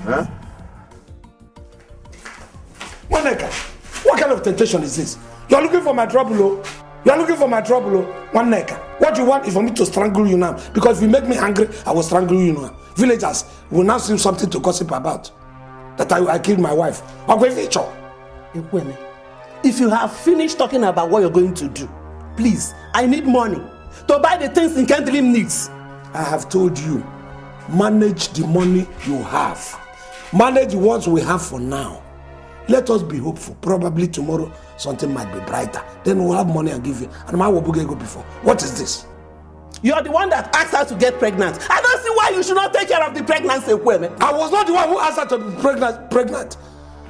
Speaker 8: Eh?
Speaker 5: Waneka, what kind of temptation is this? You're looking for my trouble, oh? You're looking for my trouble, oh? Waneka, what you want is for me to strangle you now. Because if you make me angry, I will strangle you now. Villagers will now see something to gossip about. That I killed my wife.
Speaker 18: If you have finished talking about what you're going to do, please, I need money to buy the things Nkendilim needs.
Speaker 5: I have told you, manage the money you have. Manage the ones we have for now. Let us be hopeful. Probably tomorrow something might be brighter. Then we'll have money and give you. And my will go before. What is this?
Speaker 18: You're the one that asked her to get pregnant. I don't see why you should not take care of the pregnancy, Kweme.
Speaker 5: I was not the one who asked her to be pregnant.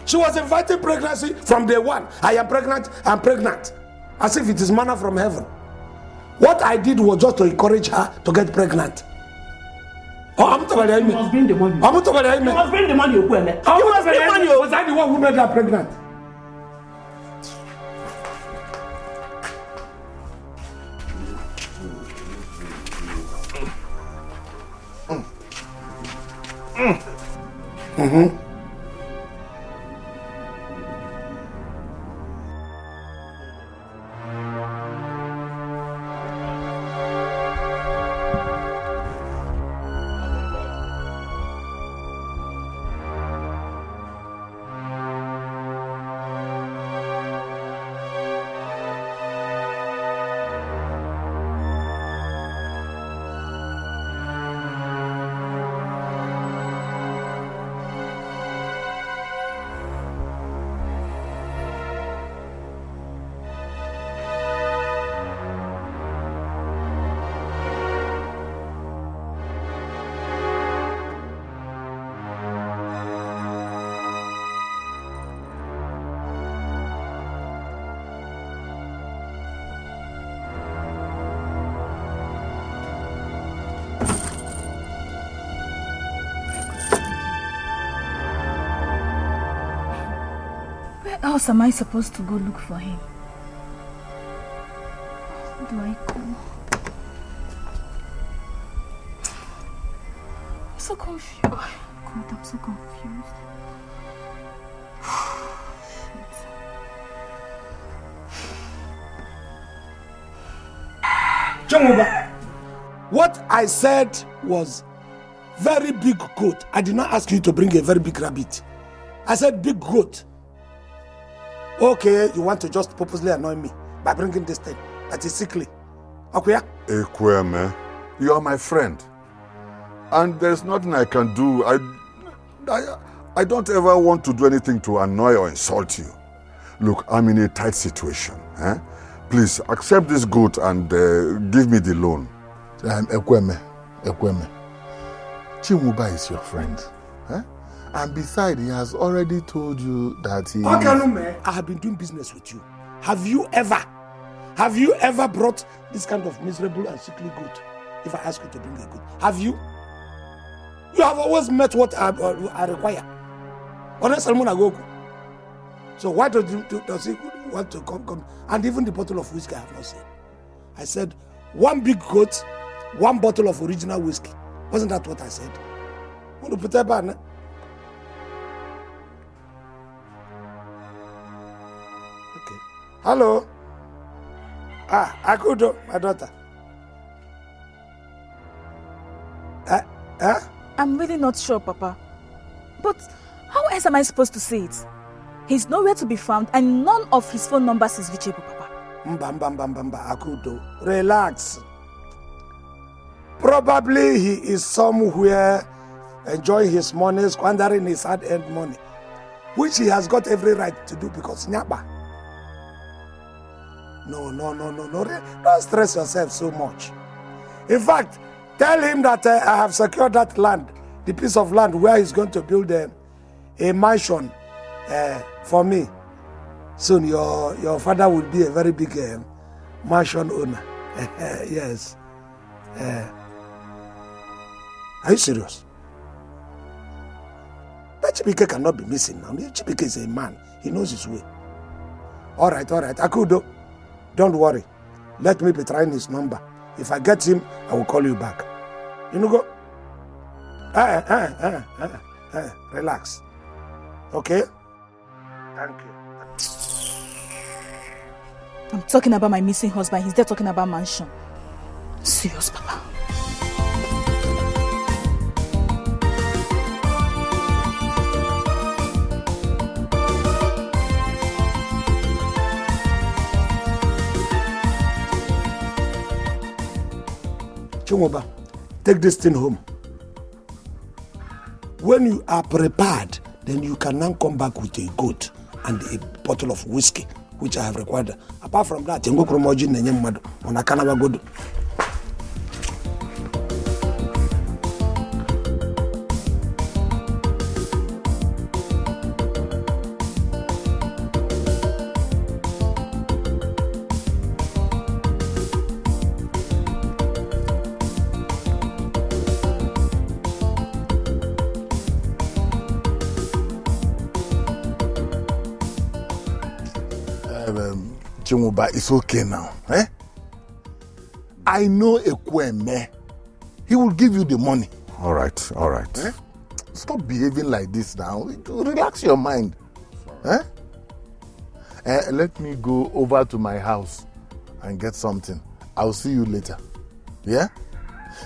Speaker 5: She was inviting pregnancy from day one. I am pregnant, I'm pregnant. As if it is manna from heaven. What I did was just to encourage her to get pregnant. Oh, I'm talking about
Speaker 18: you must bring the money.
Speaker 5: I'm talking about
Speaker 18: you must bring the money, Kweme.
Speaker 5: You must bring the money. Was I the one who made her pregnant? Mm-hmm.
Speaker 7: Where else am I supposed to go look for him? How do I go? I'm so confused. God, I'm so confused.
Speaker 5: Jangoba, what I said was very big goat. I did not ask you to bring a very big rabbit. I said big goat. Okay, you want to just purposely annoy me by bringing this thing that is sickly. Okay?
Speaker 8: Ekweme, you are my friend. And there's nothing I can do. I don't ever want to do anything to annoy or insult you. Look, I'm in a tight situation. Eh? Please, accept this goat and give me the loan.
Speaker 1: Ekweme, Chimuba is your friend. Eh? And besides, he has already told you that he...
Speaker 5: I have been doing business with you. Have you ever brought this kind of miserable and sickly goat? If I ask you to bring a goat, have you? You have always met what I require. So why does he want to come? And even the bottle of whiskey I have not seen. I said, 1 big goat, 1 bottle of original whiskey. Wasn't that what I said? Okay. Hello? Akudo, my daughter.
Speaker 7: I'm really not sure, Papa. But how else am I supposed to say it? He's nowhere to be found and none of his phone numbers is reachable, Papa.
Speaker 5: Akudo, relax. Probably he is somewhere enjoying his money, squandering his hard-earned money, which he has got every right to do because Nyaba. No. Don't stress yourself so much. In fact, tell him that I have secured that land, the piece of land where he's going to build a mansion for me. Soon your father will be a very big mansion owner. Yes. Are you serious? That Chibike cannot be missing now. Chibike is a man. He knows his way. All right. Akudo, don't worry. Let me be trying his number. If I get him, I will call you back. You know, go. Relax. Okay? Thank you.
Speaker 7: I'm talking about my missing husband. He's there talking about mansion. Serious, Papa.
Speaker 5: Chinwoba, take this thing home. When you are prepared, then you can now come back with a goat and a bottle of whiskey, which I have required. Apart from that, you go kromoji nenye mmadu ona kana bagodo.
Speaker 1: Chinwoba, it's okay now. I know Ekweme. He will give you the money.
Speaker 8: All right.
Speaker 1: Stop behaving like this now. Relax your mind. Let me go over to my house and get something. I'll see you later. Yeah?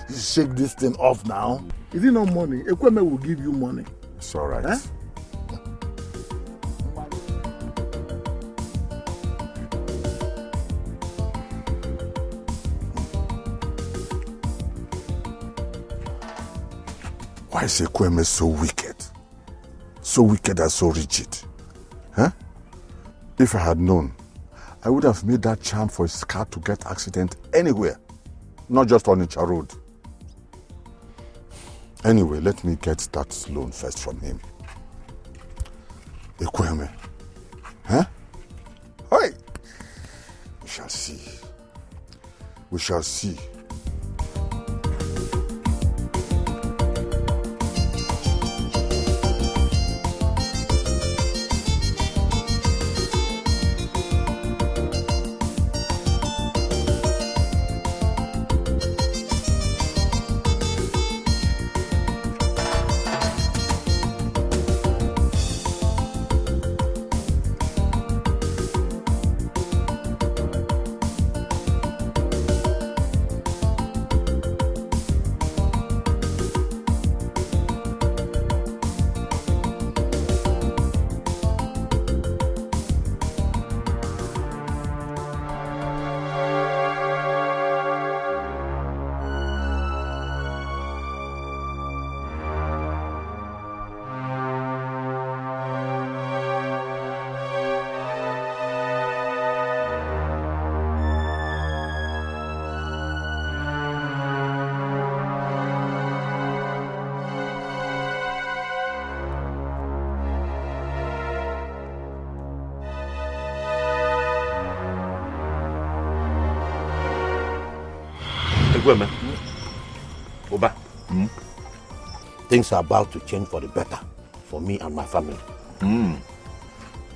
Speaker 1: You shake this thing off now. Is it not money? Ekweme will give you money.
Speaker 8: It's all right. Why is Ekweme so wicked? So wicked and so rigid? If I had known, I would have made that charm for his car to get accident anywhere, not just on Onitsha Road. Anyway, let me get that loan first from him. Ekweme. Hey! We shall see. We shall see.
Speaker 14: things are about to change for the better for me and my family.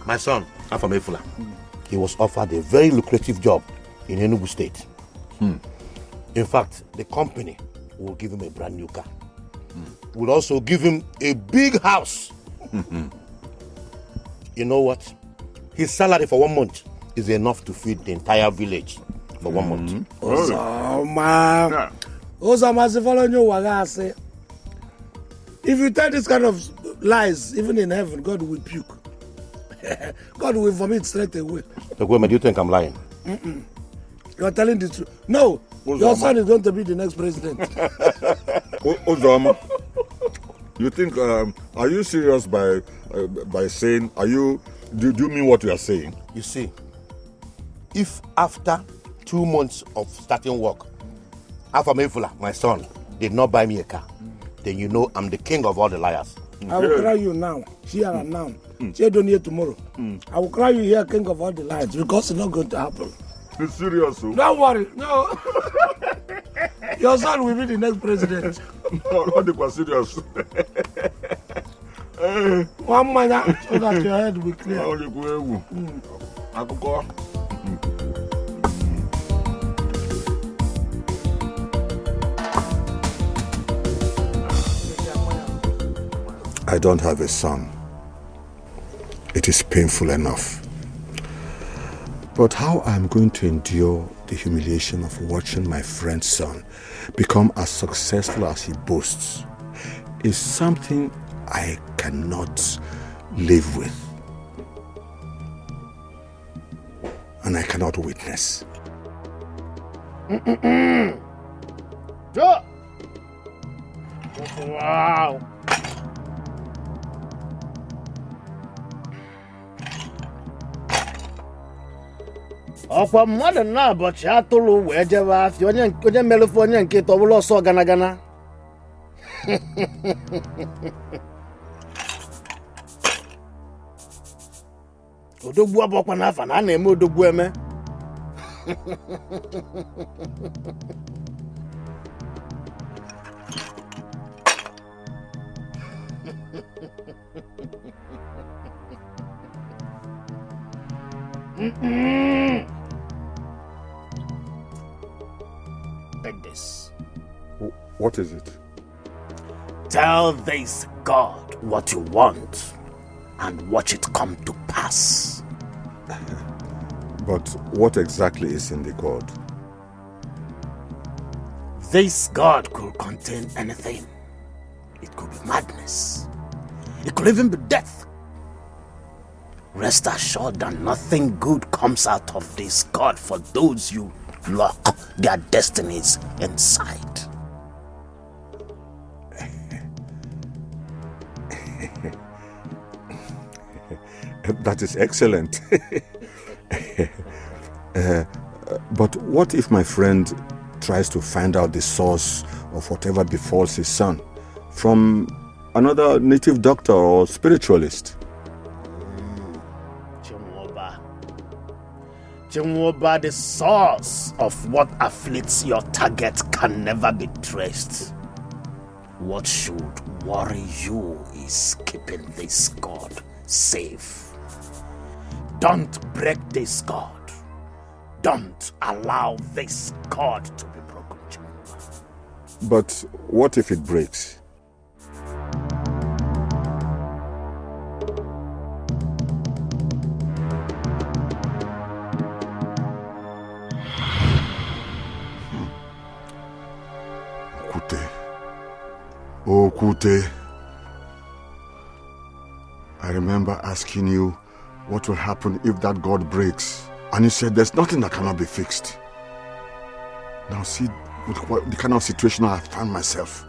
Speaker 14: My son, Afamefula, he was offered a very lucrative job in Enugu State. In fact, the company will give him a brand new car. Will also give him a big house. You know what? His salary for 1 month is enough to feed the entire village for 1 month.
Speaker 5: Ozama, following you, Wagase. If you tell this kind of lies, even in heaven, God will puke. God will vomit straight away.
Speaker 14: Do you think I'm lying?
Speaker 5: You're telling the truth. No, your son is going to be the next president.
Speaker 8: Ozama, you think, are you serious by saying, do you mean what you are saying?
Speaker 14: You see, if after 2 months of starting work, Afamefula, my son, did not buy me a car, then you know I'm the king of all the liars.
Speaker 5: I will cry you now, here and now. Say don't hear tomorrow. I will cry you here, king of all the liars, because it's not going to happen.
Speaker 8: It's serious.
Speaker 5: Don't worry, no. Your son will be the next president.
Speaker 8: No, not serious.
Speaker 5: One man, so that your head will clear.
Speaker 3: I don't have a son. It is painful enough. But how I'm going to endure the humiliation of watching my friend's son become as successful as he boasts is something I cannot live with. And I cannot witness.
Speaker 1: Wow. Ọkwa mmadụ na ụbọchị atụrụ wee jebe afịa onye melefu onye nke tọbụla ọsọ gana gana. Odogwu abụọkwa n'afa na a na-eme odogwu eme. Take this.
Speaker 8: What is it?
Speaker 1: Tell this God what you want and watch it come to pass.
Speaker 3: But what exactly is in the God?
Speaker 1: This God could contain anything. It could be madness. It could even be death. Rest assured that nothing good comes out of this God for those you lock their destinies inside.
Speaker 3: That is excellent. But what if my friend tries to find out the source of whatever befalls his son from another native doctor or spiritualist?
Speaker 1: Chinwoba, the source of what afflicts your target can never be traced. What should worry you is keeping this God safe. Don't break this God. Don't allow this God to be broken, Chinwoba.
Speaker 3: But what if it breaks? Okute, I remember asking you what will happen if that God breaks, and you said there's nothing that cannot be fixed. Now see the kind of situation I found myself.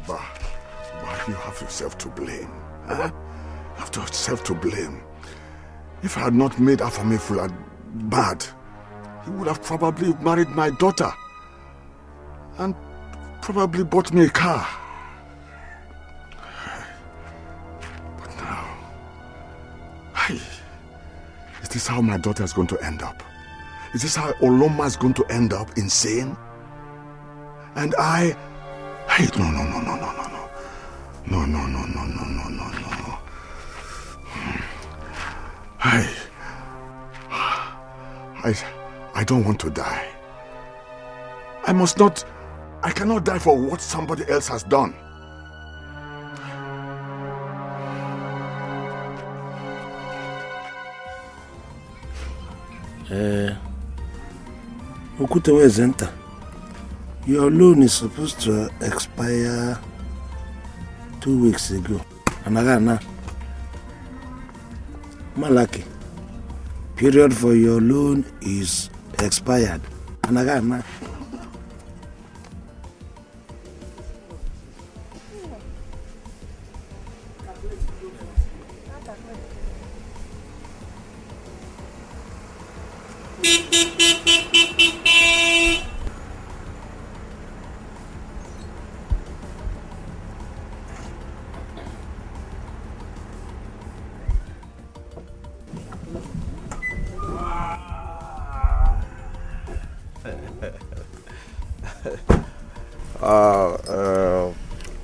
Speaker 3: But you have yourself to blame. Huh? You have yourself to blame. If I had not made Afamefula bad, he would have probably married my daughter and probably bought me a car. But now,
Speaker 8: Is this how my daughter is going to end up? Is this how Oloma is going to end up insane? And I... Hey, no. No. I don't want to die. I cannot die for what somebody else has done.
Speaker 5: Okutewe Zenta, your loan is supposed to expire 2 weeks ago. Anagana. Malaki, period for your loan is expired. Anagana.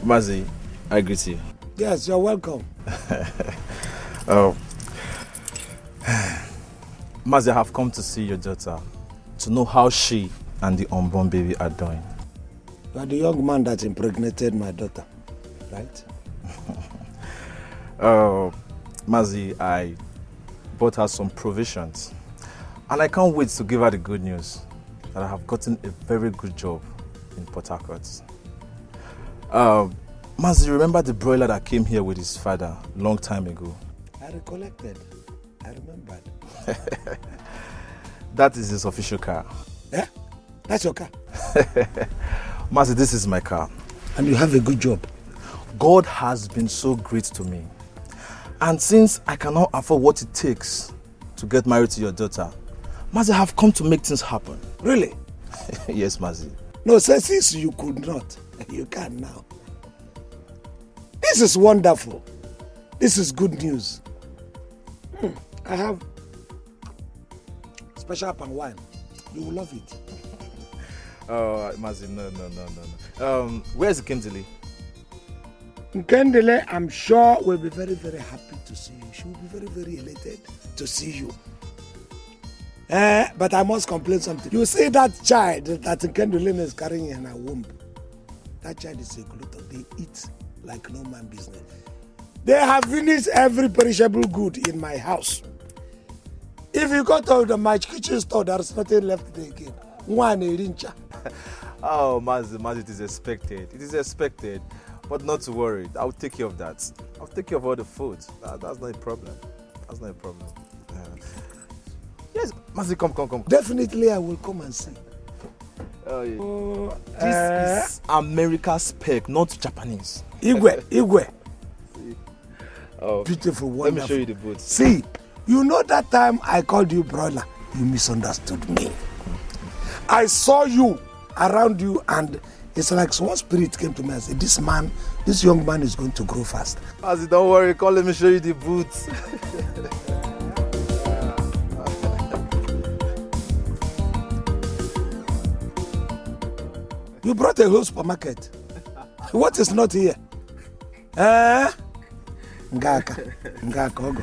Speaker 9: Mazi, I greet you.
Speaker 5: Yes, you're welcome.
Speaker 9: Mazi, I have come to see your daughter, to know how she and the unborn baby are doing.
Speaker 5: You are the young man that impregnated my daughter, right?
Speaker 9: Mazi, I bought her some provisions, and I can't wait to give her the good news that I have gotten a very good job in Port Harcourt. Mazi, remember the broiler that came here with his father long time ago?
Speaker 5: I recollected. I remembered.
Speaker 9: That is his official car.
Speaker 5: Yeah? That's your car?
Speaker 9: Mazi, this is my car.
Speaker 5: And you have a good job.
Speaker 9: God has been so great to me. And since I cannot afford what it takes to get married to your daughter, Mazi, I have come to make things happen.
Speaker 5: Really?
Speaker 9: Yes, Mazi.
Speaker 5: No, since you could not, you can now. This is wonderful. This is good news. I have special palm wine. You will love it.
Speaker 9: Mazi, no. Where's Kendele?
Speaker 5: Kendele, I'm sure, will be very, very happy to see you. She will be very, very elated to see you. But I must complain something. You see that child that Kendele is carrying in her womb? That child is a glutton. They eat like no man business. They have finished every perishable good in my house. If you go to my kitchen store, there's nothing left there again. One rincha.
Speaker 9: Oh, Mazi, it is expected. It is expected. But not to worry. I'll take care of that. I'll take care of all the food. That's not a problem. That's not a problem. Yes, Mazi, come.
Speaker 5: Definitely, I will come and see.
Speaker 9: Oh, yeah. This is America's spec, not Japanese.
Speaker 5: Igwe.
Speaker 9: Oh,
Speaker 5: beautiful, wonderful.
Speaker 9: Let me show you the boots.
Speaker 5: See, you know that time I called you broiler, you misunderstood me. I saw you around you, and it's like one spirit came to me and said, this young man is going to grow fast.
Speaker 9: Mazi, don't worry, let me show you the boots.
Speaker 5: You brought a whole supermarket. What is not here? Ngaka, Ogo.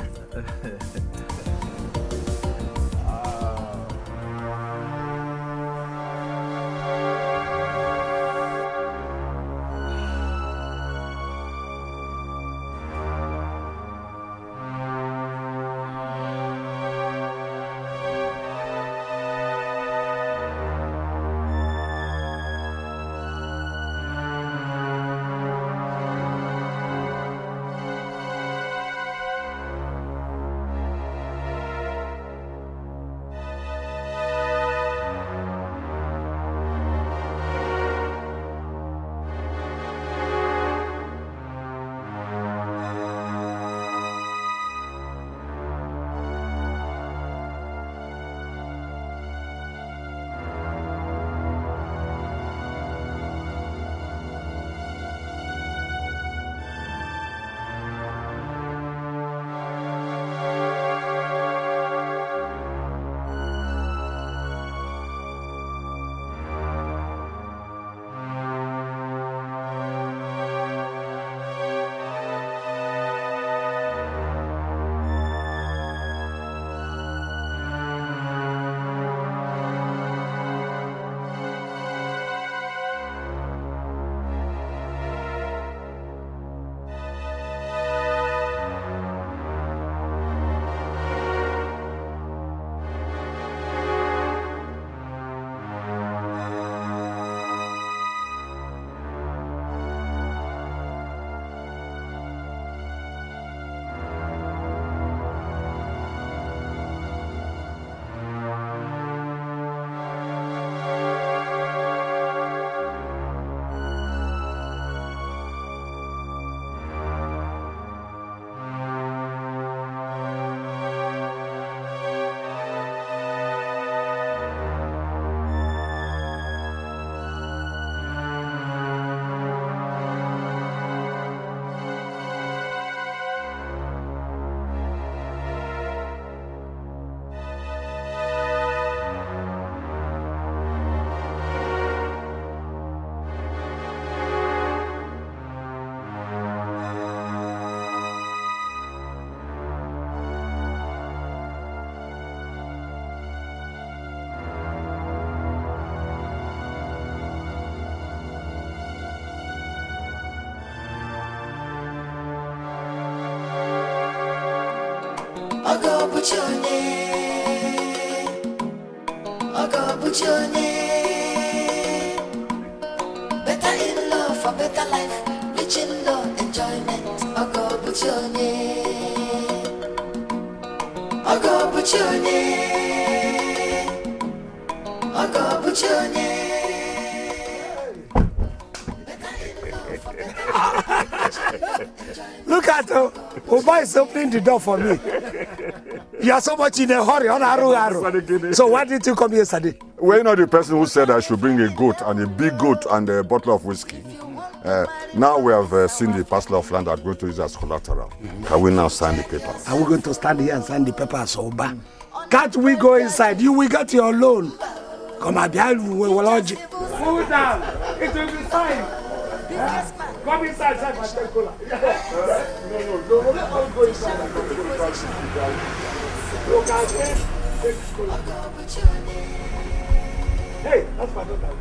Speaker 13: Ogo Buchone, Ogo Buchone. Better in love for better life, rich in love, enjoyment. Ogo Buchone, Ogo Buchone, Ogo Buchone.
Speaker 5: Look at Uba is opening the door for me. You are so much in a hurry on Aru. So why didn't you come yesterday?
Speaker 8: Well, you know the person who said I should bring a goat and a big goat and a bottle of whiskey. Now we have seen the parcel of land that we're going to use as collateral. Can we now sign the papers?
Speaker 5: Are we going to stand here and sign the papers, Uba? Can't we go inside? You will get your loan. Come on, behind we will lodge. Move down. It will be fine. Come inside, sir, my cola. No, let us go inside. Hey, that's my daughter.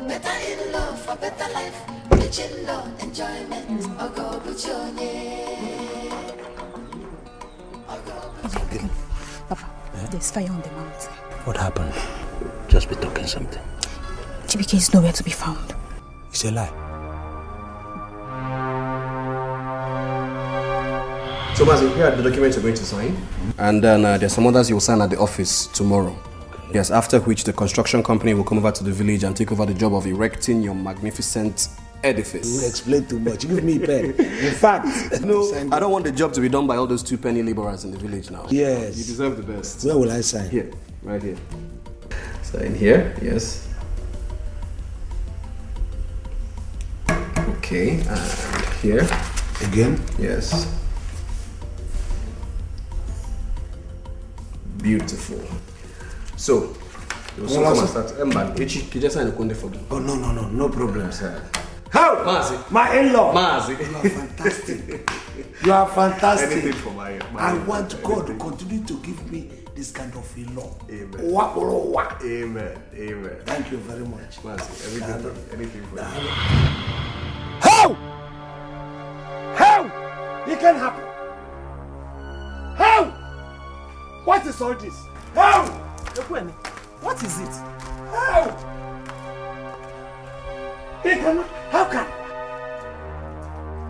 Speaker 13: Better in love for better life, rich in love, enjoyment. Ogo Buchone.
Speaker 22: Papa, there's fire on the mountain.
Speaker 1: What happened? Just be talking something.
Speaker 22: Chibike is nowhere to be found.
Speaker 1: It's a lie.
Speaker 21: So, Mazi, here are the documents you're going to sign. And then there's some others you'll sign at the office tomorrow. Yes, after which the construction company will come over to the village and take over the job of erecting your magnificent edifice.
Speaker 5: You explain too much. Give me a pen. In fact,
Speaker 21: no, I don't want the job to be done by all those 2 penny laborers in the village now.
Speaker 5: Yes.
Speaker 21: You deserve the best.
Speaker 5: Where will I sign?
Speaker 21: Here, right here. Sign here, yes. Okay, and here.
Speaker 5: Again?
Speaker 21: Yes. Beautiful. So, you will come and start. Emban, you just sign a conde for me.
Speaker 5: Oh, no problem, sir.
Speaker 21: How? Mazi.
Speaker 5: My in-law.
Speaker 21: Mazi.
Speaker 5: You are fantastic. You are fantastic.
Speaker 21: Anything for my
Speaker 5: I want God to continue to give me this kind of in-law.
Speaker 21: Amen. Amen.
Speaker 5: Thank you very much.
Speaker 21: Mazi, anything for you.
Speaker 5: How? It can happen. How? What is all this? How?
Speaker 15: What is it?
Speaker 5: How? It cannot. How can?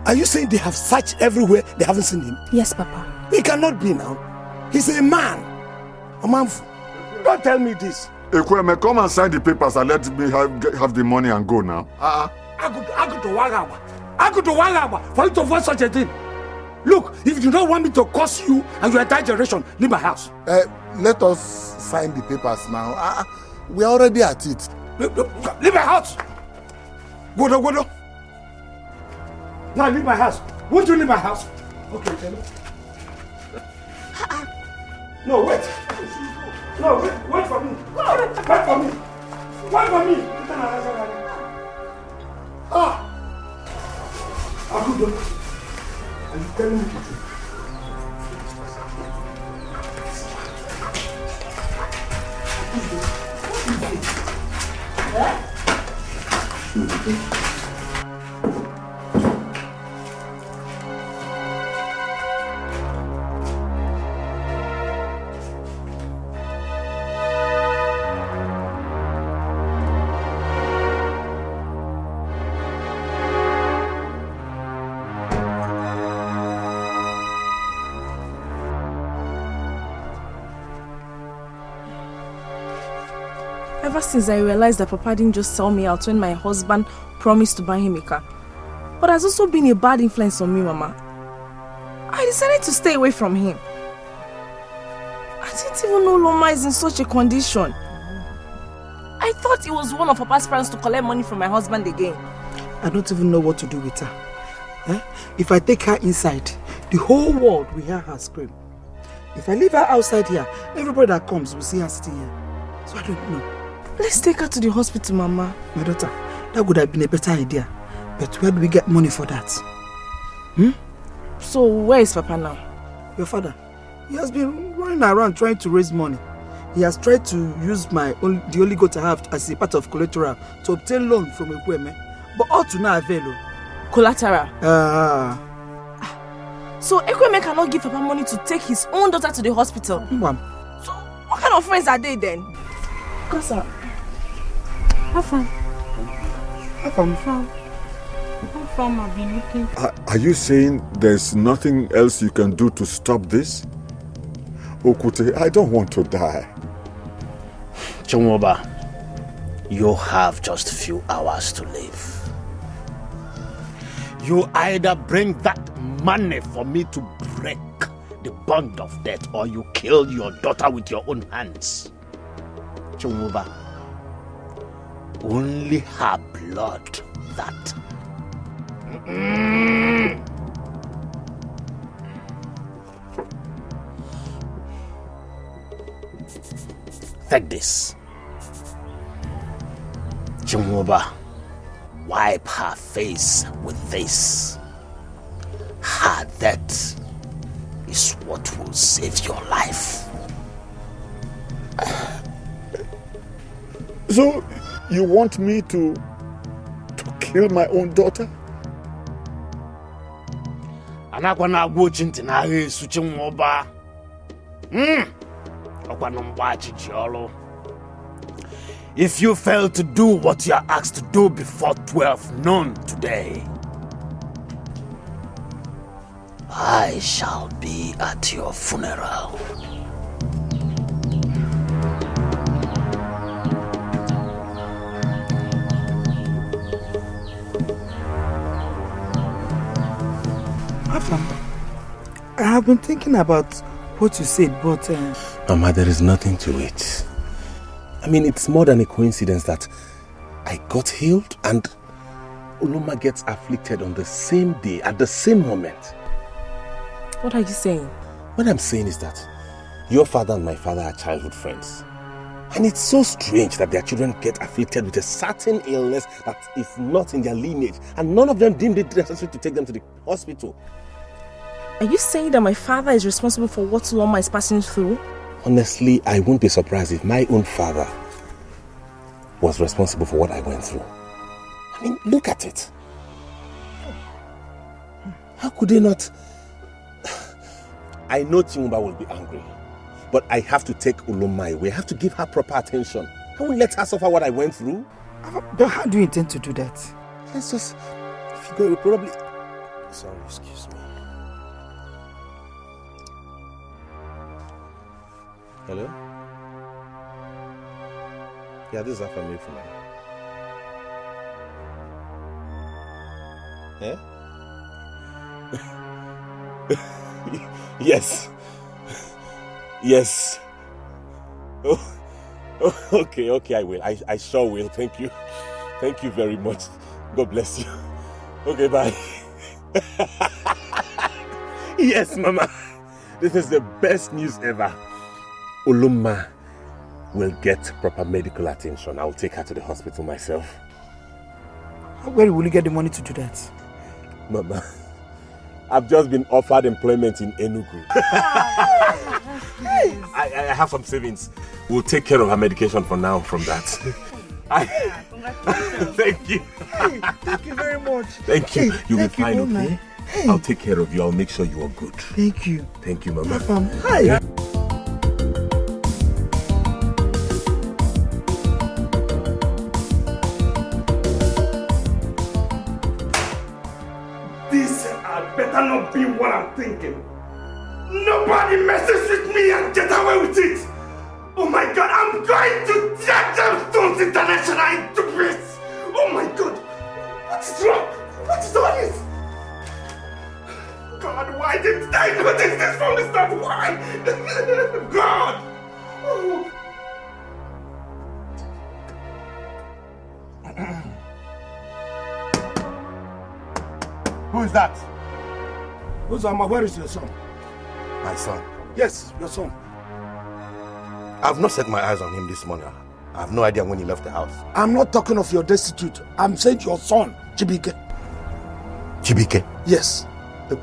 Speaker 5: Are you saying they have searched everywhere, they haven't seen him?
Speaker 22: Yes, Papa.
Speaker 5: He cannot be now. He's a man. A man. Don't tell me this.
Speaker 8: Ekweme, come and sign the papers and let me have the money and go now.
Speaker 5: I go to Wagawa for you to avoid such a thing. Look, if you don't want me to curse you and your entire generation, leave my house.
Speaker 23: Let us sign the papers now. We are already at it.
Speaker 5: Leave my house. Go. Now leave my house. Won't you leave my house? Okay, tell me. No, wait. No, wait for me. Wait for me. Akudo, are you telling me the truth?
Speaker 4: Ever since I realized that Papa didn't just sell me out when my husband promised to buy him a car, but has also been a bad influence on me, Mama. I decided to stay away from him. I didn't even know Loma is in such a condition. I thought it was one of Papa's plans to collect money from my husband again.
Speaker 15: I don't even know what to do with her. If I take her inside, the whole world will hear her scream. If I leave her outside here, everybody that comes will see her sitting here. So I don't know.
Speaker 4: Let's take her to the hospital, Mama.
Speaker 15: My daughter, that would have been a better idea. But where do we get money for that?
Speaker 4: So where is Papa now?
Speaker 15: Your father. He has been running around trying to raise money. He has tried to use the only goat I have as a part of collateral to obtain loan from Ekweme. But all to no avail.
Speaker 4: Collateral? So Ekweme cannot give Papa money to take his own daughter to the hospital.
Speaker 15: Mom.
Speaker 4: So what kind of friends are they then?
Speaker 11: Kosa. I've been looking for.
Speaker 8: Are you saying there's nothing else you can do to stop this? Okute, I don't want to die.
Speaker 1: Chumuba, you have just a few hours to live. You either bring that money for me to break the bond of death, or you kill your daughter with your own hands. Chumuba, only her blood that. Take this. Chumuba, wipe her face with this. Her death is what will save your life.
Speaker 8: So, you want me to kill my own daughter?
Speaker 1: Anakwana agwochi na agha esuchi Chumuba. If you fail to do what you are asked to do before 12 noon today, I shall be at your funeral.
Speaker 15: I have been thinking about what you said, but...
Speaker 10: Mama, there is nothing to it. I mean, it's more than a coincidence that I got healed and Uloma gets afflicted on the same day, at the same moment.
Speaker 4: What are you saying?
Speaker 10: What I'm saying is that your father and my father are childhood friends. And it's so strange that their children get afflicted with a certain illness that is not in their lineage, and none of them deemed it necessary to take them to the hospital.
Speaker 4: Are you saying that my father is responsible for what Uloma is passing through?
Speaker 10: Honestly, I wouldn't be surprised if my own father was responsible for what I went through. I mean, look at it. How could they not? I know Chumuba will be angry, but I have to take Uloma away. I have to give her proper attention. I won't let her suffer what I went through.
Speaker 15: But how do you intend to do that?
Speaker 10: Let's just... If you go, you'll probably... Sorry, excuse me. Hello? Yeah, this is a family for me. Eh? Yes. Yes. Oh, okay, I will. I sure will. Thank you. Thank you very much. God bless you. Okay, bye. Yes, Mama. This is the best news ever. Uloma will get proper medical attention. I'll take her to the hospital myself.
Speaker 15: Where will you get the money to do that?
Speaker 10: Mama, I've just been offered employment in Enugu. I have some savings. We'll take care of her medication for now from that. Thank you.
Speaker 15: Hey, thank you very much.
Speaker 10: Thank you.
Speaker 15: Hey,
Speaker 10: You'll be fine, okay?
Speaker 15: Hey.
Speaker 10: I'll take care of you. I'll make sure you are good.
Speaker 15: Thank you.
Speaker 10: Thank you, Mama.
Speaker 15: Hi.
Speaker 5: This better not be what I'm thinking. Nobody messes with me and get away with it. Oh my God, I'm going to tear Gemstones International into bits. Oh my God, what is wrong? What is all this? God, why didn't I notice this from the start? Why? God! Oh.
Speaker 14: Who is that?
Speaker 5: Uzama, where is your son?
Speaker 14: My son.
Speaker 5: Yes, your son.
Speaker 14: I've not set my eyes on him this morning. I have no idea when he left the house.
Speaker 5: I'm not talking of your destitute. I'm saying your son, Chibike.
Speaker 14: Chibike?
Speaker 5: Yes.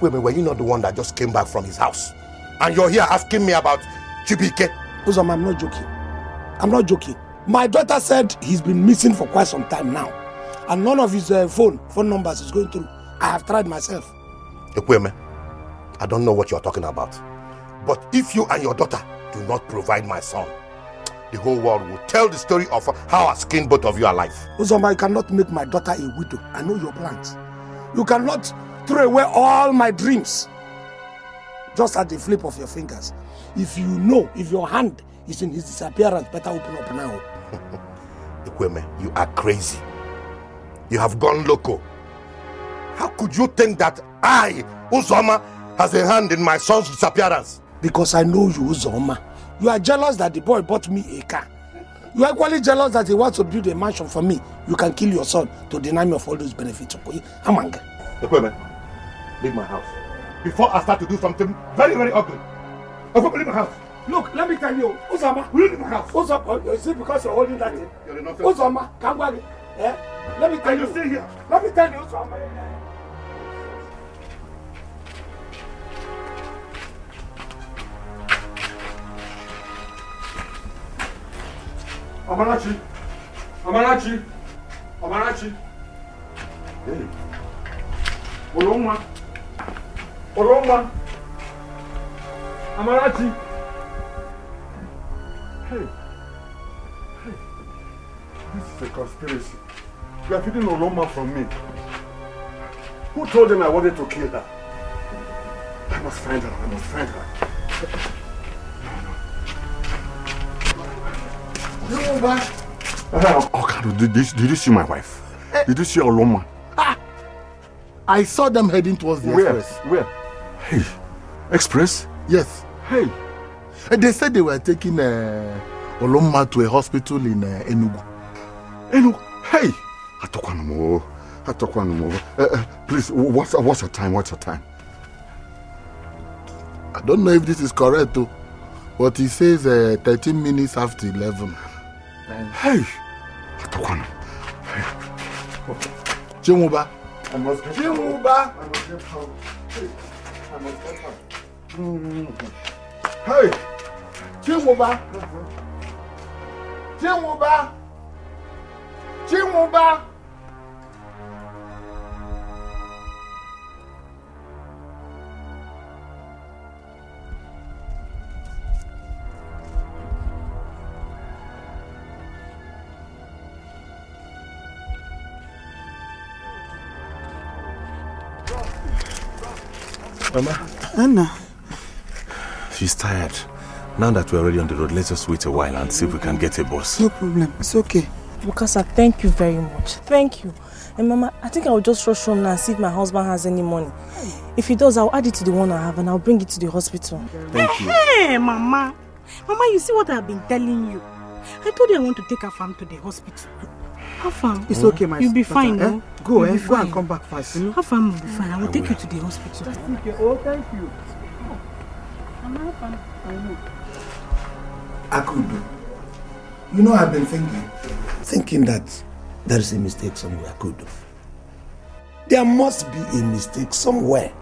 Speaker 14: Were you not the one that just came back from his house? And you're here asking me about Chibike?
Speaker 5: Uzama, I'm not joking. I'm not joking. My daughter said he's been missing for quite some time now. And none of his phone numbers is going through. I have tried myself.
Speaker 14: Ekweme, I don't know what you're talking about. But if you and your daughter do not provide my son, the whole world will tell the story of how I skinned both of you alive.
Speaker 5: Uzoma, you cannot make my daughter a widow. I know your plans. You cannot throw away all my dreams just at the flip of your fingers. If you know, if your hand is in his disappearance, better open up now.
Speaker 14: Ikweme, you are crazy. You have gone loco. How could you think that I, Uzoma, has a hand in my son's disappearance?
Speaker 5: Because I know you, Uzoma. You are jealous that the boy bought me a car. You are equally jealous that he wants to build a mansion for me. You can kill your son to deny me of all those benefits. Amanga.
Speaker 14: Ikweme, leave my house before I start to do something very, very ugly. Ikweme, leave my house.
Speaker 5: Look, let me tell you, Uzoma,
Speaker 14: will you leave my house?
Speaker 5: Uzoma, you see, because you're holding that thing. Uzoma, Kangwagi, let me tell you.
Speaker 14: Stay here.
Speaker 5: Let me tell you, Uzoma.
Speaker 19: Amarachi! Amarachi! Amarachi! Hey. Oloma! Oloma! Amarachi! Hey. Hey. This is a conspiracy. You are feeding Oloma from me. Who told them I wanted to kill her? I must find her. I must find her.
Speaker 8: Okado, did you see my wife? Did you see Oloma?
Speaker 23: I saw them heading towards the express.
Speaker 8: Where? Hey, express?
Speaker 23: Yes.
Speaker 8: Hey.
Speaker 23: They said they were taking Oloma to a hospital in Enugu.
Speaker 8: Enugu? Hey! Atokwanumo. Please, what's your time? What's your time?
Speaker 23: I don't know if this is correct, though, but he says 13 minutes after 11.
Speaker 8: Hey! Atokwanu.
Speaker 23: Chimuba.
Speaker 8: I must get
Speaker 23: Chimuba.
Speaker 8: I must get out. I must get out. Hey!
Speaker 23: Chimuba. Chimuba. Chimuba.
Speaker 14: Mama?
Speaker 15: Anna.
Speaker 14: She's tired. Now that we're already on the road, let's just wait a while and see if we can get a bus.
Speaker 15: No problem. It's okay.
Speaker 4: Bukasa, thank you very much. Thank you. And Mama, I think I will just rush home now and see if my husband has any money. If he does, I'll add it to the one I have and I'll bring it to the hospital.
Speaker 14: Thank you.
Speaker 11: Hey, Mama. Mama, you see what I've been telling you? I told you I want to take her farm to the hospital. Her farm?
Speaker 15: It's okay, my
Speaker 11: You'll be fine,
Speaker 15: daughter,
Speaker 11: no?
Speaker 15: Go,
Speaker 11: You'll be
Speaker 15: go and
Speaker 11: fine.
Speaker 15: come back fast. You know?
Speaker 11: Her farm will be fine. I will take you to the hospital.
Speaker 15: Oh, thank you.
Speaker 5: Akudu, you know, I've been thinking that there is a mistake somewhere, Akudu. There must be a mistake somewhere.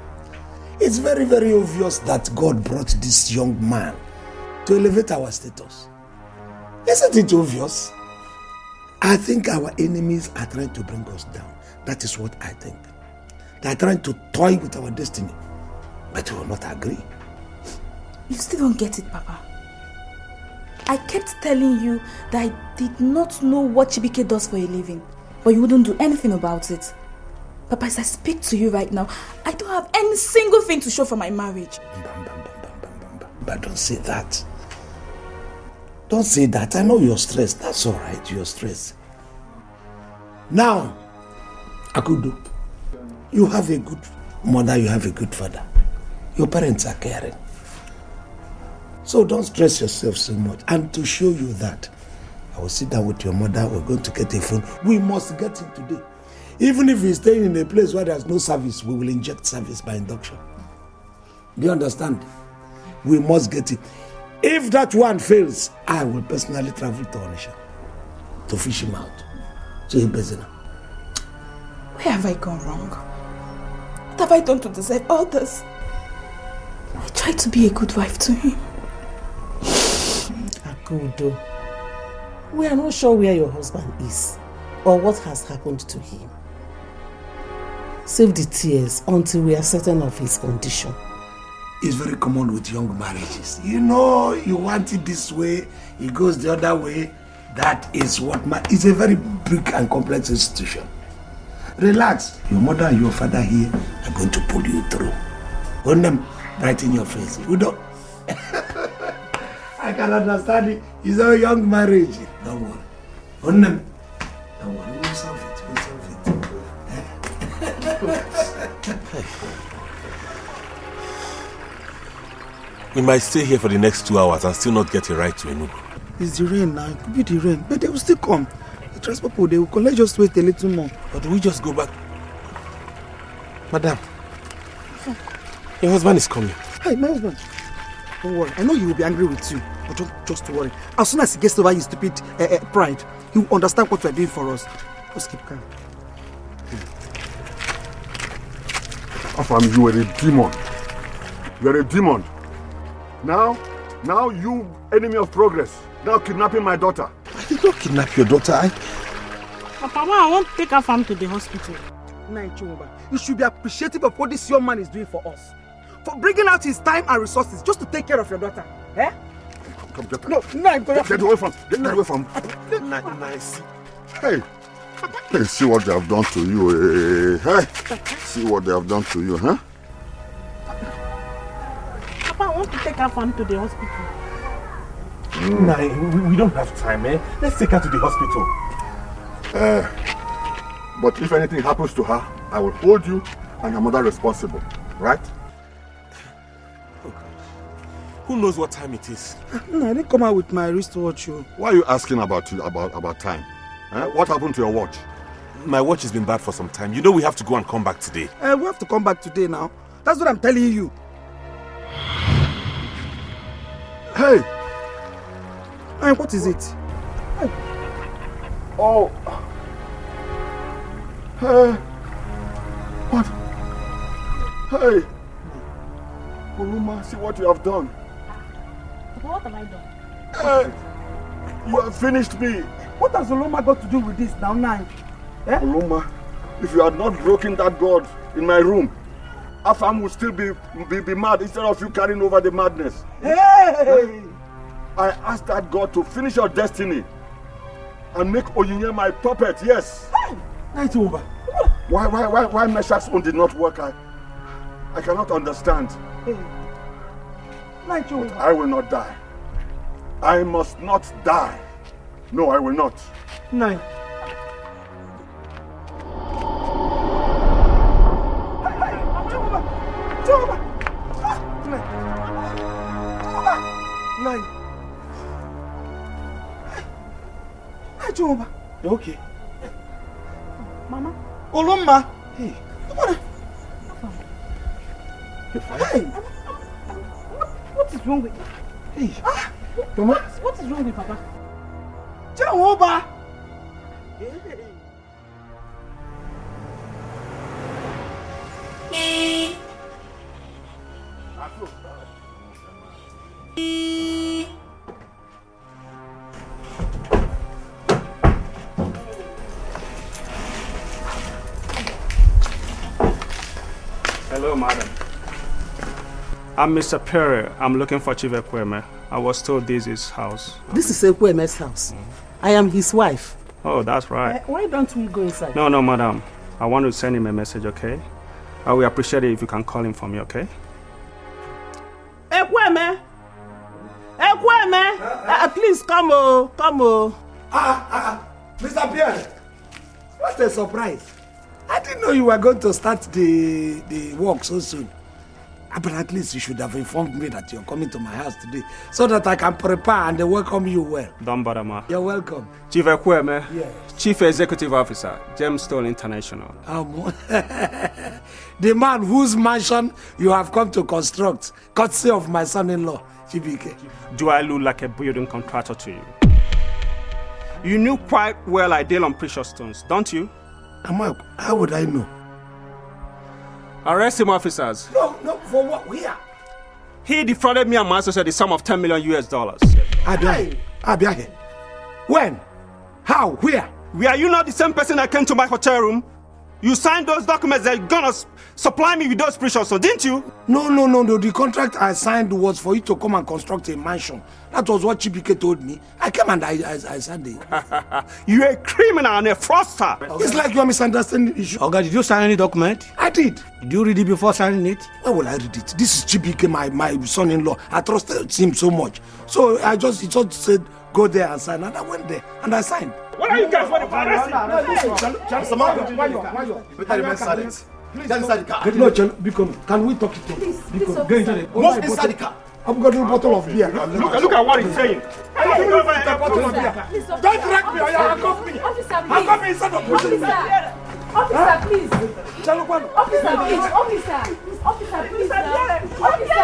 Speaker 5: It's very, very obvious that God brought this young man to elevate our status. Isn't it obvious? I think our enemies are trying to bring us down. That is what I think. They are trying to toy with our destiny, but we will not agree.
Speaker 7: You still don't get it, Papa. I kept telling you that I did not know what Chibike does for a living, but you wouldn't do anything about it. Papa, as I speak to you right now, I don't have any single thing to show for my marriage.
Speaker 5: But don't say that. Don't say that. I know you're stressed. That's all right. You're stressed. Now, Akudu, you have a good mother, you have a good father. Your parents are caring. So don't stress yourself so much. And to show you that, I will sit down with your mother. We're going to get a phone. We must get it today. Even if he's staying in a place where there's no service, we will inject service by induction. Do you understand? We must get it. If that one fails, I will personally travel to Onisha to fish him out. So he's busy now.
Speaker 7: Where have I gone wrong? What have I done to deserve all this? I tried to be a good wife to him.
Speaker 18: Akudo, we are not sure where your husband is or what has happened to him. Save the tears until we are certain of his condition.
Speaker 5: is very common with young marriages. You know, you want it this way, it goes the other way. That is what it's a very big and complex institution. Relax. Your mother and your father here are going to pull you through. Hold them right in your face. You don't. I can understand it. It's a young marriage. Don't worry. Hold them. Don't worry. We'll solve it. We'll solve it.
Speaker 10: We might stay here for the next 2 hours and still not get a ride to Enugu.
Speaker 15: It's the rain now. It could be the rain. But they will still come. The transport people, they will come. Let's just wait a little more.
Speaker 10: Or do we just go back? Madam, your husband is coming.
Speaker 15: Hey, my husband. Don't worry. I know he will be angry with you. But just worry. As soon as he gets over his stupid pride, he will understand what we are doing for us. Just keep calm.
Speaker 8: Afam, you are a demon. You are a demon. Now you, enemy of progress, now kidnapping my daughter.
Speaker 10: I did not kidnap your daughter.
Speaker 2: Papa, I want to take her from to the hospital.
Speaker 15: You should be appreciative of what this young man is doing for us. For bringing out his time and resources just to take care of your daughter. Eh?
Speaker 8: Come, get her.
Speaker 15: No, I'm going to...
Speaker 8: Get away from... Get away from...
Speaker 10: Nice.
Speaker 8: Hey, see what they have done to you. Hey, see what they have done to you, huh?
Speaker 2: Papa, I want to take her from to the hospital.
Speaker 10: Nah, we don't have time, eh? Let's take her to the hospital.
Speaker 8: But if anything happens to her, I will hold you and your mother responsible, right?
Speaker 10: Oh God. Who knows what time it is?
Speaker 15: No, I didn't come out with my wristwatch.
Speaker 8: Why are you asking about time? What happened to your watch?
Speaker 10: My watch has been bad for some time. You know we have to go and come back today.
Speaker 15: We have to come back today now. That's what I'm telling you.
Speaker 8: Hey!
Speaker 15: Hey, what is it?
Speaker 8: Hey. Oh. Hey. What? Hey. Oluma, see what you have done.
Speaker 2: What have I done?
Speaker 8: Hey. You have finished me.
Speaker 15: What has Oloma got to do with this now? Eh?
Speaker 8: Oluma, if you had not broken that god in my room, Afam would still be mad instead of you carrying over the madness.
Speaker 15: Hey!
Speaker 8: I asked that God to finish your destiny and make Oyinye my puppet, yes.
Speaker 15: Night over.
Speaker 8: Why Meshach's own did not work? I cannot understand.
Speaker 15: Hey. Night over.
Speaker 8: I will not die. I must not die. No, I will not.
Speaker 15: Night.
Speaker 5: You okay?
Speaker 15: Mama? Oloma!
Speaker 5: Hey.
Speaker 15: Hey! What is wrong with you?
Speaker 5: Hey. Mama?
Speaker 2: What is wrong with Papa?
Speaker 15: Jehovah!
Speaker 6: Hello, madam. I'm Mr. Perry. I'm looking for Chief Ekweme. I was told this is his house.
Speaker 18: This is Ekweme's house. I am his wife.
Speaker 6: Oh, that's right.
Speaker 18: Why don't we go inside?
Speaker 6: No, madam. I want to send him a message, okay? I will appreciate it if you can call him for me, okay?
Speaker 18: Ekweme! Ekweme! Please come, come.
Speaker 5: Mr. Pierre, what a surprise. I didn't know you were going to start the work so soon. But at least you should have informed me that you're coming to my house today so that I can prepare and welcome you well.
Speaker 6: Don't bother, ma.
Speaker 5: You're welcome.
Speaker 6: Chief Ekweme,
Speaker 5: yes.
Speaker 6: Chief Executive Officer, Gemstone International.
Speaker 5: The man whose mansion you have come to construct, courtesy of my son-in-law, Chibike.
Speaker 6: Do I look like a building contractor to you? You knew quite well I deal on precious stones, don't you?
Speaker 5: How would I know?
Speaker 6: Arrest him, officers.
Speaker 5: No, for what? Where?
Speaker 6: He defrauded me and my associate the sum of $10 million.
Speaker 5: When? How? Where?
Speaker 6: Were you not the same person that came to my hotel room? You signed those documents that you're gonna supply me with those precious, so didn't you?
Speaker 5: No. The contract I signed was for you to come and construct a mansion. That was what Chibike told me. I came and I signed it.
Speaker 6: You're a criminal and a fraudster.
Speaker 5: It's like you're misunderstanding the issue.
Speaker 12: Okay, did you sign any document?
Speaker 5: I did.
Speaker 12: Did you read it before signing it?
Speaker 5: Why will I read it? This is Chibike, my son-in-law. I trusted him so much. So he just said, go there and sign. And I went there and I signed.
Speaker 6: What are you guys want to arrest
Speaker 5: Mr. Mayo.
Speaker 23: Better remain silent. Get inside the car.
Speaker 5: No, Become. Can we talk it?
Speaker 23: Please,
Speaker 5: Get into the
Speaker 23: move inside the car.
Speaker 5: I've got a bottle of beer.
Speaker 6: Look at what he's saying.
Speaker 5: Bottle of beer. Don't drag me. Handcuff me. Handcuff me inside the prison.
Speaker 7: Officer, please. Officer, please. Officer, please. Officer, please.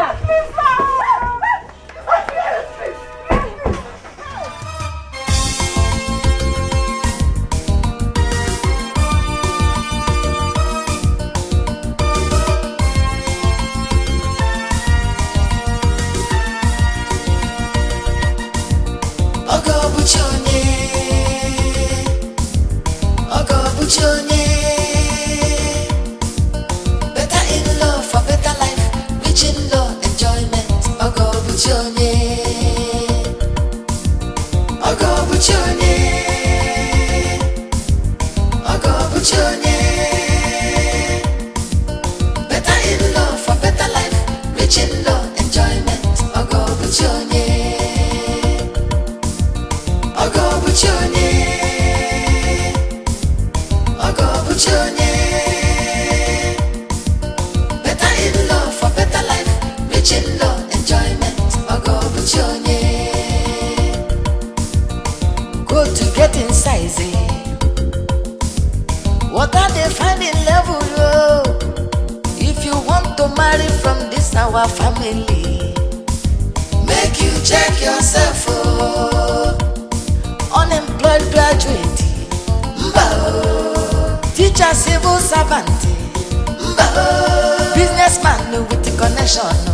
Speaker 13: Better in love for better life, rich in love, enjoyment. Ogo Buchonye, Ogo Buchonye, Ogo Buchonye. Better in love for better life, rich in love, enjoyment. Ogo Buchonye, Ogo Buchonye. Better in love for better life, rich in love, enjoyment. Ogo Buchonye. Go to get in size. What are they finding level? If you want to marry from this our family, make you check yourself. Unemployed graduate, teacher, civil servant, businessman with the connection.